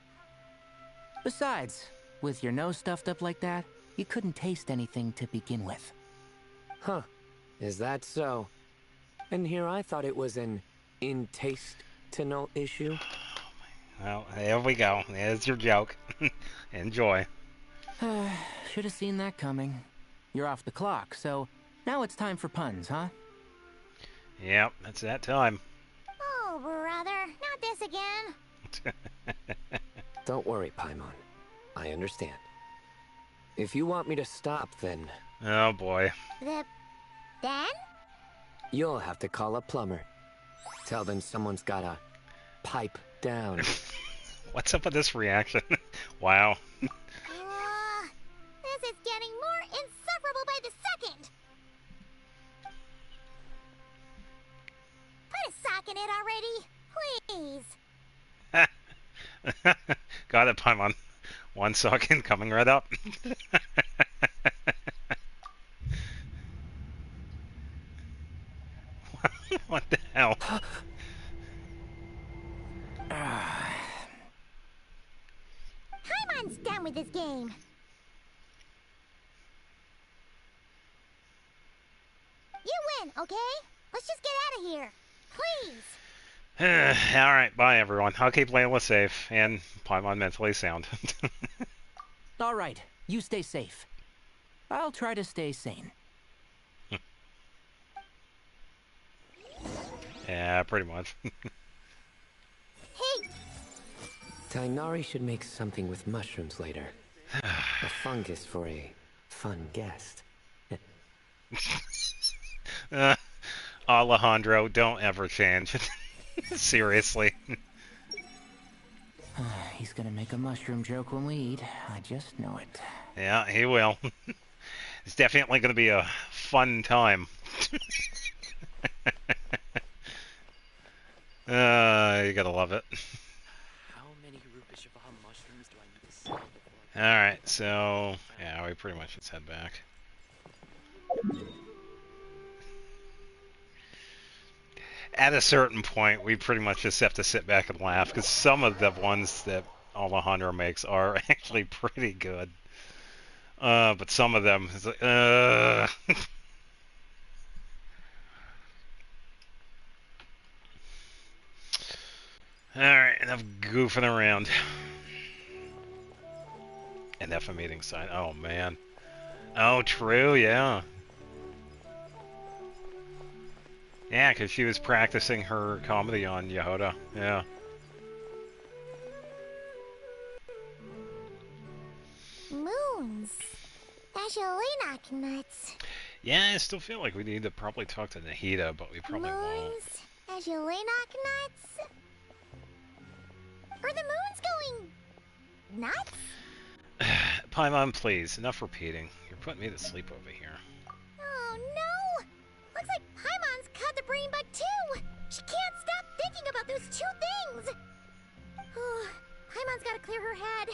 Besides, with your nose stuffed up like that, you couldn't taste anything to begin with. Huh. Is that so? And here I thought it was an in-taste-to-know issue. Well, there we go. There's your joke. Enjoy. Should have seen that coming. You're off the clock, so now it's time for puns, huh? Yep, that's that time. Oh, brother, not this again. Don't worry, Paimon. I understand. If you want me to stop, then... Oh, boy. Then? You'll have to call a plumber. Tell them someone's gotta pipe down. What's up with this reaction? Wow. This is getting more insufferable by the second. Put a sock in it already, please. Got it, Paimon. 1 second, coming right up. What the hell? Paimon's done with this game. You win, okay? Let's just get out of here. Please. Alright, bye everyone. I'll keep Layla safe and Paimon mentally sound. Alright, you stay safe. I'll try to stay sane. Yeah, pretty much. Hey! Tainari should make something with mushrooms later. A fungus for a fun guest. Alejandro, don't ever change. Seriously. He's gonna make a mushroom joke when we eat. I just know it. Yeah, he will. It's definitely going to be a fun time. You gotta love it. How many Rupeshiva mushrooms do I need to sell before Alright, so... yeah, we pretty much just head back. At a certain point, we pretty much just have to sit back and laugh, because some of the ones that Alejandro makes are actually pretty good. But some of them, it's like, Alright, enough goofing around. Enough of meeting sign. Oh, man. Oh, true, yeah. Yeah, because she was practicing her comedy on Yehoda. Yeah. Moons. Azulina nuts. Yeah, I still feel like we need to probably talk to Nahida, but we probably won't. Moons. Azulina nuts. Are the moons going nuts? Paimon, please, enough repeating. You're putting me to sleep over here. Oh no! Looks like Paimon's caught the brain bug too! She can't stop thinking about those two things! Oh, Paimon's gotta clear her head.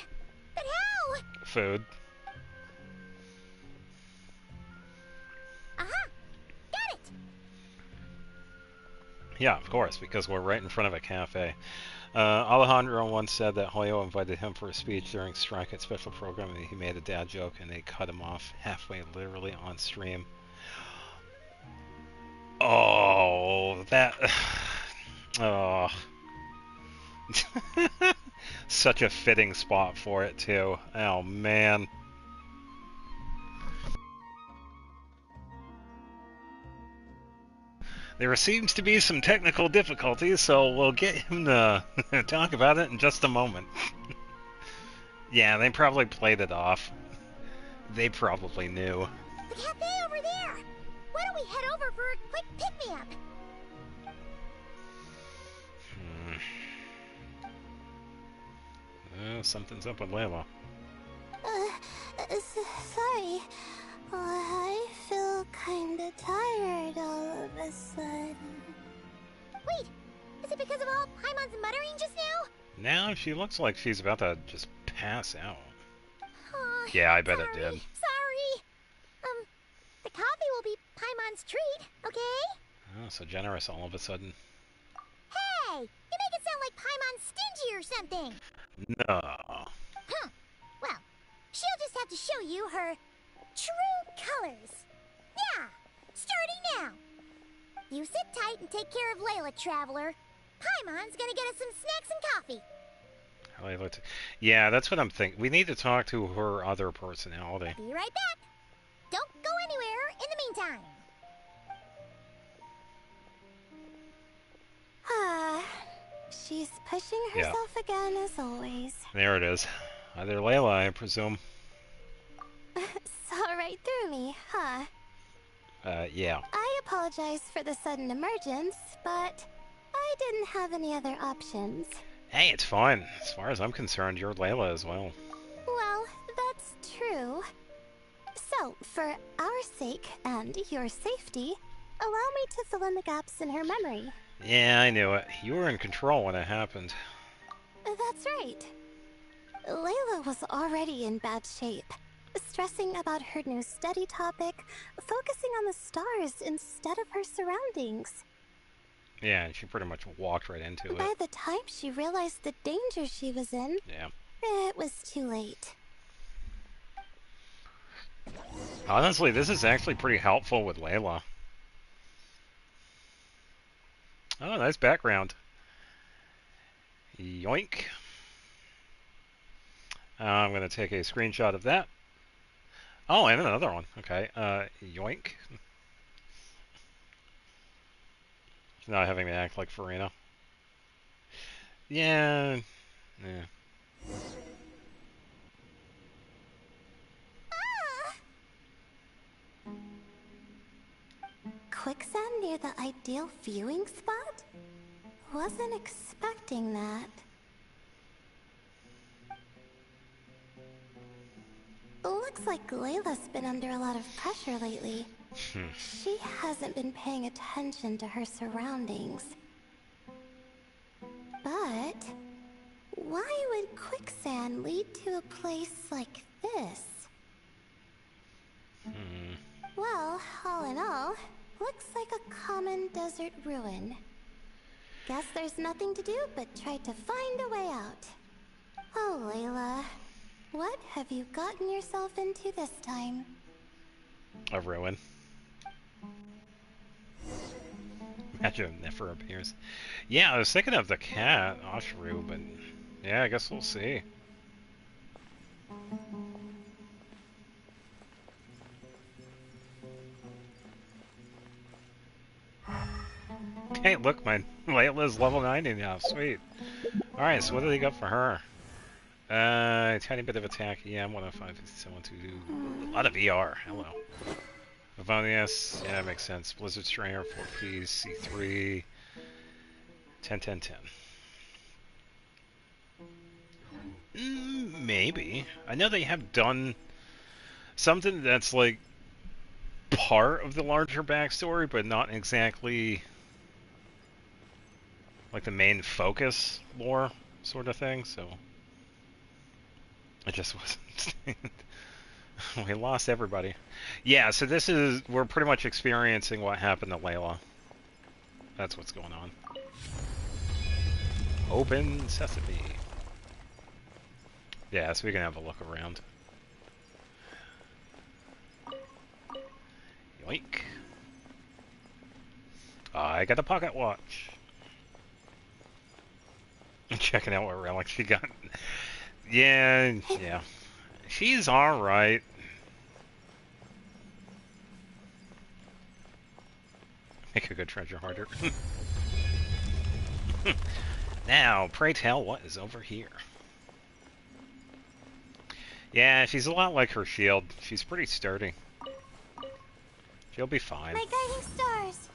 But how? Food. Aha! Got it! Yeah, of course, because we're right in front of a cafe. Alejandro once said that Hoyo invited him for a speech during Strike at special programming, and he made a dad joke and they cut him off halfway, literally on stream. Oh, that... oh. Such a fitting spot for it, too. Oh, man. There seems to be some technical difficulties, so we'll get him to talk about it in just a moment. Yeah, they probably played it off. They probably knew. The cafe over there! Why don't we head over for a quick pick-me-up? Something's up with Layla. Sorry. I feel kinda tired all of a sudden. Wait! Is it because of all Paimon's muttering just now? Now she looks like she's about to just pass out. Oh, Yeah, I bet sorry, it did. Sorry. The coffee will be Paimon's treat, okay? Oh, so generous all of a sudden. Hey! You make it sound like Paimon's stingy or something. No. Huh. Well, she'll just have to show you her true colors. Yeah, starting now. You sit tight and take care of Layla, Traveler. Paimon's gonna get us some snacks and coffee. Yeah, that's what I'm thinking. We need to talk to her other personality. Be right back. Don't go anywhere in the meantime. She's pushing herself again as always. There it is. Either Layla, I presume. Saw right through me, huh? Yeah. I apologize for the sudden emergence, but I didn't have any other options. Hey, it's fine. As far as I'm concerned, you're Layla as well. Well, that's true. So, for our sake and your safety, allow me to fill in the gaps in her memory. Yeah, I knew it. You were in control when it happened. That's right. Layla was already in bad shape, stressing about her new study topic, focusing on the stars instead of her surroundings. Yeah, and she pretty much walked right into it. By the time she realized the danger she was in, it was too late. Honestly, this is actually pretty helpful with Layla. Oh, nice background. Yoink. I'm going to take a screenshot of that. Oh, and another one. Okay. Yoink. Not having to act like Farina. Yeah. Yeah. Quicksand near the ideal viewing spot? Wasn't expecting that. Looks like Layla's been under a lot of pressure lately. She hasn't been paying attention to her surroundings. But why would quicksand lead to a place like this? Well, all in all, looks like a common desert ruin. Guess there's nothing to do but try to find a way out. Oh, Layla, what have you gotten yourself into this time? A ruin. Imagine if never appears. Yeah, I was thinking of the cat, Ashru, but yeah, I guess we'll see. Hey, look, my Layla's level 90 now. Sweet. Alright, so what do they got for her? Tiny bit of attack. Yeah, 105, 57, 2. A lot of VR. Hello. Favonius. Yeah, that makes sense. Blizzard Stringer, 4Ps, C3. 10, 10, 10. Maybe. I know they have done something that's like part of the larger backstory, but not exactly like the main focus lore sort of thing, so it just wasn't. We lost everybody. Yeah, so this is, we're pretty much experiencing what happened to Layla. That's what's going on. Open sesame. Yeah, so we can have a look around. Yoink. I got a pocket watch. Checking out what relic she got. Yeah. She's alright. Make a good treasure harder. Now, pray tell, what is over here? Yeah, she's a lot like her shield. She's pretty sturdy. She'll be fine. My guiding stars!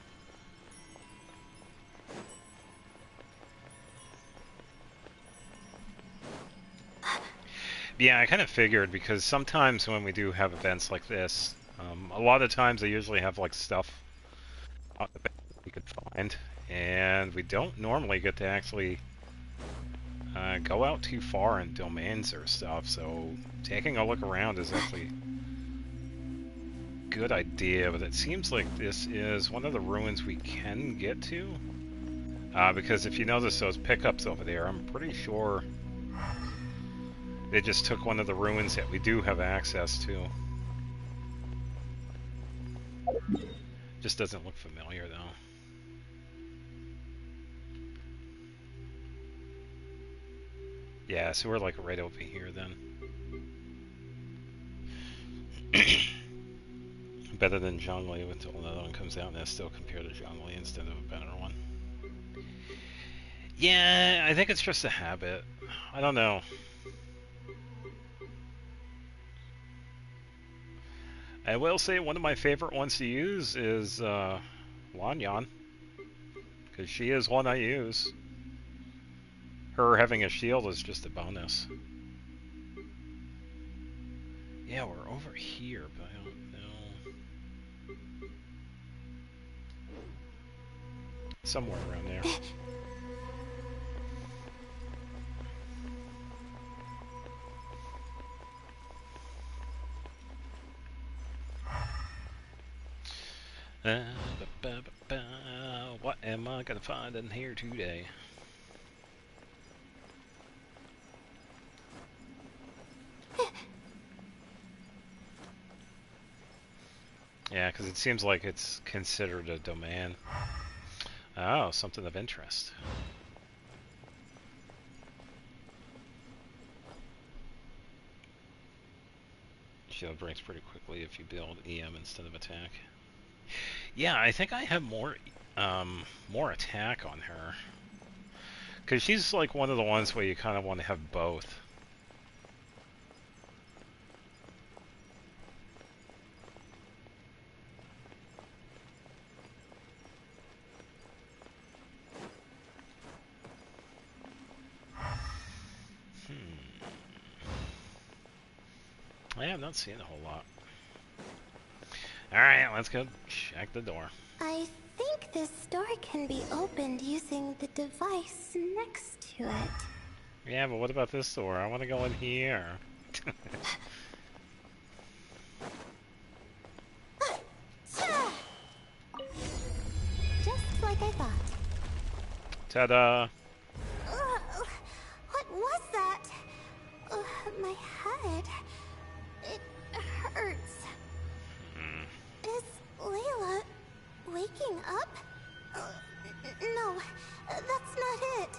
Yeah, I kind of figured, because sometimes when we do have events like this, a lot of times they usually have like stuff we could find, and we don't normally get to actually go out too far in domains or stuff, so taking a look around is actually a good idea, but it seems like this is one of the ruins we can get to, because if you notice those pickups over there, I'm pretty sure they just took one of the ruins that we do have access to. Just doesn't look familiar, though. Yeah, so we're like right over here then. Better than Zhongli until another one comes out, and that's still compared to Zhongli instead of a better one. Yeah, I think it's just a habit. I don't know. I will say one of my favorite ones to use is Lanyan, because she is one I use. Her having a shield is just a bonus. Yeah, we're over here, but I don't know. Somewhere around there. What am I gonna find in here today? Yeah, because it seems like it's considered a domain. Oh, something of interest. Shield breaks pretty quickly if you build EM instead of attack. Yeah, I think I have more attack on her. Because she's like one of the ones where you kind of want to have both. Yeah, I'm not seeing a whole lot. Alright, let's go check the door. I think this door can be opened using the device next to it. Yeah, but what about this door? I want to go in here. Just like I thought. Ta-da! What was that? My head. It hurts. Is Layla waking up? No, that's not it.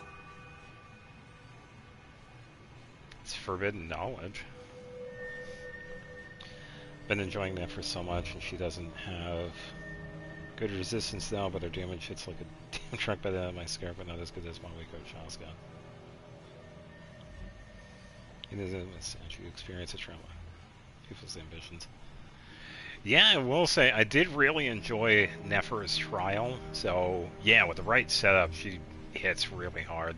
It's forbidden knowledge. Been enjoying that for so much, and she doesn't have good resistance now, but her damage hits like a damn truck by the end of my scarf, but not as good as my Waco shotgun. It is you experience a trauma. People's ambitions. Yeah, I will say, I did really enjoy Nefer's trial, so yeah, with the right setup, she hits really hard.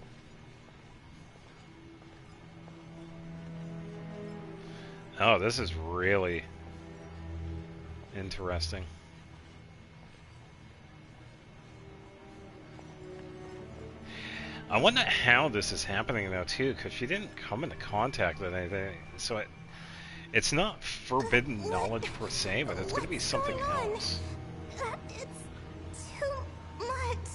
Oh, this is really interesting. I wonder how this is happening though too, because she didn't come into contact with anything. So it's not forbidden knowledge per se, but it's going to be something else. It's too much.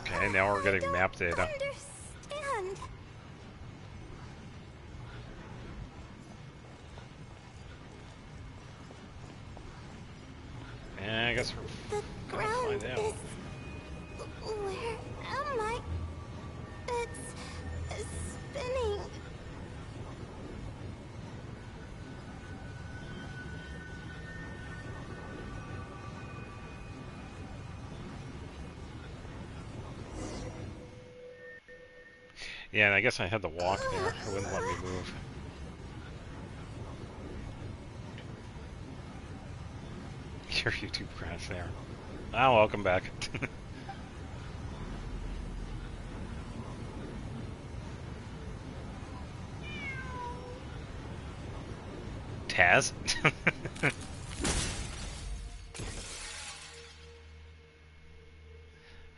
Okay, now we're getting map data. Understand. Yeah, I guess we're gonna find out. Where am I? It's spinning. Yeah, and I guess I had to walk there. It wouldn't let me move. Your YouTube crashed there. Ah, welcome back. Taz?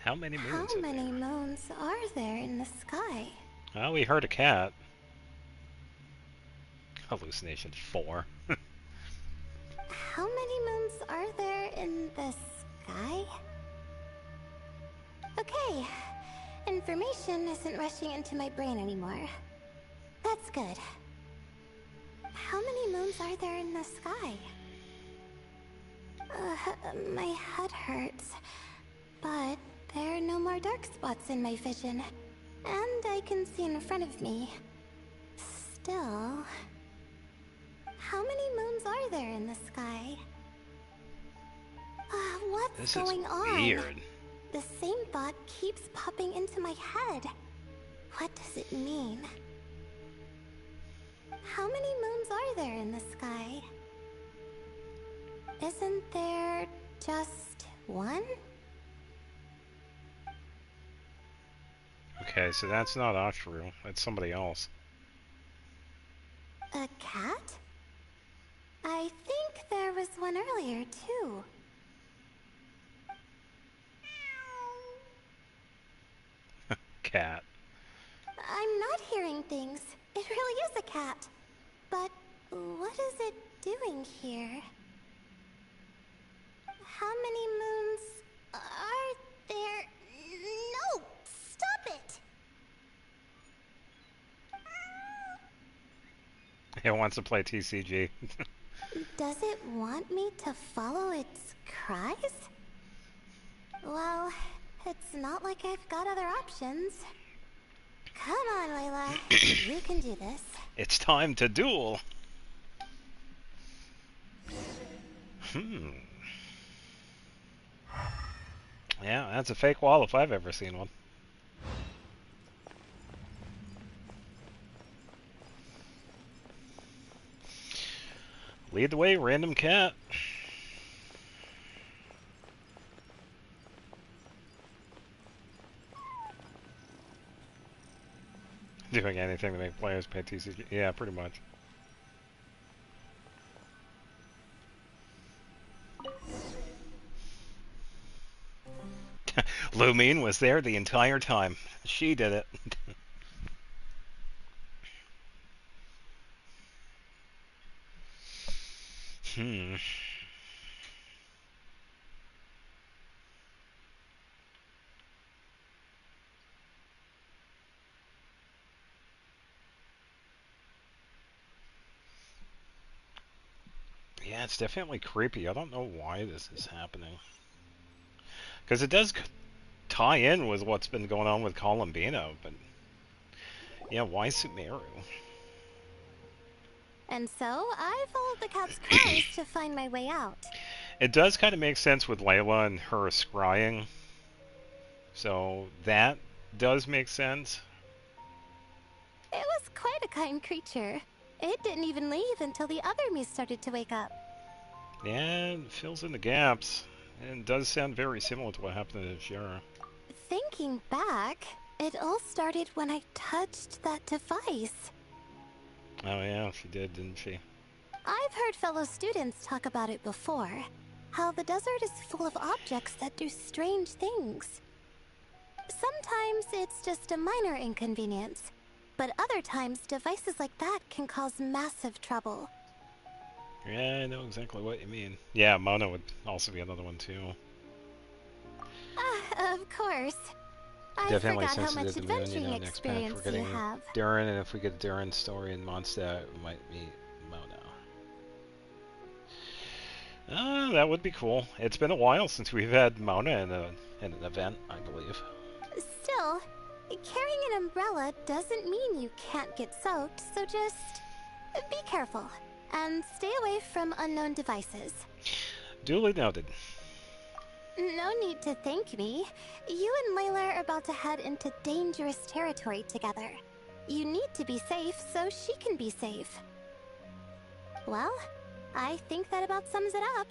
How many moons? How many moons are there in the sky? Well, we heard a cat. Hallucination 4. How many moons are there in the sky? Okay, information isn't rushing into my brain anymore. That's good. How many moons are there in the sky? My head hurts, but there are no more dark spots in my vision, and I can see in front of me. Still, how many moons are there in the sky? What's This going is on? weird. The same thought keeps popping into my head. What does it mean? How many moons are there in the sky? Isn't there just one? Okay, so that's not Ashru. That's somebody else. A cat? I think there was one earlier, too. Cat. I'm not hearing things. It really is a cat. But what is it doing here? How many moons are there? No! Stop it! It wants to play TCG. Does it want me to follow its cries? Well, it's not like I've got other options. Come on, Layla. You can do this. It's time to duel. Yeah, that's a fake wall if I've ever seen one. Lead the way, random cat. Doing anything to make players pay TCG. Yeah, pretty much. Lumine was there the entire time. She did it. Hmm. Yeah, it's definitely creepy. I don't know why this is happening. Because it does tie in with what's been going on with Columbino, but... Yeah, why Sumeru? And so, I followed the cat's cries to find my way out. It does kind of make sense with Layla and her scrying. So, that does make sense. It was quite a kind creature. It didn't even leave until the other me started to wake up. Yeah, it fills in the gaps. And it does sound very similar to what happened to Shira. Thinking back, it all started when I touched that device. Oh yeah, she did, didn't she? I've heard fellow students talk about it before. How the desert is full of objects that do strange things. Sometimes it's just a minor inconvenience, but other times devices like that can cause massive trouble. Yeah, I know exactly what you mean. Yeah, Mona would also be another one too. Of course. I Definitely forgot how much sensitive to Moon, adventuring next pack experience we're getting you have. Durin, and if we get Durin's story in Mondstadt, we might meet Mona. That would be cool. It's been a while since we've had Mona in an event, I believe. Still, carrying an umbrella doesn't mean you can't get soaked, so just be careful and stay away from unknown devices. Duly noted. No need to thank me. You and Layla are about to head into dangerous territory together. You need to be safe so she can be safe. Well, I think that about sums it up.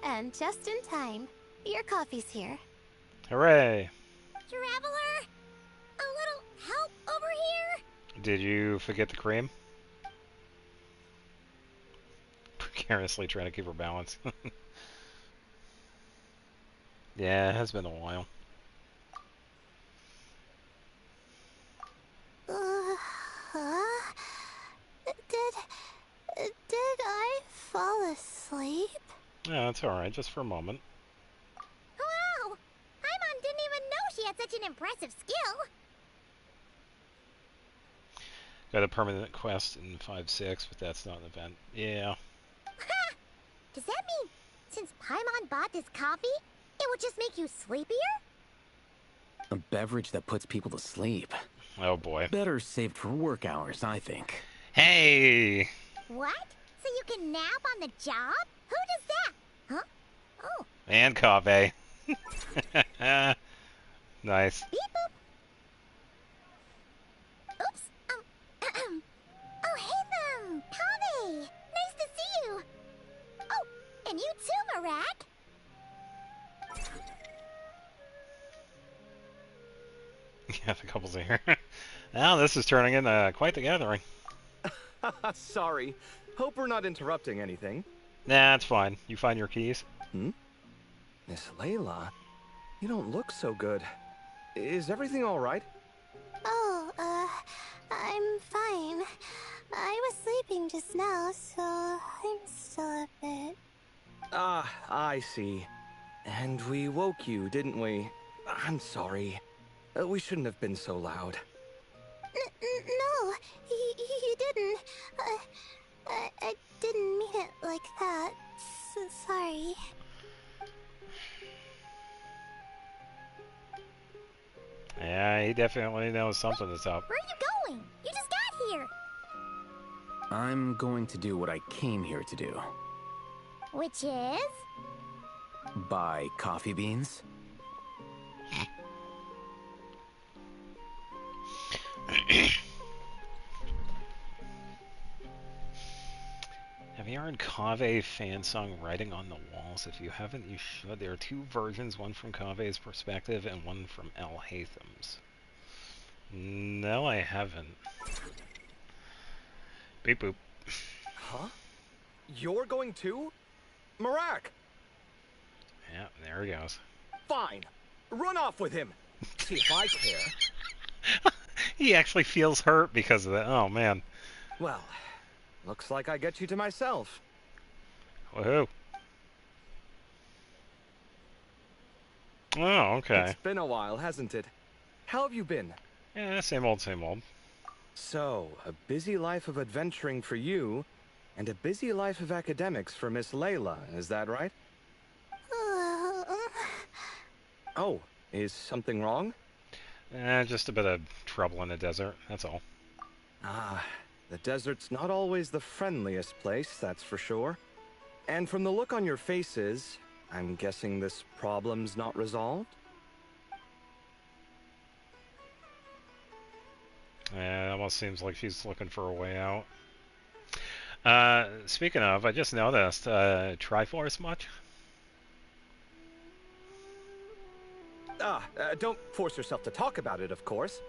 And just in time. Your coffee's here. Hooray! Traveler, a little help over here? Did you forget the cream? Precariously trying to keep her balance. Yeah, it has been a while. Did I fall asleep? Yeah, that's alright, just for a moment. Wow! Paimon didn't even know she had such an impressive skill. Got a permanent quest in 5-6, but that's not an event. Yeah. Ha! Does that mean since Paimon bought this coffee, it would just make you sleepier? A beverage that puts people to sleep. Oh boy. Better saved for work hours, I think. Hey! What? So you can nap on the job? Who does that? Huh? Oh. And coffee. Nice. Beep boop. Oops. Oh, hey, Kave. Nice to see you. Oh, and you too, Marak. Yeah, the couple's here. Now this is turning into quite the gathering. Sorry. Hope we're not interrupting anything. Nah, it's fine. You find your keys? Miss Layla, you don't look so good. Is everything all right? Oh, I'm fine. I was sleeping just now, so I'm still a bit... Ah, I see. And we woke you, didn't we? I'm sorry. We shouldn't have been so loud. No, you didn't. I didn't mean it like that. Sorry. Yeah, he definitely knows something is up. Where are you going? You just got here. I'm going to do what I came here to do. Which is? Buy coffee beans. Have you heard Kave fan song Writing on the Walls? If you haven't, you should. There are two versions, one from Kave's perspective and one from El Haytham's. No, I haven't. Beep boop. Huh? You're going too? Marak! Yeah, there he goes. Fine. Run off with him. See if I care. He actually feels hurt because of that. Oh, man. Well, looks like I get you to myself. Woohoo. Oh, okay. It's been a while, hasn't it? How have you been? Yeah, same old, same old. So, a busy life of adventuring for you, and a busy life of academics for Miss Layla, is that right? Oh, is something wrong? Just a bit of trouble in the desert, that's all. Ah, the desert's not always the friendliest place, that's for sure. And from the look on your faces, I'm guessing this problem's not resolved? Yeah, it almost seems like she's looking for a way out. Speaking of, I just noticed, Triforce much? Don't force yourself to talk about it, of course.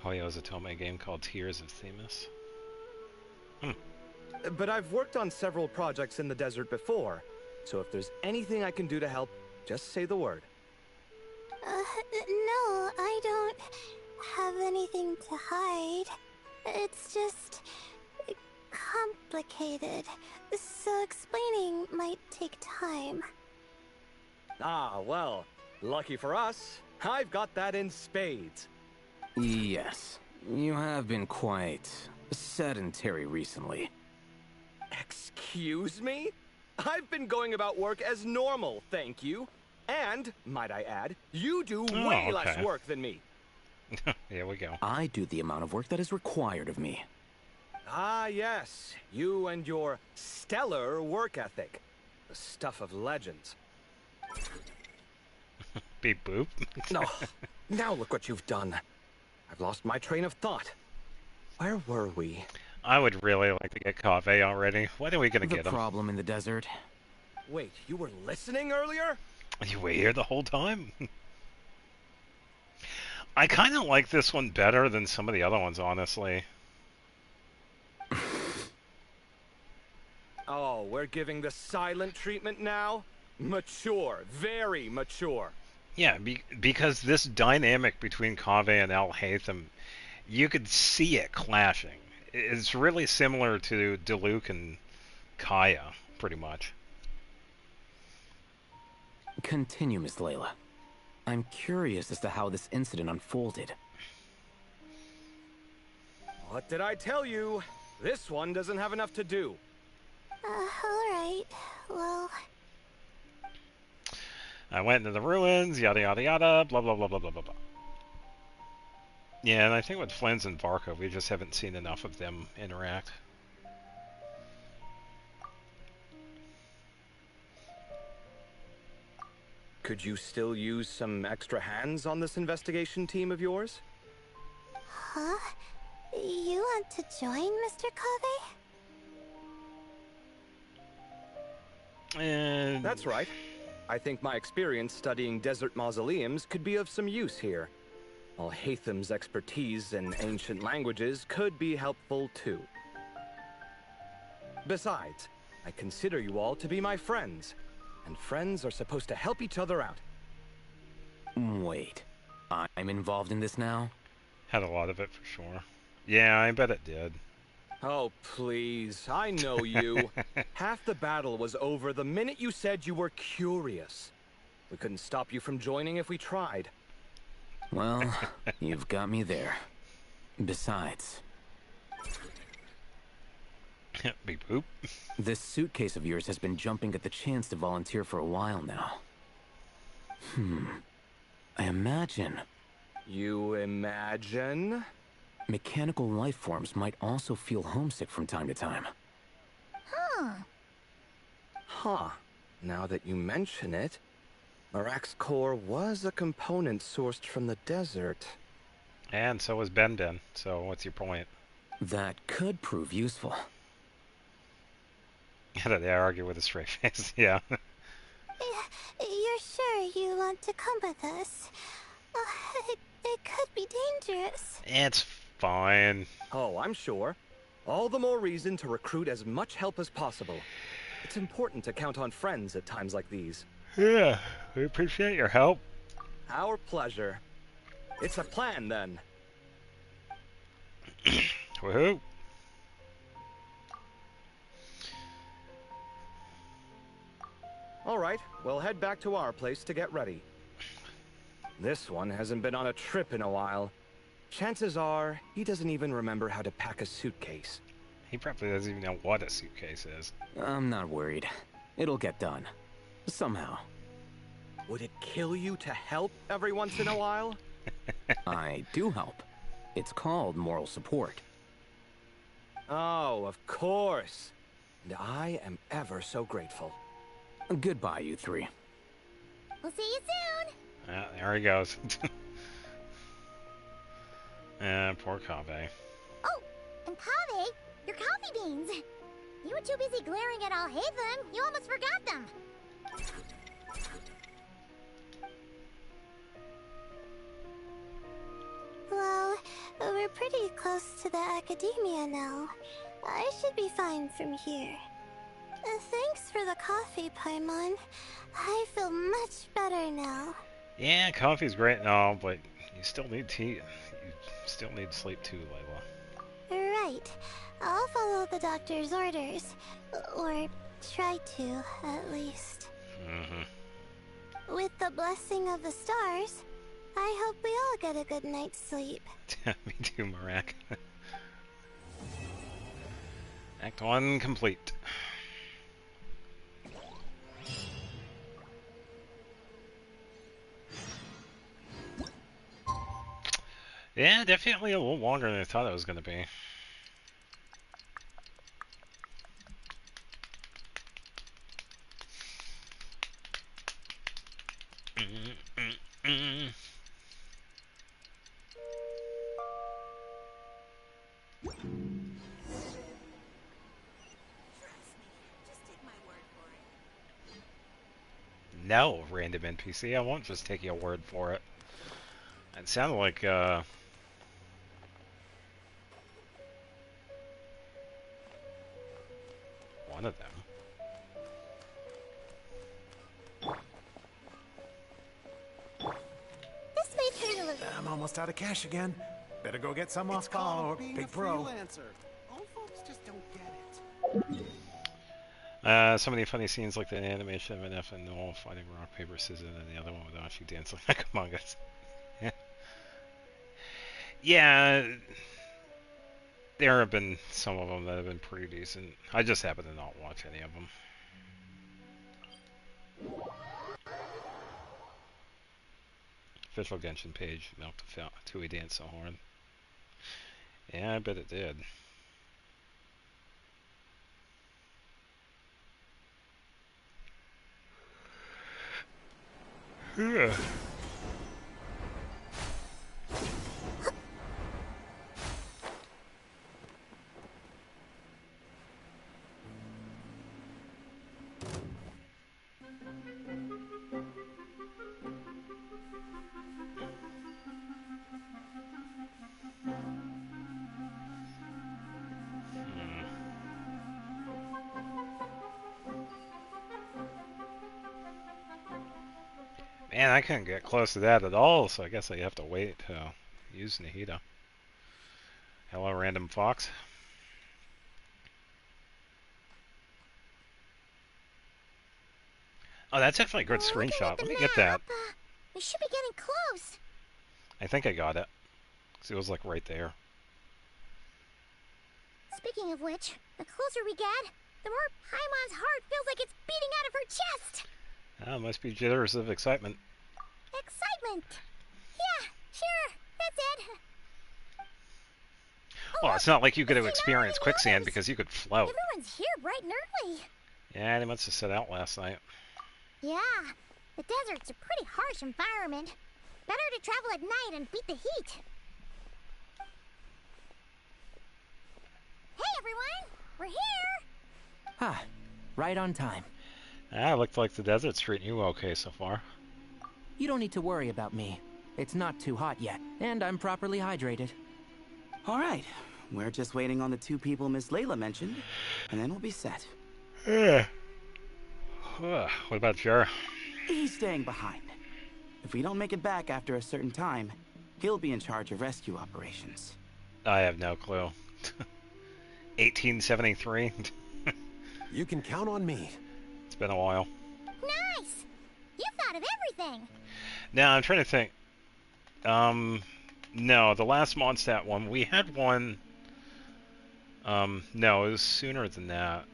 Oh yeah, it was a Tomei game called Tears of Themis. But I've worked on several projects in the desert before, so if there's anything I can do to help, just say the word. No, I don't have anything to hide. It's just complicated, so explaining might take time. Ah, well, lucky for us, I've got that in spades. Yes, you have been quite sedentary recently. Excuse me? I've been going about work as normal, thank you. And, might I add, you do way less work than me. Here we go. I do the amount of work that is required of me. Ah, yes. You and your stellar work ethic. The stuff of legends. Beep boop. No. Now look what you've done. I've lost my train of thought. Where were we? I would really like to get Kaveh already. When are we gonna get him? The problem in the desert. Wait, you were listening earlier? You were here the whole time? I kind of like this one better than some of the other ones, honestly. Oh, we're giving the silent treatment now? Mature. Very mature. Yeah, because this dynamic between Kaveh and Al Haytham, you could see it clashing. It's really similar to Diluc and Kaya, pretty much. Continue, Miss Layla. I'm curious as to how this incident unfolded. What did I tell you? This one doesn't have enough to do. Alright. Well... I went into the ruins, yada yada yada, blah blah blah blah blah blah blah. Yeah, and I think with Flins and Varka, we just haven't seen enough of them interact. Could you still use some extra hands on this investigation team of yours? Huh? You want to join, Mr. Kaveh? That's right. I think my experience studying desert mausoleums could be of some use here. Al Haytham's expertise in ancient languages could be helpful too. Besides, I consider you all to be my friends, and friends are supposed to help each other out. Wait, I'm involved in this now? Had a lot of it for sure. Yeah, I bet it did. Oh, please, I know you. Half the battle was over the minute you said you were curious. We couldn't stop you from joining if we tried. Well, you've got me there. Besides... Beep boop. This suitcase of yours has been jumping at the chance to volunteer for a while now. I imagine... You imagine? Mechanical life forms might also feel homesick from time to time. Huh. Now that you mention it, Marak's core was a component sourced from the desert. And so was Ben Ben, so what's your point? That could prove useful. They argue with a straight face, yeah. You're sure you want to come with us? It could be dangerous. It's fine. Oh, I'm sure. All the more reason to recruit as much help as possible. It's important to count on friends at times like these. Yeah, we appreciate your help. Our pleasure. It's a plan, then. Woohoo! All right, we'll head back to our place to get ready. This one hasn't been on a trip in a while. Chances are, he doesn't even remember how to pack a suitcase. He probably doesn't even know what a suitcase is. I'm not worried. It'll get done. Somehow. Would it kill you to help every once in a while? I do help. It's called moral support. Oh, of course. And I am ever so grateful. Goodbye, you three. We'll see you soon. There he goes. Poor Kaveh. Oh, and Kaveh, your coffee beans. You were too busy glaring at all Hatham, you almost forgot them. Well, we're pretty close to the academia now. I should be fine from here. Thanks for the coffee, Paimon. I feel much better now. Yeah, coffee's great and all, but you still need tea. You still need sleep too, Layla. Right. I'll follow the doctor's orders. Or try to, at least. Mm-hmm. With the blessing of the stars, I hope we all get a good night's sleep. Me too, Marak. Act 1 complete. Yeah, definitely a little longer than I thought it was going to be. No, random NPC, I won't just take your word for it. It sounded like, one of them. This may turn a little... I'm almost out of cash again. Better go get some off Paul or Big Pro. Old folks just don't get it. So many funny scenes like the animation of an F and Noel fighting rock, paper, scissors, and the other one with Ashi dancing like Among Us. Yeah, there have been some of them that have been pretty decent. I just happen to not watch any of them. Official Genshin page milked Tui dance so hard. Yeah, I bet it did. Yeah. Man, I couldn't get close to that at all, so I guess I have to wait to use Nahida. Hello, random fox. Oh, that's actually a good screenshot. Let me get that. We should be getting close. I think I got it. 'Cause it was like right there. Speaking of which, the closer we get, the more Paimon's heart feels like it's beating out of her chest. Oh, must be jitters of excitement. Excitement. Yeah, sure. That's it. Well, it's not like you could have experienced quicksand because you could float. Everyone's here bright and early. Yeah, they must have set out last night. Yeah, the desert's a pretty harsh environment. Better to travel at night and beat the heat. Hey, everyone! We're here! Ah, right on time. Ah, looked like the desert's treating you okay so far. You don't need to worry about me. It's not too hot yet, and I'm properly hydrated. All right, we're just waiting on the two people Miss Layla mentioned, and then we'll be set. Yeah. What about Jer? He's staying behind. If we don't make it back after a certain time, he'll be in charge of rescue operations. I have no clue. 1873? You can count on me. It's been a while. Nice! You thought of everything! Now, I'm trying to think. No, the last Mondstadt one, we had one... no, it was sooner than that.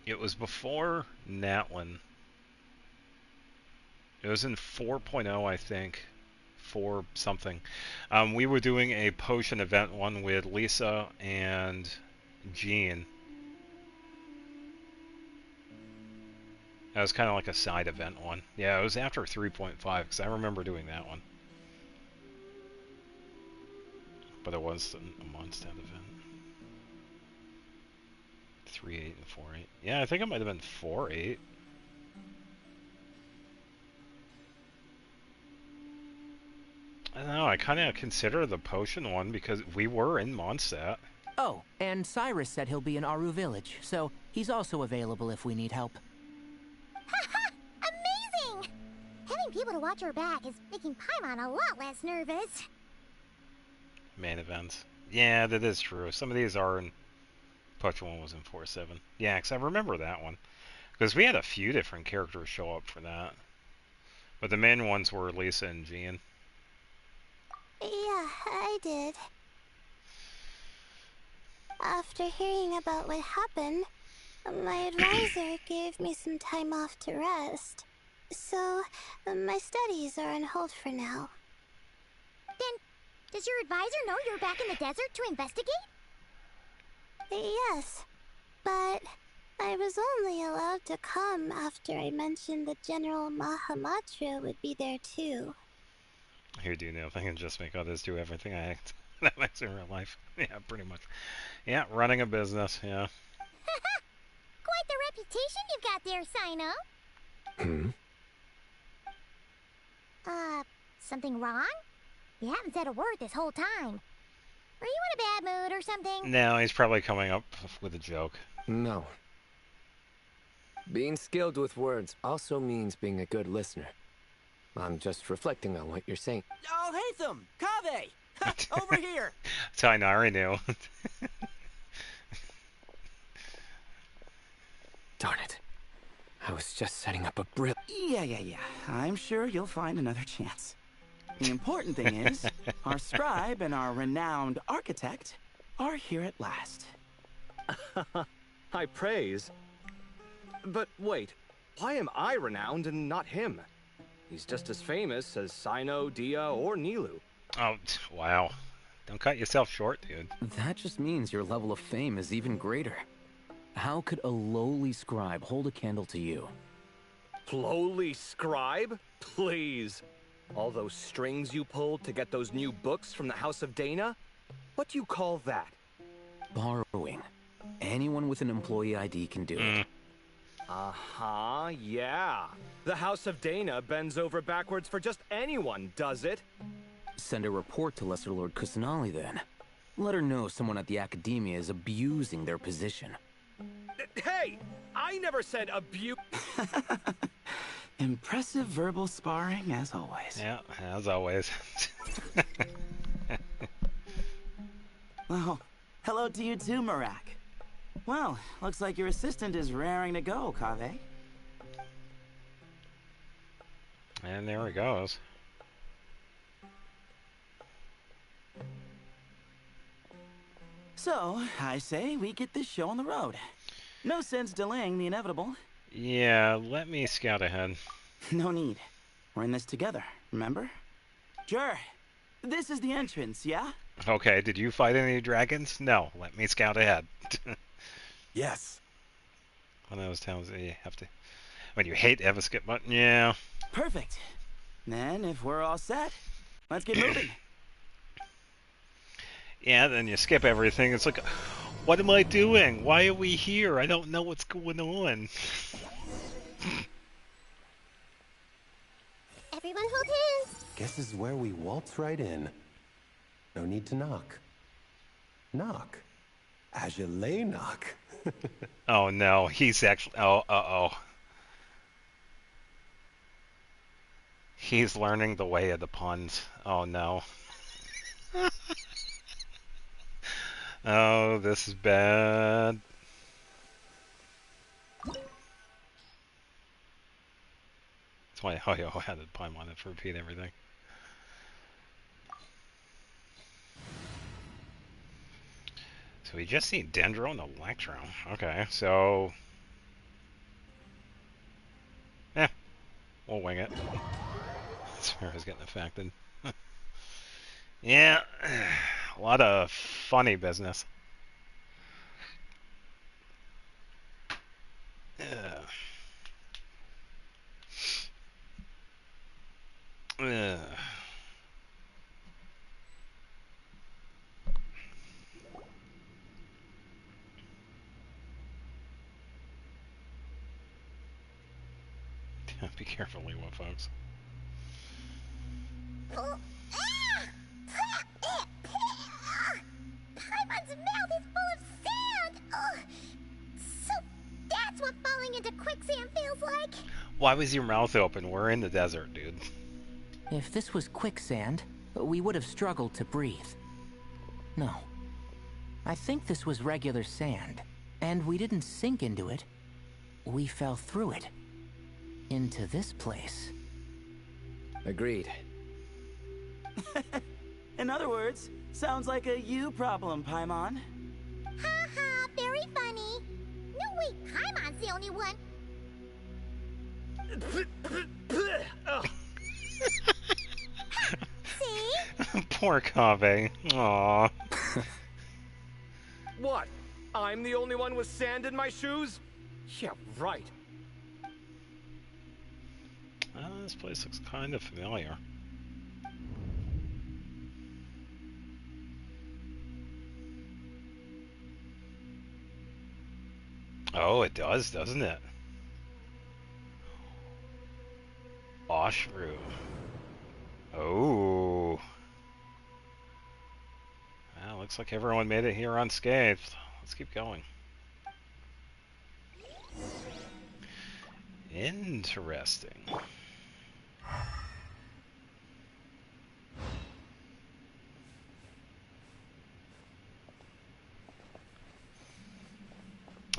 It was before Natlin. It was in 4.0, I think. 4 something. We were doing a potion event one with Lisa and Jean. That was kind of like a side event one. Yeah, it was after 3.5, because I remember doing that one. But it was a Mondstadt event. 3.8 and 4.8. Yeah, I think it might have been 4.8. I don't know, I kind of consider the potion one because we were in Mondstadt. Oh, and Cyrus said he'll be in Aru Village, so he's also available if we need help. Haha! Amazing! Having people to watch our back is making Paimon a lot less nervous. Main events. Yeah, that is true. Some of these are in... Potion one was in 4.7. Yeah, because I remember that one. Because we had a few different characters show up for that. But the main ones were Lisa and Jean. Yeah, I did. After hearing about what happened, my advisor gave me some time off to rest. So, my studies are on hold for now. Then, does your advisor know you're back in the desert to investigate? Yes, but I was only allowed to come after I mentioned that General Mahamatra would be there too. Here, do nothing and just make others do everything. That makes in real life. Yeah, pretty much. Yeah, running a business, yeah. Quite the reputation you've got there, Sino. Something wrong? You haven't said a word this whole time. Are you in a bad mood or something? No, he's probably coming up with a joke. No. Being skilled with words also means being a good listener. I'm just reflecting on what you're saying. Oh, Hatham! Kaveh! Over here! Tainari knew. Darn it. I was just setting up a brill. Yeah. I'm sure you'll find another chance. The important thing is, our scribe and our renowned architect are here at last. High praise. But wait, why am I renowned and not him? He's just as famous as Sino, Dia, or Nilu. Oh, wow. Don't cut yourself short, dude. That just means your level of fame is even greater. How could a lowly scribe hold a candle to you? Lowly scribe? Please. All those strings you pulled to get those new books from the House of Dana? What do you call that? Borrowing. Anyone with an employee ID can do it. Uh-huh, yeah. The House of Dana bends over backwards for just anyone, does it? Send a report to Lesser Lord Kusanali, then. Let her know someone at the Academia is abusing their position. Hey! I never said abuse. Impressive verbal sparring, as always. Yeah, as always. Oh, hello to you too, Marak. Well, looks like your assistant is raring to go, Kaveh. And there he goes. So, I say we get this show on the road. No sense delaying the inevitable. Yeah, let me scout ahead. No need. We're in this together, remember? Sure. This is the entrance, yeah? Okay, did you fight any dragons? No, let me scout ahead. Yes. One of those towns that you have to... When you hate have a skip button, yeah. Perfect. Then, if we're all set, let's get moving. Yeah, then you skip everything. It's like, what am I doing? Why are we here? I don't know what's going on. Everyone hold hands. Guess this is where we waltz right in. No need to knock. Knock. Agelenok. Oh no, he's actually. Oh, uh-oh. He's learning the way of the puns. Oh no. Oh, this is bad. That's why Hoyo had a pun on it to repeat everything. So we just see Dendro and Electro. Okay, so... we'll wing it. Sparrow's getting affected. Yeah, a lot of funny business. Yeah. Be careful, Lewa, folks. Paimon's mouth is full of sand! Ugh. So that's what falling into quicksand feels like? Why was your mouth open? We're in the desert, dude. If this was quicksand, we would have struggled to breathe. No. I think this was regular sand, and we didn't sink into it. We fell through it. Into this place. Agreed. In other words, sounds like a you problem, Paimon. Ha ha, very funny. No, wait, Paimon's the only one. See? Poor Kaveh. Aww. What? I'm the only one with sand in my shoes? Yeah, right. This place looks kind of familiar. Oh, it does, doesn't it? Oshru. Oh. Well, looks like everyone made it here unscathed. Let's keep going. Interesting.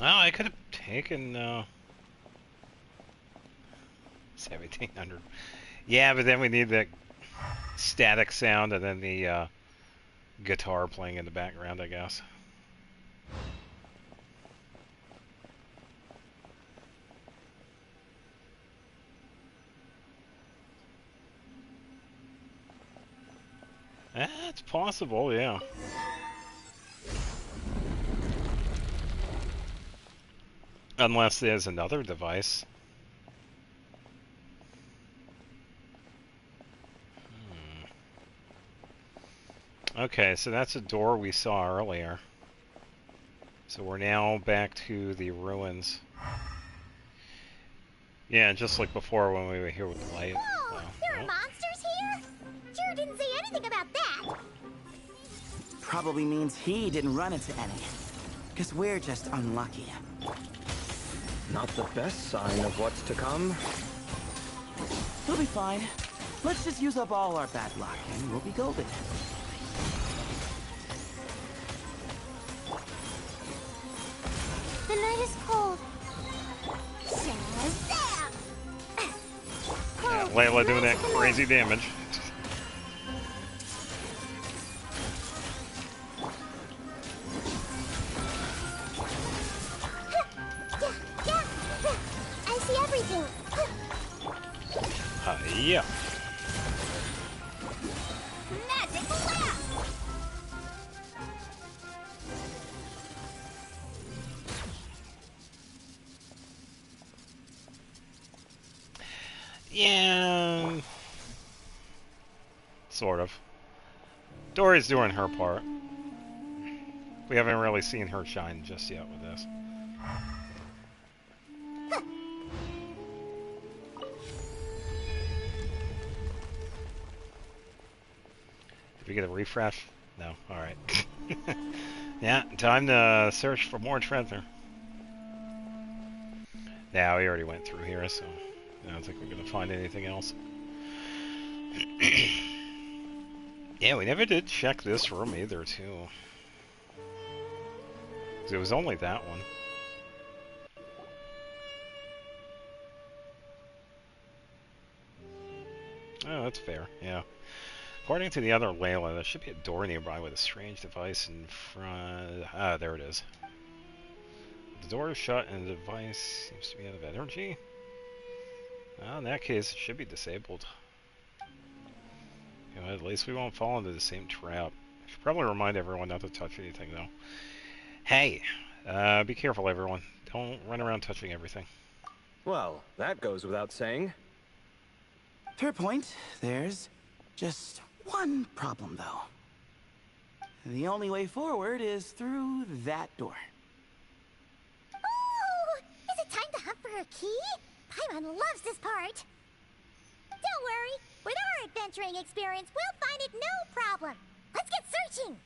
Well, I could have taken 1700. Yeah, but then we need the static sound and then the guitar playing in the background, I guess. It's possible, yeah. Unless there's another device. Okay, so that's a door we saw earlier. So we're now back to the ruins. Yeah, just like before when we were here with the light. Whoa, there are monsters here? Jir didn't say anything about that. Probably means he didn't run into any. Because we're just unlucky. Not the best sign of what's to come. We'll be fine. Let's just use up all our bad luck and we'll be golden. The night is cold. Yeah, Layla doing that crazy damage. I see everything. Yeah. Magic blast! Yeah. Sort of. Dory's doing her part. We haven't really seen her shine just yet with this. Did we get a refresh? No. Alright. Yeah, time to search for more treasure. Yeah, we already went through here, so I don't think we're gonna find anything else. Yeah, we never did check this room either, too. 'Cause it was only that one. Oh, that's fair, yeah. According to the other Layla, there should be a door nearby with a strange device in front. Ah, there it is. The door is shut and the device seems to be out of energy. Well, in that case, it should be disabled. You know, at least we won't fall into the same trap. I should probably remind everyone not to touch anything, though. Hey! Be careful, everyone. Don't run around touching everything. Well, that goes without saying. Fair point. There's just one problem, though. The only way forward is through that door. Ooh! Is it time to hunt for a key? Paimon loves this part. Don't worry. With our adventuring experience, we'll find it no problem. Let's get searching.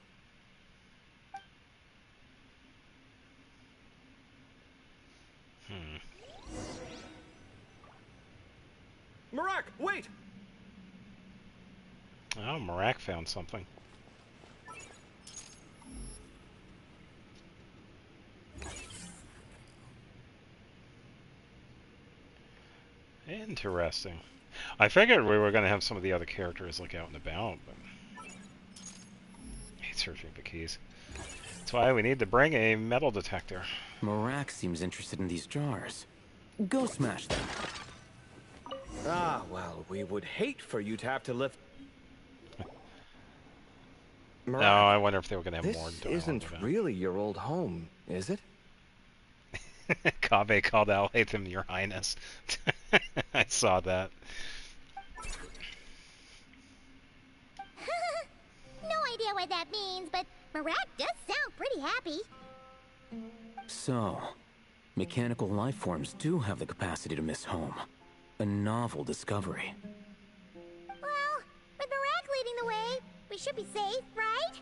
Marak, wait! Oh, Marak found something. Interesting. I figured we were going to have some of the other characters like out and about, but I hate searching for keys. That's why we need to bring a metal detector. Marak seems interested in these jars. Go smash them. Ah, well, we would hate for you to have to lift... No, I wonder if they were going to have more This dialogue isn't about. really your old home, is it? Kaveh called out Latham, Your Highness. I saw that. No idea what that means, but Marak does sound pretty happy. So, mechanical life forms do have the capacity to miss home. A novel discovery. Well, with Marak leading the way, we should be safe, right?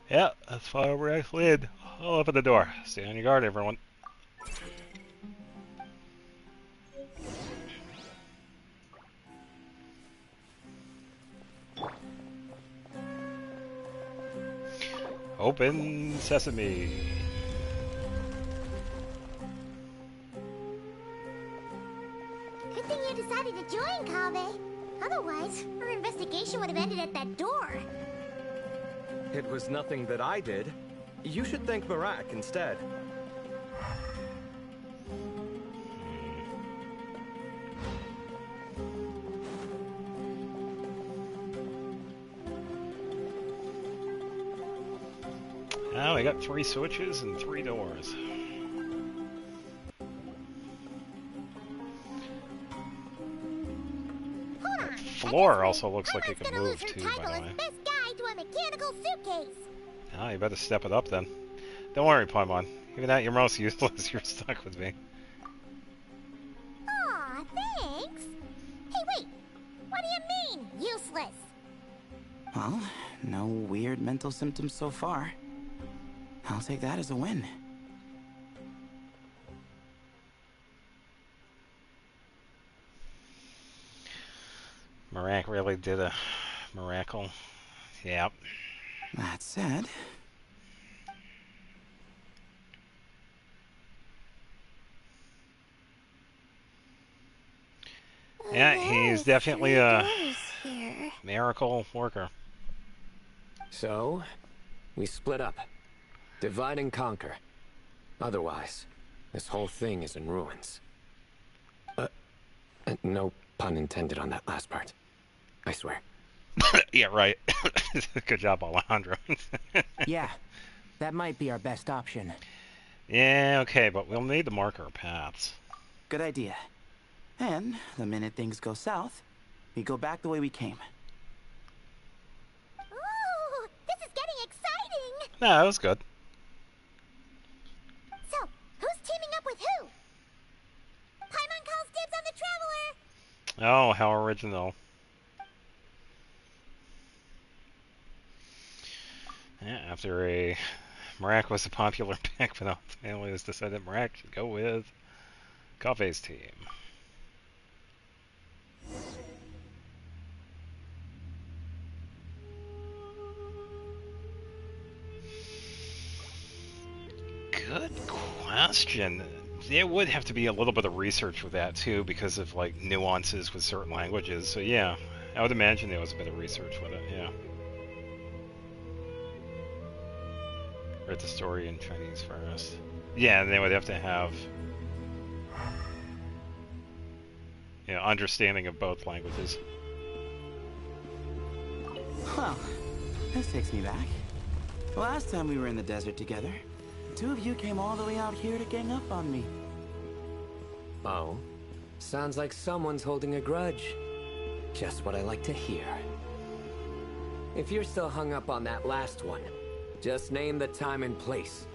Yeah, that's why Marak's lead. I'll open the door. Stay on your guard, everyone. Open sesame. Good thing you decided to join, Kaveh. Otherwise, our investigation would have ended at that door. It was nothing that I did. You should thank Marak instead. Now we got 3 switches and 3 doors. Floor also looks like it can move too, by the way. Best guide to a mechanical suitcase. Oh, you better step it up then. Don't worry, Paimon. Even at your most useless, you're stuck with me. Aw, thanks. Hey, wait. What do you mean, useless? Well, no weird mental symptoms so far. I'll take that as a win. Marak really did a miracle. Yep. That said... Yeah, he's definitely a miracle worker. So, we split up. Divide and conquer. Otherwise, this whole thing is in ruins. No pun intended on that last part. I swear. Yeah, right. Good job, Alejandro. Yeah, that might be our best option. Yeah, okay, but we'll need to mark our paths. Good idea. And the minute things go south, we go back the way we came. Ooh, this is getting exciting! No, that was good. So, who's teaming up with who? Paimon calls dibs on the Traveler! Oh, how original. Yeah, after a Marak was a popular pick, but all the families decided Marak should go with Kave's team. Good question. There would have to be a little bit of research with that too, because of like nuances with certain languages. So yeah, I would imagine there was a bit of research with it. Yeah. Read the story in Chinese first. Yeah, and they would have to have, you know, understanding of both languages. Well, this takes me back. Last time we were in the desert together, the two of you came all the way out here to gang up on me. Oh? Sounds like someone's holding a grudge. Just what I like to hear. If you're still hung up on that last one, just name the time and place,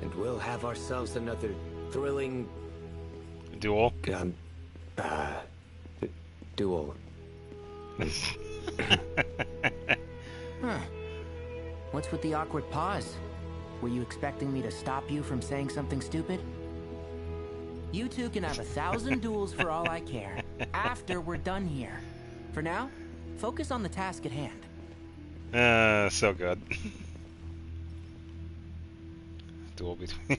and we'll have ourselves another thrilling... Duel? Duel. Huh. What's with the awkward pause? Were you expecting me to stop you from saying something stupid? You two can have 1,000 duels for all I care, after we're done here. For now, focus on the task at hand. So good. Duel between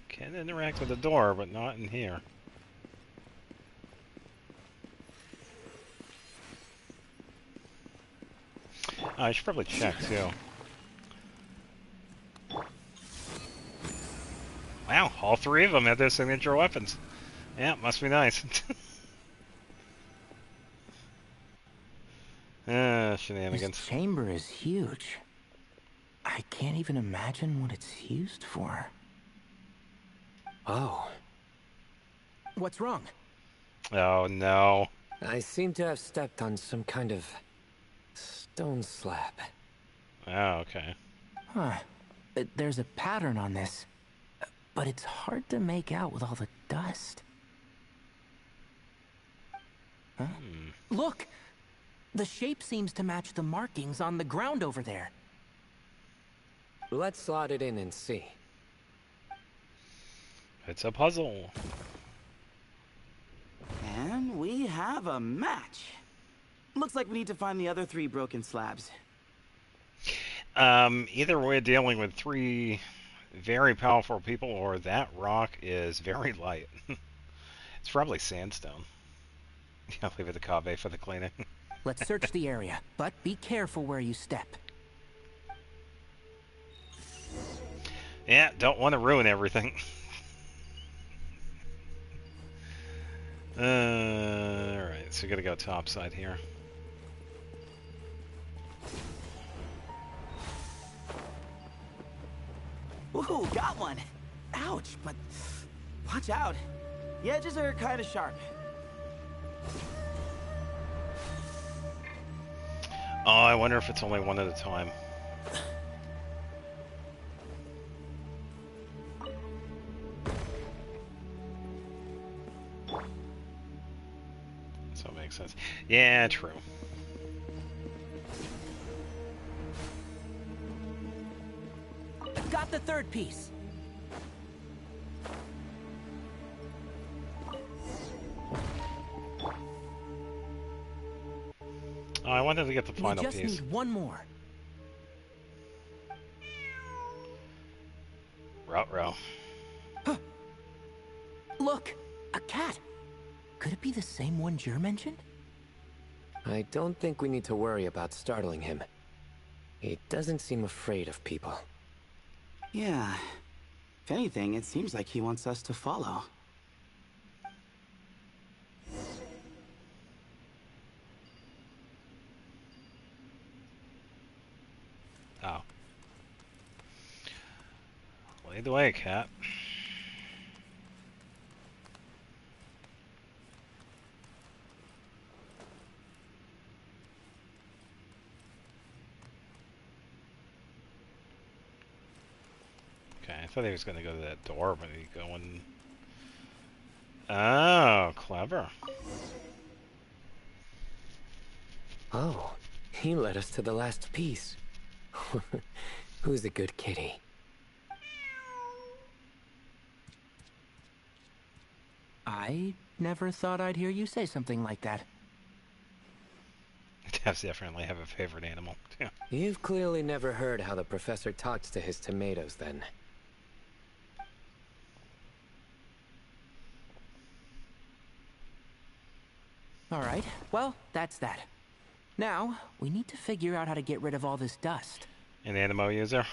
Can interact with the door, but not in here. I should probably check too. Wow, all three of them had their signature weapons. Yeah, must be nice. Shenanigans. This chamber is huge. I can't even imagine what it's used for. Oh. What's wrong? Oh no. I seem to have stepped on some kind of stone slab. Oh, okay. Huh. There's a pattern on this, but it's hard to make out with all the dust. Huh? Look! The shape seems to match the markings on the ground over there. Let's slot it in and see. It's a puzzle. And we have a match. Looks like we need to find the other 3 broken slabs. Either we're dealing with 3 very powerful people, or that rock is very light. It's probably sandstone. I'll leave it to Kave for the cleaning. Let's search the area, but be careful where you step. Yeah, don't want to ruin everything. Alright, so we gotta go top side here. Ooh, got one. Ouch, but watch out. The edges are kind of sharp. Oh, I wonder if it's only one at a time. So it makes sense. Yeah, true. Got the 3rd piece. Oh, I wanted to get the final piece. We just need one more. Row. Huh. Look, a cat. Could it be the same one Jer mentioned? I don't think we need to worry about startling him. He doesn't seem afraid of people. Yeah. If anything, it seems like he wants us to follow. Oh. Lead the way, cat. Okay, I thought he was going to go to that door, but he's going Oh, clever. Oh, he led us to the last piece. Who's a good kitty? I never thought I'd hear you say something like that. Devs definitely have a favorite animal, too. You've clearly never heard how the professor talks to his tomatoes, then. All right, well, that's that. Now, we need to figure out how to get rid of all this dust. An Animo user?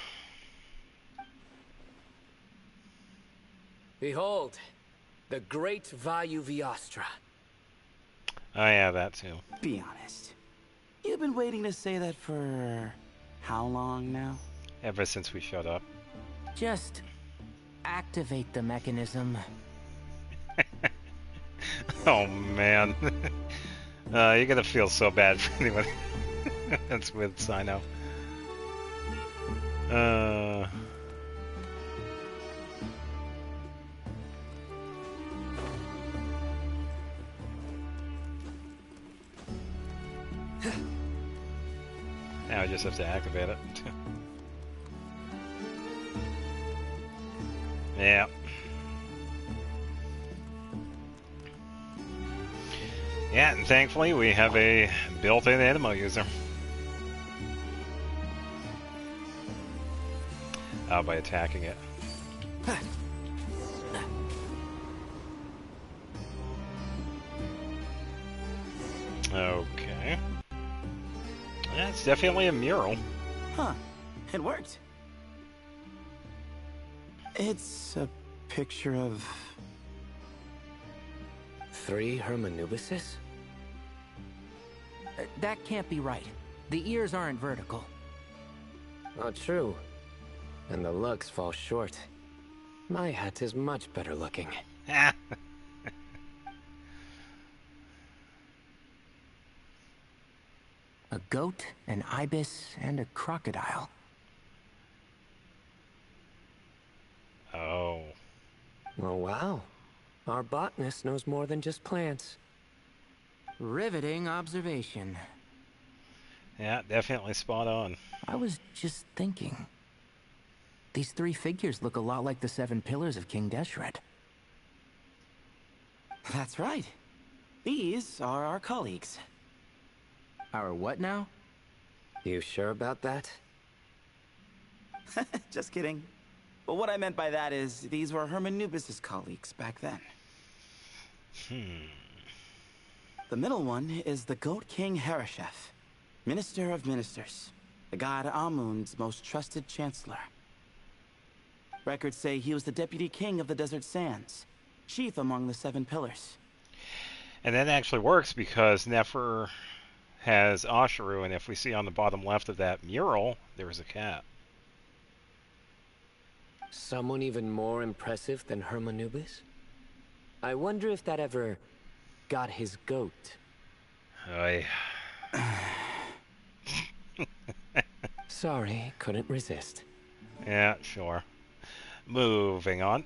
Behold, the great Vayu Viastra. Oh yeah, that too. Be honest. You've been waiting to say that for how long now? Ever since we showed up. Just activate the mechanism. Oh man. You're gonna feel so bad for anyone that's with Sino. Now I just have to activate it. Yeah. Yeah, and thankfully we have a built-in Animo user. By attacking it. Okay. That's definitely a mural. Huh. It worked. It's a picture of... 3 Hermanubises? That can't be right. The ears aren't vertical. Not true. And the looks fall short. My hat is much better looking. A goat, an ibis, and a crocodile. Oh. Oh, wow. Our botanist knows more than just plants. Riveting observation. Yeah, definitely spot on. I was just thinking. These 3 figures look a lot like the 7 pillars of King Deshret. That's right. These are our colleagues. Our what now? You sure about that? Just kidding. But what I meant by that is, these were Hermanubis' colleagues back then. The middle one is the Goat King Harashef, Minister of Ministers, the god Amun's most trusted chancellor. Records say he was the deputy king of the Desert Sands, chief among the 7 pillars. And that actually works because Nefer has Asheru, and if we see on the bottom left of that mural, there's a cat. Someone even more impressive than Hermanubis? I wonder if that ever got his goat. Sorry, couldn't resist. Yeah, sure. Moving on.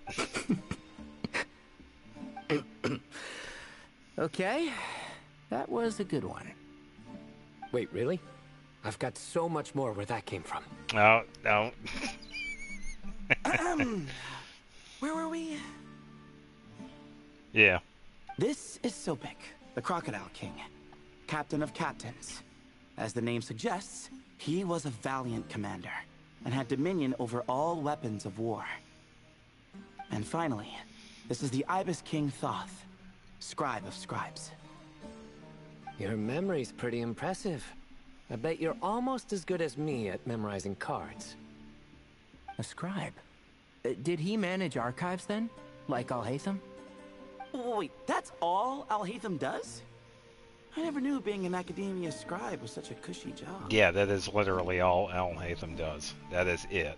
Okay, that was a good one. Wait, really? I've got so much more where that came from. Oh, no. Where were we? Yeah. This is Sopik, the Crocodile King, captain of captains. As the name suggests, he was a valiant commander and had dominion over all weapons of war. And finally, this is the Ibis King Thoth, scribe of scribes. Your memory's pretty impressive. I bet you're almost as good as me at memorizing cards. A scribe? Did he manage archives then? Like Alhaitham? Wait, that's all Alhaitham does? I never knew being an academia scribe was such a cushy job. Yeah, that is literally all Alhaitham does. That is it.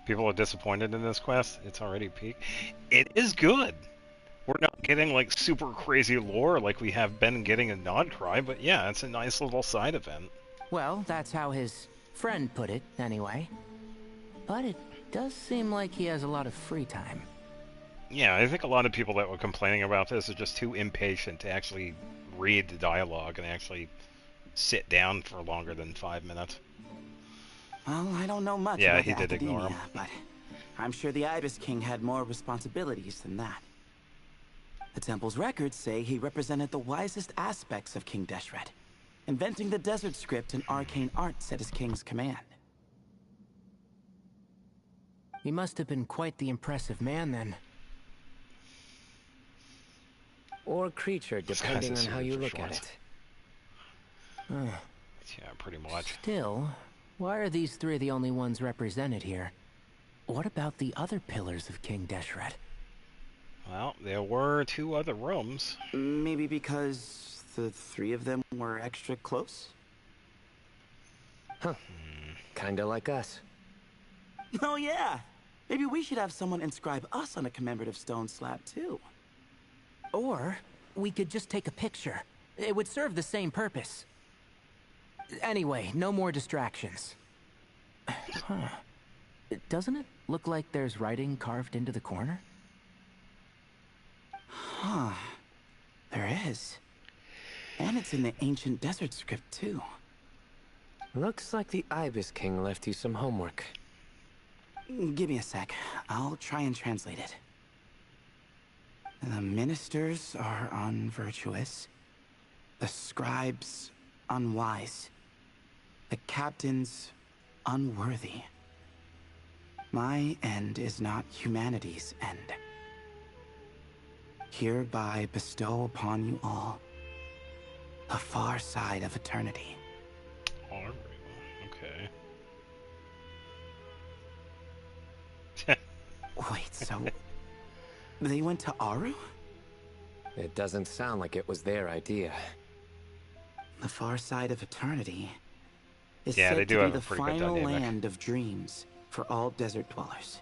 People are disappointed in this quest. It's already peaked. It is good. We're not getting like super crazy lore like we have been getting in Nodcry, but yeah, it's a nice little side event. Well, that's how his friend put it, anyway. But it does seem like he has a lot of free time. Yeah, I think a lot of people that were complaining about this are just too impatient to actually read the dialogue and actually sit down for longer than 5 minutes. Well, I don't know much Yeah, about he the did ignore academia, him. but I'm sure the Ibis King had more responsibilities than that. The temple's records say he represented the wisest aspects of King Deshret, inventing the desert script and arcane arts at his king's command. He must have been quite the impressive man, then. Or creature, depending on how you look at it. Yeah, pretty much. Still, why are these three the only ones represented here? What about the other pillars of King Deshret? Well, there were 2 other rooms. Maybe because the 3 of them were extra close? Huh. Kinda like us. Oh yeah! Maybe we should have someone inscribe us on a commemorative stone slab too. Or we could just take a picture. It would serve the same purpose. Anyway, no more distractions. Huh. Doesn't it look like there's writing carved into the corner? Huh. There is. And it's in the ancient desert script too. Looks like the Ibis King left you some homework. Give me a sec. I'll try and translate it. The ministers are unvirtuous. The scribes unwise. The captains unworthy. My end is not humanity's end. Hereby bestow upon you all the far side of eternity. Okay. Wait, so they went to Aru? It doesn't sound like it was their idea. The far side of eternity is Yeah, said they do to be have a the pretty good final dynamic. land of dreams for all desert dwellers.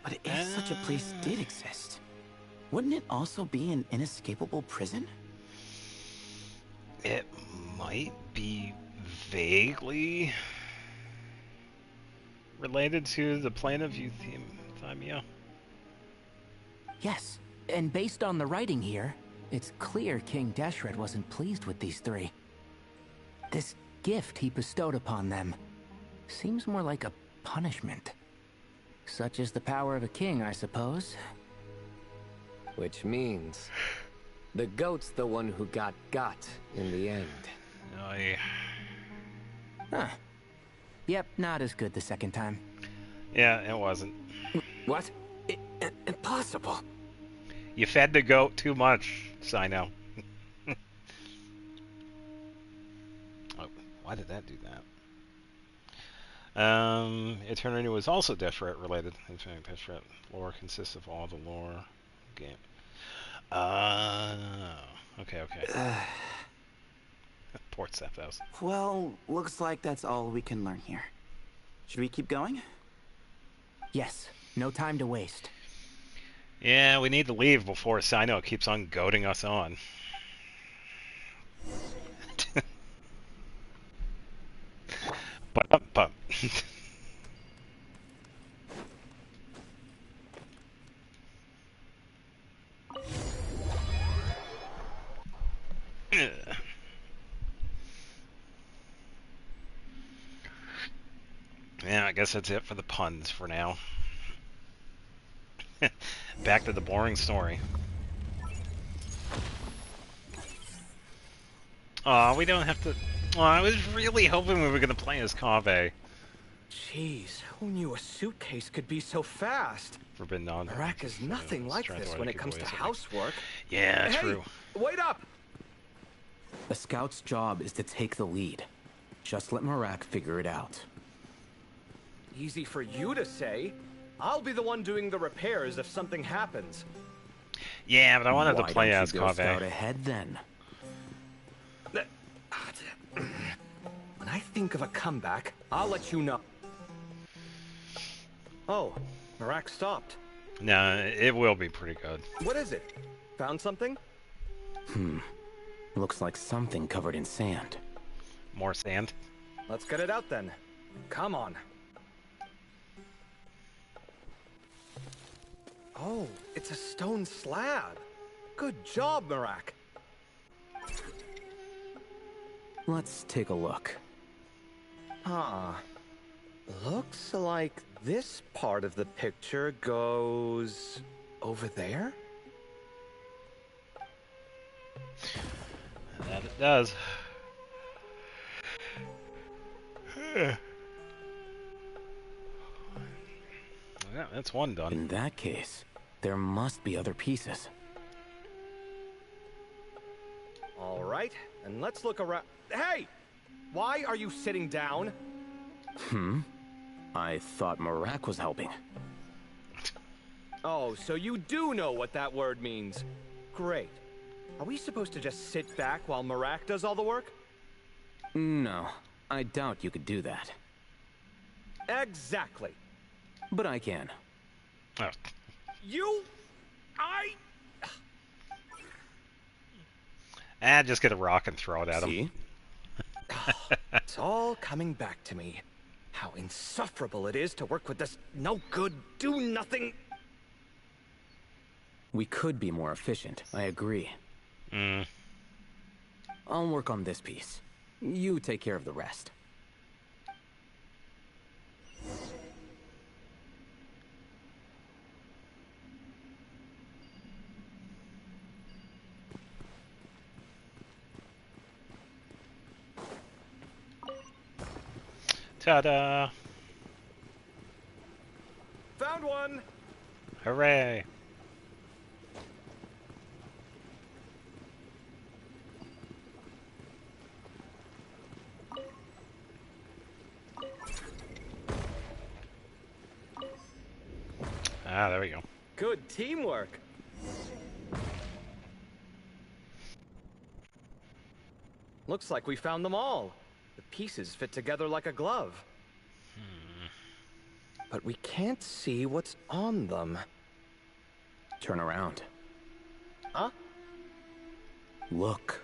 But if such a place did exist, wouldn't it also be an inescapable prison? It might be vaguely related to the plane of Euthymia. Yes, and based on the writing here, it's clear King Deshret wasn't pleased with these 3. This gift he bestowed upon them seems more like a punishment. Such is the power of a king, I suppose. Which means the goat's the one who got in the end. Huh. Yep, not as good the second time. Yeah, it wasn't. What? Impossible. You fed the goat too much, Sino. Oh, why did that do that? Eternity was also Deshret related. In fact, Deshret lore consists of all the lore game. Okay. Port Sethos. Well, looks like that's all we can learn here. Should we keep going? Yes, no time to waste. Yeah, we need to leave before Sino keeps on goading us on. But. Yeah, I guess that's it for the puns for now. Back to the boring story. Aw, we don't have to... Aw, I was really hoping we were going to play as Kaveh. Jeez, who knew a suitcase could be so fast? Forbidden Knowledge. Iraq is nothing like this when it comes to housework. Yeah, hey, true. Wait up! A scout's job is to take the lead. Just let Marak figure it out. Easy for you to say. I'll be the one doing the repairs if something happens. Yeah, but I wanted to play as Kaveh. Kaveh. Ahead then. When I think of a comeback, I'll let you know. Oh, Marak stopped. No, it will be pretty good. What is it? Found something? Looks like something covered in sand. More sand? Let's get it out then. Come on. Oh, it's a stone slab. Good job, Marak. Let's take a look. Huh. Looks like this part of the picture goes over there? That it does. Yeah, that's one done. In that case, there must be other pieces. All right, and let's look around. Hey! Why are you sitting down? I thought Marak was helping. Oh, so you do know what that word means. Great. Are we supposed to just sit back while Marak does all the work? No, I doubt you could do that. Exactly. But I can. Oh. Just get a rock and throw it at him. It's all coming back to me. How insufferable it is to work with this no-good, do-nothing... We could be more efficient, I agree. I'll work on this piece. You take care of the rest. Ta-da! Found one! Hooray! Ah, there we go. Good teamwork. Looks like we found them all. The pieces fit together like a glove. But we can't see what's on them. Turn around. Huh? Look.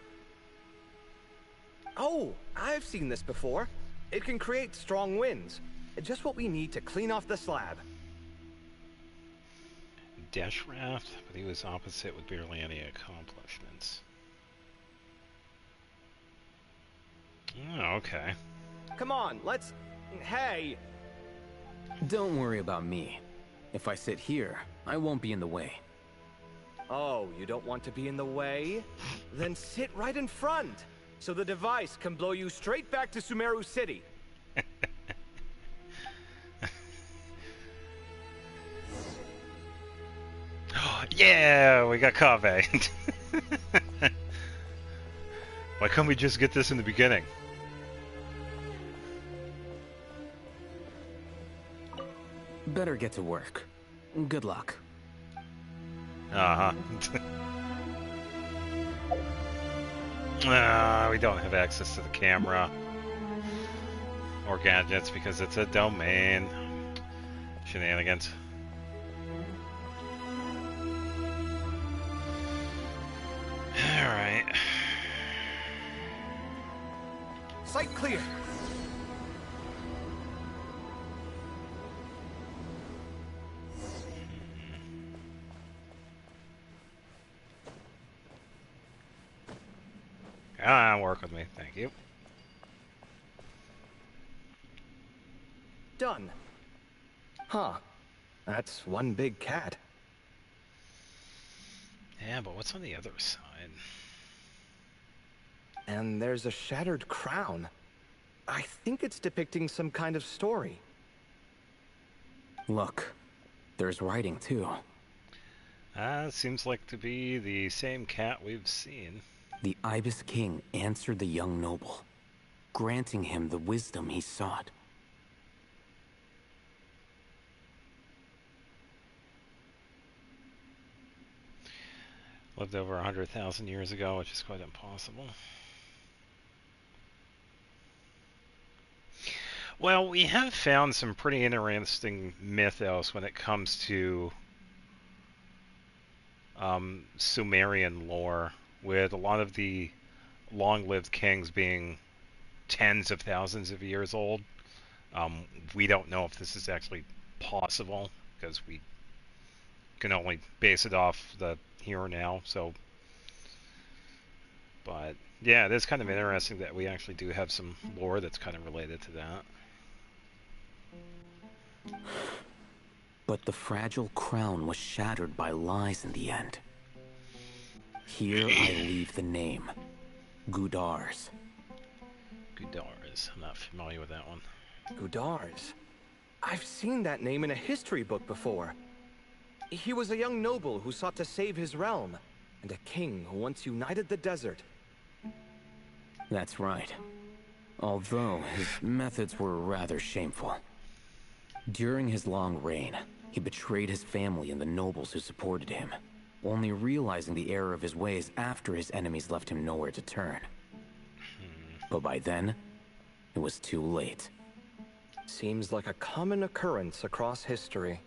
Oh, I've seen this before. It can create strong winds. Just what we need to clean off the slab. Dash raft, but he was opposite with barely any accomplishments. Oh, okay. Come on, let's... Hey! Don't worry about me. If I sit here, I won't be in the way. Oh, you don't want to be in the way? Then sit right in front, so the device can blow you straight back to Sumeru City. Yeah, we got Kaveh. Why can't we just get this in the beginning? Better get to work. Good luck. Uh-huh. We don't have access to the camera or gadgets because it's a domain. Shenanigans. Alright. Site clear. Work with me, thank you. Done. Huh. That's one big cat. Yeah, but what's on the other side? And there's a shattered crown. I think it's depicting some kind of story. Look, there's writing too. Seems like to be the same cat we've seen. The Ibis King answered the young noble, granting him the wisdom he sought. Lived over 100,000 years ago, which is quite impossible. Well, we have found some pretty interesting mythos when it comes to Sumerian lore, with a lot of the long-lived kings being tens of thousands of years old. We don't know if this is actually possible, because we can only base it off the here and now. So, but yeah, it is kind of interesting that we actually do have some lore that's kind of related to that. But the fragile crown was shattered by lies in the end. Here I leave the name. Gudars. Gudars. I'm not familiar with that one. Gudars. I've seen that name in a history book before. He was a young noble who sought to save his realm, and a king who once united the desert. That's right. Although his methods were rather shameful. During his long reign, he betrayed his family and the nobles who supported him, only realizing the error of his ways after his enemies left him nowhere to turn. But by then, it was too late. Seems like a common occurrence across history.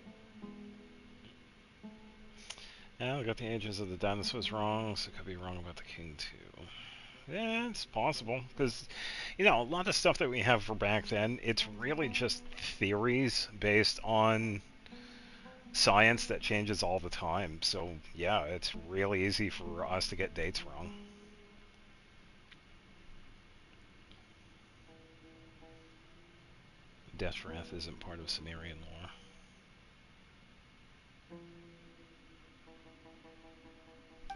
Yeah, we got the ages of the dinosaurs wrong, so it could be wrong about the king too. Yeah, it's possible, because, you know, a lot of stuff that we have for back then, it's really just theories based on science that changes all the time. So, yeah, it's really easy for us to get dates wrong. Deathwrath isn't part of Sumerian lore.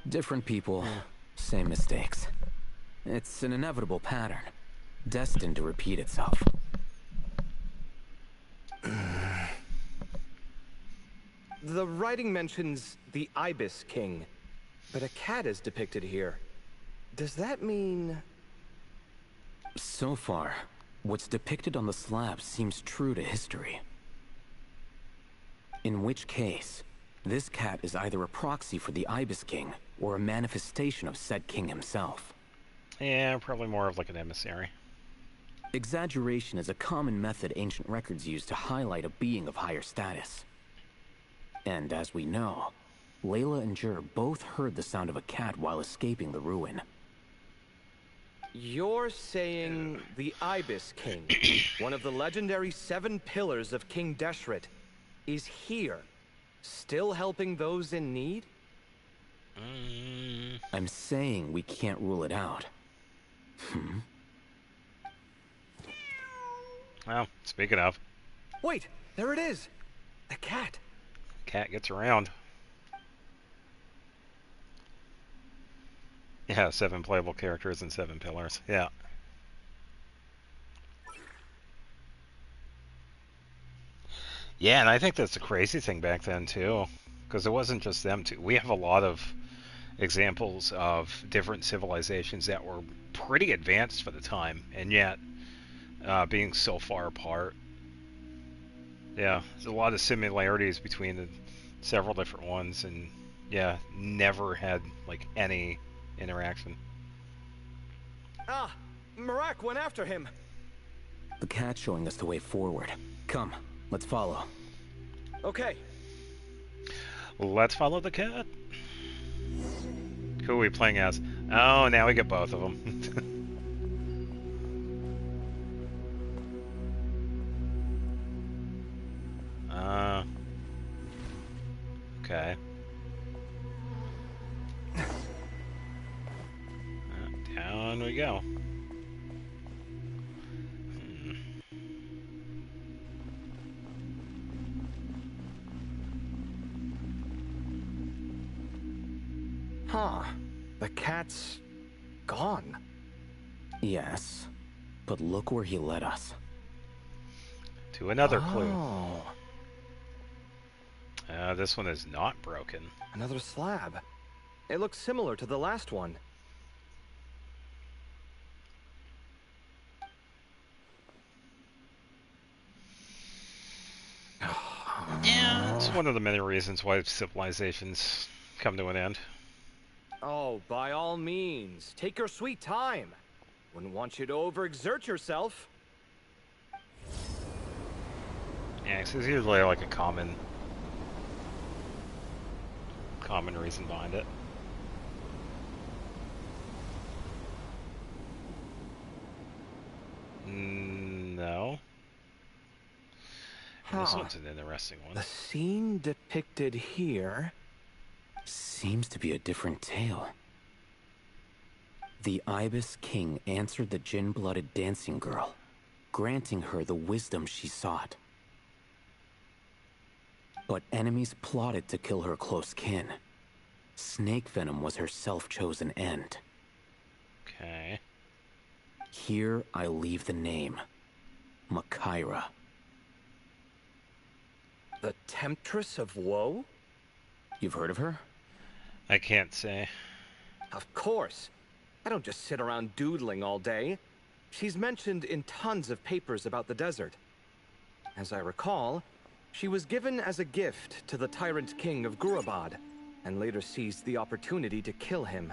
Different people, same mistakes. It's an inevitable pattern, destined to repeat itself. The writing mentions the Ibis King, but a cat is depicted here. Does that mean... So far, what's depicted on the slab seems true to history. In which case, this cat is either a proxy for the Ibis King, or a manifestation of said king himself. Yeah, probably more of like an emissary. Exaggeration is a common method ancient records use to highlight a being of higher status. And as we know, Layla and Jur both heard the sound of a cat while escaping the ruin. You're saying the Ibis King, one of the legendary 7 pillars of King Deshret, is here, still helping those in need? I'm saying we can't rule it out. Well, speaking of... Wait, there it is! The cat! Cat gets around. Yeah, 7 playable characters and 7 pillars. Yeah. Yeah, and I think that's the crazy thing back then, too. Because it wasn't just them, too. We have a lot of examples of different civilizations that were pretty advanced for the time, and yet being so far apart. Yeah, there's a lot of similarities between the several different ones, and yeah, never had like any interaction. Ah, Marak went after him. The cat's showing us the way forward. Come, let's follow. Okay. Let's follow the cat. Who are we playing as? Oh, now we get both of them. Okay. Down we go. Huh. The cat's... gone. Yes, but look where he led us. To another clue. This one is not broken. Another slab. It looks similar to the last one. Yeah, it's one of the many reasons why civilizations come to an end. Oh, by all means, take your sweet time. Wouldn't want you to overexert yourself. Yeah, it's usually like a common reason behind it. No. This one's an interesting one. The scene depicted here seems to be a different tale. The Ibis King answered the gin-blooded dancing girl, granting her the wisdom she sought. But enemies plotted to kill her close kin. Snake venom was her self-chosen end. Okay. Here I leave the name. Makaira. The Temptress of Woe? You've heard of her? I can't say. Of course. I don't just sit around doodling all day. She's mentioned in tons of papers about the desert. As I recall, she was given as a gift to the tyrant king of Gurabad, and later seized the opportunity to kill him.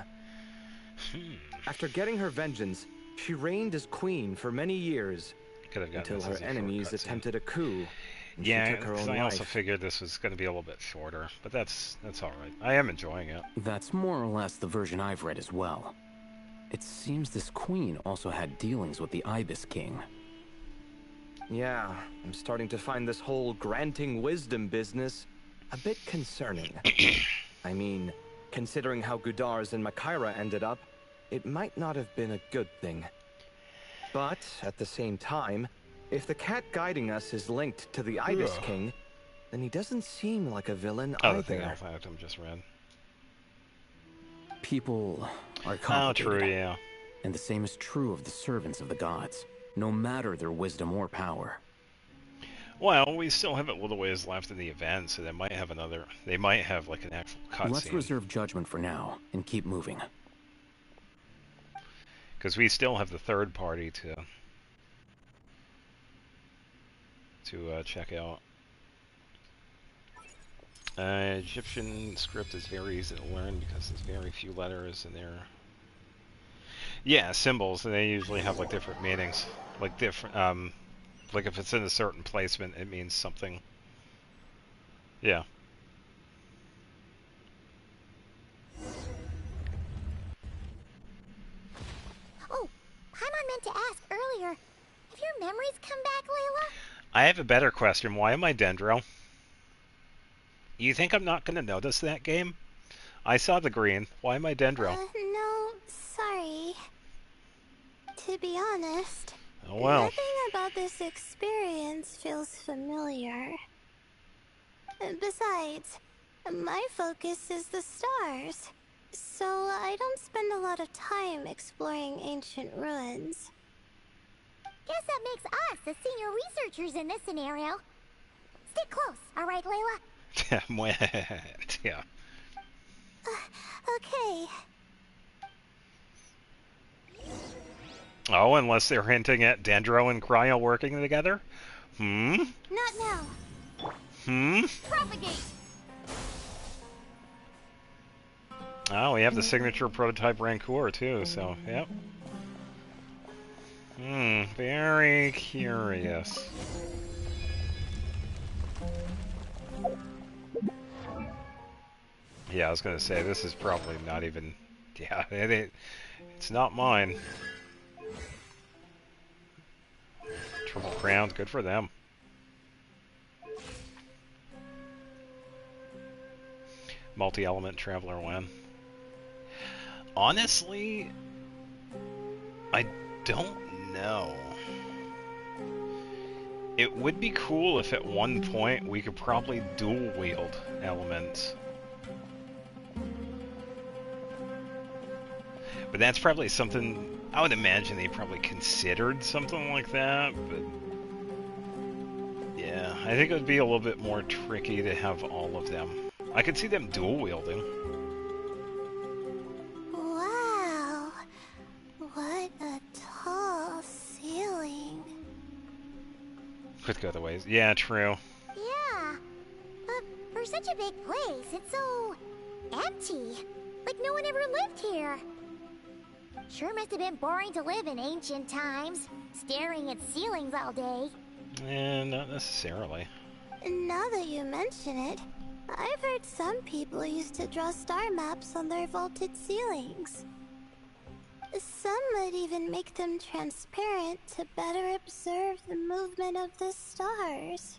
After getting her vengeance, she reigned as queen for many years, until her enemies attempted a coup. Yeah, because I also figured this was going to be a little bit shorter, but that's all right. I am enjoying it. That's more or less the version I've read as well. It seems this queen also had dealings with the Ibis King. Yeah, I'm starting to find this whole granting wisdom business a bit concerning. I mean, considering how Gudar's and Makaira ended up, it might not have been a good thing. But, at the same time, if the cat guiding us is linked to the Ibis King, then he doesn't seem like a villain either. The thing I just read. People are complicated. Oh, true, yeah. And the same is true of the servants of the gods, no matter their wisdom or power. Well, we still have a little ways left in the event, so they might have another... They might have, like, an actual cutscene. Let's reserve judgment for now, and keep moving. Because we still have the third party to check out. Egyptian script is very easy to learn because there's very few letters in there. Yeah, symbols, and they usually have, like, different meanings. Like, different, like, if it's in a certain placement, it means something. Yeah. Oh, Paimon meant to ask earlier. Have your memories come back, Layla? I have a better question. Why am I Dendro? You think I'm not going to notice that game? I saw the green. Why am I Dendro? No, sorry. To be honest, Oh well. nothing about this experience feels familiar. Besides, my focus is the stars, so I don't spend a lot of time exploring ancient ruins. Guess that makes us the senior researchers in this scenario. Stick close, alright, Layla? Yeah. Okay. Oh, unless they're hinting at Dendro and Cryo working together? Not now. Propagate. Oh, we have the signature prototype Rancor too, so, yep. Very curious. Yeah, I was gonna say, this is probably not even... Yeah, it's not mine. Triple Crown, good for them. Multi-element Traveler win. Honestly, I don't know. It would be cool if at one point we could probably dual wield elements. But that's probably something, I would imagine they probably considered something like that, but yeah, I think it would be a little bit more tricky to have all of them. I could see them dual wielding. Wow. What a tall ceiling. Could go the ways. Yeah, true. Yeah. But for such a big place, it's so empty. Like no one ever lived here. Sure must have been boring to live in ancient times, staring at ceilings all day. Not necessarily. Now that you mention it, I've heard some people used to draw star maps on their vaulted ceilings. Some might even make them transparent to better observe the movement of the stars.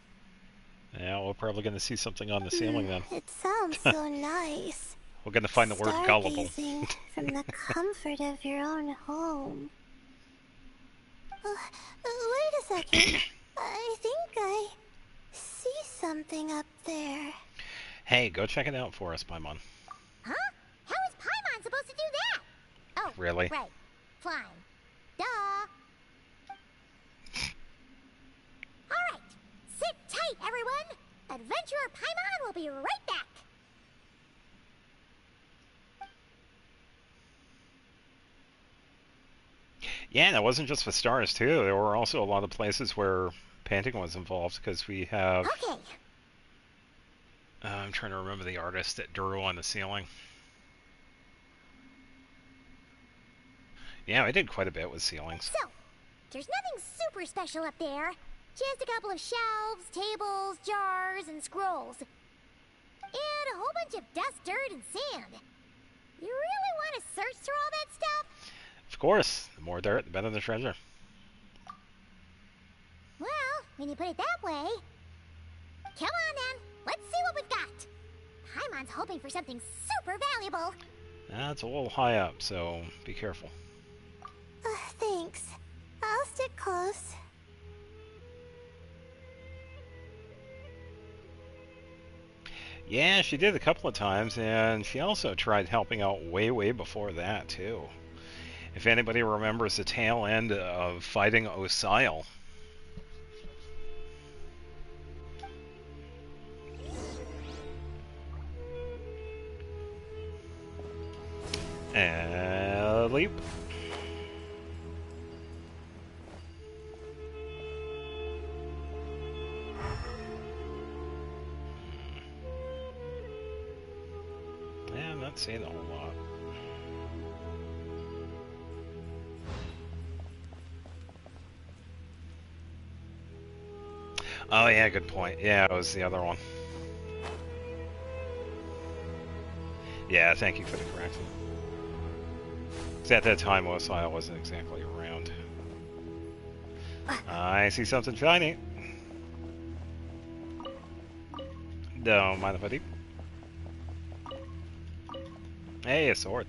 Yeah, we're probably going to see something on the ceiling then. It sounds so nice. We're going to find the word gullible. Stargazing from the comfort of your own home. Wait a second. I think I see something up there. Hey, go check it out for us, Paimon. Huh? How is Paimon supposed to do that? Oh, Really? right. Flying. Duh. Alright. Sit tight, everyone. Adventurer Paimon will be right back. Yeah, that wasn't just for stars, too. There were also a lot of places where painting was involved, because we have... Okay. I'm trying to remember the artist that drew on the ceiling. Yeah, I did quite a bit with ceilings. So, there's nothing super special up there. Just a couple of shelves, tables, jars, and scrolls. And a whole bunch of dust, dirt, and sand. You really want to search through all that stuff? Of course. The more dirt, the better the treasure. Well, when you put it that way... Come on, then. Let's see what we've got. Paimon's hoping for something super valuable. That's a little high up, so be careful. Thanks. I'll stick close. Yeah, she did a couple of times, and she also tried helping out way before that, too. If anybody remembers the tail end of fighting Osile. And leap. Yeah, I'm not seeing a whole lot. Oh yeah, good point. Yeah, it was the other one. Yeah, thank you for the correction. 'Cause at that time, Osile wasn't exactly around. I see something shiny. Don't mind if I do. Hey, a sword.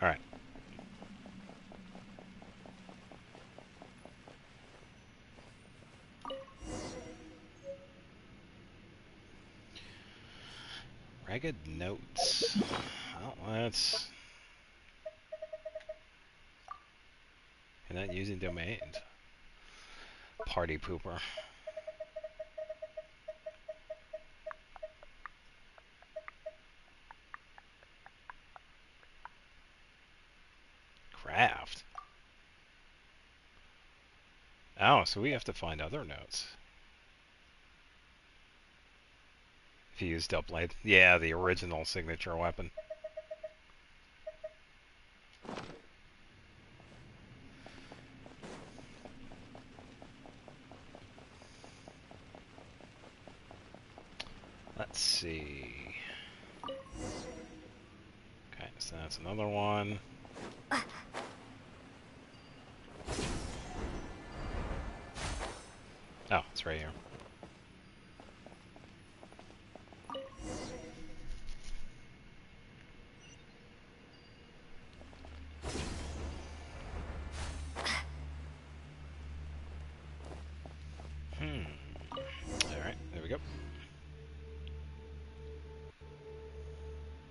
Alright. Ragged notes. Well, let's... You're not using domains. Party pooper. Craft. Oh, so we have to find other notes. If you use Doublade. Yeah, the original signature weapon. Let's see. Okay, so that's another one. Oh, it's right here. Alright, there we go.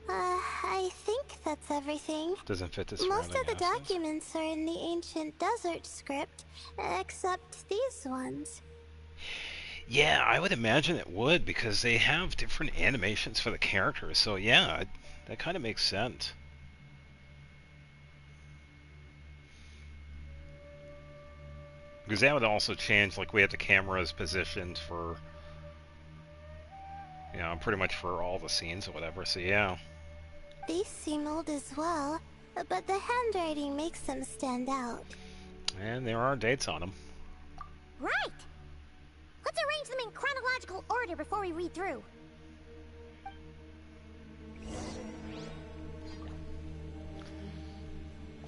I think that's everything. Doesn't fit this Most of the surrounding houses. documents are in the ancient desert script, except these ones. Yeah, I would imagine it would, because they have different animations for the characters, so yeah, that kind of makes sense. Because that would also change, like we have the cameras positioned for, you know, pretty much for all the scenes or whatever, so yeah. These seem old as well, but the handwriting makes them stand out. And there are dates on them. Right! Let's arrange them in chronological order before we read through.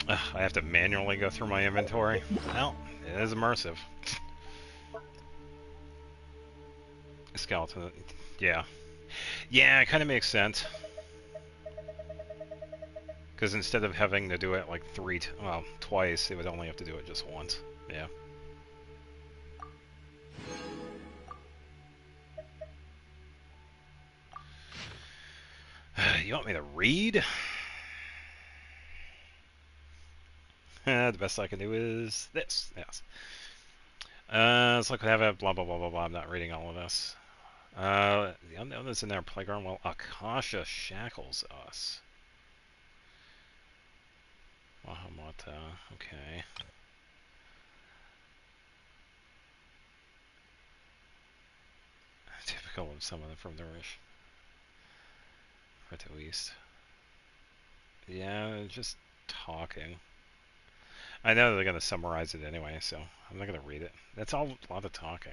I have to manually go through my inventory. Well, it is immersive. Skeleton. Yeah. Yeah, it kind of makes sense. Because instead of having to do it like twice, they would only have to do it just once. Yeah. You want me to read? The best I can do is this. Yes. Let's look at it. Blah, blah, blah, blah, blah. I'm not reading all of this. The unknown is in our playground while Akasha shackles us. Wahamata. Okay. Typical of someone from the Reto East. Yeah, just talking. I know they're going to summarize it anyway, so I'm not going to read it. That's all a lot of talking.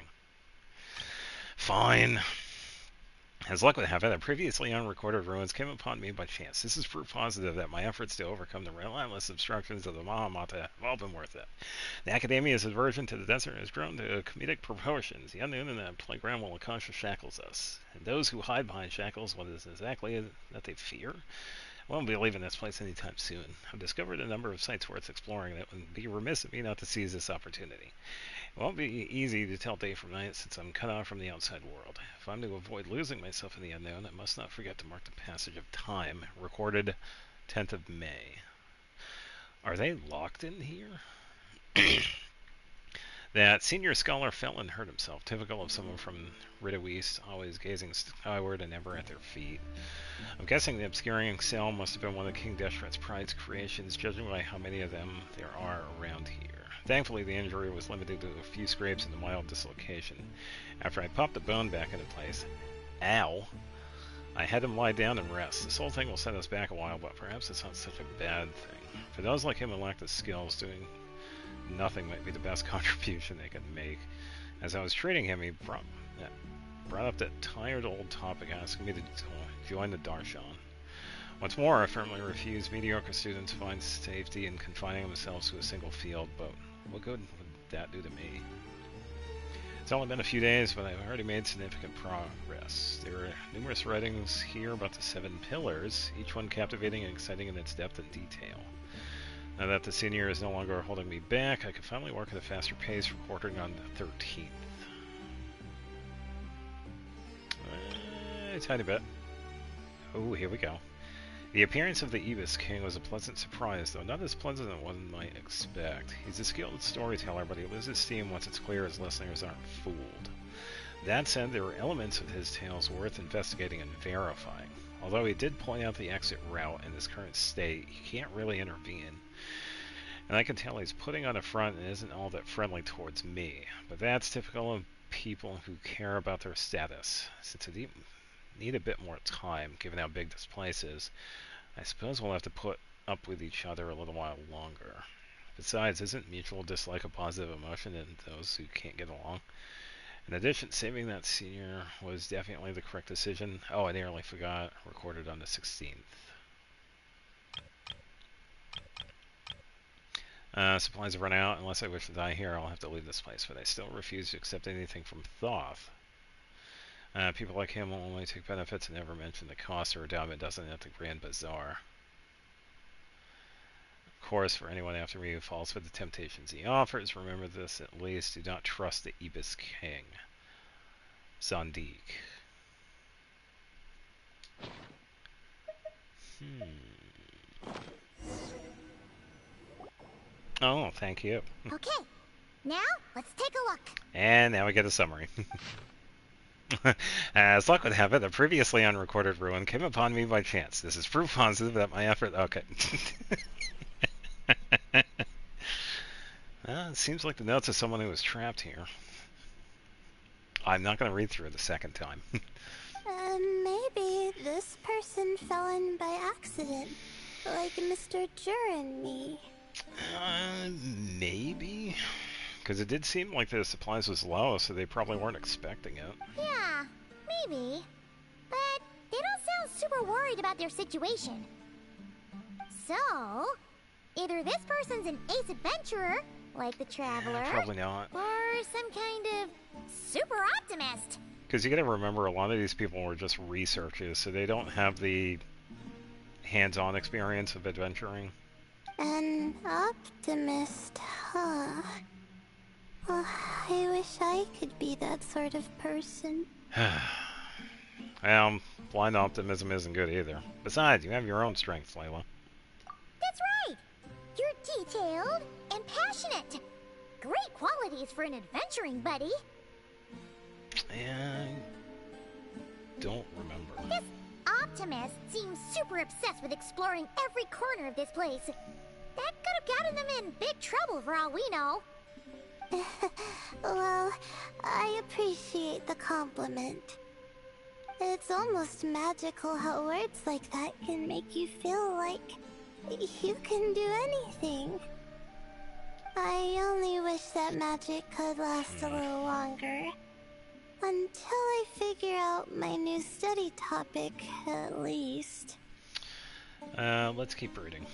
Fine. As luck would have it, a previously unrecorded ruins came upon me by chance. This is proof positive that my efforts to overcome the relentless obstructions of the Mahamata have all been worth it. The Academia's aversion to the desert has grown to comedic proportions. The unknown in the playground will Akasha shackles us. And those who hide behind shackles, what is exactly that they fear? I won't be leaving this place anytime soon. I've discovered a number of sites worth exploring that would be remiss of me not to seize this opportunity. It won't be easy to tell day from night since I'm cut off from the outside world. If I'm to avoid losing myself in the unknown, I must not forget to mark the passage of time. Recorded 10th of May. Are they locked in here? That senior scholar fell and hurt himself, typical of someone from Rideau East, always gazing skyward and never at their feet. I'm guessing the obscuring cell must have been one of King Deshret's pride's creations, judging by how many of them there are around here. Thankfully, the injury was limited to a few scrapes and a mild dislocation. After I popped the bone back into place, ow, I had him lie down and rest. This whole thing will set us back a while, but perhaps it's not such a bad thing. For those like him who lack the skills, doing nothing might be the best contribution they can make. As I was treating him, he brought up that tired old topic asking me to join the Darshan. Once more, I firmly refuse. Mediocre students find safety in confining themselves to a single field, but what good would that do to me? It's only been a few days, but I've already made significant progress. There are numerous writings here about the 7 pillars, each one captivating and exciting in its depth and detail. Now that the senior is no longer holding me back, I can finally work at a faster pace, recording on the 13th. A tiny bit. Oh, here we go. The appearance of the Ibis King was a pleasant surprise, though not as pleasant as one might expect. He's a skilled storyteller, but he loses steam once it's clear his listeners aren't fooled. That said, there were elements of his tales worth investigating and verifying. Although he did point out the exit route in his current state, he can't really intervene. And I can tell he's putting on a front and isn't all that friendly towards me. But that's typical of people who care about their status. Since I need a bit more time, given how big this place is, I suppose we'll have to put up with each other a little while longer. Besides, isn't mutual dislike a positive emotion in those who can't get along? In addition, saving that senior was definitely the correct decision. Oh, I nearly forgot. Recorded on the 16th. Supplies have run out. Unless I wish to die here, I'll have to leave this place, but I still refuse to accept anything from Thoth. People like him will only take benefits and never mention the cost or a dime it doesn't at the Grand Bazaar. Of course, for anyone after me who falls for the temptations he offers, remember this at least: do not trust the Ibis King. Zandik. Oh, thank you. Okay, now let's take a look. And now we get a summary. As luck would have it, a previously unrecorded ruin came upon me by chance. This is proof positive that my effort... Okay. It seems like the notes of someone who was trapped here. I'm not going to read through it a second time. Maybe this person fell in by accident, like Mr. Jur and me. Maybe? Because it did seem like the supplies was low, so they probably weren't expecting it. Yeah, maybe. But they don't sound super worried about their situation. So, Either this person's an ace adventurer, like the Traveler, Probably not. or some kind of super optimist. Because you gotta remember, a lot of these people were just researchers, so they don't have the hands-on experience of adventuring. An optimist, huh? Oh, I wish I could be that sort of person. Well, blind optimism isn't good either. Besides, you have your own strengths, Layla. That's right! You're detailed and passionate. Great qualities for an adventuring buddy. I don't remember. This optimist seems super obsessed with exploring every corner of this place. That could have gotten them in big trouble for all we know. Well, I appreciate the compliment. It's almost magical how words like that can make you feel like you can do anything. I only wish that magic could last a little longer. Until I figure out my new study topic, at least. Let's keep reading.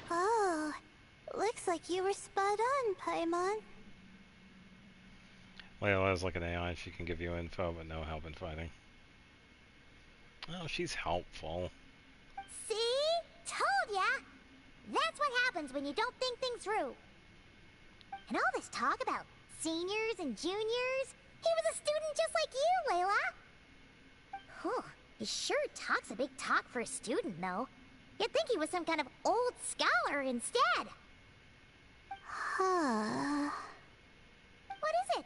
Oh, looks like you were spot on, Paimon. Layla's like an AI. She can give you info, but no help in fighting. Oh, she's helpful. See? Told ya! That's what happens when you don't think things through. And all this talk about seniors and juniors, he was a student just like you, Layla. Whew, he sure talks a big talk for a student, though. You'd think he was some kind of old scholar instead. Huh. What is it?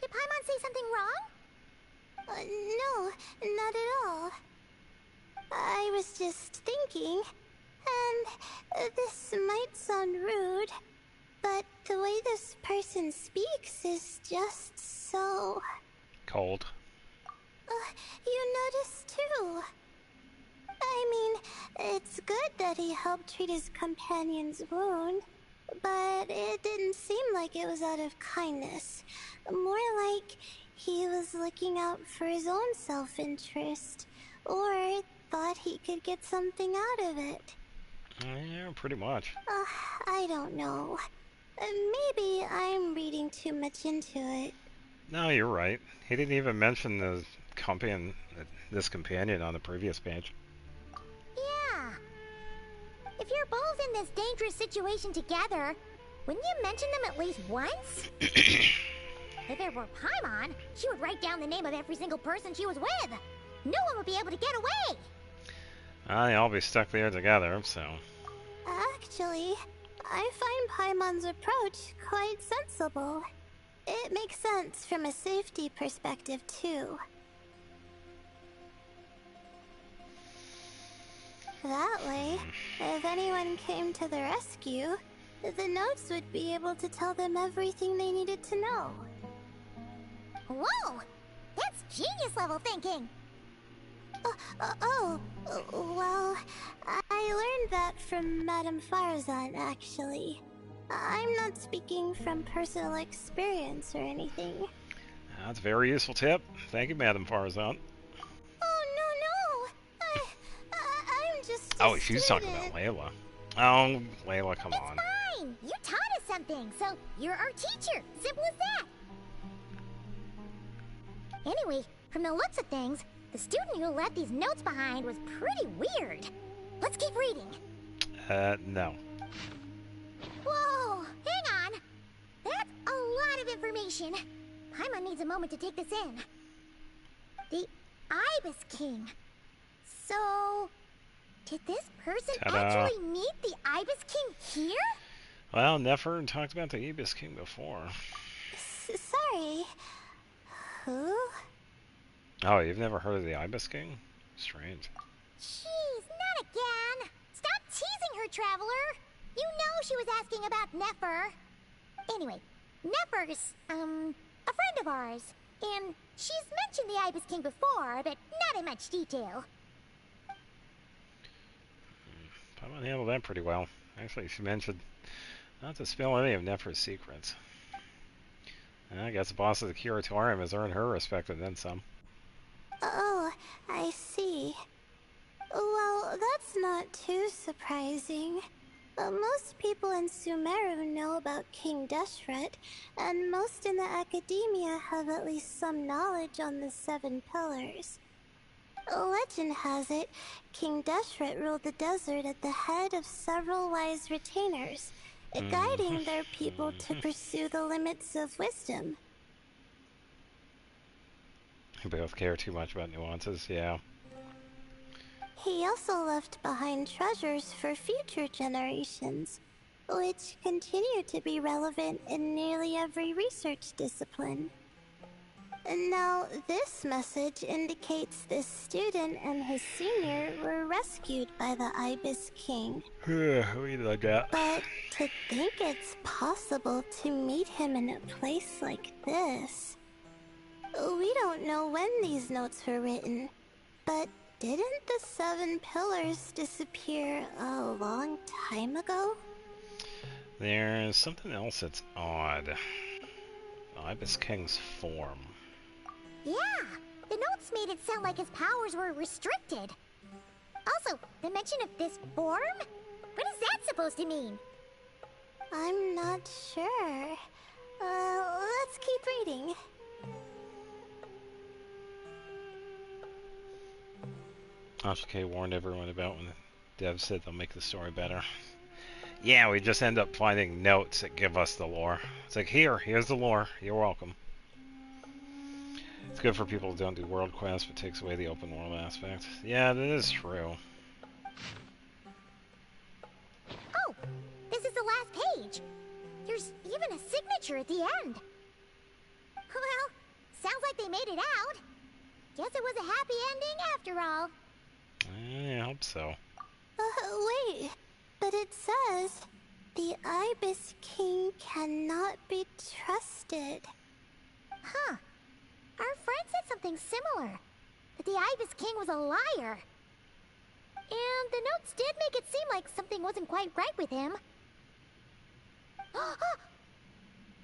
Did Paimon say something wrong? No, not at all. I was just thinking, and this might sound rude, but the way this person speaks is just so... Cold. You noticed too. I mean, it's good that he helped treat his companion's wound, but it didn't seem like it was out of kindness. More like he was looking out for his own self-interest, or thought he could get something out of it. Yeah, pretty much. I don't know. Maybe I'm reading too much into it. No, you're right. He didn't even mention the this companion on the previous page. Yeah. If you're both in this dangerous situation together, wouldn't you mention them at least once? If it were Paimon, she would write down the name of every single person she was with. No one would be able to get away. They all be stuck there together, so... Actually, I find Paimon's approach quite sensible. It makes sense from a safety perspective, too. That way, if anyone came to the rescue, the notes would be able to tell them everything they needed to know. Whoa! That's genius-level thinking! Well, I learned that from Madame Farzan, actually. I'm not speaking from personal experience or anything. That's a very useful tip. Thank you, Madame Farzan. Oh, no! I'm just a Oh, she's talking about Layla. Oh, Layla, come on. Fine! You taught us something, so you're our teacher. Simple as that. Anyway, from the looks of things, the student who left these notes behind was pretty weird. Let's keep reading. No. Whoa! Hang on! That's a lot of information. Paimon needs a moment to take this in. The Ibis King. So... did this person actually meet the Ibis King here? Well, never talked about the Ibis King before. Sorry. Who? Oh, you've never heard of the Ibis King? Strange. Jeez, not again! Stop teasing her, Traveler! You know she was asking about Nefer. Anyway, Nefer's, a friend of ours. And she's mentioned the Ibis King before, but not in much detail. Paimon handled that pretty well. Actually, she mentioned not to spill any of Nefer's secrets. I guess the boss of the curatorium has earned her respect and then some. Oh, I see. Well, that's not too surprising. Most people in Sumeru know about King Deshret, and most in the academia have at least some knowledge on the Seven Pillars. Legend has it, King Deshret ruled the desert at the head of several wise retainers, guiding their people to pursue the limits of wisdom. We both care too much about nuances, yeah. He also left behind treasures for future generations, which continue to be relevant in nearly every research discipline. And now, this message indicates this student and his senior were rescued by the Ibis King. We like that. But to think it's possible to meet him in a place like this... We don't know when these notes were written, but didn't the Seven Pillars disappear a long time ago? There's something else that's odd. Ibis King's form. Yeah, the notes made it sound like his powers were restricted. Also, the mention of this form? What is that supposed to mean? I'm not sure. Let's keep reading. Ashike warned everyone about when the devs said they'll make the story better. Yeah, we just end up finding notes that give us the lore. It's like, here's the lore. You're welcome. It's good for people who don't do world quests, but takes away the open world aspect. Yeah, that is true. Oh, this is the last page. There's even a signature at the end. Well, sounds like they made it out. Guess it was a happy ending after all. I hope so. Wait, but it says, the Ibis King cannot be trusted. Huh. Our friend said something similar. That the Ibis King was a liar. And the notes did make it seem like something wasn't quite right with him.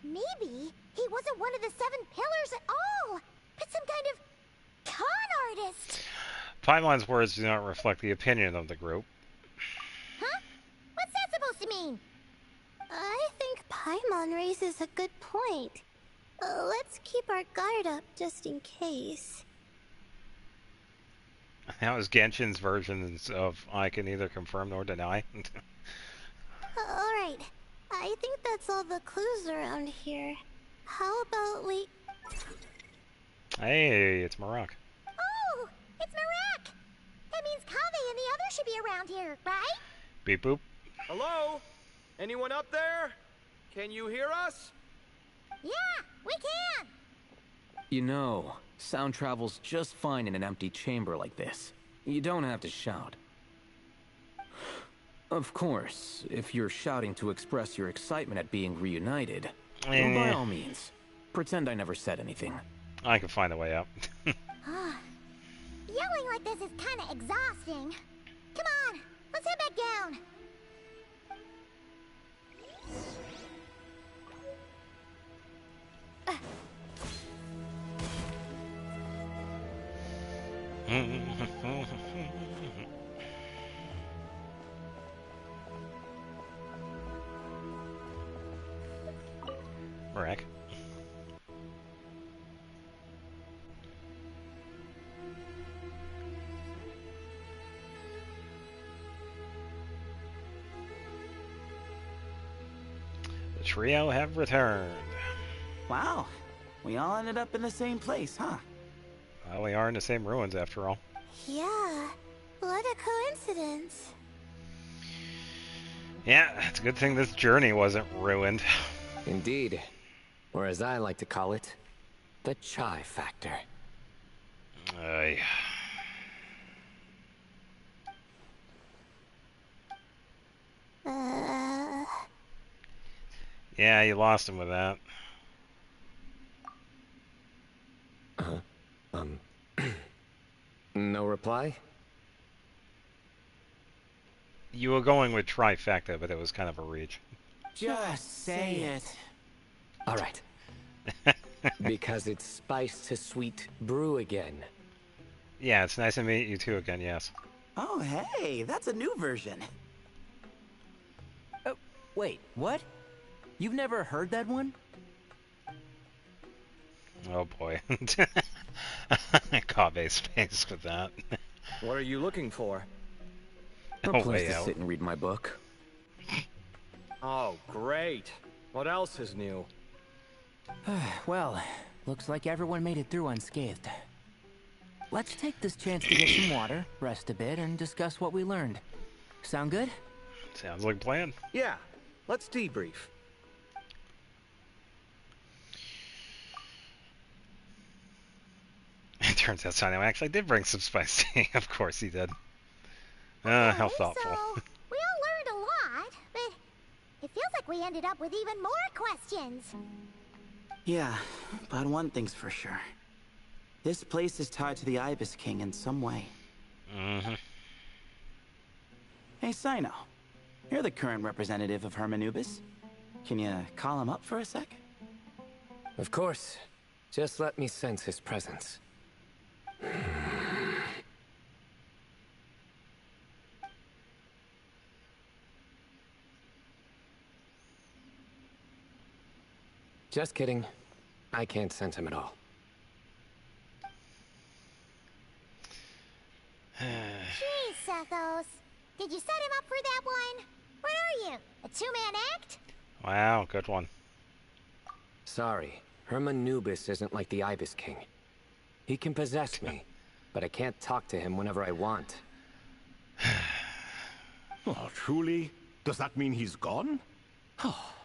Maybe he wasn't one of the Seven Pillars at all, but some kind of con artist. Paimon's words do not reflect the opinion of the group. Huh? What's that supposed to mean? I think Paimon raises a good point. Let's keep our guard up just in case. That was Genshin's versions of I can neither confirm nor deny. Alright, I think that's all the clues around here. How about we... Hey, it's Marak. Oh, it's Marak! That means Kaveh and the others should be around here, right? Beep boop. Hello? Anyone up there? Can you hear us? Yeah, we can! You know, sound travels just fine in an empty chamber like this. You don't have to shout. Of course, if you're shouting to express your excitement at being reunited, then by all means, pretend I never said anything. I can find a way out. Yelling like this is kinda exhausting. Come on, let's head back down. Marak. The trio have returned. Wow, we all ended up in the same place, huh? Well, we are in the same ruins after all. Yeah, what a coincidence. Yeah, it's a good thing this journey wasn't ruined. Indeed. Or as I like to call it, the chai factor. Aye. Yeah, you lost him with that. No reply? You were going with trifecta, but it was kind of a reach. Just say it. All right. Because it's spice to sweet brew again. Yeah, it's nice to meet you too again, yes. Oh, hey, that's a new version. Wait, what? You've never heard that one? Oh boy. Kabe's face with that. What are you looking for? A No place way to out. sit and read my book. Oh, great. What else is new? Well, looks like everyone made it through unscathed. Let's take this chance to get some water, rest a bit, and discuss what we learned. Sound good? Sounds like a plan. Yeah, let's debrief. It turns out Sino actually did bring some spice tea. Of course he did. How thoughtful. So, we all learned a lot, but it feels like we ended up with even more questions. Yeah, but one thing's for sure. This place is tied to the Ibis King in some way. Mm-hmm. Hey, Sino. You're the current representative of Hermanubis. Can you call him up for a sec? Of course. Just let me sense his presence. Just kidding. I can't sense him at all. Jeez, Sethos. Did you set him up for that one? What are you, a two-man act? Wow, good one. Sorry, Hermanubis isn't like the Ibis King. He can possess me, but I can't talk to him whenever I want. Oh, truly? Does that mean he's gone?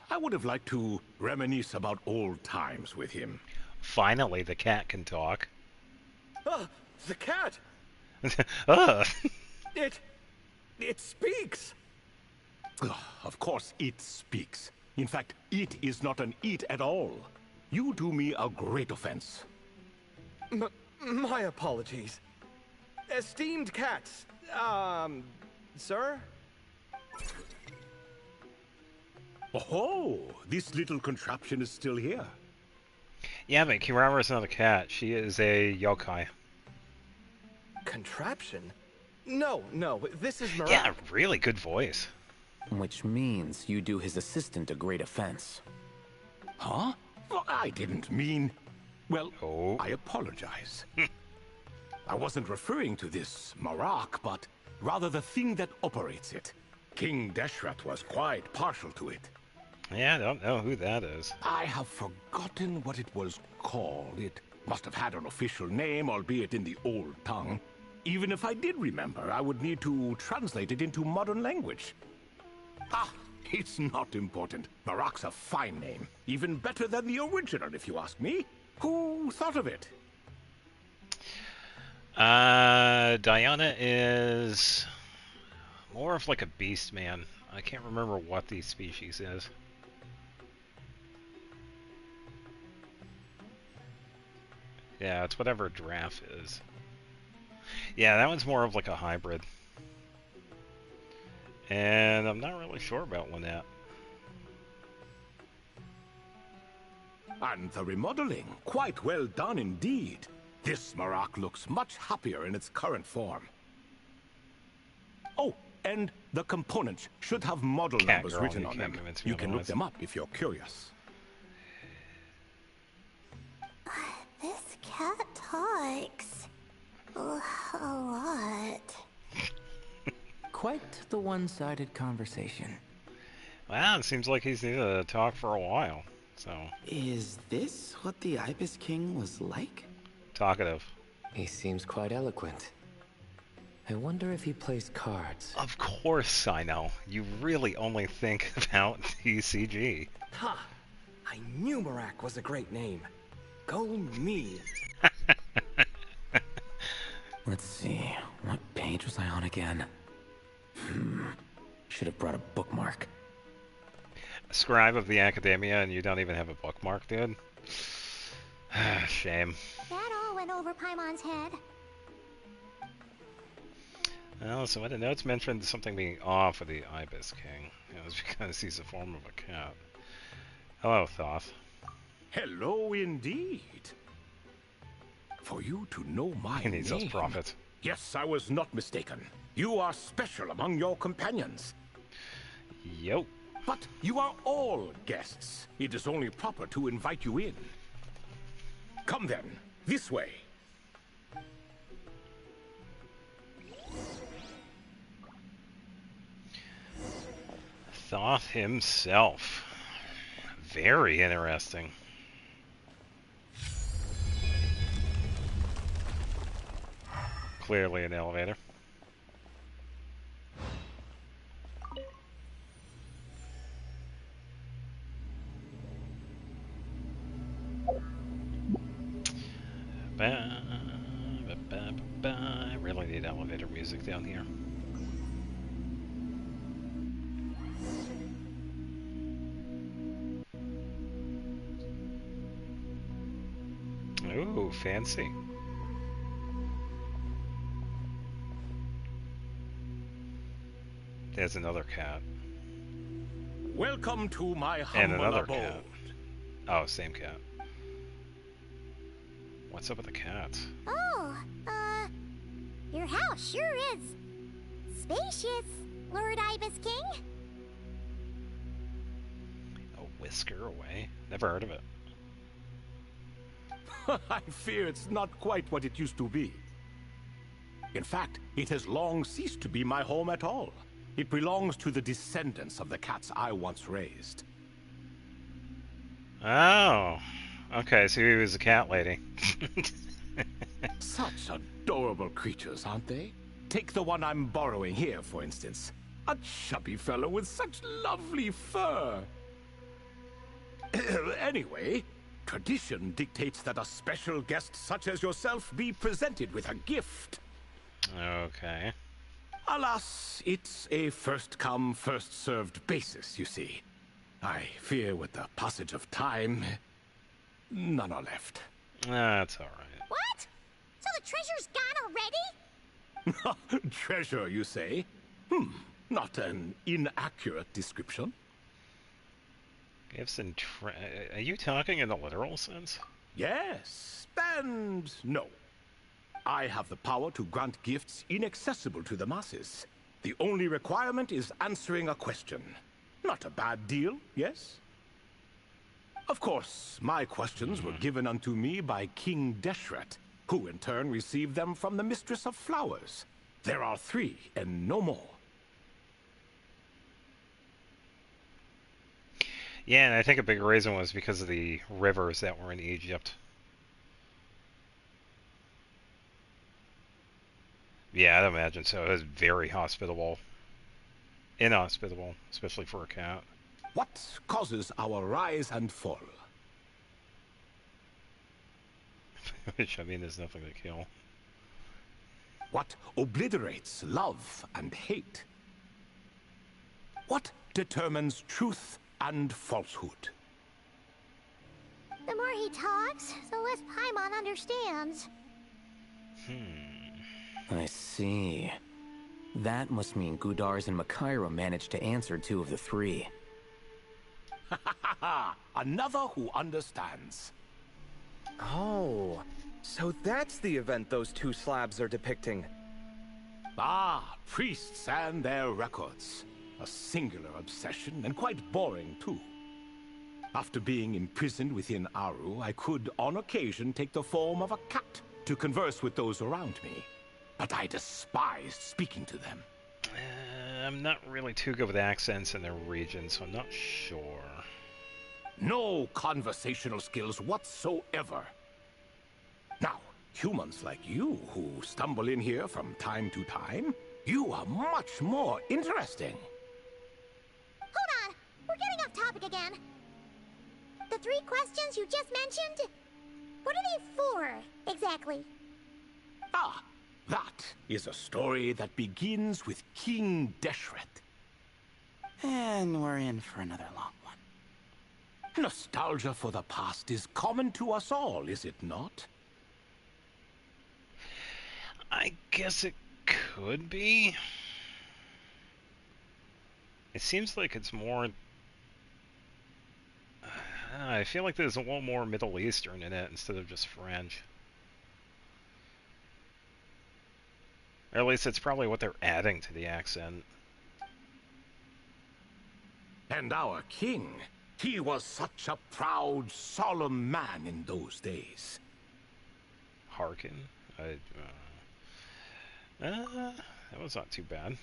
I would have liked to reminisce about old times with him. Finally, the cat can talk. The cat! It speaks! Of course it speaks. In fact, it is not an it at all. You do me a great offense. My apologies. Esteemed cats, sir? Oh, this little contraption is still here. Yeah, but Kirara is not a cat. She is a yokai. Contraption? No, this is Marat. Yeah, really good voice. Which means you do his assistant a great offense. Huh? Well, I didn't mean... Well, I apologize. I wasn't referring to this Marak, but rather the thing that operates it. King Deshret was quite partial to it. Yeah, I don't know who that is. I have forgotten what it was called. It must have had an official name, albeit in the old tongue. Even if I did remember, I would need to translate it into modern language. It's not important. Marak's a fine name. Even better than the original, if you ask me. Who thought of it? Diana is more of like a beast man. I can't remember what the species is. Yeah, it's whatever giraffe is. Yeah, that one's more of like a hybrid. And I'm not really sure about Lynette. And the remodeling. Quite well done indeed. This Marak looks much happier in its current form. Oh, and the components should have model numbers written on them. You can look them up if you're curious. This cat talks a lot. Quite the one-sided conversation. Wow, it seems like he's needed to talk for a while. So. Is this what the Ibis King was like? Talkative. He seems quite eloquent. I wonder if he plays cards. Of course I know. You really only think about TCG. Ha! I knew Marak was a great name. Go me. Let's see. What page was I on again? Should have brought a bookmark. Scribe of the Academia, and you don't even have a bookmark, dude? Shame. That all went over Paimon's head. Well, so when the notes mentioned something being off with the Ibis King, it was because he's a form of a cat. Hello, Thoth. Hello indeed. For you to know my He needs name. those profits. Yes, I was not mistaken. You are special among your companions. Yep. But you are all guests. It is only proper to invite you in. Come then, this way. Thoth himself. Very interesting. Clearly an elevator. I really need elevator music down here. Ooh, fancy. There's another cat. Welcome to my humble And another abode. cat. Oh, same cat. What's up with the cats? Oh, your house sure is spacious, Lord Ibis King. A whisker away? Never heard of it. I fear it's not quite what it used to be. In fact, it has long ceased to be my home at all. It belongs to the descendants of the cats I once raised. Oh. Okay, so he was a cat lady. Such adorable creatures, aren't they? Take the one I'm borrowing here, for instance. A chubby fellow with such lovely fur. Anyway, tradition dictates that a special guest such as yourself be presented with a gift. Okay. Alas, it's a first-come, first-served basis, you see. I fear with the passage of time, none are left. That's alright. What? So the treasure's gone already? Treasure, you say? Not an inaccurate description. Gifts and are you talking in the literal sense? Yes, and no. I have the power to grant gifts inaccessible to the masses. The only requirement is answering a question. Not a bad deal, yes? Of course, my questions were given unto me by King Deshret, who in turn received them from the Mistress of Flowers. There are 3, and no more. Yeah, and I think a big reason was because of the rivers that were in Egypt. Yeah, I'd imagine so. It was very hospitable. Inhospitable, especially for a cat. What causes our rise and fall? Which, I mean, there's nothing to kill. What obliterates love and hate? What determines truth and falsehood? The more he talks, the less Paimon understands. I see. That must mean Gudars and Makaira managed to answer 2 of the 3. Another who understands. Oh, so that's the event those 2 slabs are depicting. Ah, priests and their records. A singular obsession, and quite boring, too. After being imprisoned within Aru, I could, on occasion, take the form of a cat to converse with those around me. But I despised speaking to them. I'm not really too good with accents in their region, so I'm not sure. No conversational skills whatsoever. Now, humans like you who stumble in here from time to time, you are much more interesting. Hold on, we're getting off topic again. The 3 questions you just mentioned, what are they for, exactly? Ah, that is a story that begins with King Deshret. And we're in for another long one. Nostalgia for the past is common to us all, is it not? I guess it could be. It seems like it's more... I feel like there's a little more Middle Eastern in it instead of just French. Or at least it's probably what they're adding to the accent. And our king, he was such a proud, solemn man in those days. Harkin? That was not too bad.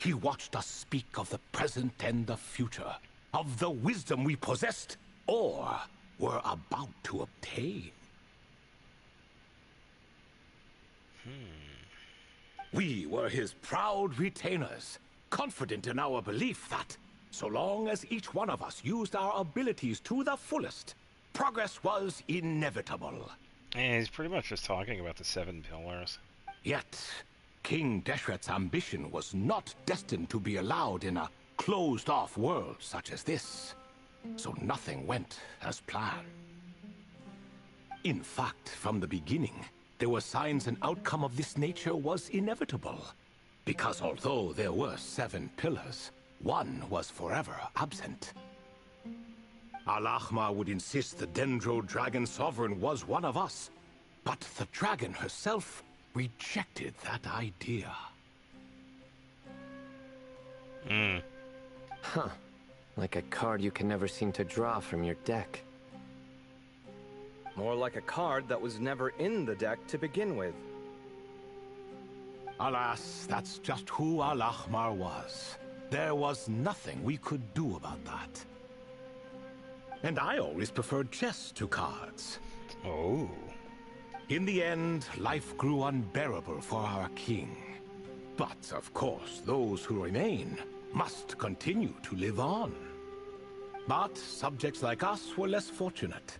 He watched us speak of the present and the future, of the wisdom we possessed, or were about to obtain. We were his proud retainers, confident in our belief that, so long as each one of us used our abilities to the fullest, progress was inevitable. Yeah, he's pretty much just talking about the 7 pillars. Yet, King Deshret's ambition was not destined to be allowed in a closed-off world such as this. So nothing went as planned. In fact, from the beginning, there were signs an outcome of this nature was inevitable. Because although there were 7 pillars, one was forever absent. Al-Ahmar would insist the Dendro Dragon Sovereign was one of us, but the dragon herself rejected that idea. Huh. Like a card you can never seem to draw from your deck. More like a card that was never in the deck to begin with. Alas, that's just who Al-Ahmar was. There was nothing we could do about that. And I always preferred chess to cards. Oh. In the end, life grew unbearable for our king. But, of course, those who remain must continue to live on. But subjects like us were less fortunate.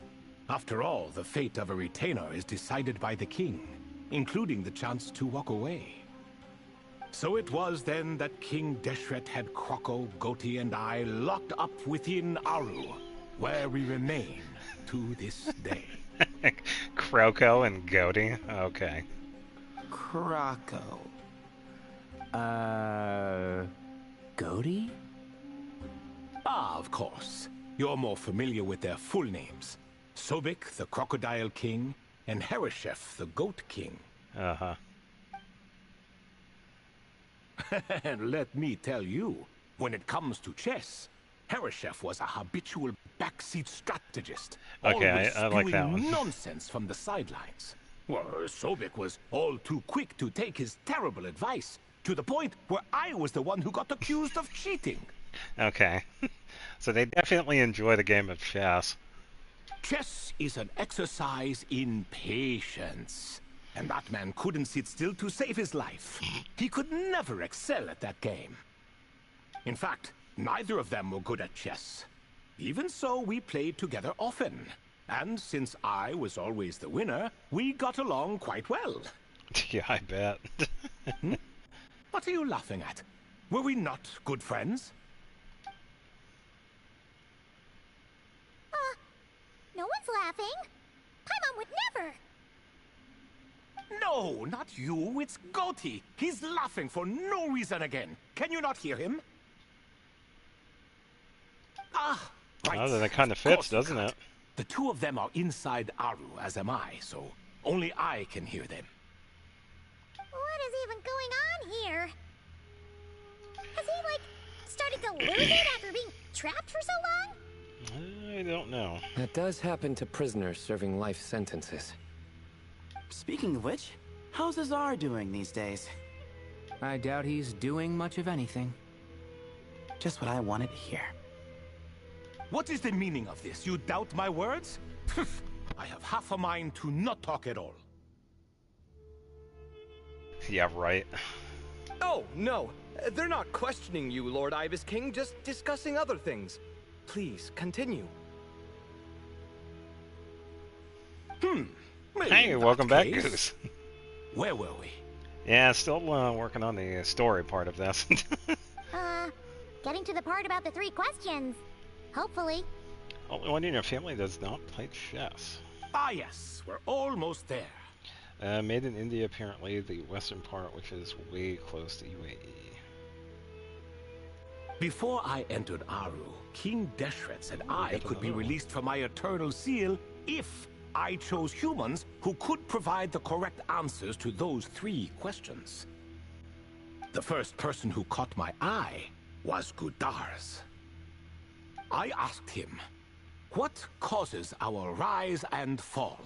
After all, the fate of a retainer is decided by the king, including the chance to walk away. So it was then that King Deshret had Kroko, Goti, and I locked up within Aru, where we remain to this day. Kroko and Goti? Okay. Kroko. Goti? Ah, of course. You're more familiar with their full names. Sobek, the Crocodile King, and Hereshef, the Goat King. Uh-huh. And let me tell you, when it comes to chess, Hereshef was a habitual backseat strategist. Okay, I like that spewing one. Nonsense from the sidelines. Well, Sobek was all too quick to take his terrible advice, to the point where I was the one who got accused of cheating. Okay. So they definitely enjoy the game of chess. Chess is an exercise in patience. And that man couldn't sit still to save his life. He could never excel at that game. In fact, neither of them were good at chess. Even so, we played together often. And since I was always the winner, we got along quite well. Yeah, I bet. What are you laughing at? Were we not good friends? No one's laughing. Paimon would never. No, not you. It's Goti. He's laughing for no reason again. Can you not hear him? Ah, right. Oh, that kind of fits, doesn't it? The two of them are inside Aru, as am I, so only I can hear them. What is even going on here? Has he, like, started to lose it after being trapped for so long? I don't know. That does happen to prisoners serving life sentences. Speaking of which, how's Azar doing these days? I doubt he's doing much of anything. Just what I wanted to hear. What is the meaning of this? You doubt my words? I have half a mind to not talk at all. Yeah, right. Oh, no. They're not questioning you, Lord Ibis King, just discussing other things. Please, continue. Hey, welcome back, Goose. Where were we? Yeah, still working on the story part of this. Getting to the part about the 3 questions. Hopefully. Only one in your family does not play chess. Ah, yes. We're almost there. Made in India, apparently, the western part, which is way close to UAE. Before I entered Aru, King Deshret said I could be released from my eternal seal if I chose humans who could provide the correct answers to those 3 questions. The first person who caught my eye was Gudar's. I asked him, what causes our rise and fall?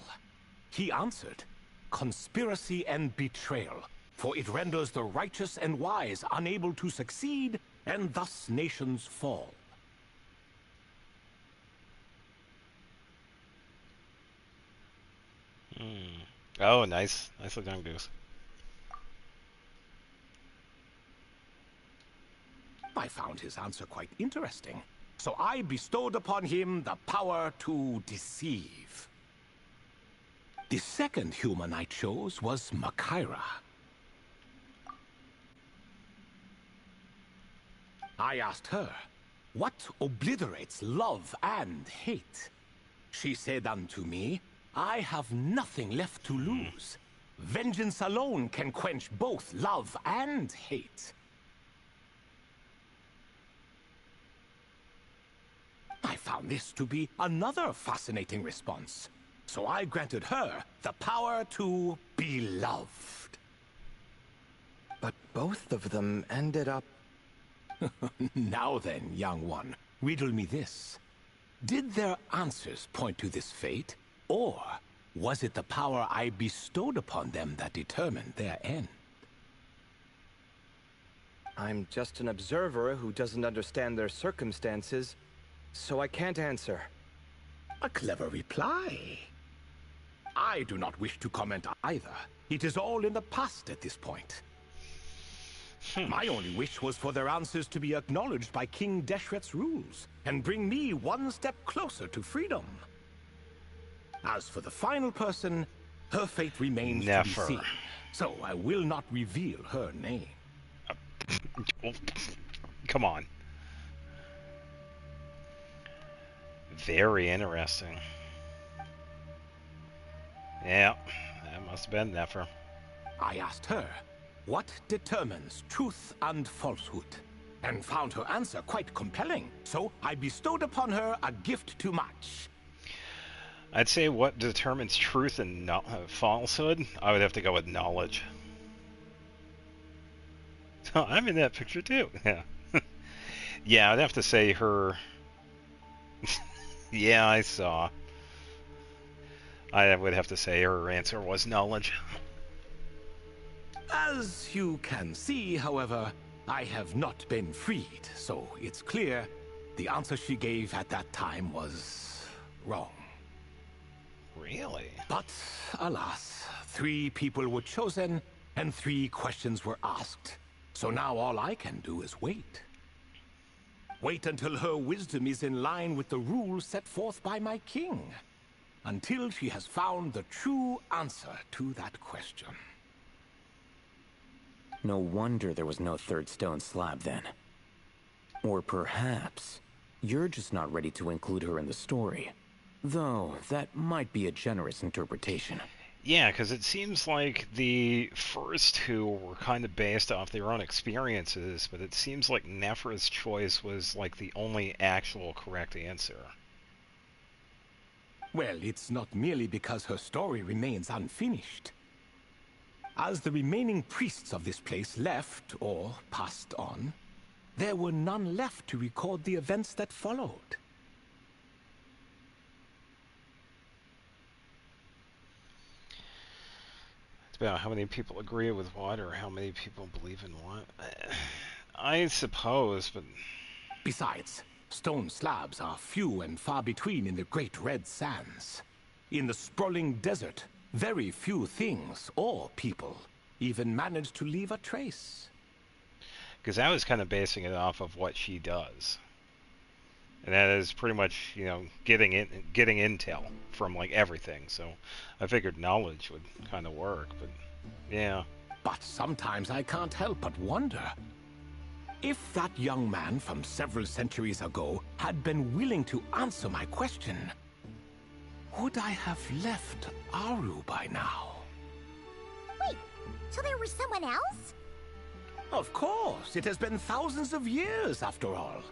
He answered, conspiracy and betrayal, for it renders the righteous and wise unable to succeed, and thus nations fall. Oh, nice. Nicely done, Goose. I found his answer quite interesting, so I bestowed upon him the power to deceive. The second human I chose was Makaira. I asked her, what obliterates love and hate? She said unto me, I have nothing left to lose. Vengeance alone can quench both love and hate. I found this to be another fascinating response, so I granted her the power to be loved. But both of them ended up... Now then, young one, riddle me this. Did their answers point to this fate, or was it the power I bestowed upon them that determined their end? I'm just an observer who doesn't understand their circumstances, so I can't answer. A clever reply. I do not wish to comment either. It is all in the past at this point. My only wish was for their answers to be acknowledged by King Deshret's rules, and bring me one step closer to freedom. As for the final person, her fate remains to be seen, so I will not reveal her name. Come on. Very interesting. Yeah, that must have been Nefer. I asked her, what determines truth and falsehood? And found her answer quite compelling, so I bestowed upon her a gift to match. I'd say what determines truth and falsehood? I would have to go with knowledge. Oh, I'm in that picture too. Yeah. Yeah, I'd have to say her... Yeah, I saw. I would have to say her answer was knowledge. As you can see, however, I have not been freed, so it's clear the answer she gave at that time was wrong. Really? But, alas, 3 people were chosen and 3 questions were asked. So now all I can do is wait. Wait until her wisdom is in line with the rules set forth by my king. Until she has found the true answer to that question. No wonder there was no third stone slab then. Or perhaps you're just not ready to include her in the story. Though, that might be a generous interpretation. Yeah, because it seems like the first 2 were kind of based off their own experiences, but it seems like Nefer's choice was like the only actual correct answer. Well, it's not merely because her story remains unfinished. As the remaining priests of this place left, or passed on, there were none left to record the events that followed. It's about how many people agree with what, or how many people believe in what. I suppose, but... Besides, stone slabs are few and far between in the Great Red Sands. In the sprawling desert, very few things, or people, even manage to leave a trace. Because I was kind of basing it off of what she does. And that is pretty much, you know, getting intel from, like, everything. So I figured knowledge would kind of work, but yeah. But sometimes I can't help but wonder. If that young man from several centuries ago had been willing to answer my question, would I have left Aru by now? Wait, so there was someone else? Of course, it has been thousands of years after all.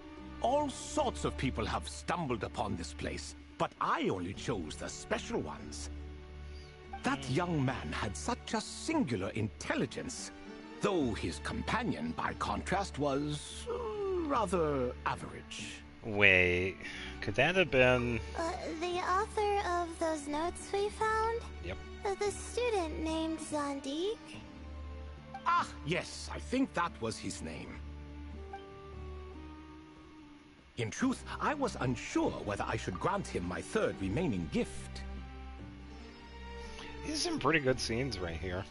All sorts of people have stumbled upon this place, but I only chose the special ones. That young man had such a singular intelligence, though his companion, by contrast, was rather average. Wait, could that have been... The author of those notes we found? Yep. The student named Zandik? Ah, yes, I think that was his name. In truth, I was unsure whether I should grant him my third remaining gift. These are some pretty good scenes right here.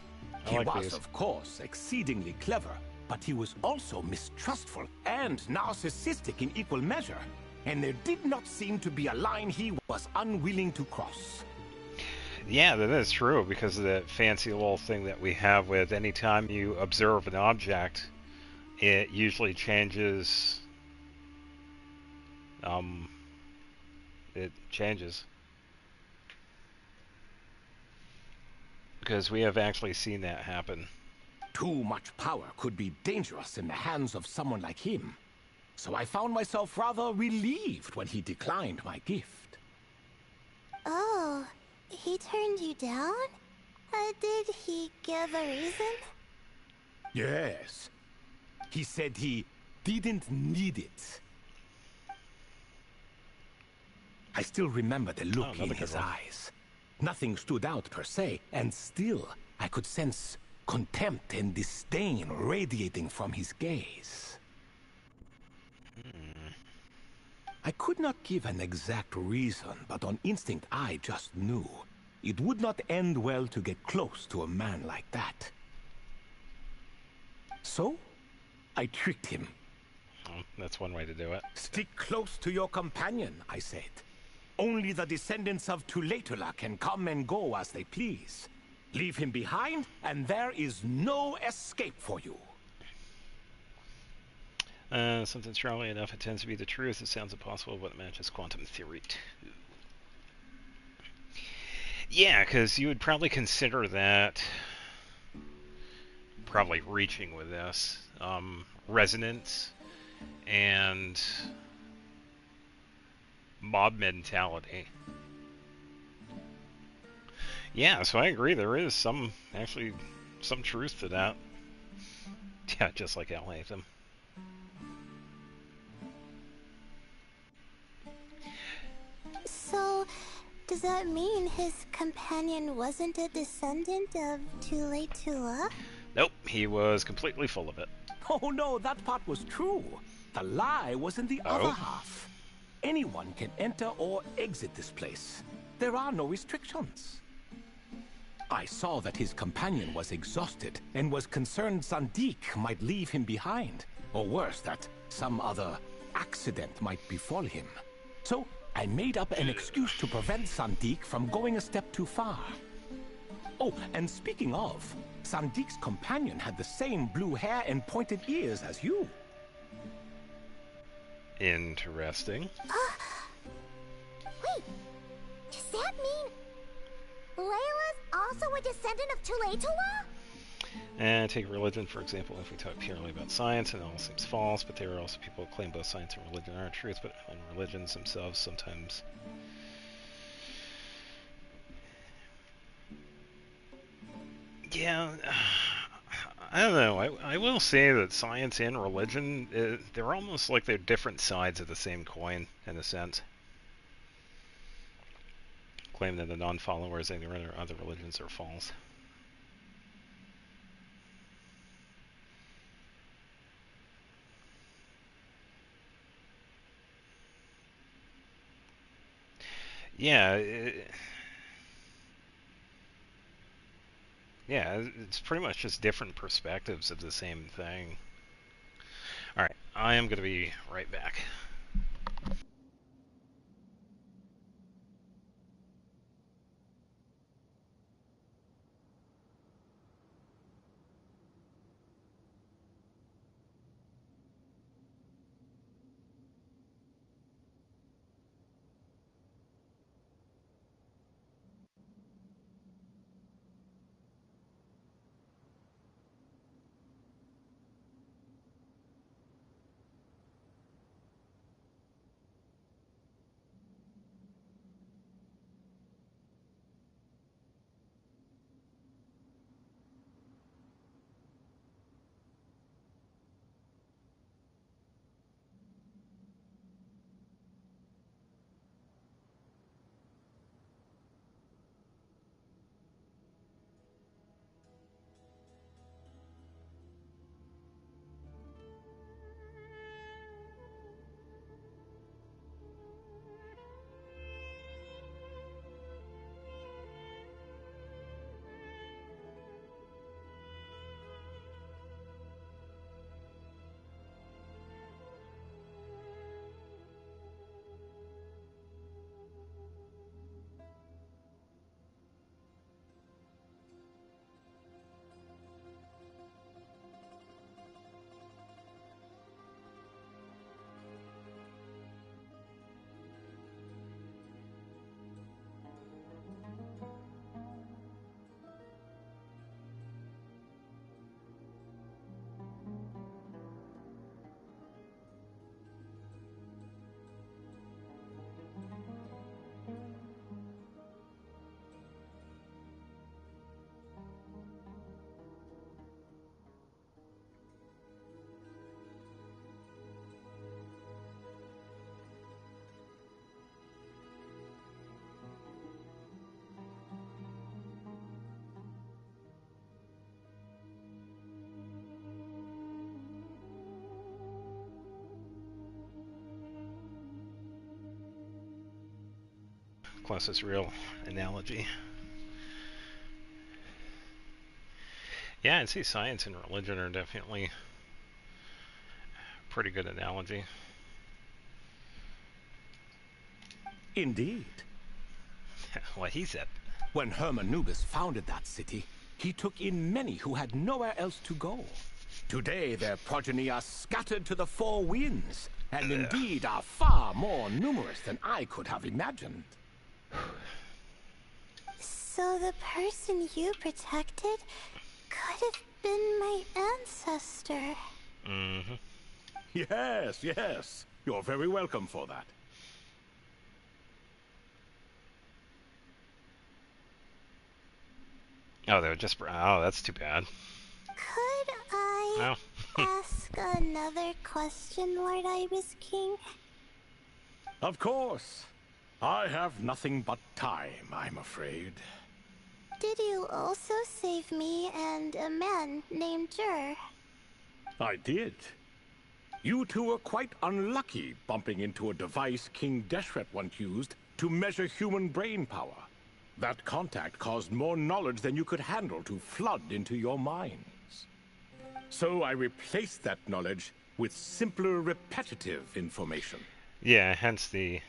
He was, of course, exceedingly clever, but he was also mistrustful and narcissistic in equal measure, and there did not seem to be a line he was unwilling to cross. Yeah, that is true, because of that fancy little thing that we have with anytime you observe an object, it usually changes. It changes. Because we have actually seen that happen. Too much power could be dangerous in the hands of someone like him, so I found myself rather relieved when he declined my gift. Oh, he turned you down? Did he give a reason? Yes. He said he didn't need it. I still remember the look in his eyes. Nothing stood out per se, and still I could sense contempt and disdain radiating from his gaze. I could not give an exact reason, but on instinct I just knew. It would not end well to get close to a man like that. So, I tricked him. Oh, that's one way to do it. Stick close to your companion, I said. Only the descendants of Tulatula can come and go as they please. Leave him behind, and there is no escape for you. Something strongly enough, it tends to be the truth. It sounds impossible, but it matches quantum theory too. Yeah, because you would probably consider that probably reaching with this. Resonance and mob mentality. Yeah, so I agree. There is some truth to that. Yeah, just like Al Hatham. So, does that mean his companion wasn't a descendant of Tulatula? Nope, he was completely full of it. Oh no, that part was true. The lie was in the other half. Anyone can enter or exit this place. There are no restrictions. I saw that his companion was exhausted and was concerned Zandik might leave him behind, or worse, that some other accident might befall him. So I made up an excuse to prevent Zandik from going a step too far. Oh, and speaking of, Zandik's companion had the same blue hair and pointed ears as you. Interesting. Wait, does that mean Layla's also a descendant of Tulatula? And take religion, for example. If we talk purely about science, and it all seems false, but there are also people who claim both science and religion are truth, but religions themselves sometimes... Yeah, I don't know. I will say that science and religion, they're almost like they're different sides of the same coin, in a sense. Claim that the non-followers of other religions are false. Yeah, yeah, it's pretty much just different perspectives of the same thing. Alright, I am going to be right back. closest real analogy. Yeah, I'd say science and religion are definitely a pretty good analogy. Indeed. What he said. When Hermanubis founded that city, he took in many who had nowhere else to go. Today, their progeny are scattered to the four winds, and indeed are far more numerous than I could have imagined. So the person you protected could have been my ancestor. Mm-hmm. Yes, yes. You're very welcome for that. Oh, they were just... Oh, that's too bad. Could I ask another question, Lord Ibis King? Of course. I have nothing but time, I'm afraid. Did you also save me and a man named Jur? I did. You two were quite unlucky bumping into a device King Deshret once used to measure human brain power. That contact caused more knowledge than you could handle to flood into your minds. So I replaced that knowledge with simpler, repetitive information. Yeah, hence the...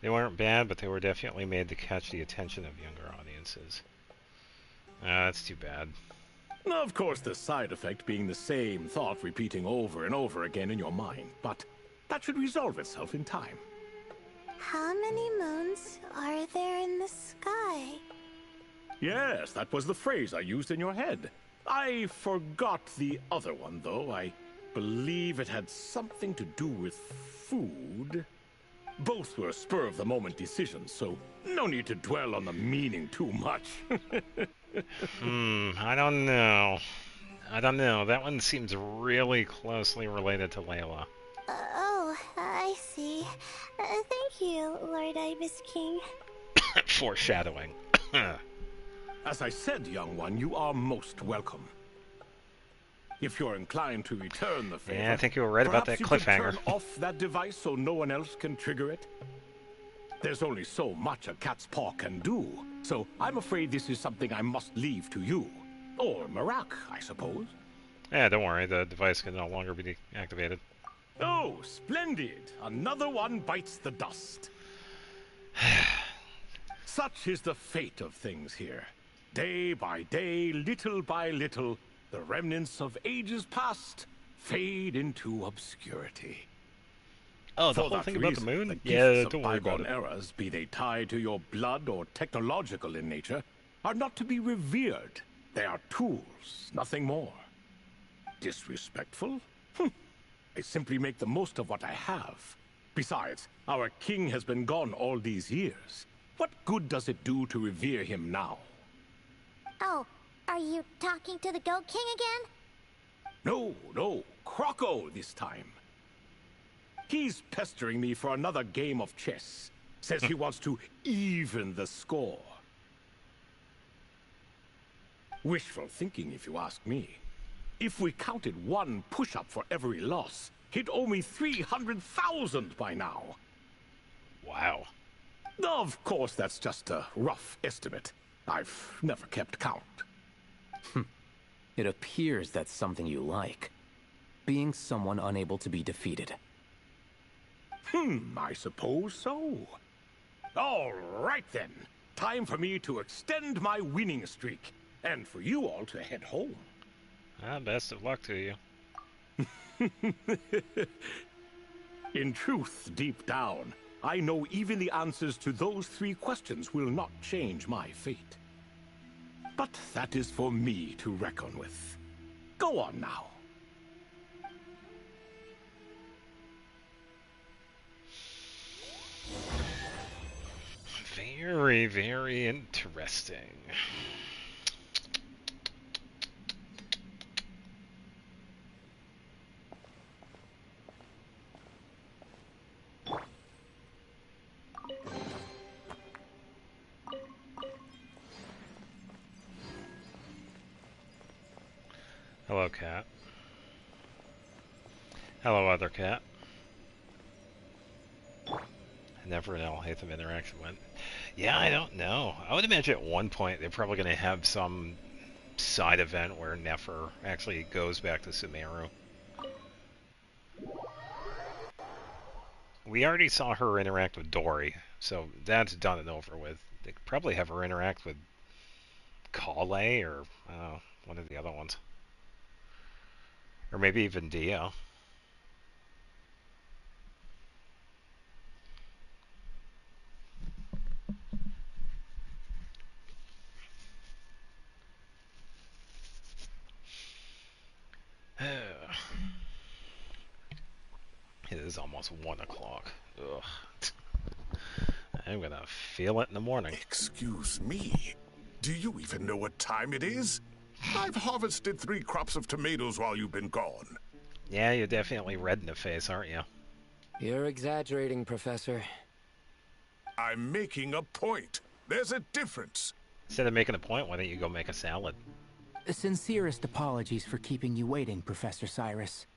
They weren't bad, but they were definitely made to catch the attention of younger audiences. That's too bad. Of course, the side effect being the same thought repeating over and over again in your mind, but that should resolve itself in time. How many moons are there in the sky? Yes, that was the phrase I used in your head. I forgot the other one, though. I believe it had something to do with food. Both were spur-of-the-moment decisions, so no need to dwell on the meaning too much. I don't know. I don't know. That one seems really closely related to Layla. Oh, I see. Thank you, Lord Ibis King. Foreshadowing. As I said, young one, you are most welcome. If you're inclined to return the favor, yeah, I think you were right about that cliffhanger. cliffhanger. Turn off that device so no one else can trigger it. There's only so much a cat's paw can do, so I'm afraid this is something I must leave to you. Or Marak, I suppose. Yeah, don't worry, the device can no longer be deactivated. Oh, splendid! Another one bites the dust. Such is the fate of things here. Day by day, little by little, the remnants of ages past fade into obscurity. Oh, the For whole that thing about the reason, moon? The Yeah, gifts of don't worry about bygone it. eras, be they tied to your blood or technological in nature, are not to be revered. They are tools, nothing more. Disrespectful? I simply make the most of what I have. Besides, our king has been gone all these years. What good does it do to revere him now? Oh, are you talking to the Goat King again? No, Croco this time. He's pestering me for another game of chess. Says he wants to even the score. Wishful thinking, if you ask me. If we counted one push-up for every loss, he'd owe me 300,000 by now. Wow. Of course, that's just a rough estimate. I've never kept count. It appears that's something you like. Being someone unable to be defeated. I suppose so. All right then. Time for me to extend my winning streak. And for you all to head home. Best of luck to you. In truth, deep down, I know even the answers to those 3 questions will not change my fate. But that is for me to reckon with. Go on now. Very, very interesting. Hello, cat. Hello, other cat. Never an Alhaitham interaction went. Yeah, I don't know. I would imagine at one point they're probably going to have some side event where Nefer actually goes back to Sumeru. We already saw her interact with Dory, so that's done and over with. They could probably have her interact with Kale or one of the other ones. Or maybe even Dia. It is almost 1 o'clock. Ugh. I'm gonna feel it in the morning. Excuse me. Do you even know what time it is? I've harvested 3 crops of tomatoes while you've been gone. Yeah, you're definitely red in the face, aren't you? You're exaggerating, Professor. I'm making a point. There's a difference. Instead of making a point, why don't you go make a salad? Sincerest apologies for keeping you waiting, Professor Cyrus.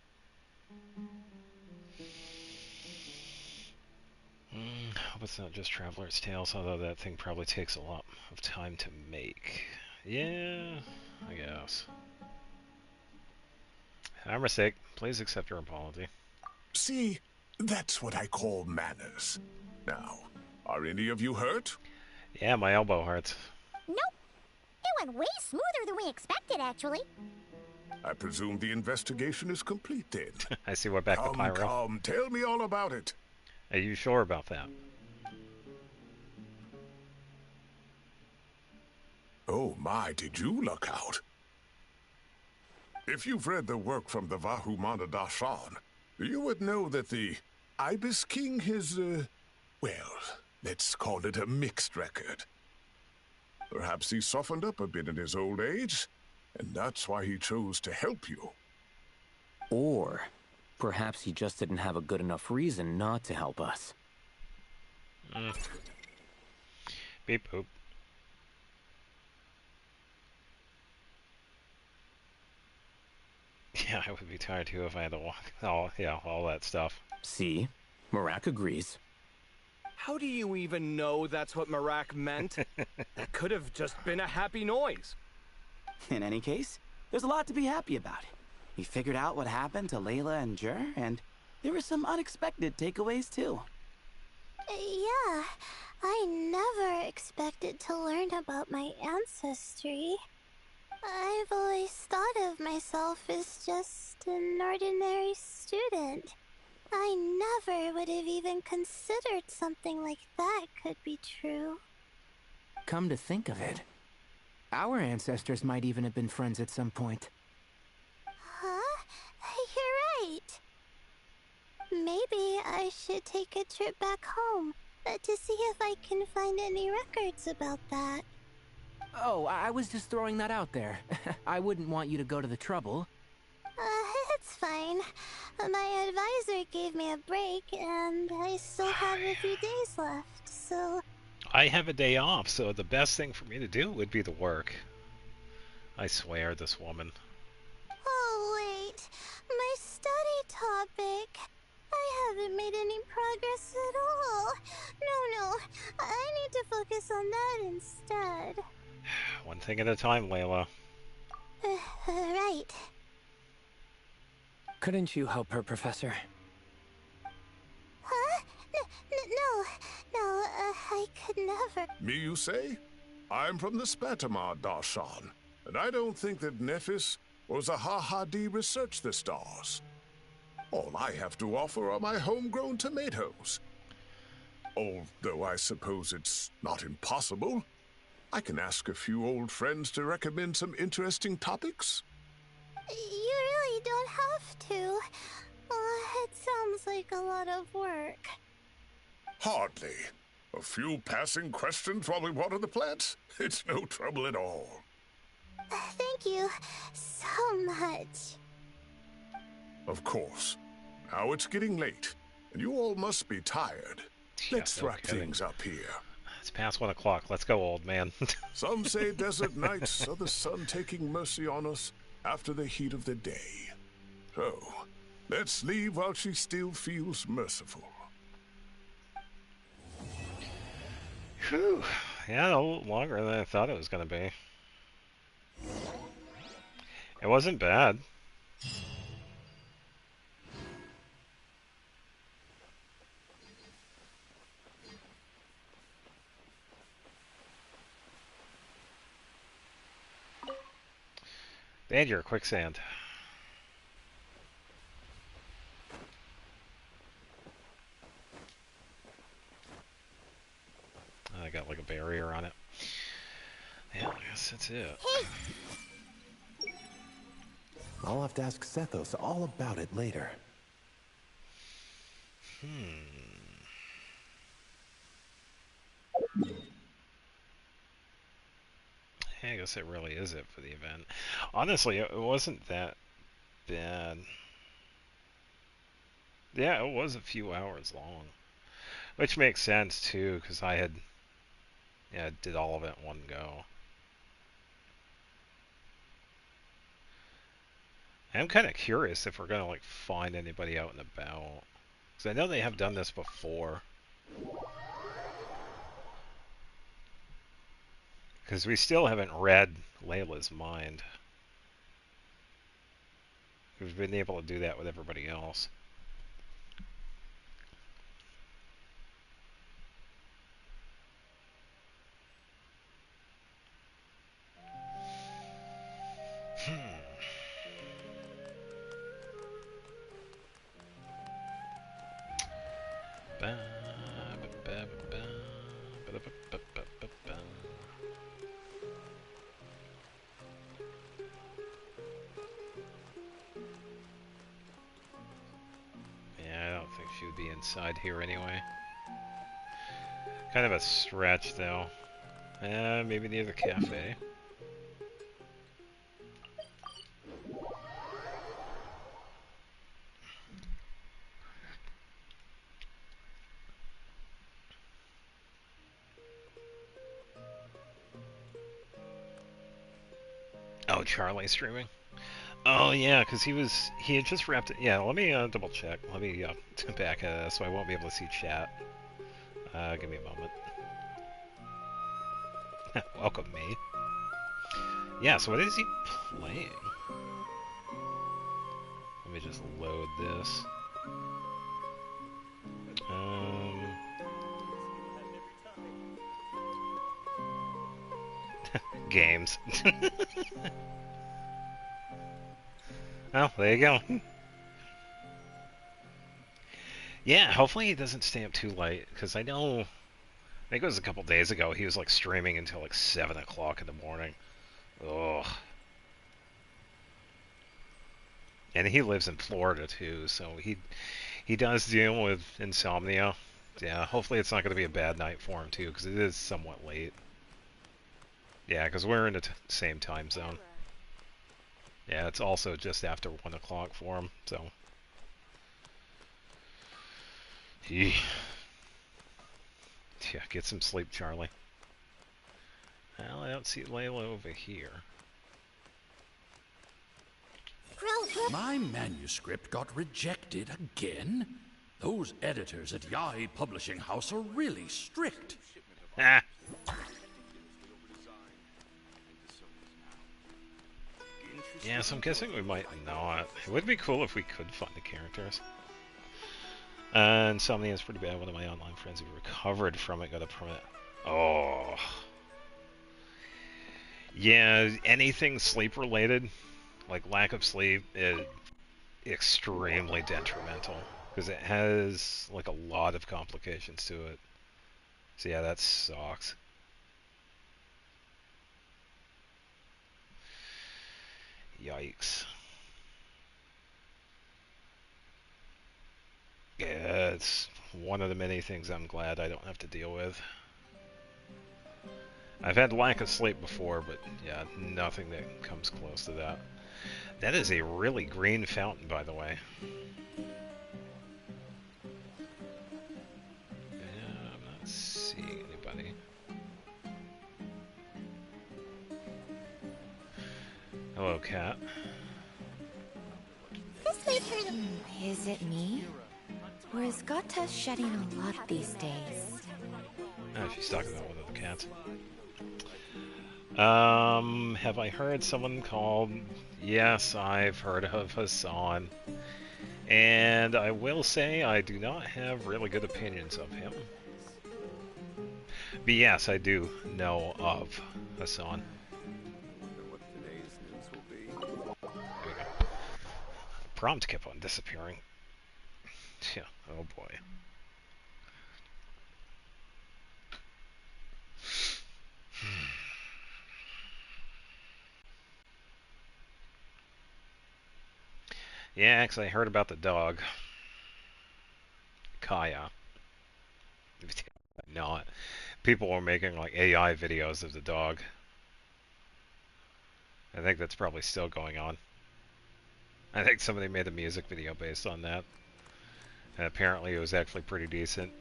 Hope it's not just Traveler's Tales, although that thing probably takes a lot of time to make. Yeah, I guess. Our mistake. Please accept your apology. See, that's what I call manners. Now, are any of you hurt? Yeah, my elbow hurts. Nope. It went way smoother than we expected, actually. I presume the investigation is complete then. I see we're back to Pyro. Come, tell me all about it. Are you sure about that? Oh my, did you luck out? If you've read the work from the Vahumana Dashan, you would know that the Ibis King has, well, let's call it a mixed record. Perhaps he softened up a bit in his old age, and that's why he chose to help you. Or perhaps he just didn't have a good enough reason not to help us. Beep boop. Yeah, I would be tired too if I had to walk. All that stuff. See? Marak agrees. How do you even know that's what Marak meant? That could have just been a happy noise. In any case, there's a lot to be happy about. We figured out what happened to Layla and Jur, and there were some unexpected takeaways too. Yeah, I never expected to learn about my ancestry. I've always thought of myself as just an ordinary student. I never would have even considered something like that could be true. Come to think of it, our ancestors might even have been friends at some point. Huh? You're right. Maybe I should take a trip back home to see if I can find any records about that. Oh, I was just throwing that out there. I wouldn't want you to go to the trouble. It's fine. My advisor gave me a break, and I still have a few days left, so... I have a day off, so the best thing for me to do would be to work. I swear, this woman. Oh, wait. My study topic. I haven't made any progress at all. No. I need to focus on that instead. One thing at a time, Layla. Right. Couldn't you help her, Professor? Huh? No, I could never. Me, you say? I'm from the Spatamar Darshan, and I don't think that Nephis or Zahahadi researched the stars. All I have to offer are my homegrown tomatoes. Although I suppose it's not impossible. I can ask a few old friends to recommend some interesting topics. You really don't have to. It sounds like a lot of work. Hardly. A few passing questions while we water the plants? It's no trouble at all. Thank you so much. Of course. Now it's getting late, and you all must be tired. Let's wrap things up here. It's past 1 o'clock. Let's go, old man. Some say desert nights are the sun taking mercy on us after the heat of the day. So, let's leave while she still feels merciful. Whew. Yeah, a little longer than I thought it was going to be. It wasn't bad. Danger, quicksand. I got like a barrier on it. Yeah, I guess that's it. I'll have to ask Sethos all about it later. Yeah, I guess it really is it for the event. Honestly, it wasn't that bad. Yeah, it was a few hours long. Which makes sense, too, because I had... Yeah, did all of it in one go. I'm kind of curious if we're going to, like, find anybody out and about. Because I know they have done this before. Because we still haven't read Layla's mind. We've been able to do that with everybody else. Yeah, I don't think she would be inside here anyway. Kind of a stretch, though. Maybe near the cafe. Oh, Charlie streaming? Oh, yeah, because he had just wrapped it. Yeah, let me double check. Let me back so I won't be able to see chat. Give me a moment. Welcome, me. Yeah, so what is he playing? Let me just load this. Games. Oh, there you go. Yeah, hopefully he doesn't stay up too late, because I know, I think it was a couple days ago, he was like streaming until like 7 o'clock in the morning. Ugh. And he lives in Florida too, so he does deal with insomnia. Yeah, hopefully it's not going to be a bad night for him too, because it is somewhat late. Yeah, because we're in the same time zone. Yeah, it's also just after 1 o'clock for him, so. Yeah, get some sleep, Charlie. Well, I don't see Layla over here. My manuscript got rejected again? Those editors at Yahi Publishing House are really strict. Ah. Yeah, so I'm guessing we might not. It would be cool if we could find the characters. Insomnia is pretty bad. One of my online friends who recovered from it got a permit. Oh. Yeah, anything sleep related, like lack of sleep, is extremely detrimental. Because it has like a lot of complications to it. So yeah, that sucks. Yikes. Yeah, it's one of the many things I'm glad I don't have to deal with. I've had lack of sleep before, but yeah, nothing that comes close to that. That is a really green fountain, by the way. Yeah, I'm not seeing anybody. Hello, cat. This might hurt him. Is it me? Or is Gotta shedding a lot these days? Oh, she's talking about one of cat. Have I heard someone called? Yes, I've heard of Hassan. And I will say I do not have really good opinions of him. But yes, I do know of Hassan. There we go. Prompt kept on disappearing. Yeah, oh boy. Yeah, actually I heard about the dog. Kaya. No, people were making like AI videos of the dog. I think that's probably still going on. I think somebody made a music video based on that. And apparently it was actually pretty decent.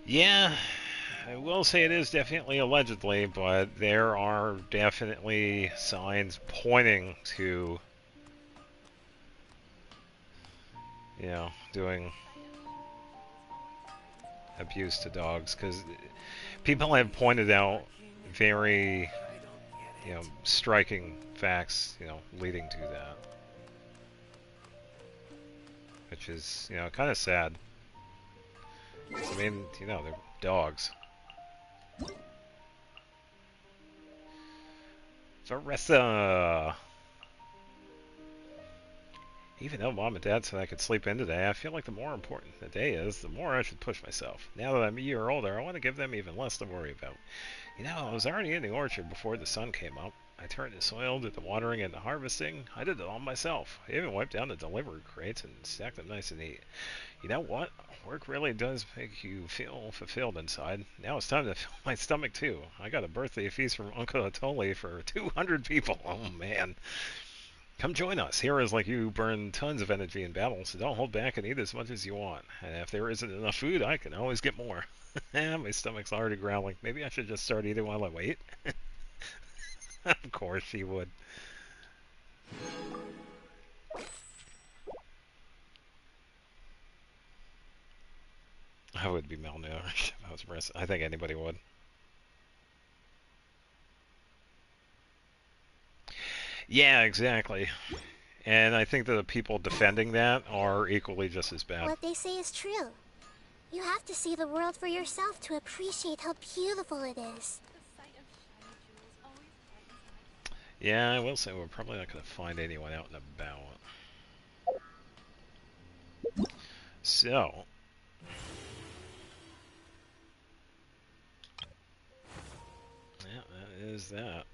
Yeah, I will say it is definitely allegedly, but there are definitely signs pointing to, you know, doing abuse to dogs, because people have pointed out very, you know, striking facts, you know, leading to that. Which is, you know, kind of sad. I mean, you know, they're dogs. Varessa! Even though Mom and Dad said I could sleep in today, I feel like the more important the day is, the more I should push myself. Now that I'm a year older, I want to give them even less to worry about. You know, I was already in the orchard before the sun came up. I turned the soil, did the watering and the harvesting. I did it all myself. I even wiped down the delivery crates and stacked them nice and neat. You know what? Work really does make you feel fulfilled inside. Now it's time to fill my stomach too. I got a birthday feast from Uncle Atoli for 200 people. Oh man. Come join us. Heroes like you burn tons of energy in battle, so don't hold back and eat as much as you want. And if there isn't enough food, I can always get more. My stomach's already growling. Maybe I should just start eating while I wait. Of course she would. I would be malnourished if I was breast. I think anybody would. Yeah, exactly. And I think that the people defending that are equally just as bad. What they say is true. You have to see the world for yourself to appreciate how beautiful it is. Yeah, I will say we're probably not going to find anyone out and about. So... yeah, that is that.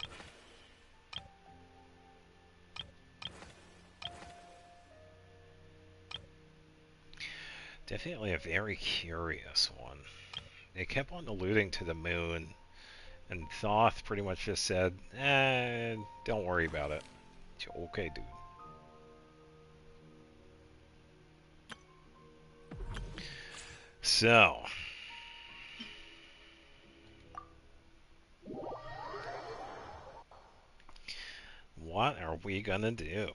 Definitely a very curious one. They kept on alluding to the moon, and Thoth pretty much just said, don't worry about it. Okay, dude. So... what are we gonna do?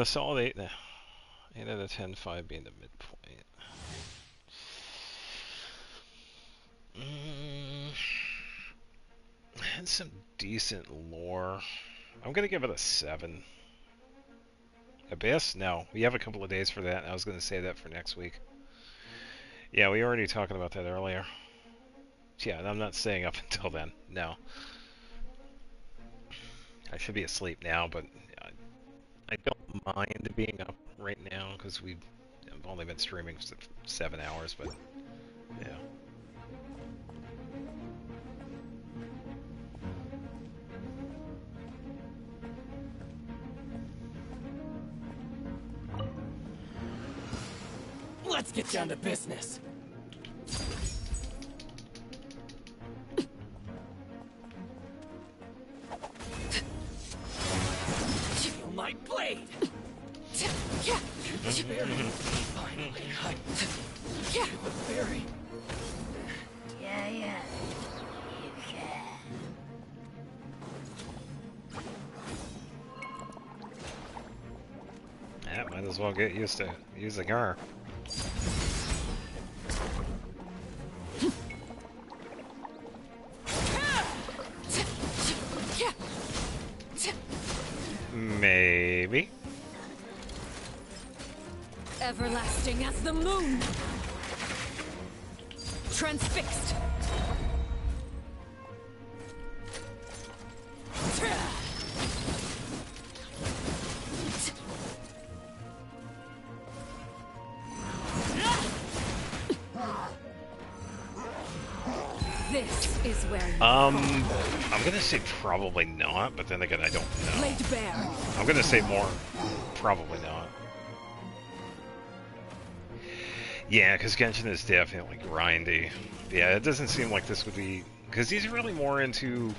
Solid 8, 8 out of 10, 5 being the midpoint. Had some decent lore. I'm gonna give it a 7. Abyss? No. We have a couple of days for that. I was gonna say that for next week. Yeah, we were already talking about that earlier. Yeah, and I'm not staying up until then. No. I should be asleep now, but I don't mind being up right now because I've only been streaming for 7 hours, but yeah. Let's get down to business. Feel my blade. The berry. Finally, the berry. Yeah. well get used to using her. Maybe. Everlasting as the moon. Transfixed. This is where you I'm gonna say probably not, but then again, I don't know. laid bare. I'm gonna say more, probably not. Yeah, because Genshin is definitely grindy. Yeah, it doesn't seem like this would be... Because he's really more into...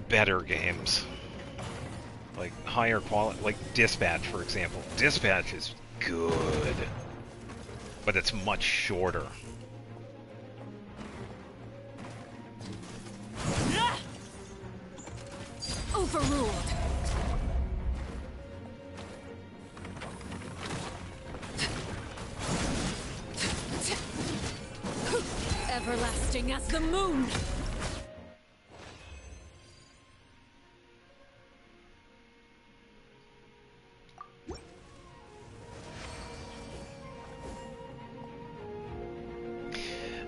better games. Like, higher quality... Like, Dispatch, for example. Dispatch is good. But it's much shorter. Overruled. Everlasting as the moon.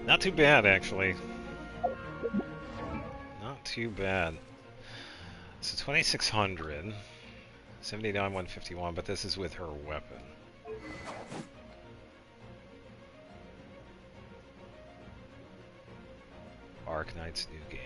Not too bad, actually. Not too bad. So 2600, 79 151, but this is with her weapon. Arknight's new game.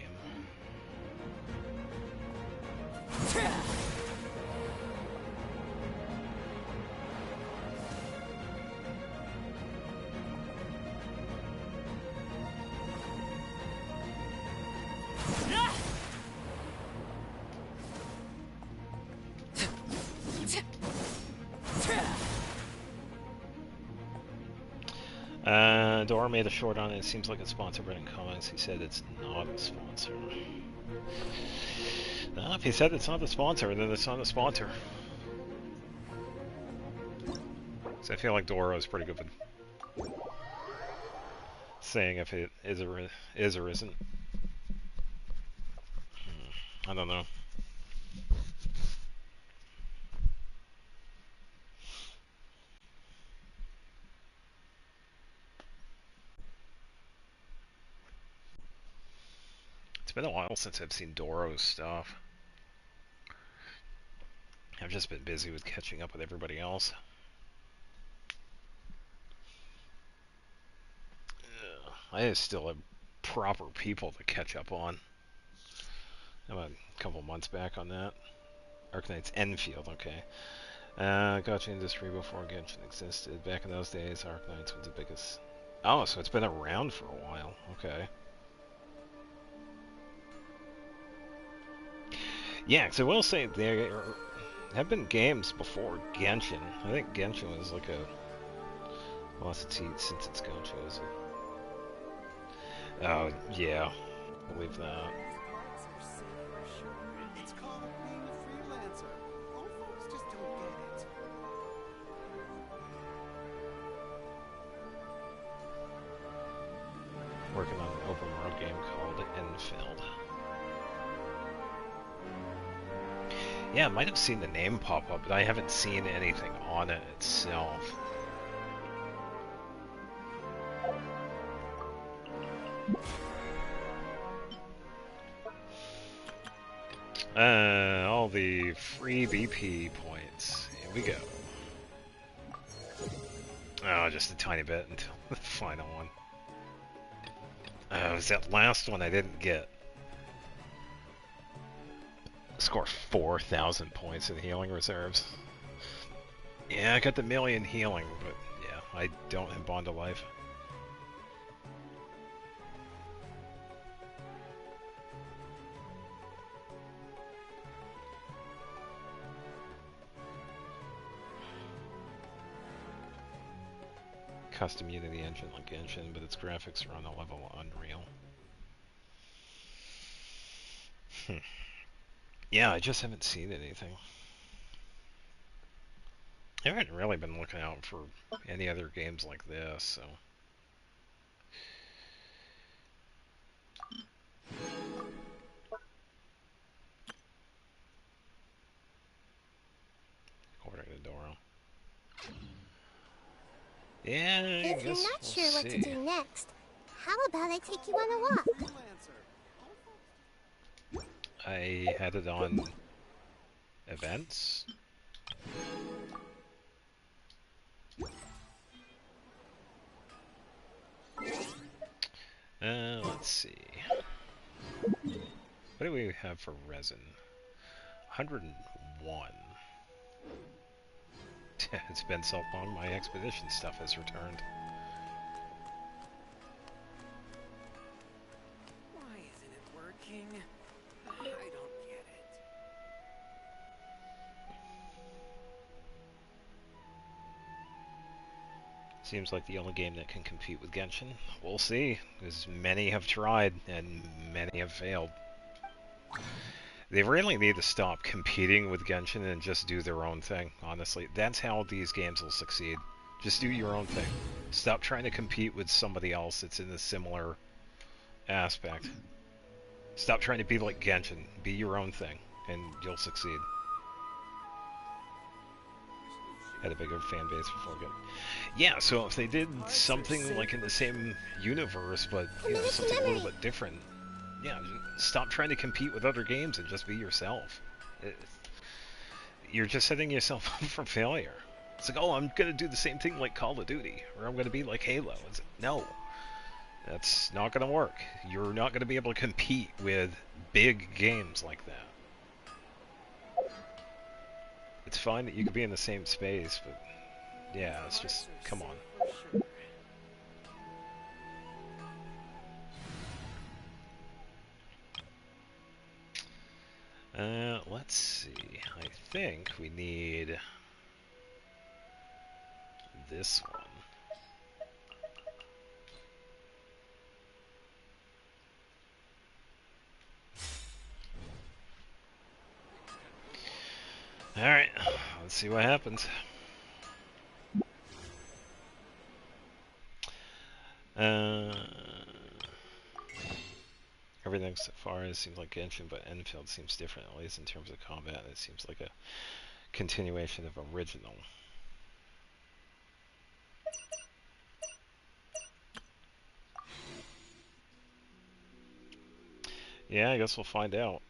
Dora made a short on it. It seems like it's sponsored by Comics. He said it's not a sponsor. No, if he said it's not a sponsor, then it's not a sponsor. So I feel like Dora is pretty good with saying if it is or isn't. I don't know. It's been a while since I've seen Doro's stuff. I've just been busy with catching up with everybody else. I still have proper people to catch up on. I'm a couple months back on that. Arknight's Enfield, okay. Gacha industry before Genshin existed. Back in those days, Arknights was the biggest... Oh, so it's been around for a while. Okay. Yeah, because I will say there have been games before Genshin. I think Genshin was like a... lost its heat since its Gocho's. Oh, yeah. I believe that. It's called being a freelancer. Old folks just don't get it. Working on an open world game called Enfield. Yeah, I might have seen the name pop up, but I haven't seen anything on it itself. All the free BP points. Here we go. Oh, just a tiny bit until the final one. It was that last one I didn't get. Score 4,000 points in healing reserves. Yeah, I got the million healing, but yeah, I don't have Bond of Life. Custom Unity engine like Genshin, but its graphics are on the level of Unreal. Yeah, I just haven't seen anything. I haven't really been looking out for any other games like this, so. According to Doro. Yeah, I If you're guess not we'll sure what to see. do next, how about I take you on a walk? I had it on events. Let's see. What do we have for resin? 101. It's been so long, my expedition stuff has returned. Why isn't it working? I don't get it. Seems like the only game that can compete with Genshin. We'll see, because many have tried, and many have failed. They really need to stop competing with Genshin and just do their own thing, honestly. That's how these games will succeed. Just do your own thing. Stop trying to compete with somebody else that's in a similar aspect. Stop trying to be like Genshin. Be your own thing, and you'll succeed. Had a bigger fan base before Genshin. Yeah, so if they did something like in the same universe, but you know, something a little bit different, yeah, stop trying to compete with other games and just be yourself. You're just setting yourself up for failure. It's like, oh, I'm gonna do the same thing like Call of Duty, or I'm gonna be like Halo. It's like, no, that's not gonna work. You're not gonna be able to compete with big games like that. It's fine that you could be in the same space, but yeah, it's just, come on. Let's see. I think we need this one. Alright, let's see what happens. Everything so far seems like Genshin, but Enfield seems different, at least in terms of combat. It seems like a continuation of original. Yeah, I guess we'll find out.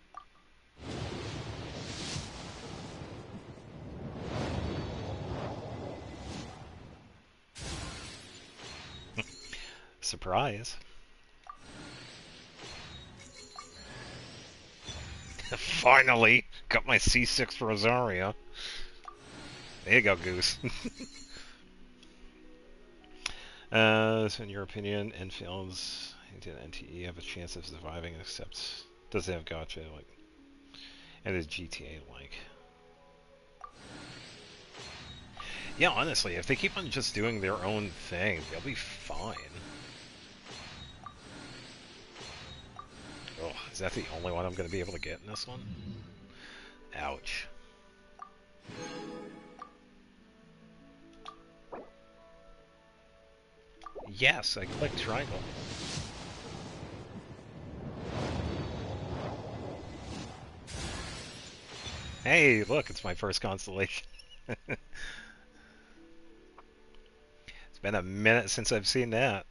Surprise. Finally! Got my C6 Rosaria. There you go, Goose. So in your opinion, Enfield's NTE have a chance of surviving, except does it have gotcha like, and is GTA like? Yeah, honestly, if they keep on just doing their own thing, they'll be fine. Oh, is that the only one I'm going to be able to get in this one? Ouch. Yes, I clicked triangle. Hey, look, it's my first constellation. It's been a minute since I've seen that.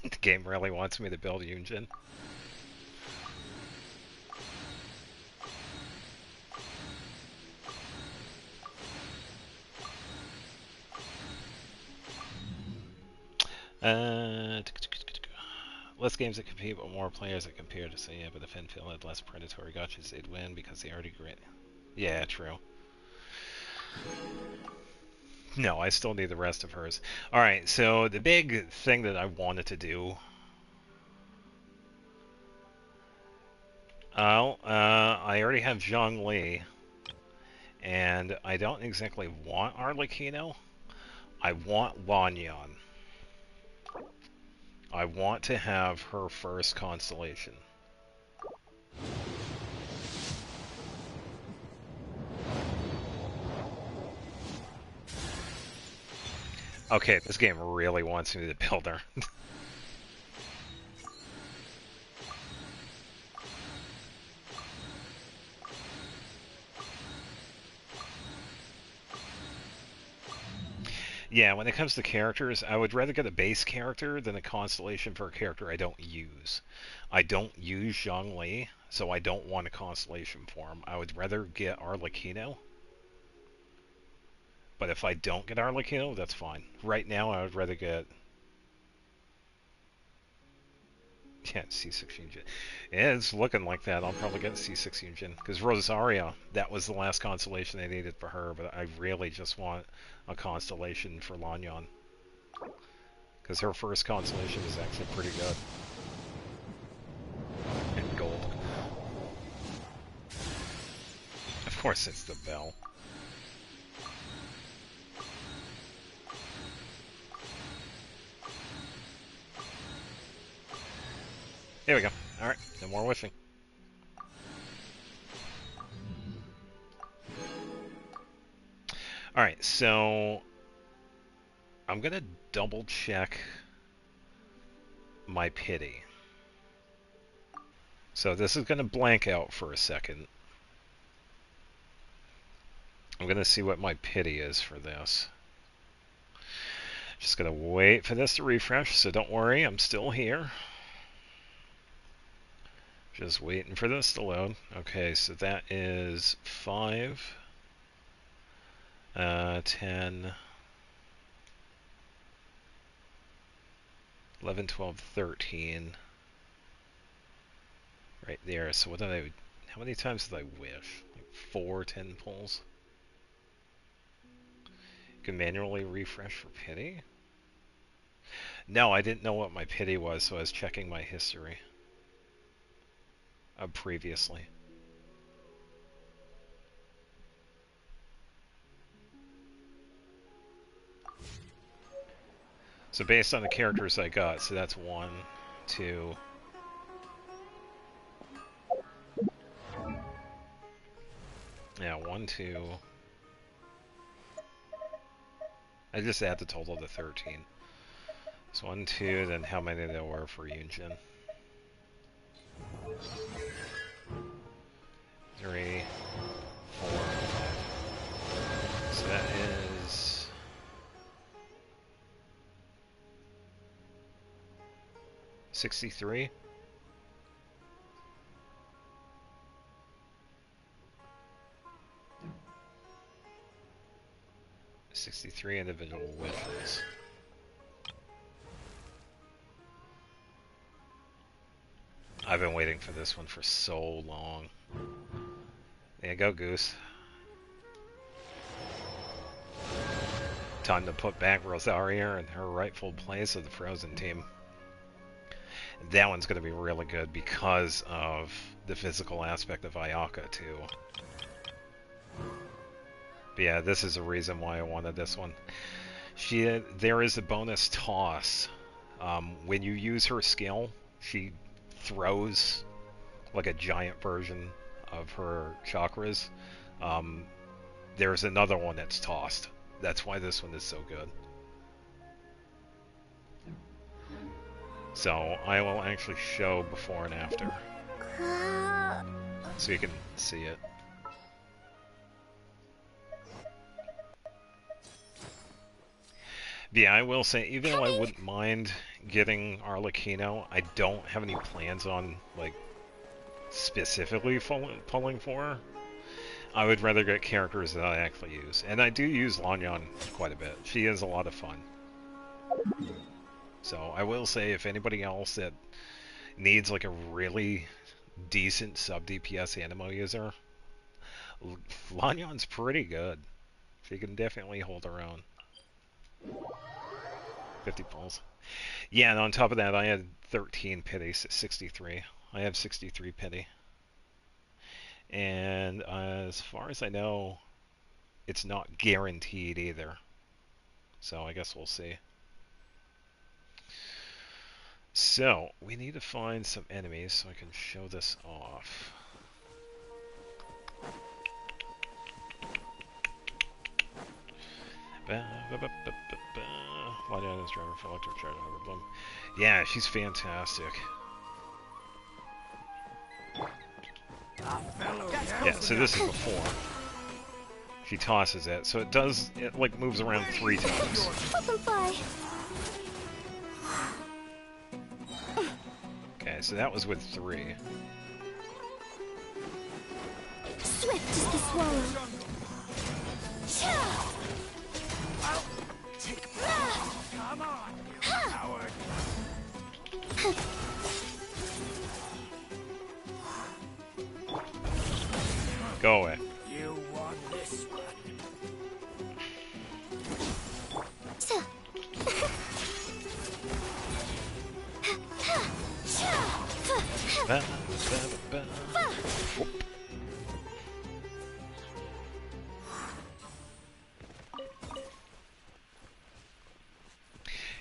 The game really wants me to build Yunjin. Less games that compete, but more players that compare to say, yeah, but if Enfield had less predatory gotchas, they'd win because they already grit. Yeah, true. No, I still need the rest of hers. Alright, so the big thing that I wanted to do... I already have Zhongli, and I don't exactly want Arlecchino. I want Lanyan. I want to have her first constellation. Okay, this game really wants me to build her. Yeah, when it comes to characters, I would rather get a base character than a constellation for a character I don't use. I don't use Zhongli, so I don't want a constellation for him. I would rather get Arlecchino. But if I don't get Arlecchino, that's fine. Right now, I would rather get... Yeah, C6 Yunjin. Yeah, it's looking like that. I'll probably get C6 Yunjin. Because Rosaria, that was the last constellation I needed for her, but I really just want a constellation for Lanyan. Because her first constellation is actually pretty good. And gold. Of course it's the bell. There we go. Alright, no more wishing. Alright, so I'm gonna double check my pity. So this is gonna blank out for a second. I'm gonna see what my pity is for this. Just gonna wait for this to refresh, so don't worry, I'm still here. Just waiting for this to load. Okay, so that is 5, 10, 11, 12, 13. Right there. So what did I... How many times did I wish? Like 4 10 pulls? You can manually refresh for pity? No, I didn't know what my pity was, so I was checking my history. Previously. So based on the characters I got, so that's 1, 2... Yeah, 1, 2... I just add the total to 13. So 1, 2, then how many there were for Yunjin? 3, 4, 5. So that is... 63? $63 individual wishes. I've been waiting for this one for so long. There you go, Goose. Time to put back Rosaria in her rightful place of the Frozen team. That one's going to be really good because of the physical aspect of Ayaka, too. But yeah, this is the reason why I wanted this one. There is a bonus toss. When you use her skill, she throws like a giant version of her chakras. There's another one that's tossed. That's why this one is so good. So I will actually show before and after, so you can see it. Yeah, I will say, even though I wouldn't mind getting Arlecchino, I don't have any plans on, like, specifically pulling for her. I would rather get characters that I actually use. And I do use Lanyan quite a bit. She is a lot of fun. So I will say, if anybody else that needs, like, a really decent sub-DPS Animo user, Lanyan's pretty good. She can definitely hold her own. 50 pulls. Yeah, and on top of that, I had 13 pity, 63. I have 63 pity. And as far as I know, it's not guaranteed either. So I guess we'll see. So, we need to find some enemies so I can show this off. Light items, driver for electric charge, hoverbloom. Yeah, she's fantastic. Yeah, so this is before. She tosses it, so it does, it like moves around 3 times. Okay, so that was with 3. Swift is the swallow. Come on, you coward. Go away. You won this one.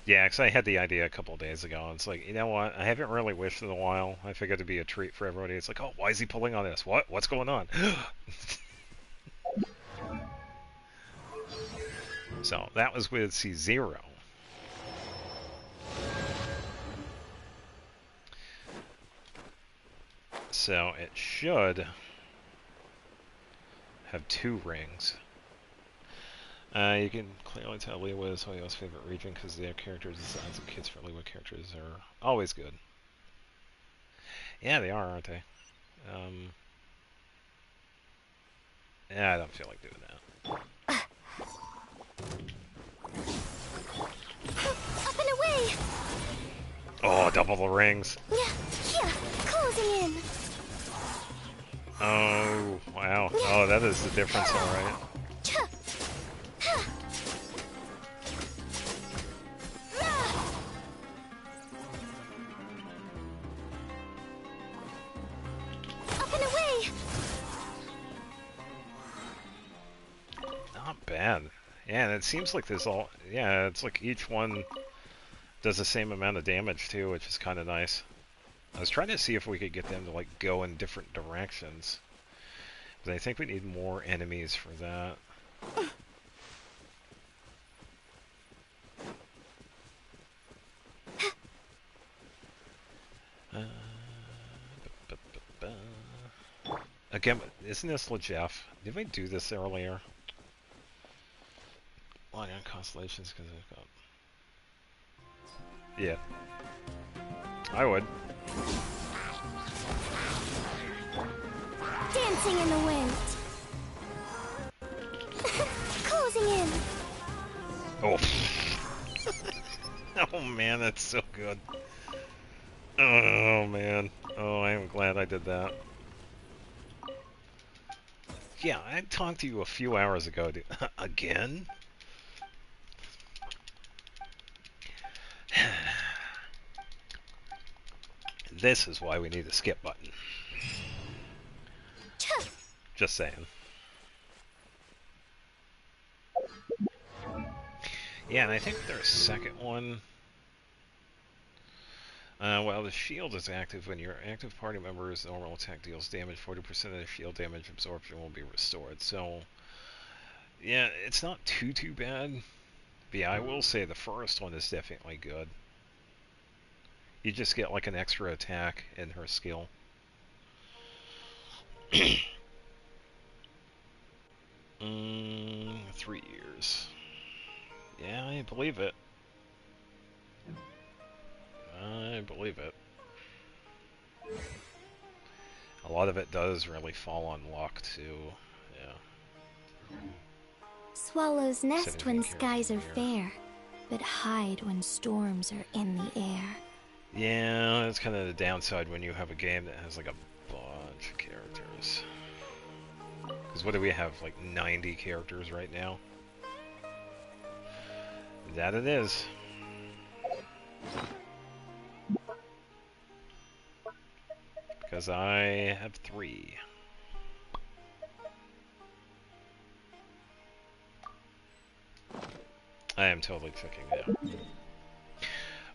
Yeah, because I had the idea a couple of days ago. It's like, you know what? I haven't really wished in a while. I figured it'd be a treat for everybody. It's like, oh, why is he pulling on this? What? What's going on? So that was with C0. So it should have 2 rings. You can clearly tell Lewa is Hoyo's favorite region because their character designs and kits for Lewa characters are always good. Yeah, they are, aren't they? Yeah, I don't feel like doing that. Up and away! Oh, double the rings. Yeah, closing in. Oh, wow. Oh, that is the difference, alright. Up and away! Not bad. Yeah, and it seems like there's all... Yeah, it's like each one does the same amount of damage, too, which is kind of nice. I was trying to see if we could get them to, like, go in different directions. But I think we need more enemies for that. Again, isn't this LeJeff? Did we do this earlier? Log on constellations because I've got... Yeah. I would. Dancing in the wind. Closing in. Oh. Oh man, that's so good. Oh man. Oh, I am glad I did that. Yeah, I talked to you a few hours ago, dude. Again? This is why we need the skip button. Just saying. Yeah, and I think their second one... well, the shield is active when your active party member's normal attack deals damage. 40% of the shield damage absorption will be restored. So, yeah, it's not too bad. But yeah, I will say the first one is definitely good. You just get like an extra attack in her skill. 3 years. Yeah, I believe it. I believe it. A lot of it does really fall on luck, too. Yeah. Swallows nest when skies are fair, but hide when storms are in the air. Yeah, that's kind of the downside when you have a game that has like a bunch of characters. Because what do we have, like 90 characters right now? That it is. Because I have 3. I am totally cooking now.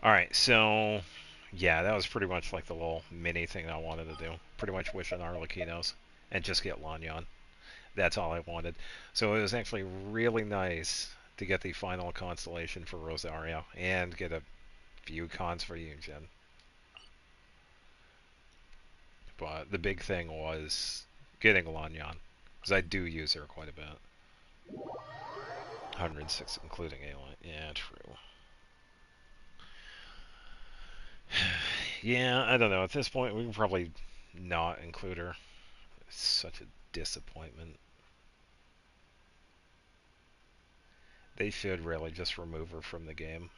Alright, so... yeah, that was pretty much like the little mini thing I wanted to do. Pretty much wish on Arlequinos. And just get Lanyon. That's all I wanted. So it was actually really nice to get the final constellation for Rosario. And get a few cons for Yunjin. But the big thing was getting Lanyon. Because I do use her quite a bit. 106 including A-Line. Yeah, true. Yeah, I don't know. At this point, we can probably not include her. It's such a disappointment. They should really just remove her from the game.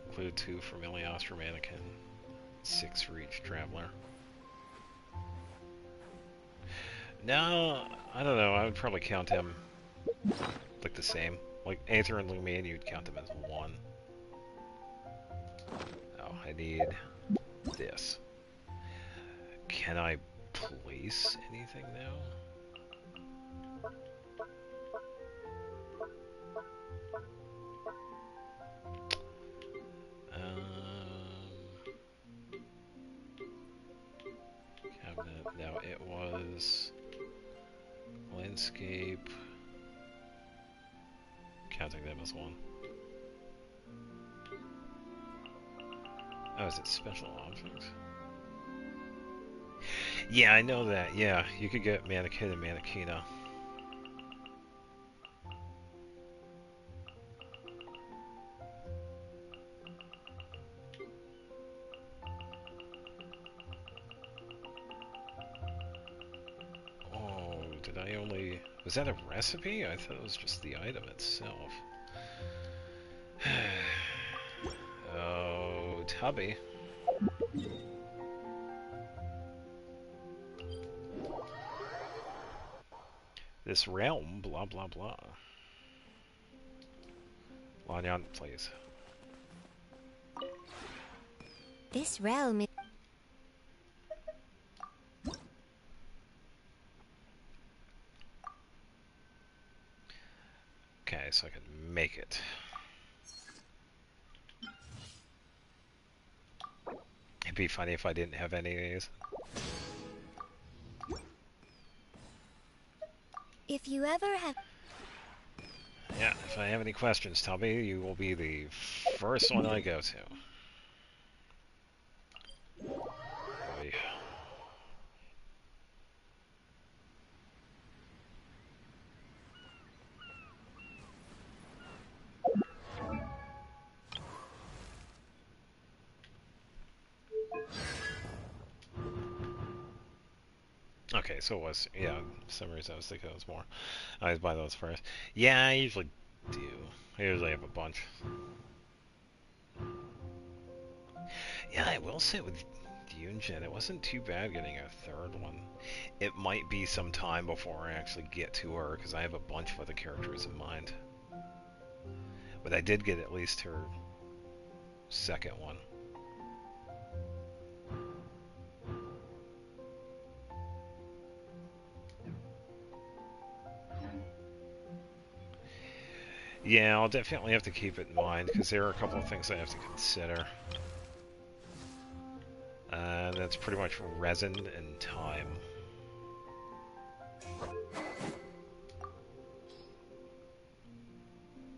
Include 2 from Ilios for Mannequin, 6 for each Traveler. No, I don't know. I would probably count him like the same. Like Aether and Lumion, you'd count them as 1. Oh, I need this. Can I place anything now? Cabinet. No, it was landscape. Counting them as 1. Oh, is it special objects? Yeah, I know that. Yeah, you could get Mannequin and Mannequina. Oh, did I only... was that a recipe? I thought it was just the item itself. Oh, Tubby. This realm, blah blah blah. Lanyon, please. This realm is... Okay, so I can make it. It'd be funny if I didn't have any of these. If you ever have... Yeah, if I have any questions, tell me. You will be the first one I go to. Oy. Okay, so it was, yeah, for some reason I was thinking it was more. I always buy those first. Yeah, I usually do. I usually have a bunch. Yeah, I will say with Yunjin, it wasn't too bad getting a 3rd one. It might be some time before I actually get to her, because I have a bunch of other characters in mind. But I did get at least her 2nd one. Yeah, I'll definitely have to keep it in mind, because there are a couple of things I have to consider. That's pretty much resin and time.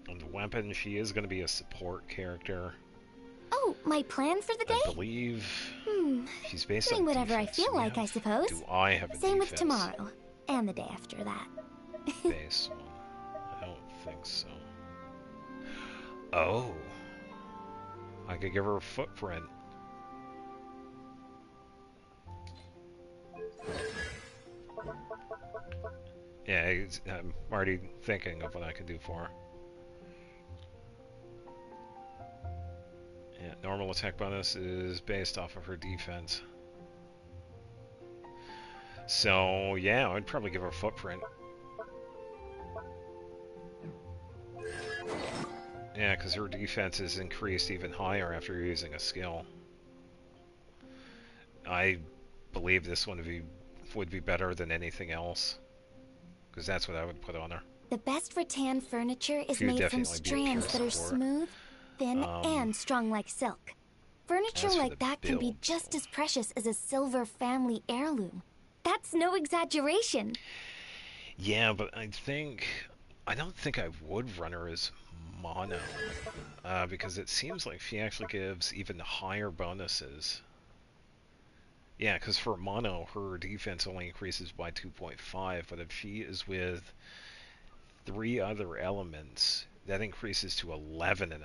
And the weapon, she is going to be a support character. Oh, my plan for the day? I believe she's based Doing on whatever defense. I feel like, I suppose. Do I have a Same defense? with tomorrow. And the day after that. Base one. I don't think so. Oh. I could give her a footprint. Yeah, I'm already thinking of what I can do for her. Normal attack bonus is based off of her defense. So, yeah, I'd probably give her footprint. Yeah, because her defense is increased even higher after using a skill. I believe this one would be better than anything else, because that's what I would put on her. The best rattan furniture is She would made from definitely be a pure strands that are support. smooth, thin, and strong like silk. Furniture as for like the that can be build, just as precious as a silver family heirloom. That's no exaggeration. Yeah, but I don't think I would run her as mono, because it seems like she actually gives even higher bonuses. Yeah, because for mono, her defense only increases by 2.5, but if she is with 3 other elements, that increases to 11.5.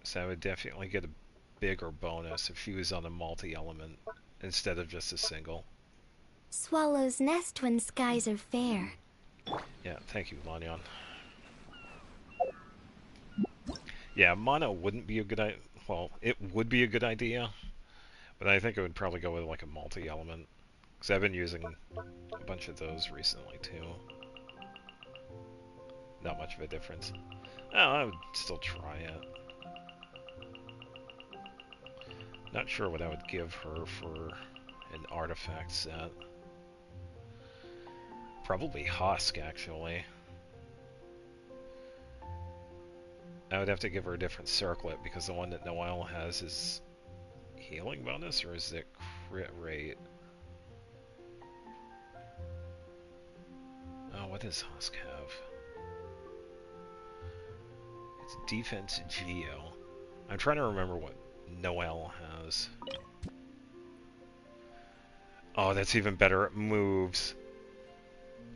So I would definitely get a bigger bonus if she was on a multi-element instead of just a single. Swallows nest when skies are fair. Yeah, thank you, Lanyon. Yeah, mono wouldn't be a good idea. Well, it would be a good idea, but I think I would probably go with like a multi-element, because I've been using a bunch of those recently too. Not much of a difference. Oh, I would still try it. Not sure what I would give her for an artifact set. Probably Husk, actually. I would have to give her a different circlet, because the one that Noelle has is healing bonus, or is it crit rate? Oh, what does Husk have? It's defense Geo. I'm trying to remember what Noelle has. Oh, that's even better. It moves.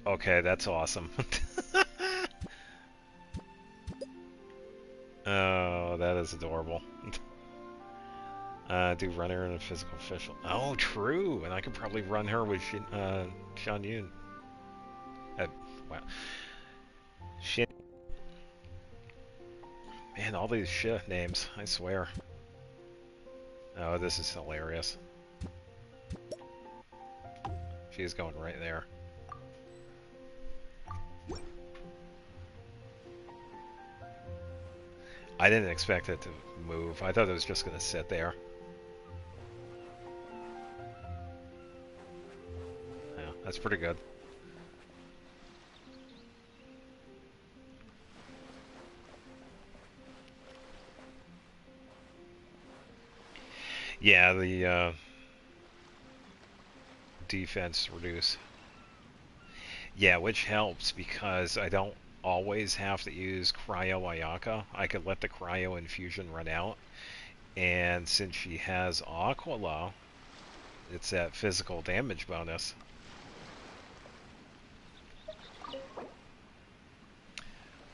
Okay, that's awesome. Oh, that is adorable. Do runner and a physical official. Oh, true. And I could probably run her with Shan Yun. Wow. Shit. Man, all these shit names, I swear. Oh, this is hilarious. She's going right there. I didn't expect it to move. I thought it was just going to sit there. Yeah, that's pretty good. Yeah, the defense reduce. Yeah, which helps because I don't always have to use Cryo Ayaka. I could let the Cryo Infusion run out. And since she has Aquila, it's that physical damage bonus.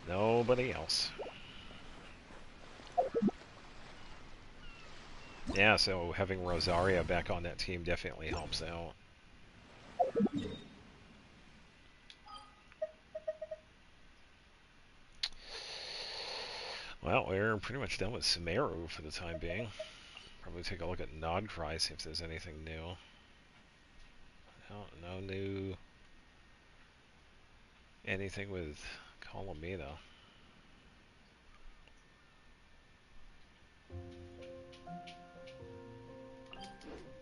Nobody else. Yeah, so having Rosaria back on that team definitely helps out. Well, we're pretty much done with Sumeru for the time being. Probably take a look at Nodcry, see if there's anything new. No new... anything with Colomina.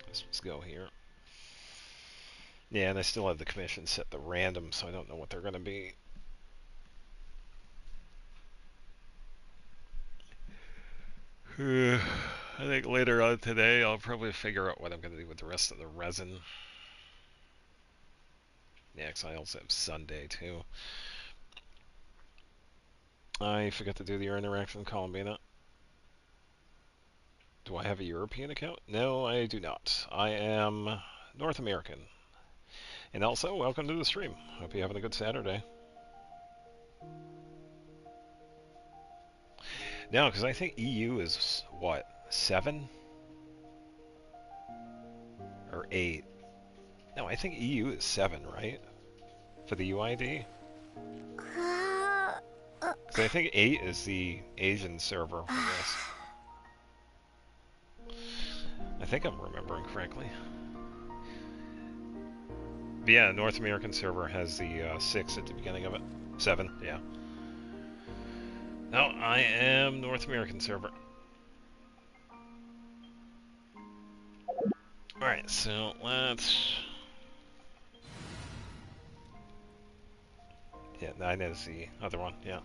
Let's go here. Yeah, and I still have the commission set to random, so I don't know what they're going to be. I think later on today I'll probably figure out what I'm going to do with the rest of the resin. Yeah, because I also have Sunday too. I forgot to do the interaction Columbina. Do I have a European account? No, I do not. I am North American. And also, welcome to the stream. Hope you're having a good Saturday. No, because I think EU is, what, 7? Or 8? No, I think EU is 7, right? For the UID? Because I think 8 is the Asian server for this. I think I'm remembering correctly. But yeah, North American server has the 6 at the beginning of it. 7, yeah. No, I am North American server. Alright, so let's... Yeah, 9 is the other one, yeah.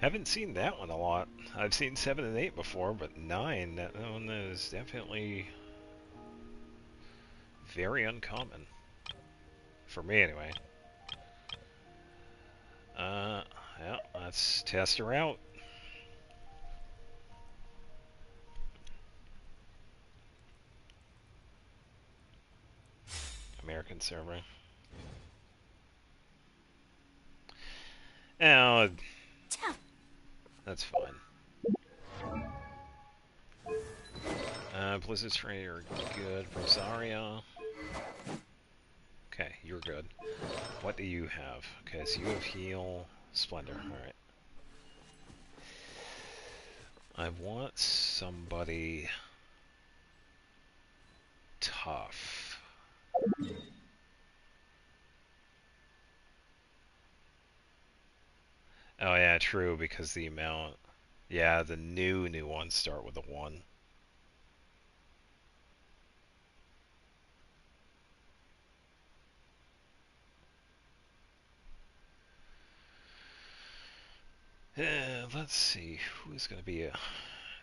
Haven't seen that one a lot. I've seen 7 and 8 before, but 9, that one is definitely very uncommon. For me, anyway. Yeah, let's test her out. American server. Oh, that's fine. Blizzard's free are good. Rosaria. Okay, you're good. What do you have? Okay, so you have heal, splendor. Alright. I want somebody tough. Oh yeah, true, because the amount... Yeah, the new ones start with a 1. Let's see, who's going to be a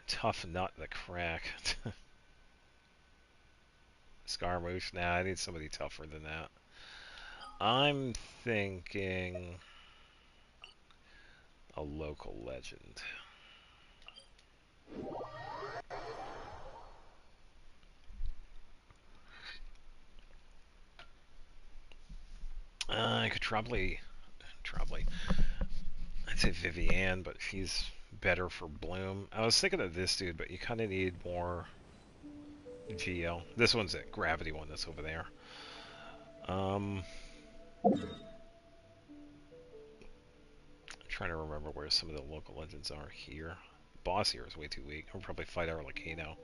tough nut to crack? Scaramouche? Nah, I need somebody tougher than that. I'm thinking a local legend. I could probably, I'd say Vivienne, but she's better for Bloom. I was thinking of this dude, but you kind of need more GL. This one's a gravity one that's over there. I'm trying to remember where some of the local legends are here. Boss here is way too weak. I'll probably fight Arlecano.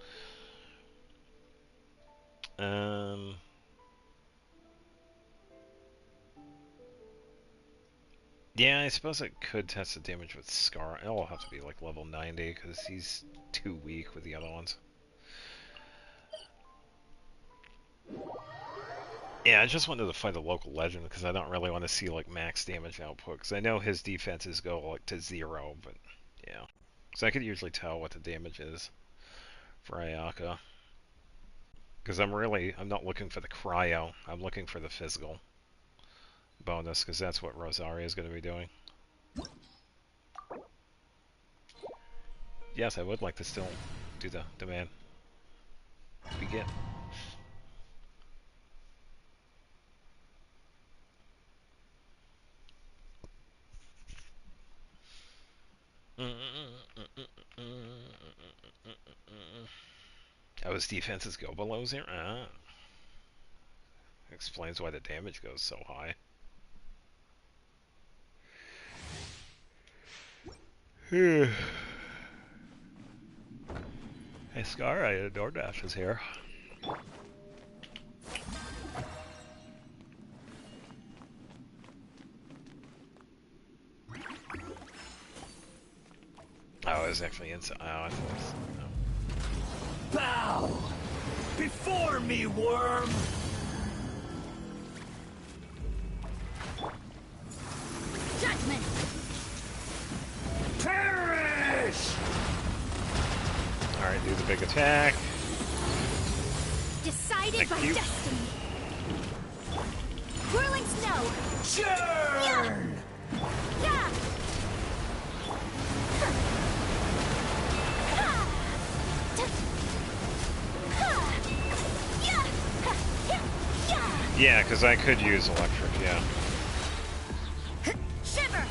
Yeah, I suppose I could test the damage with Scar. It'll have to be like level 90 because he's too weak with the other ones. Yeah, I just wanted to fight a local legend because I don't really want to see like max damage output because I know his defenses go like to 0, but yeah. So I could usually tell what the damage is for Ayaka. Because I'm not looking for the cryo, I'm looking for the physical bonus because that's what Rosaria is going to be doing. Yes, I would like to still do the demand. Begin. Oh, his defenses go below 0? Ah. Explains why the damage goes so high. Hey Scar, I DoorDash is here. Oh, it was actually inside. Oh, I thought it was, no. Bow before me, worm! Judgment! Perish! Alright, do the big attack. Decided by destiny. Whirling snow! Churn! Yeah! Yeah, because I could use electric, yeah. Shiver!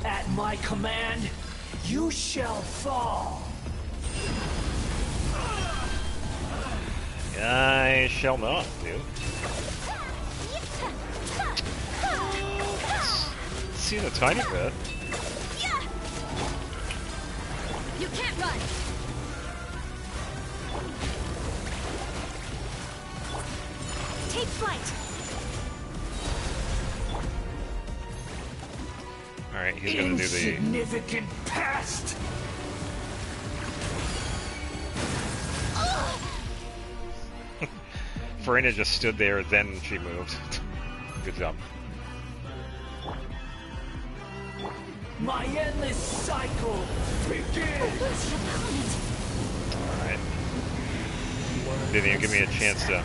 At my command, you shall fall! I shall not, dude. seen a tiny bit. Yeah. You can't run. Take flight. Alright, he's gonna do the... Insignificant pest! Farina just stood there, then she moved. Good job. My endless cycle begins! Alright. Didn't even give me a chance to...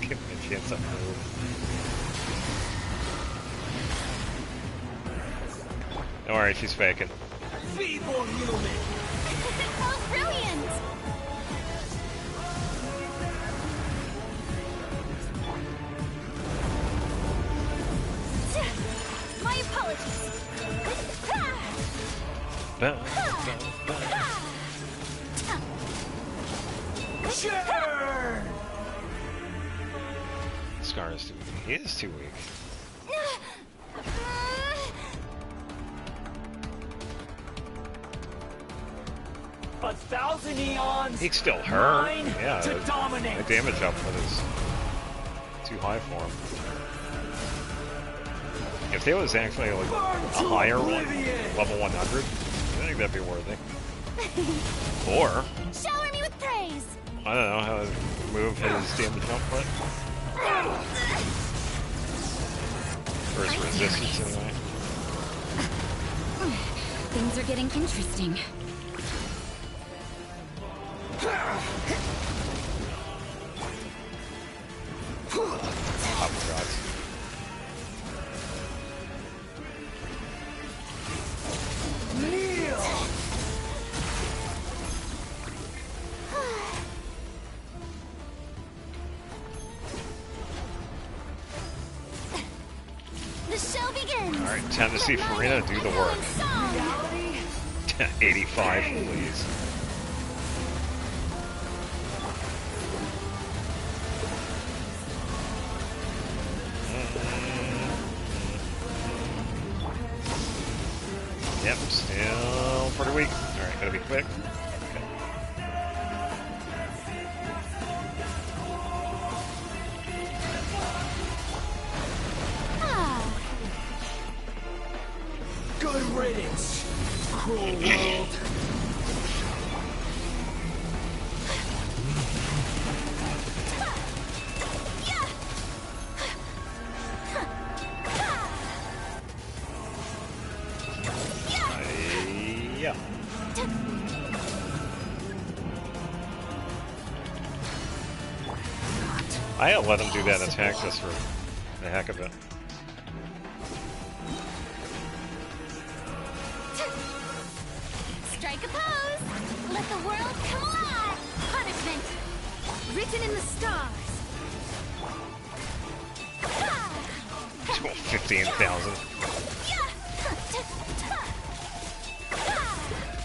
give me a chance to move. Don't worry, she's faking. Feeble human! Oh, brilliant! My apologies. Sure! Scar is too weak. He is too weak. A thousand eons. He still hurt. Mine Yeah, to dominate. the damage output is too high for him. If there was actually like a higher one, level 100, I think that'd be worthy. Or Shower me with praise. I don't know how to move his damage output. Or his resistance anyway. Things are getting interesting. Oh, God. Kneel! The show begins. Alright, time to see Farina do the work. 85, please. Yep, still pretty weak. Alright, gotta be quick. Okay. Good riddance, cruel world. Yeah. I let him do that attack just for the heck of it. Strike a pose. Let the world come alive. Punishment. Written in the stars. 15,000.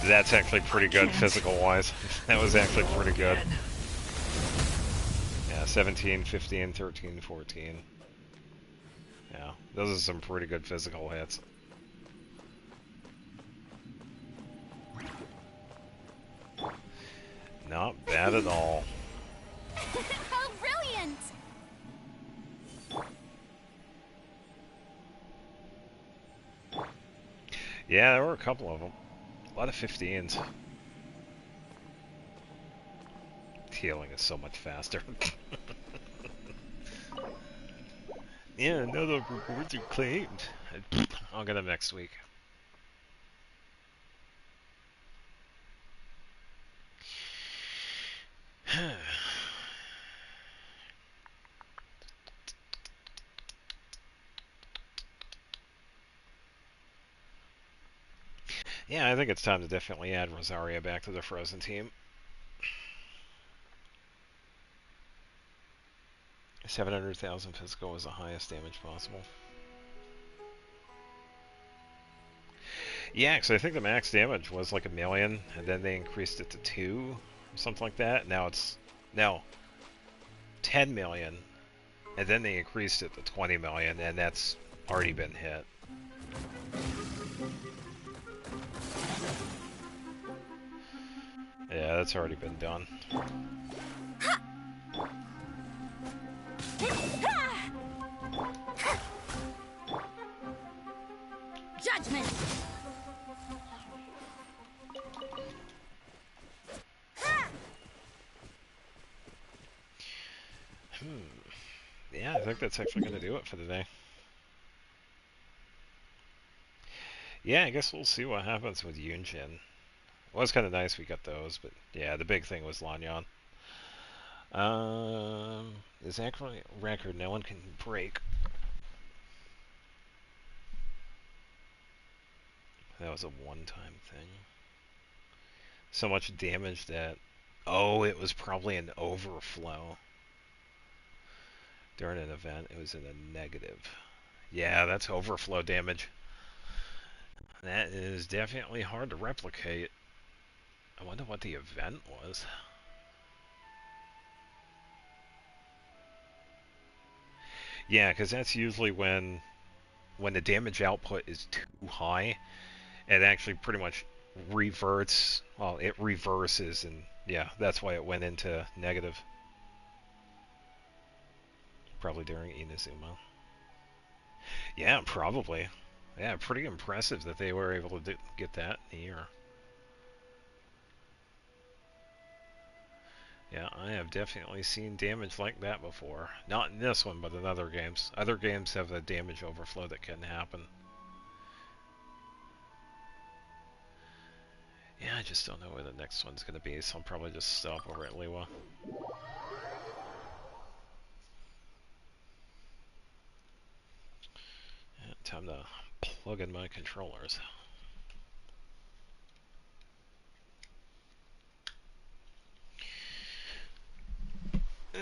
That's actually pretty good physical-wise. That was actually pretty good. Yeah, 17, 15, 13, 14. Yeah, those are some pretty good physical hits. Not bad at all. How brilliant! Yeah, there were a couple of them. A lot of 15s. Healing is so much faster. Yeah, another rewards are claimed. I'll get them next week. Yeah, I think it's time to definitely add Rosaria back to the Frozen team. 700,000 physical was the highest damage possible. Yeah, because I think the max damage was like 1 million, and then they increased it to 2, or something like that. Now it's, no, 10 million, and then they increased it to 20 million, and that's already been hit. Yeah, that's already been done. Judgment! Yeah, I think that's actually going to do it for the day. Yeah, I guess we'll see what happens with Yunjin. It was kind of nice we got those, but yeah, the big thing was Lanyan. This actually record no one can break. That was a one-time thing. So much damage that... Oh, it was probably an overflow. During an event, it was in a negative. Yeah, that's overflow damage. That is definitely hard to replicate. I wonder what the event was. Yeah, because that's usually when the damage output is too high, it actually pretty much reverts. Well, it reverses, and yeah, that's why it went into negative. Probably during Inazuma. Yeah, probably. Yeah, pretty impressive that they were able to get that in a year. Yeah, I have definitely seen damage like that before. Not in this one, but in other games. Other games have a damage overflow that can happen. Yeah, I just don't know where the next one's going to be, so I'll probably just stop over at Liwa. Yeah, time to plug in my controllers. Ugh.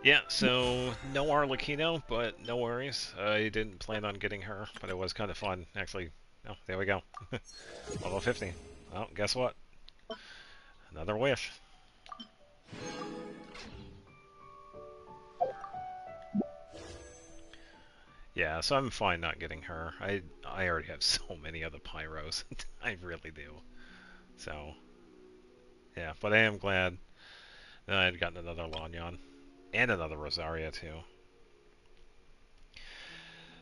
Yeah, so no Arlecchino, but no worries. I didn't plan on getting her, but it was kind of fun. Actually, oh, there we go. Level 50. Well, guess what? Another wish. Yeah, so I'm fine not getting her. I already have so many other Pyros. I really do. So, yeah, but I am glad that I had gotten another Lanyan. And another Rosaria, too.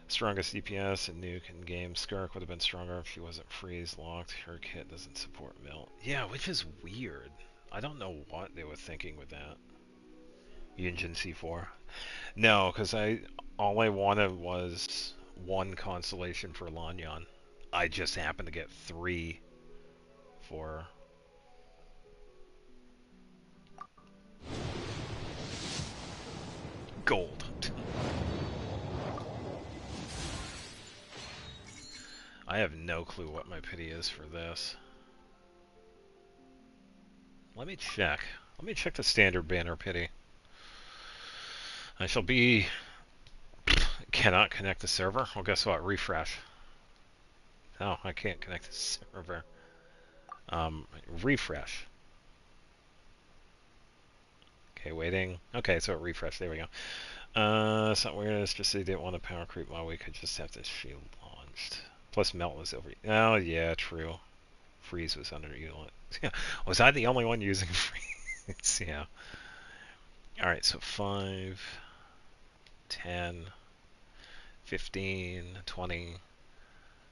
Strongest DPS and nuke in game. Skirk would have been stronger if she wasn't freeze locked. Her kit doesn't support melt. Yeah, which is weird. I don't know what they were thinking with that. Yunjin C4. No, because all I wanted was one constellation for Lanyan. I just happened to get 3 for... gold. I have no clue what my pity is for this. Let me check. Let me check the standard banner pity. I shall be... Cannot connect the server? Well, guess what? Refresh. Oh, I can't connect the server. Refresh. Okay, waiting. Okay, so it refreshed. There we go. It's not weird. It's just they didn't want to power creep while we could just have this shield launched. Plus, melt was over. Oh, yeah, true. Freeze was underutilized. Yeah. Was I the only one using freeze? Yeah. Alright, so 5, 10, 15, 20,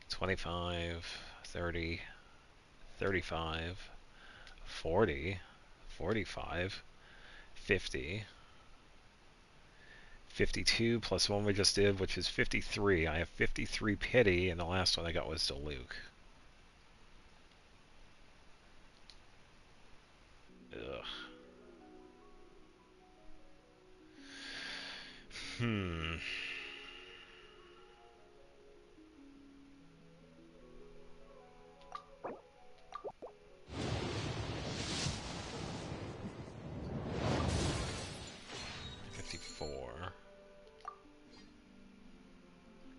25, 30, 35, 40, 45, 50, 52 plus one we just did, which is 53. I have 53 pity, and the last one I got was to Luke. Ugh. Hmm.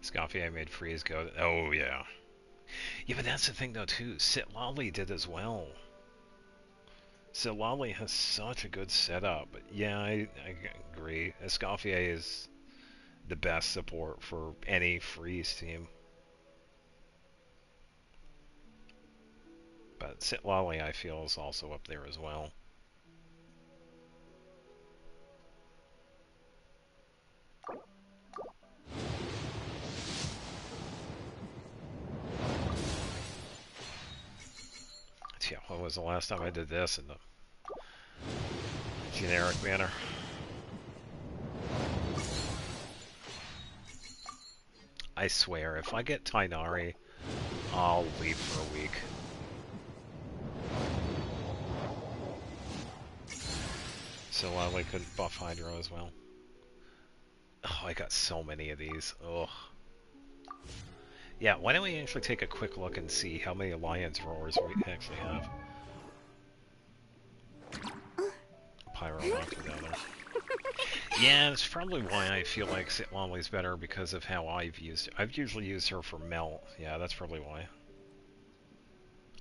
Scoffy, I made freeze go. Oh, yeah. Yeah, but that's the thing, though, too. Sit Lolly did as well. Silali has such a good setup, but yeah, I agree. Escoffier is the best support for any freeze team. But Sitlali, I feel, is also up there as well. Yeah, when was the last time I did this in the generic manner? I swear, if I get Tainari, I'll leave for a week. So I could buff Hydro as well. Oh, I got so many of these. Ugh. Yeah, why don't we actually take a quick look and see how many Alliance Roars we actually have. Pyro locked her down there. Yeah, that's probably why I feel like Sitlali's better, because of how I've used her. I've usually used her for melt. Yeah, that's probably why.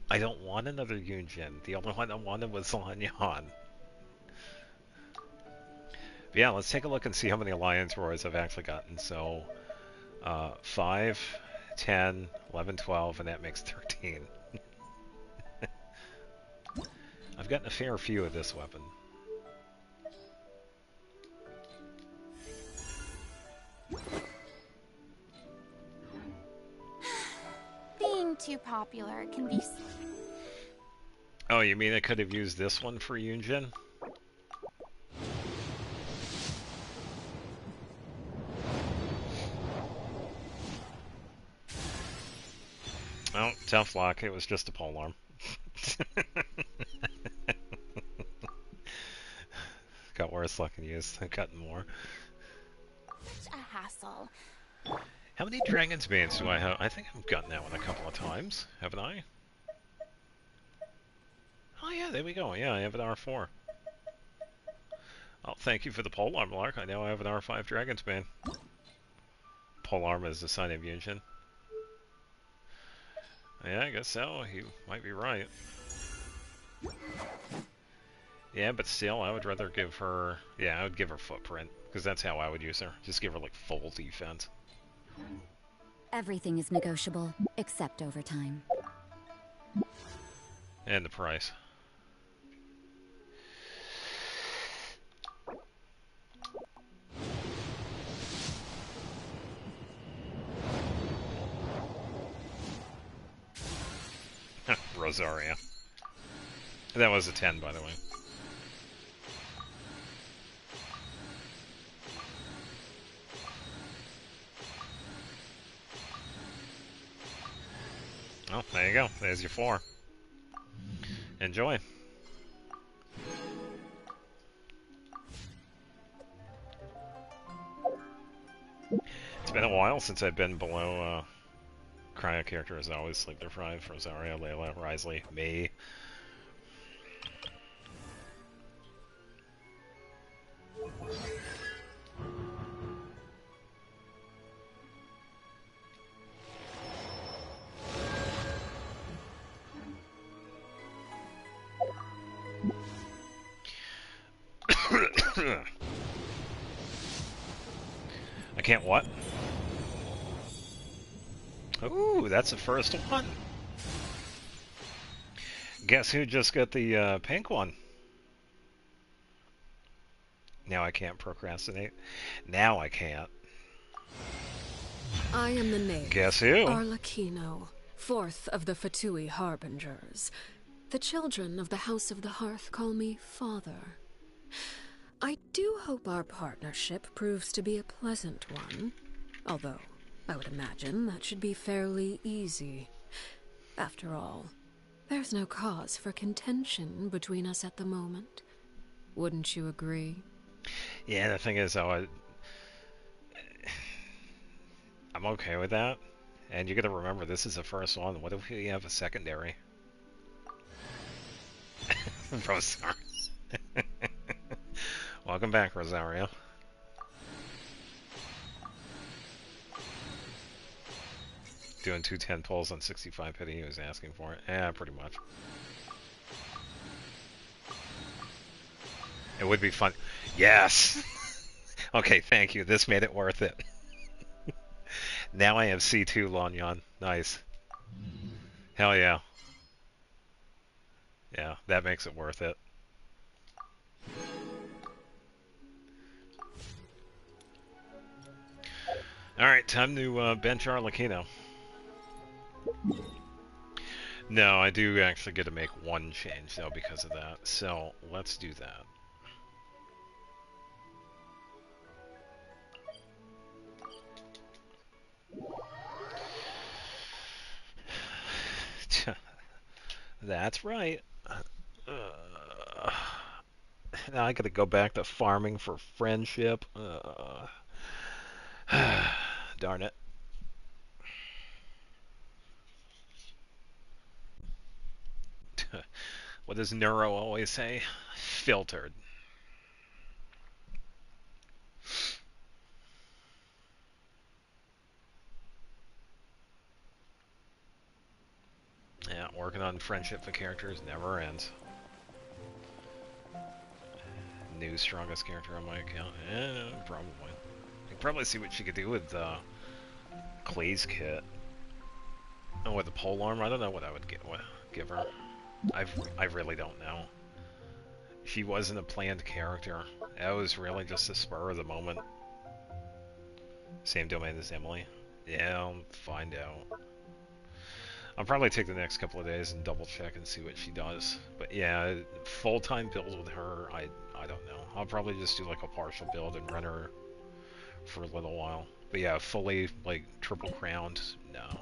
I don't want another Yunjin. The only one I wanted was Lanyan. But yeah, let's take a look and see how many Alliance Roars I've actually gotten. So, 5, 10, 11, 12, and that makes 13. I've gotten a fair few of this weapon. Being too popular can be... Oh, you mean I could have used this one for Yunjin? Oh, tough luck. It was just a polearm. Got worse luck and used. I've gotten more. Such a hassle. How many Dragon's Banes do I have? I think I've gotten that one a couple of times, haven't I? Oh yeah, there we go. Yeah, I have an R4. Oh, thank you for the polearm, Lark. I now have an R5 Dragon's Bane. Polearm is the sign of Yunjin. Yeah, I guess so. He might be right. Yeah, but still, I would rather give her... Yeah, I would give her Footprint, because that's how I would use her. Just give her, like, full defense. Everything is negotiable, except overtime. And the price. Rosaria. That was a 10, by the way. Oh, there you go. There's your 4. Enjoy. It's been a while since I've been below cryo characters. I always sleep their 5. Rosaria, Layla, Risley, me. I can't what? Ooh, that's the first one. Guess who just got the pink one? Now I can't procrastinate. Now I can't. I am the knave. Guess who? Arlecchino, 4th of the Fatui Harbingers. The children of the House of the Hearth call me Father. I do hope our partnership proves to be a pleasant one, although I would imagine that should be fairly easy. After all, there's no cause for contention between us at the moment. Wouldn't you agree? Yeah, the thing is, though, I'm okay with that. And you gotta remember, this is the first one. What if we have a secondary? Rosario. Welcome back, Rosario. Doing 210 pulls on 65 pity, he was asking for it. Yeah, pretty much. It would be fun. Yes! Okay, thank you. This made it worth it. Now I have C2 Lanyan. Nice. Hell yeah. Yeah, that makes it worth it. Alright, time to bench Arlecchino. No, I do actually get to make one change, though, because of that. So, let's do that. That's right. Now I gotta go back to farming for friendship. Darn it. What does Neuro always say? Filtered. Yeah, working on friendship for characters never ends. New strongest character on my account? Probably. You can probably see what she could do with Clay's kit. Oh, with the pole arm? I don't know what I would give her. I really don't know. She wasn't a planned character. That was really just a spur of the moment. Same domain as Emily. Yeah, I'll find out. I'll probably take the next couple of days and double check and see what she does. But yeah, full-time build with her, I don't know. I'll probably just do like a partial build and run her for a little while. But yeah, fully like triple crowned, no.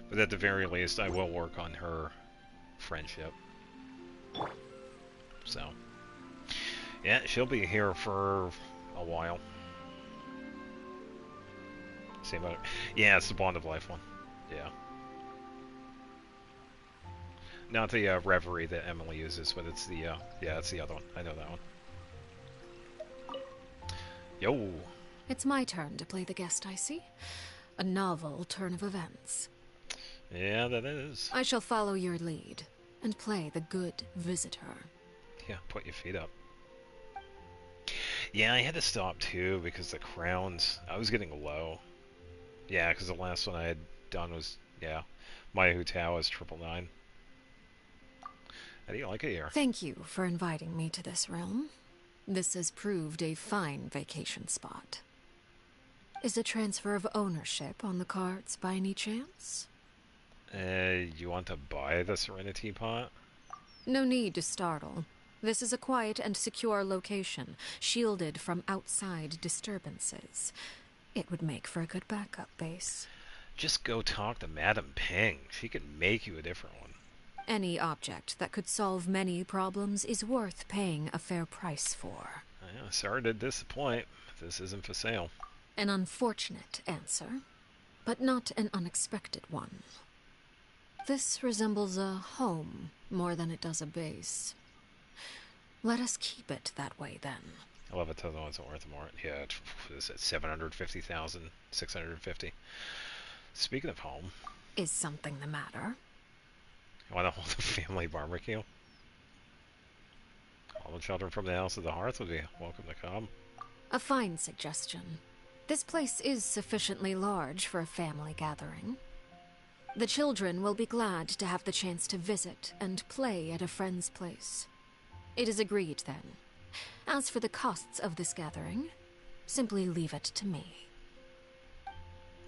But at the very least, I will work on her friendship. So yeah, she'll be here for a while. Same other. Yeah, it's the Bond of Life one. Yeah. Not the Reverie that Emily uses, but it's the, yeah, it's the other one. I know that one. Yo! It's my turn to play the guest, I see. A novel turn of events. Yeah, that is. I shall follow your lead and play the good visitor. Yeah, put your feet up. Yeah, I had to stop too because the crowns, I was getting low. Yeah, because the last one I had done was, yeah, Maya Hu Tao was 999. How do you like it here? Thank you for inviting me to this realm. This has proved a fine vacation spot. Is a transfer of ownership on the cards by any chance? You want to buy the Serenity Pot? No need to startle. This is a quiet and secure location, shielded from outside disturbances. It would make for a good backup base. Just go talk to Madam Ping. She can make you a different one. Any object that could solve many problems is worth paying a fair price for. Yeah, sorry to disappoint. This isn't for sale. An unfortunate answer, but not an unexpected one. This resembles a home more than it does a base. Let us keep it that way, then. 11,000 wasn't worth more. Yeah, is it 750,000? 650. Speaking of home, is something the matter? You want to hold a family barbecue? All the children from the House of the Hearth would be welcome to come. A fine suggestion. This place is sufficiently large for a family gathering. The children will be glad to have the chance to visit and play at a friend's place. It is agreed, then. As for the costs of this gathering, simply leave it to me.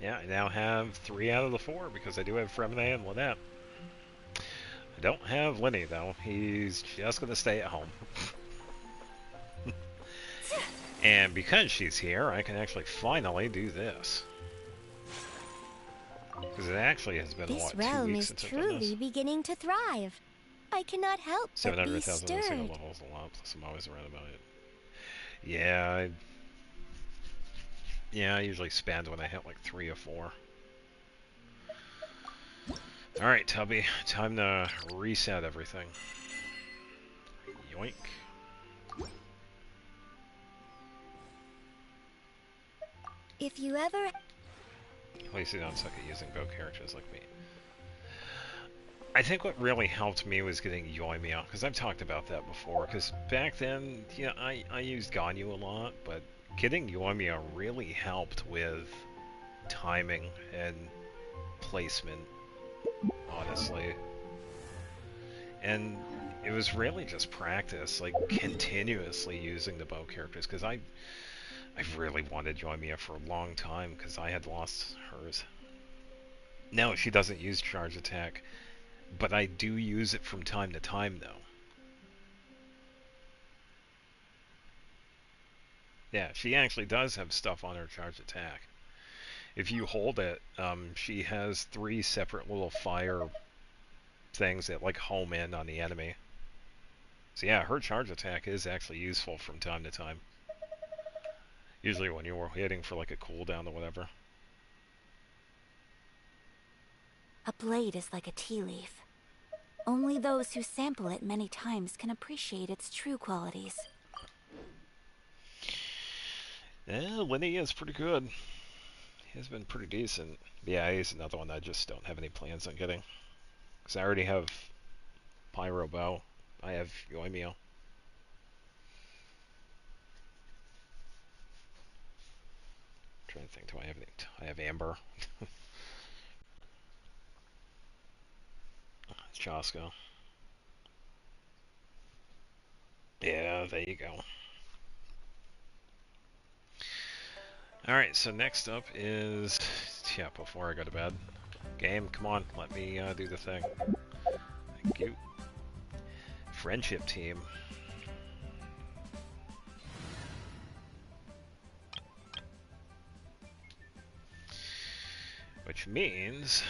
Yeah, I now have 3 out of the 4 because I do have Fremine and Lynette. I don't have Lenny, though. He's just going to stay at home. And because she's here, I can actually finally do this. Because it actually has been, this what, 2 realm weeks is since I've done this? truly beginning to thrive. I cannot help but be 700,000 on a single stirred. level is a lot, plus I'm always around about it. Yeah, I usually spend when I hit like 3 or 4. Alright, Tubby, time to reset everything. Yoink. If you ever... At least you don't suck at using bow characters like me. I think what really helped me was getting Yoimiya, because I've talked about that before, because back then, yeah, I used Ganyu a lot, but getting Yoimiya really helped with timing and placement, honestly. And it was really just practice, like continuously using the bow characters, because I really wanted Yoimiya for a long time, because I had lost hers. No, she doesn't use charge attack, but I do use it from time to time, though. Yeah, she actually does have stuff on her charge attack. If you hold it, she has 3 separate little fire things that like home in on the enemy. So yeah, her charge attack is actually useful from time to time. Usually when you're hitting for like a cooldown or whatever. A blade is like a tea leaf. Only those who sample it many times can appreciate its true qualities. Yeah, Winnie is pretty good. He's been pretty decent. Yeah, he's another one I just don't have any plans on getting. Because I already have Pyro Bow. I have Yoimiya. Trying to think, do I have any? I have Amber. It's Josco. Yeah, there you go. Alright, so next up is... Yeah, before I go to bed. Game, come on, let me do the thing. Thank you. Friendship team. Which means...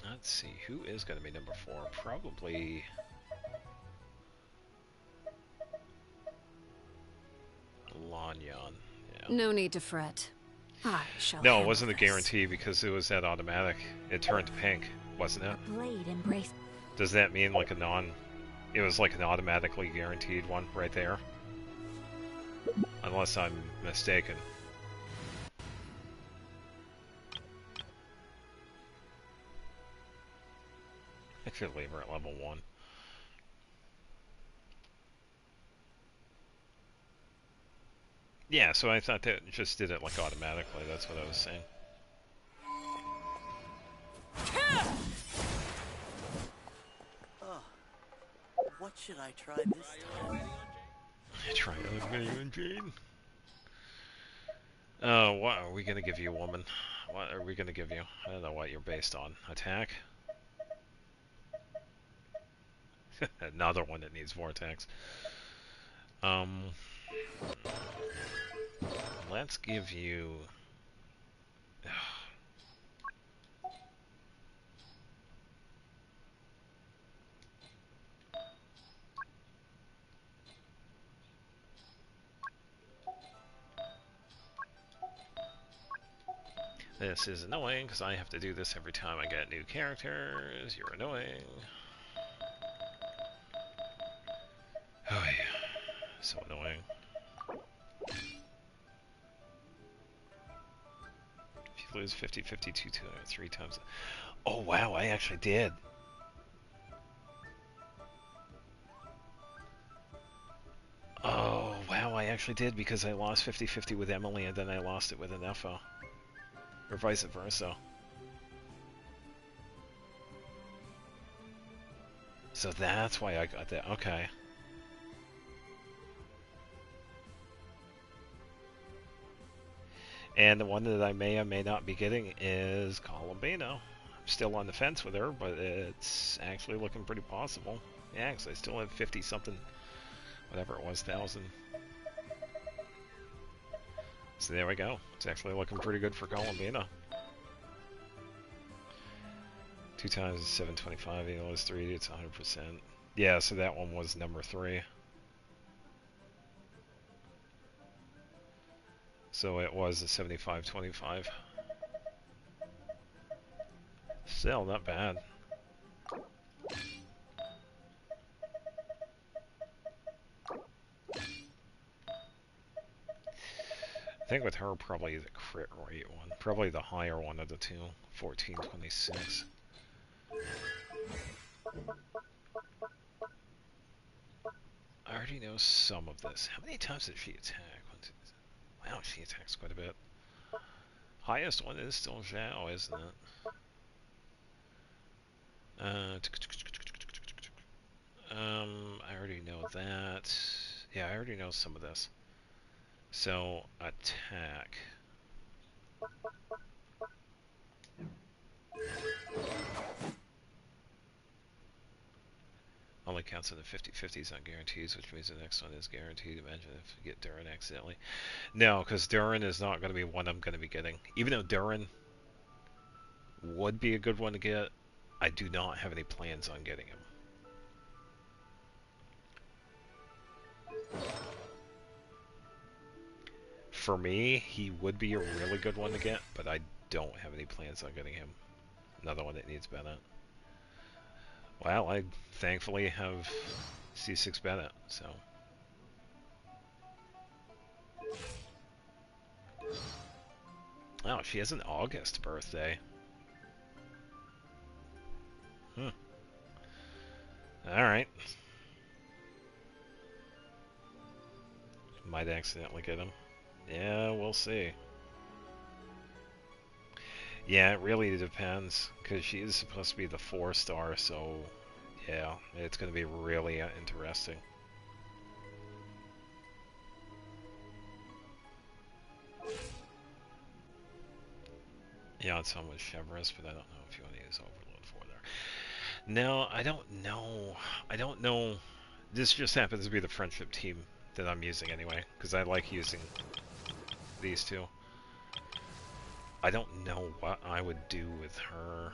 Let's see, who is going to be number 4? Probably... Lanyan. Yeah. No need to fret. I shall No, it handle wasn't a this. guarantee because it was that automatic. It turned pink, wasn't it? Blade embrace. Does that mean like a non... It was like an automatically guaranteed one right there? Unless I'm mistaken. I should leave her at level 1. Yeah, so I thought that it just did it like automatically, that's what I was saying. Oh, what should I try this time? Try on Jane. Oh, what are we gonna give you, woman? What are we gonna give you? I don't know what you're based on. Attack? Another one that needs Vortex. Let's give you... This is annoying because I have to do this every time I get new characters. You're annoying. Oh yeah, so annoying. If you lose 50-50 3 times. Oh wow, I actually did. Oh wow, I actually did because I lost 50-50 with Emily and then I lost it with an FO. Or vice versa. So that's why I got that. Okay. And the one that I may or may not be getting is Columbino. I'm still on the fence with her, but it's actually looking pretty possible. Yeah, because I still have 50-something, whatever it was, thousand. So there we go. It's actually looking pretty good for Columbina. 2 times 725 equals 3, it's 100%. Yeah, so that one was number 3. So it was a 75-25. Still not bad. I think with her, probably the crit rate one. Probably the higher one of the two. 1426. I already know some of this. How many times did she attack? Wow, she attacks quite a bit. Highest one is still Zhao, isn't it? I already know that. Yeah, I already know some of this. So, attack. Only counts in the 50-50s, not guarantees, which means the next one is guaranteed. Imagine if you get Durin accidentally. No, because Durin is not going to be one I'm going to be getting. Even though Durin would be a good one to get, I do not have any plans on getting him. For me, he would be a really good one to get, but I don't have any plans on getting him. Another one that needs Bennett. Well, I thankfully have C6 Bennett, so. Oh, she has an August birthday. Alright. Might accidentally get him. Yeah, we'll see. Yeah, it really depends, because she is supposed to be the 4-star, so yeah, it's going to be really interesting. Yeah, it's on with Chevrolet, but I don't know if you want to use Overload for there. No, I don't know. I don't know. This just happens to be the friendship team that I'm using anyway, because I like using these two. I don't know what I would do with her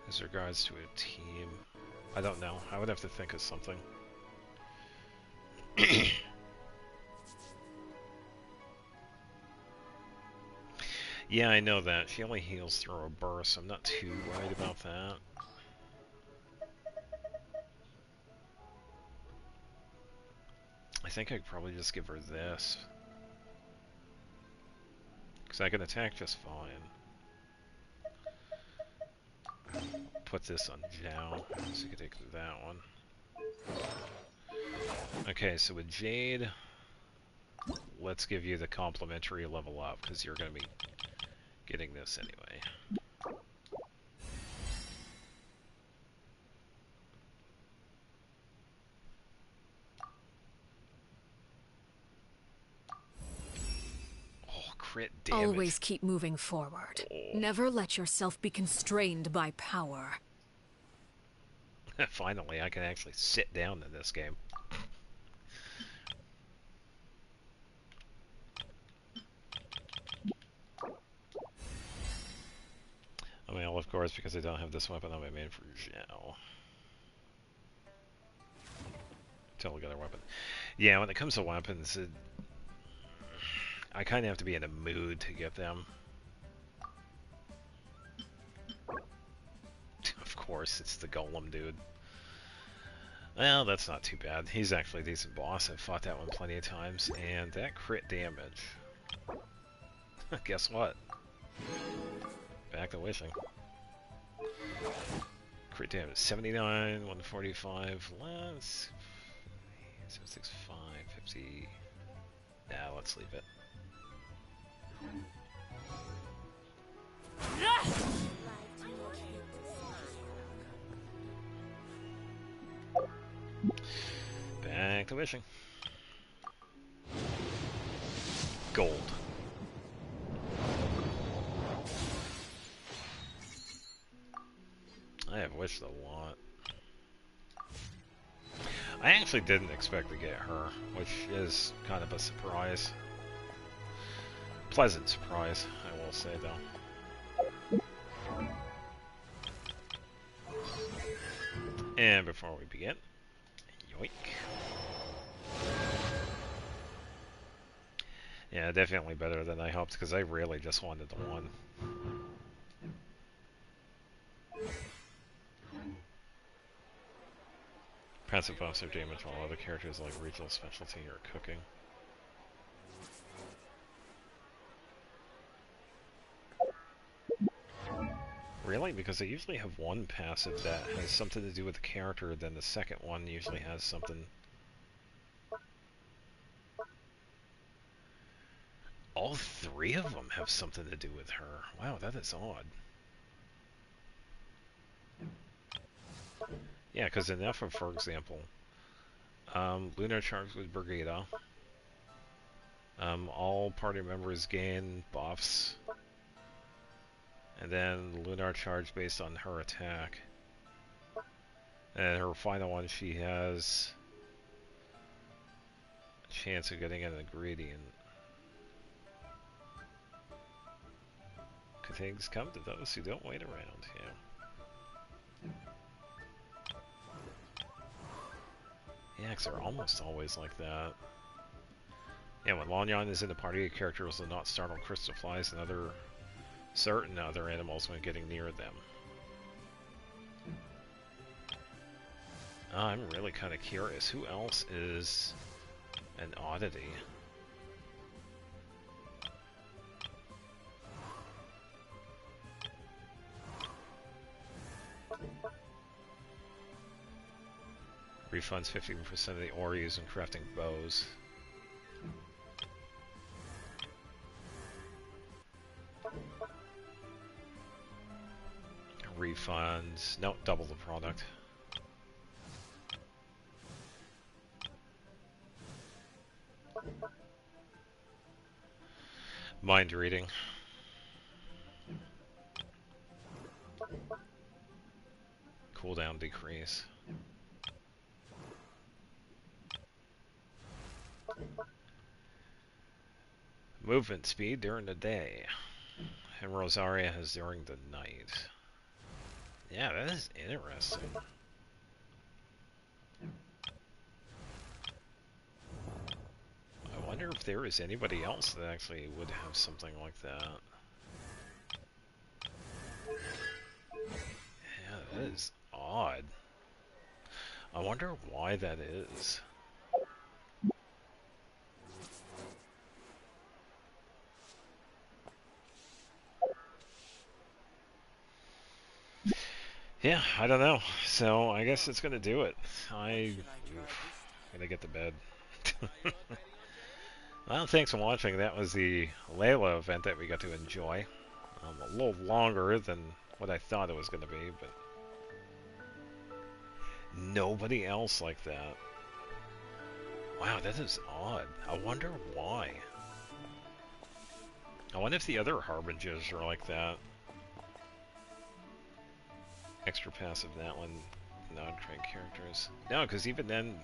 as regards to a team. I don't know. I would have to think of something. Yeah, I know that. She only heals through a burst. I'm not too worried about that. I think I'd probably just give her this. Because I can attack just fine. Put this on Zhao, so you can take that one. Okay, so with Jade, let's give you the complimentary level up, because you're going to be getting this anyway. Oh, crit damage. Always keep moving forward. Never let yourself be constrained by power. Finally, I can actually sit down in this game. I mean, of course, because I don't have this weapon on my main for Zhao. Totally got a weapon. Yeah, when it comes to weapons, I kind of have to be in a mood to get them. Of course, it's the golem dude. Well, that's not too bad. He's actually a decent boss. I've fought that one plenty of times. And that crit damage. Guess what? Back to wishing. Crit damage 79, 145 less. 765, 50. Nah, let's leave it. Back to wishing. Gold. I have wished a lot. I actually didn't expect to get her, which is kind of a surprise. Pleasant surprise, I will say, though. And before we begin, yoink. Yeah, definitely better than I hoped, because I really just wanted the one. Passive buffs or damage while other characters like regional specialty or cooking. Really? Because I usually have one passive that has something to do with the character, then the second one usually has something... All three of them have something to do with her. Wow, that is odd. Yeah, because in Alpha, for example, Lunar Charge with Brigida. All party members gain buffs. And then Lunar Charge based on her attack. And her final one, she has a chance of getting an ingredient. Good things come to those who don't wait around, yeah. Yeah, because they're almost always like that. Yeah, when Lanyan is in the party, characters will not startle crystal flies and certain other animals when getting near them. I'm really kind of curious. Who else is an oddity? Refunds 50% of the ore used in crafting bows. Refunds. No, double the product. Mind reading. Cooldown decrease. Movement speed during the day. And Rosaria has during the night. Yeah, that is interesting. I wonder if there is anybody else that actually would have something like that. Yeah, that is odd. I wonder why that is. Yeah, I don't know. So I guess it's gonna do it. I'm gonna get to bed. Well, thanks for watching. That was the Layla event that we got to enjoy. A little longer than what I thought it was going to be, but nobody else like that. Wow, that is odd. I wonder why. I wonder if the other Harbingers are like that. Extra passive, that one, non-trained characters. No, because even then,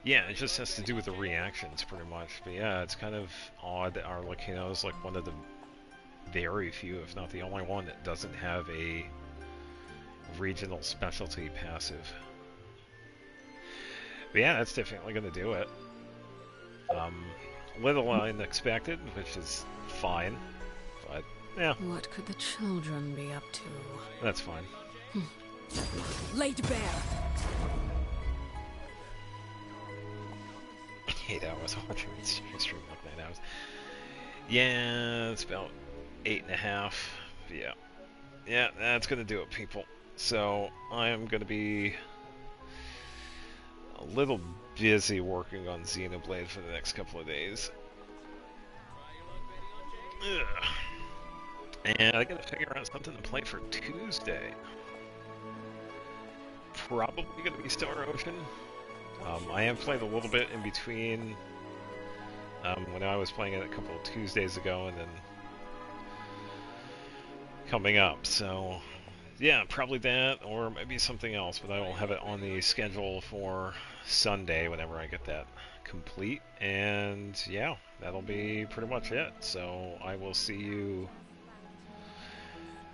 yeah, it just has to do with the reactions, pretty much. But yeah, it's kind of odd that Arlecchino is like one of the very few, if not the only one, that doesn't have a regional specialty passive. But yeah, that's definitely going to do it. Little unexpected, which is fine, but yeah. What could the children be up to? That's fine. Laid bare. 8 hours watching stream like 9 hours. Yeah, it's about 8.5. Yeah. Yeah, that's gonna do it, people. So I'm gonna be a little busy working on Xenoblade for the next couple of days. Ugh. And I gotta figure out something to play for Tuesday. Probably gonna be Star Ocean. I have played a little bit in between when I was playing it a couple of Tuesdays ago and then coming up. So yeah, probably that or maybe something else, but I will have it on the schedule for Sunday whenever I get that complete. And yeah, that'll be pretty much it. So I will see you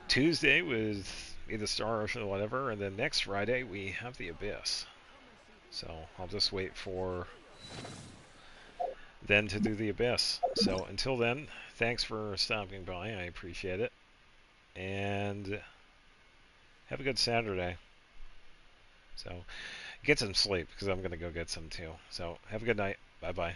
Tuesday with either Star Ocean or whatever, and then next Friday we have the Abyss. So I'll just wait for then to do the Abyss. So until then, thanks for stopping by. I appreciate it. And have a good Saturday. So get some sleep because I'm going to go get some too. So have a good night. Bye-bye.